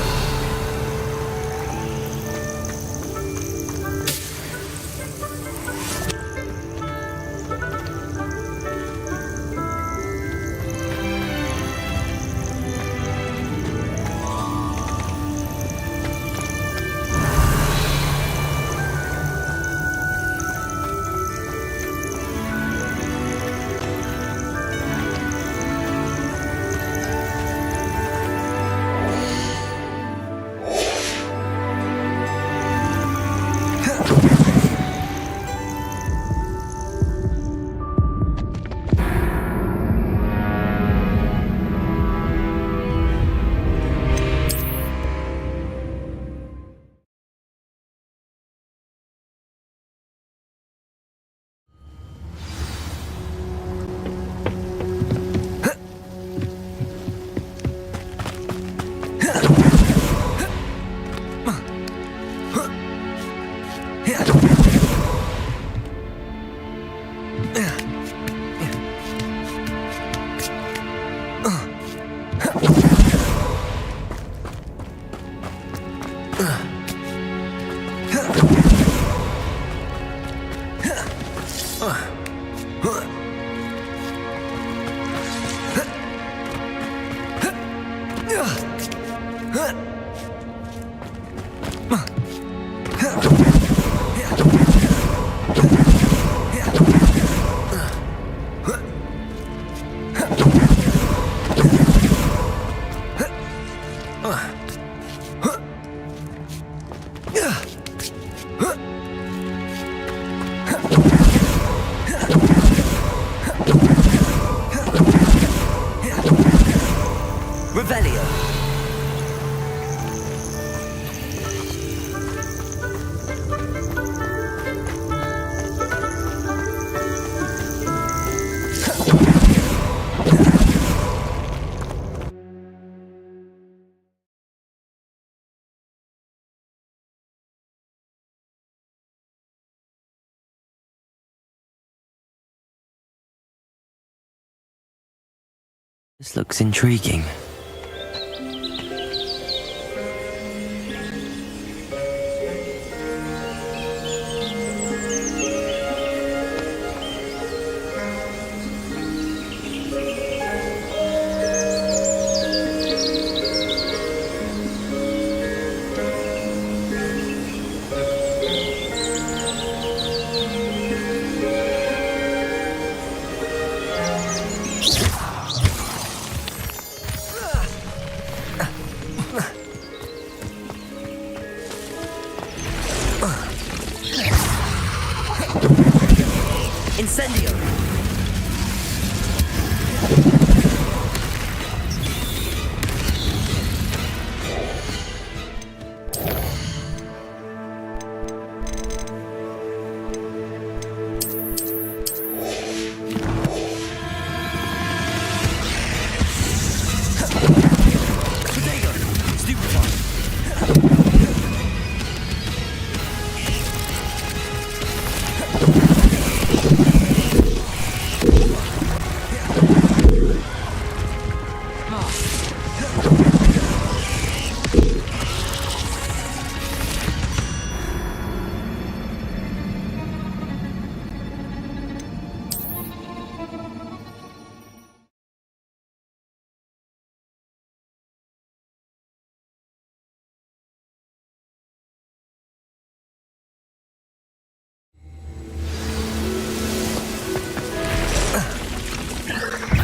Revelio. This looks intriguing. Incendio.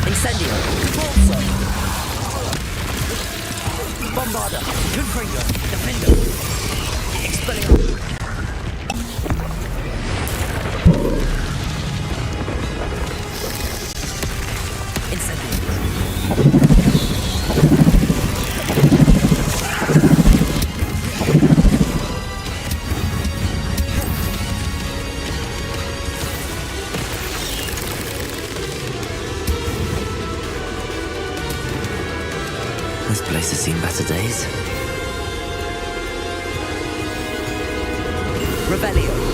Incendio. Forza. Bombarda. Confringo. Defendo. Expelliarmus. place has seen better days. Revelio.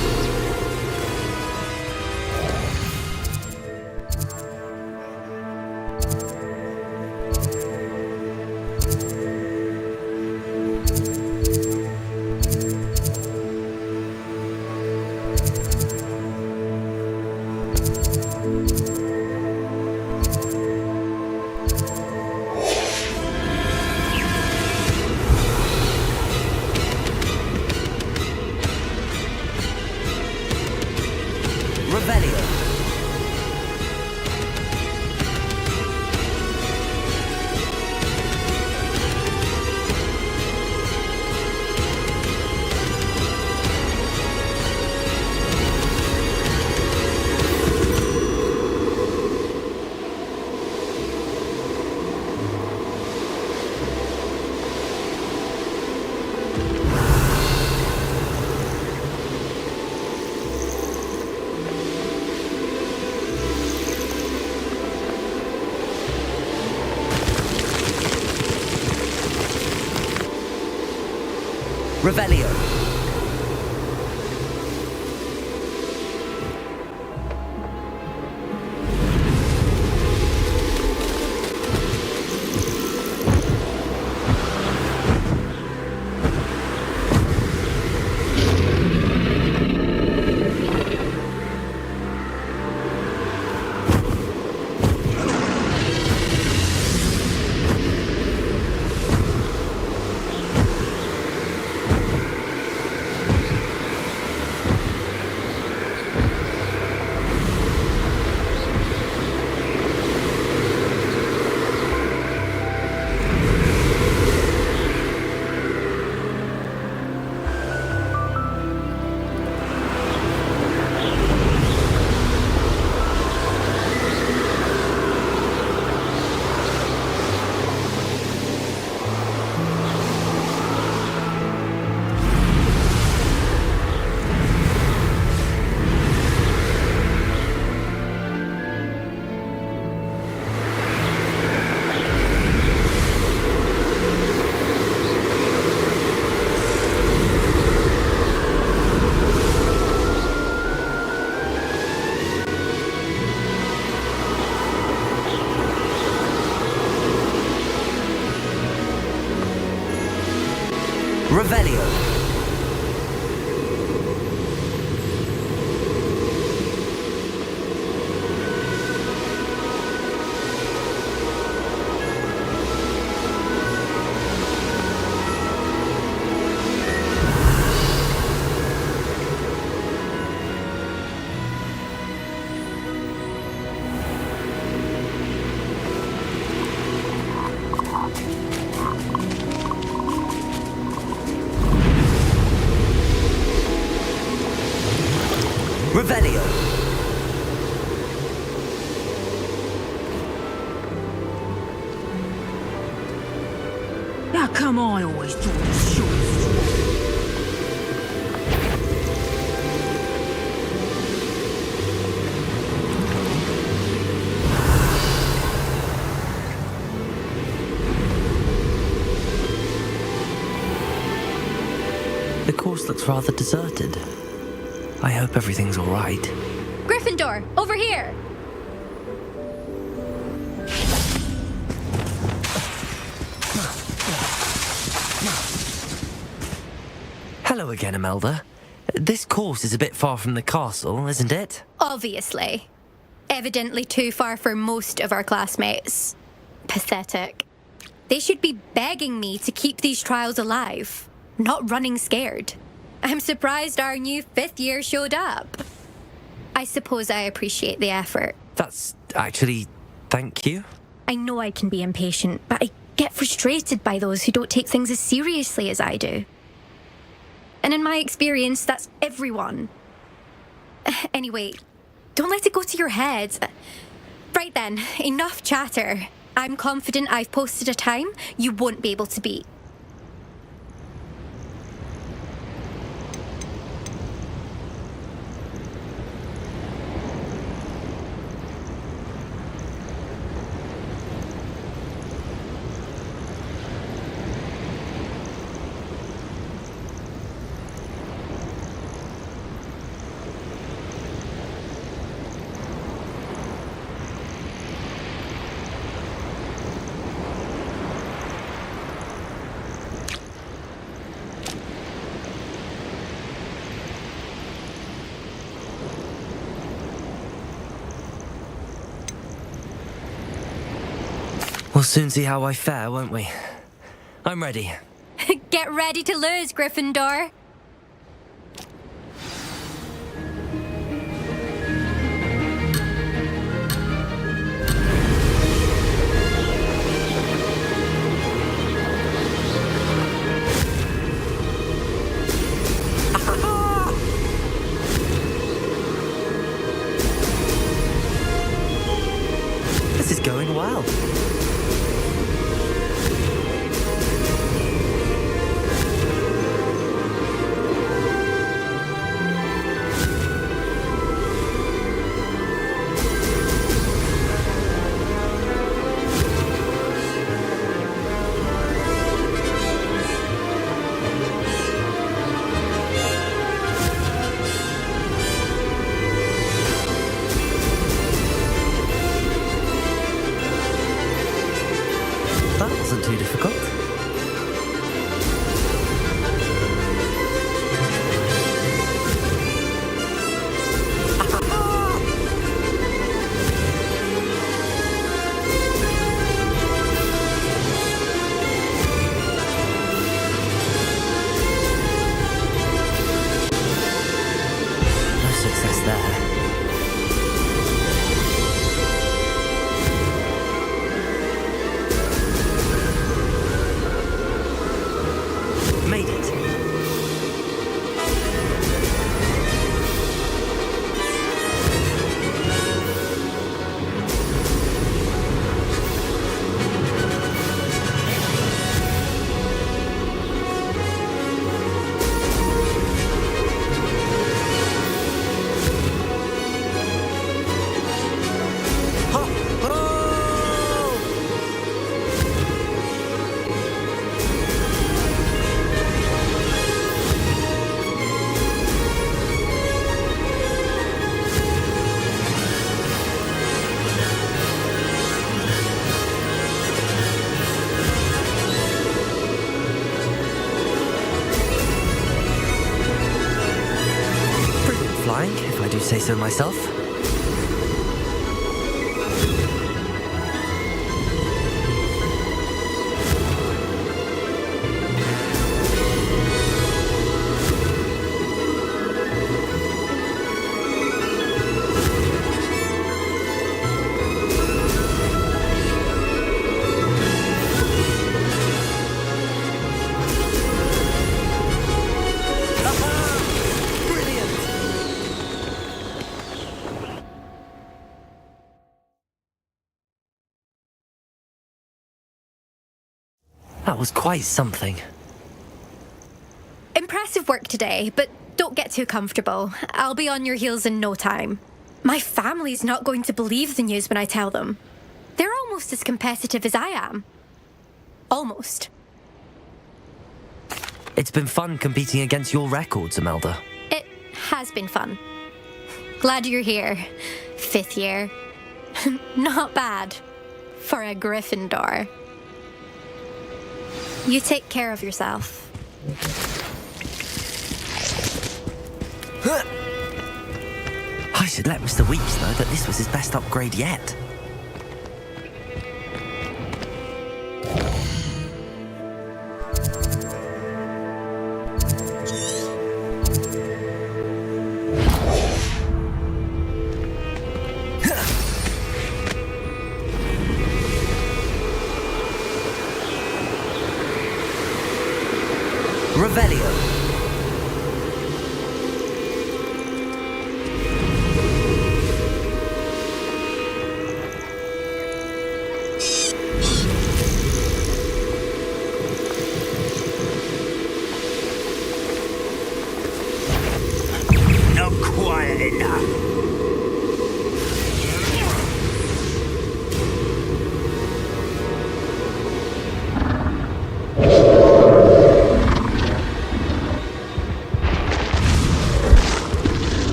Revelio. Revelio. Revelio. How come I always draw the short The course looks rather deserted. I hope everything's all right. Gryffindor, over here! Hello again, Imelda. This course is a bit far from the castle, isn't it? Obviously. Evidently too far for most of our classmates. Pathetic. They should be begging me to keep these trials alive, not running scared. I'm surprised our new 5th year showed up. I suppose I appreciate the effort. That's actually... thank you. I know I can be impatient, but I get frustrated by those who don't take things as seriously as I do. And in my experience, that's everyone. Anyway, don't let it go to your head. Right then, enough chatter. I'm confident I've posted a time you won't be able to beat. We'll soon see how I fare, won't we? I'm ready. Get ready to lose, Gryffindor. This is going well. That wasn't too difficult. No success there. Made it. Brilliant flying, if I do say so myself. That was quite something. Impressive work today, but don't get too comfortable. I'll be on your heels in no time. My family's not going to believe the news when I tell them. They're almost as competitive as I am. Almost. It's been fun competing against your records, Imelda. It has been fun. Glad you're here. 5th year. Not bad. For a Gryffindor. You take care of yourself. I should let Mr. Weeps know that this was his best upgrade yet. Revelio. Not quiet enough.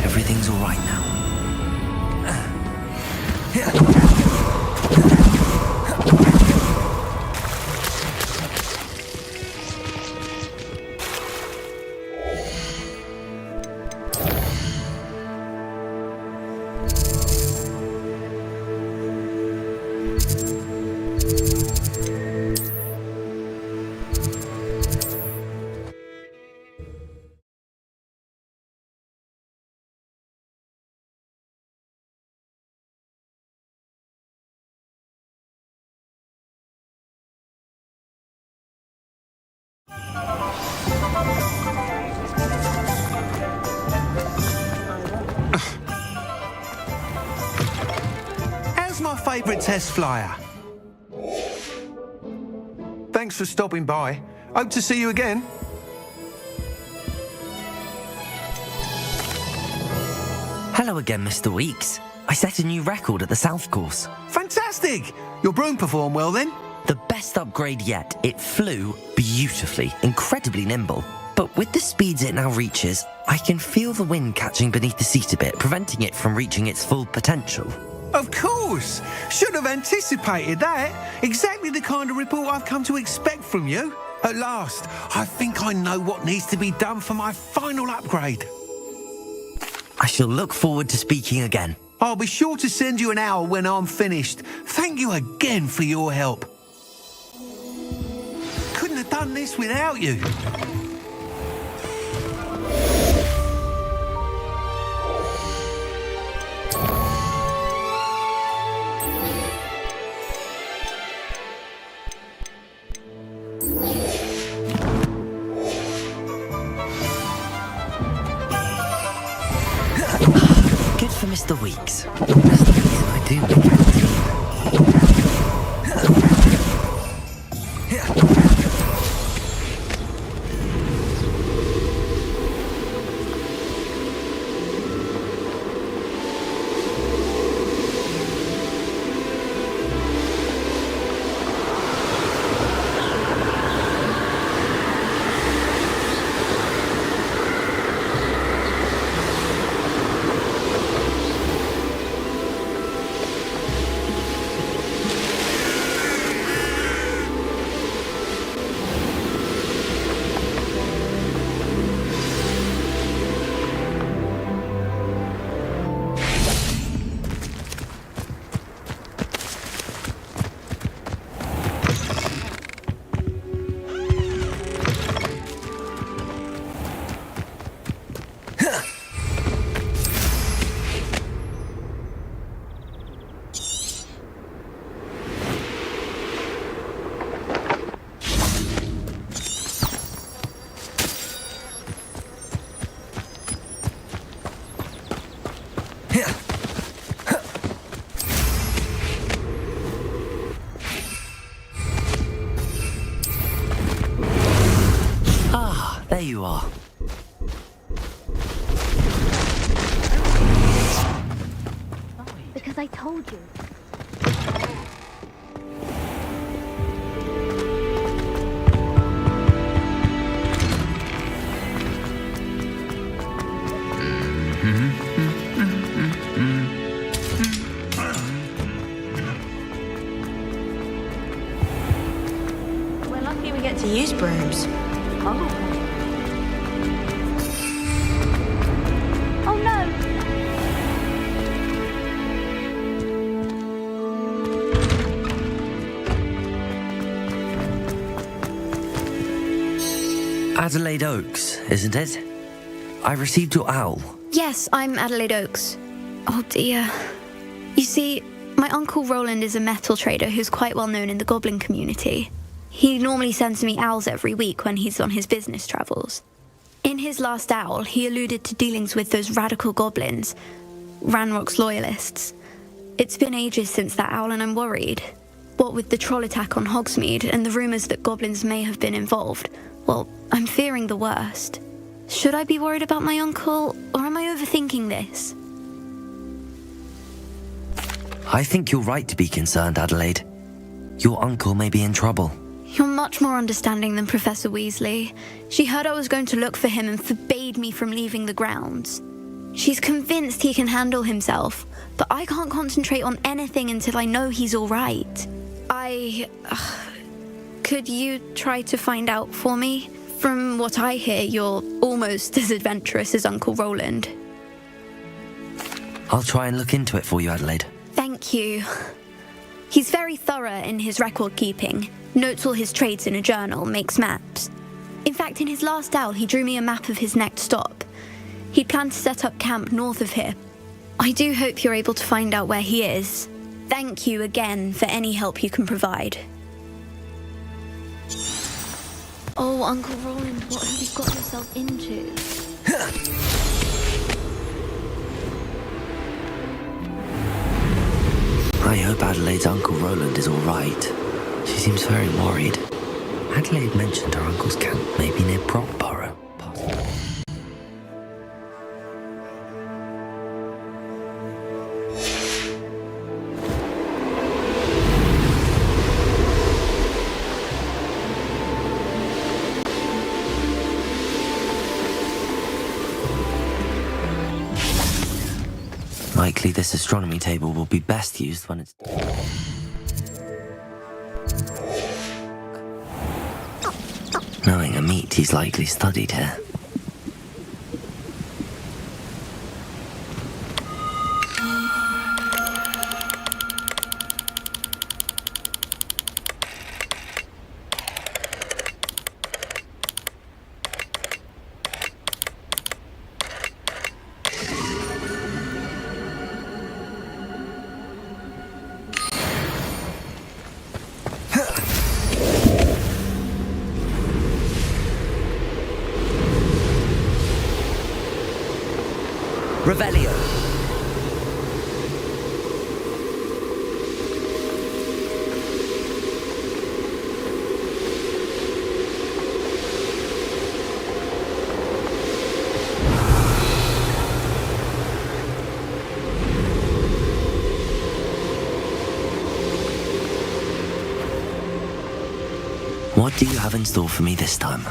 Everything's all right now. How's my favourite test flyer? Thanks for stopping by. Hope to see you again. Hello again, Mr. Weeks. I set a new record at the South Course. Fantastic! Your broom performed well then? The best upgrade yet. It flew beautifully, incredibly nimble. But with the speeds it now reaches, I can feel the wind catching beneath the seat a bit, preventing it from reaching its full potential. Of course! Should have anticipated that. Exactly the kind of report I've come to expect from you. At last, I think I know what needs to be done for my final upgrade. I shall look forward to speaking again. I'll be sure to send you an hour when I'm finished. Thank you again for your help. Couldn't have done this without you. Good for Mr. Weeks. That's the reason I do make it. There you are. Because I told you. We're lucky we get to use brooms. Oh. Oh no! Adelaide Oaks, isn't it? I received your owl. Yes, I'm Adelaide Oaks. Oh dear. You see, my Uncle Roland is a metal trader who's quite well known in the goblin community. He normally sends me owls every week when he's on his business travels. In his last owl, he alluded to dealings with those radical goblins, Ranrock's loyalists. It's been ages since that owl and I'm worried. What with the troll attack on Hogsmeade and the rumours that goblins may have been involved, well, I'm fearing the worst. Should I be worried about my uncle, or am I overthinking this? I think you're right to be concerned, Adelaide. Your uncle may be in trouble. You're much more understanding than Professor Weasley. She heard I was going to look for him and forbade me from leaving the grounds. She's convinced he can handle himself, but I can't concentrate on anything until I know he's all right. Could you try to find out for me? From what I hear, you're almost as adventurous as Uncle Roland. I'll try and look into it for you, Adelaide. Thank you. He's very thorough in his record keeping, notes all his trades in a journal, makes maps. In fact, in his last owl, he drew me a map of his next stop. He'd planned to set up camp north of here. I do hope you're able to find out where he is. Thank you again for any help you can provide. Oh, Uncle Roland, what have you got yourself into? I hope Adelaide's Uncle Roland is all right. She seems very worried. Adelaide mentioned her uncle's camp may be near Brockborough. Likely this astronomy table will be best used when it's... Knowing a meat, he's likely studied here. Revelio. What do you have in store for me this time?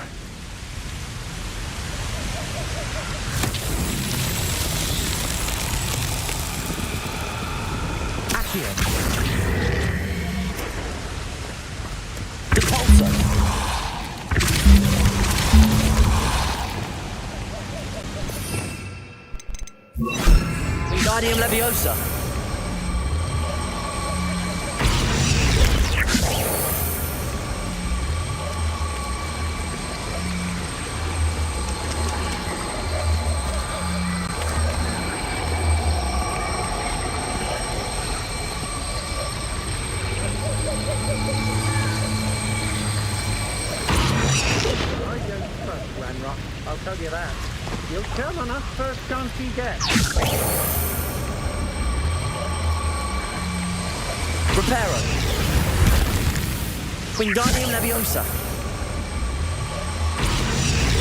Wingardium Leviosa. I'll tell you that. You'll kill on us first chance you get. Reparo. Wingardium Leviosa.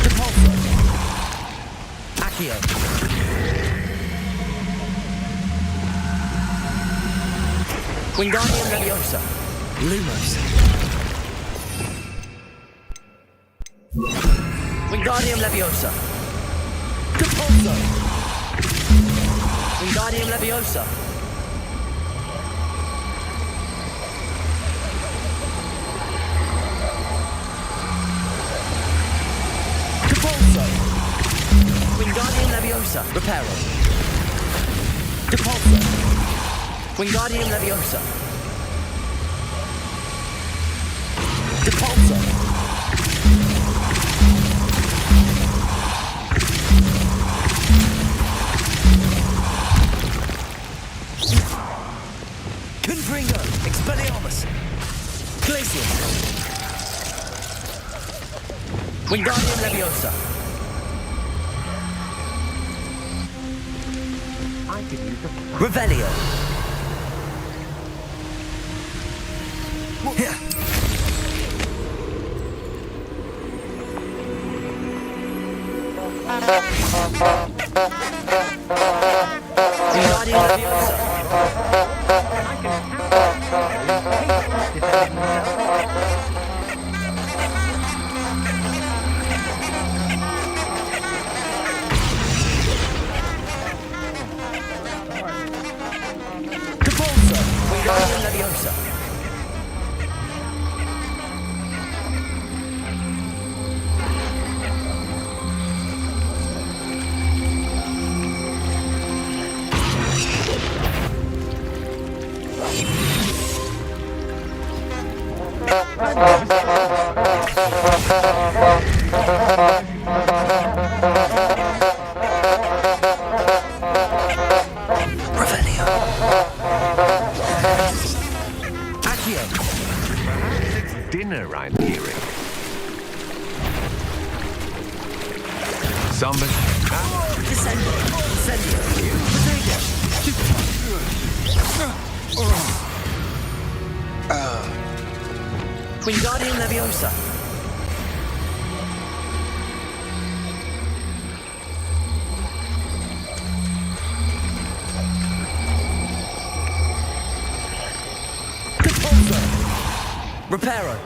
Repulsor. Accio. Wingardium Leviosa. Lumos. Wingardium Leviosa. Depulso. Wingardium Leviosa. Depulso. Wingardium Leviosa. Reparo. Depulso. Wingardium Leviosa. Depulso. Confringo. Expelliarmus. Glacius. Wingardium Leviosa. Revelio. Wingardium Leviosa. Depulso. Wingardium Leviosa. Revelio. Accio. It's dinner, I'm hearing. Somebody. Descendo. Incendio. Wingardium Leviosa. Depulso. Reparo.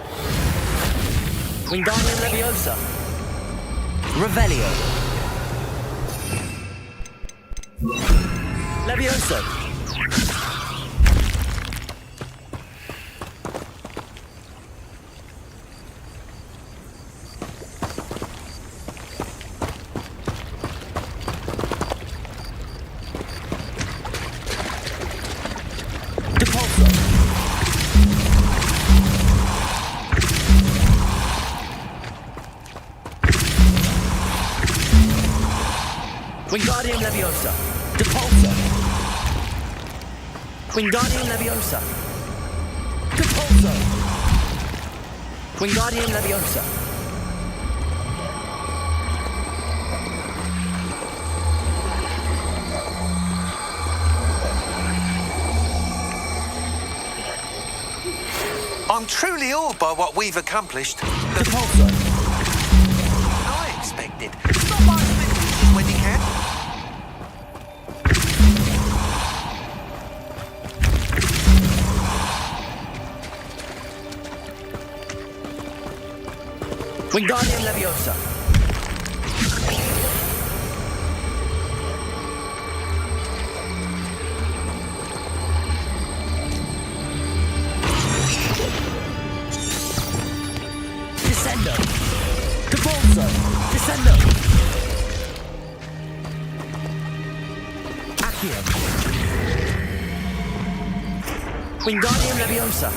Wingardium Leviosa. Revelio. Levioso. Depulso. Wingardium Leviosa. Depulso. Wingardium Leviosa. Depulso. Wingardium Leviosa. I'm truly awed by what we've accomplished. Depulso. I expected. Stop by the when you can. Wingardium Leviosa. Descendo. Depulso. Descendo. Accio. Wingardium Leviosa.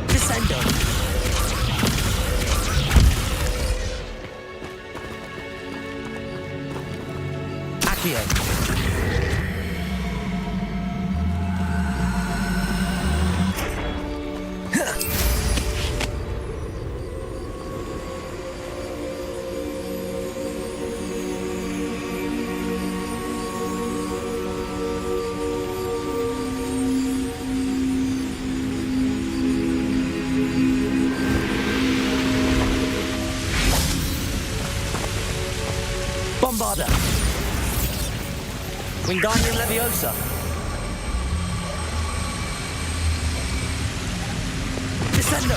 Descendo. Accio. Wingardium Leviosa. Descendo.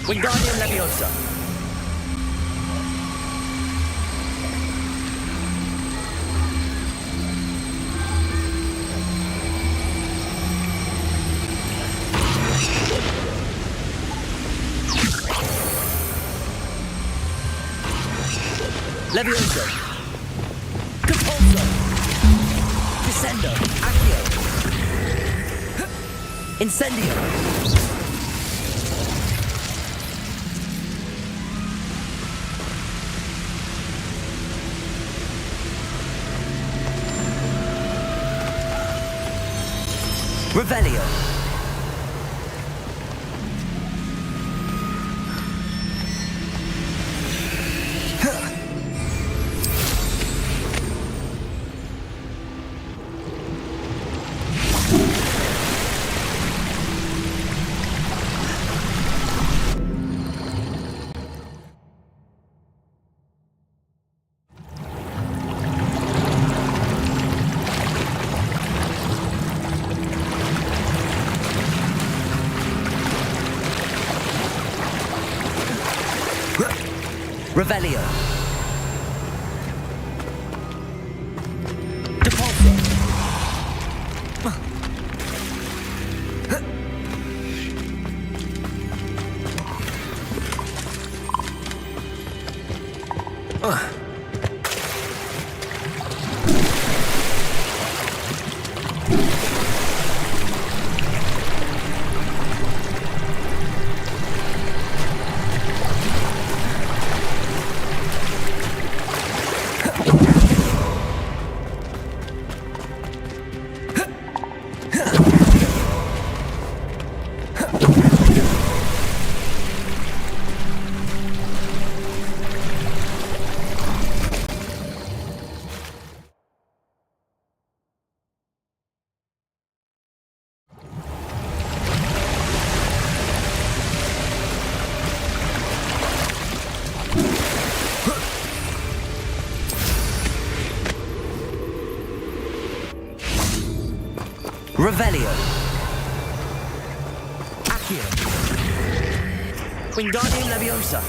Wingardium Leviosa. Levioso. Compulso. Descendo. Accio. Incendio. Revelio. Revelio. Depulso. Revelio. Accio. Wingardium Leviosa.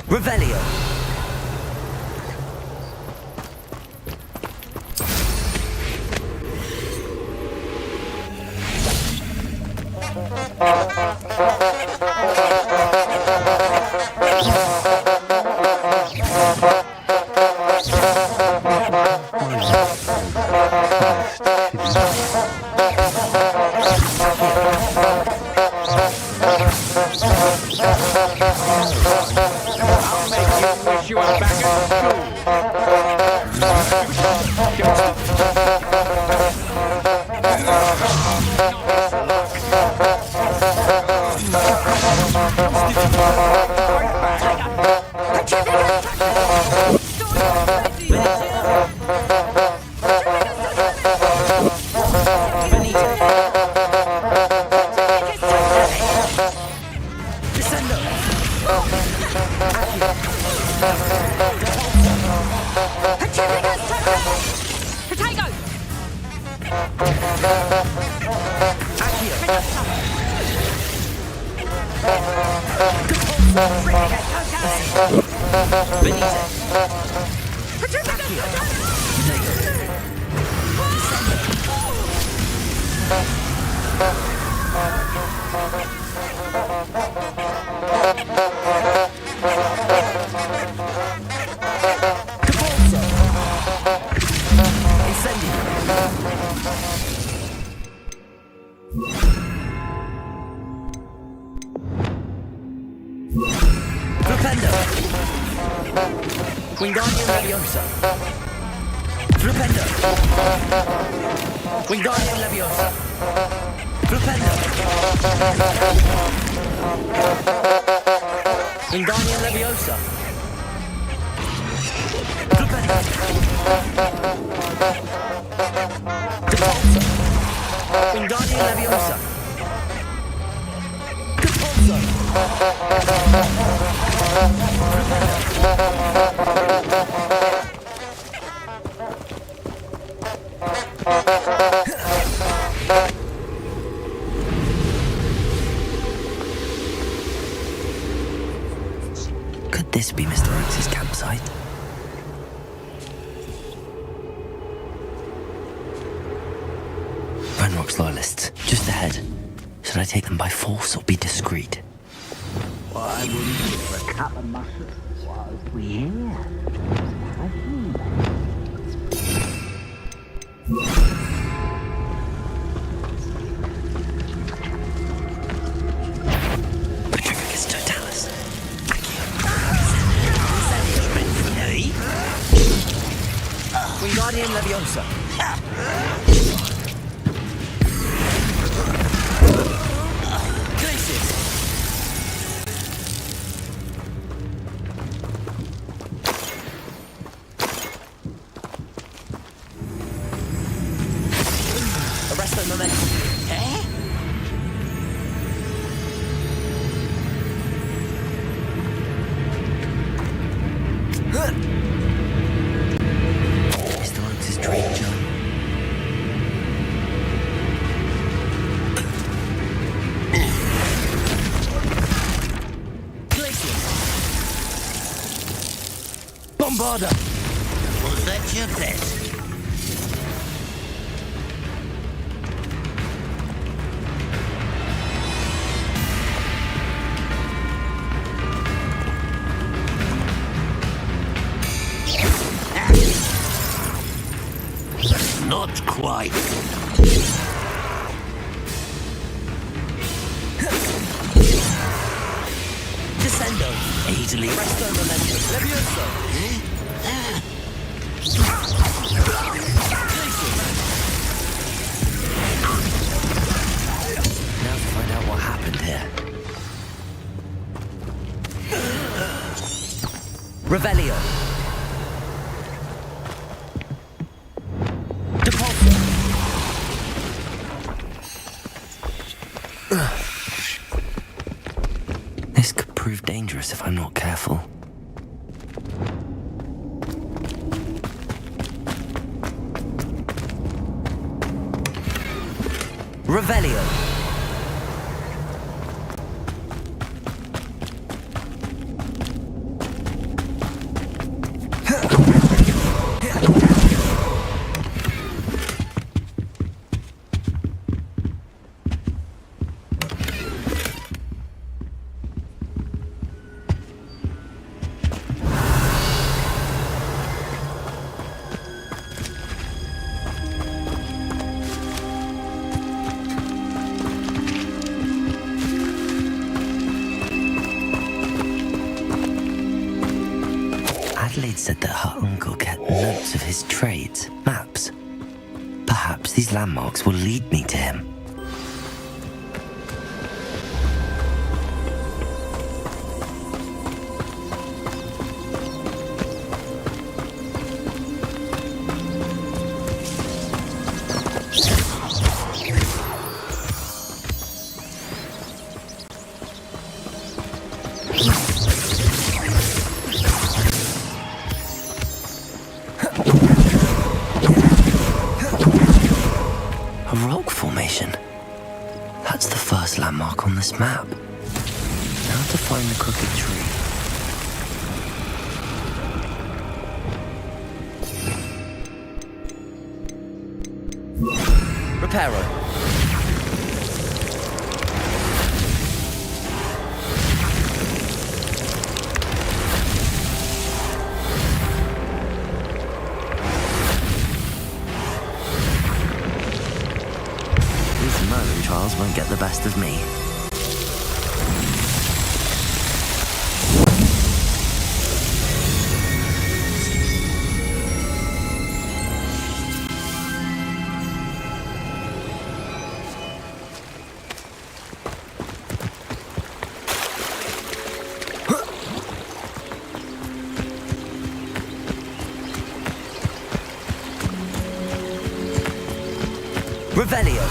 Revelio. You are back at Wingardium Leviosa. Flipendo. Wingardium Leviosa. Flipendo. Wingardium Leviosa. Flipendo. Depulso. Leviosa. Capozzo. Could this be Mr. Oakes' campsite? Renrock's loyalists, just ahead. Should I take them by force or be discreet? Why wouldn't you for a cup of mustard while we're here? Petrificus totalis. Wingardium Leviosa. Glacius. Arresto momentum. Eh? Mr. Oakes' trade journal. Bombarda. Was that your best? Not quite. Descendo. Easily. Presto momentum. Levioso. Now to find out what happened here. Revelio. Depulso. This could prove dangerous if I'm not careful. Revelio. Adelaide said that her uncle kept notes of his trades, maps. Perhaps these landmarks will lead me to him. A rock formation. That's the first landmark on this map. Now to find the crooked tree. Reparo. These Merlin trials won't get the best of me. Revelio.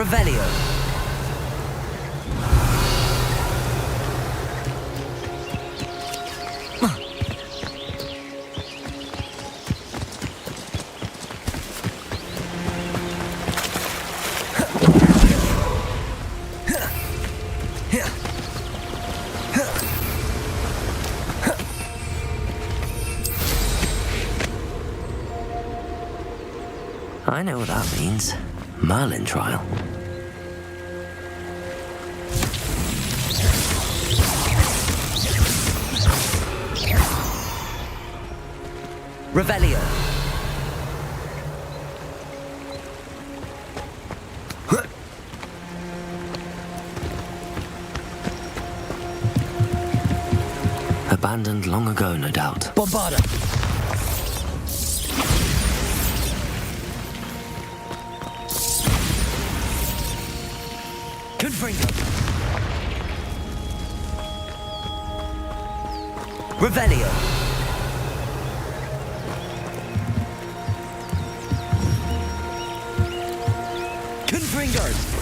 Revelio. I know what that means. Merlin trial. Revelio. Abandoned long ago, no doubt. Bombarda. Confringo. Revelio. Confringo.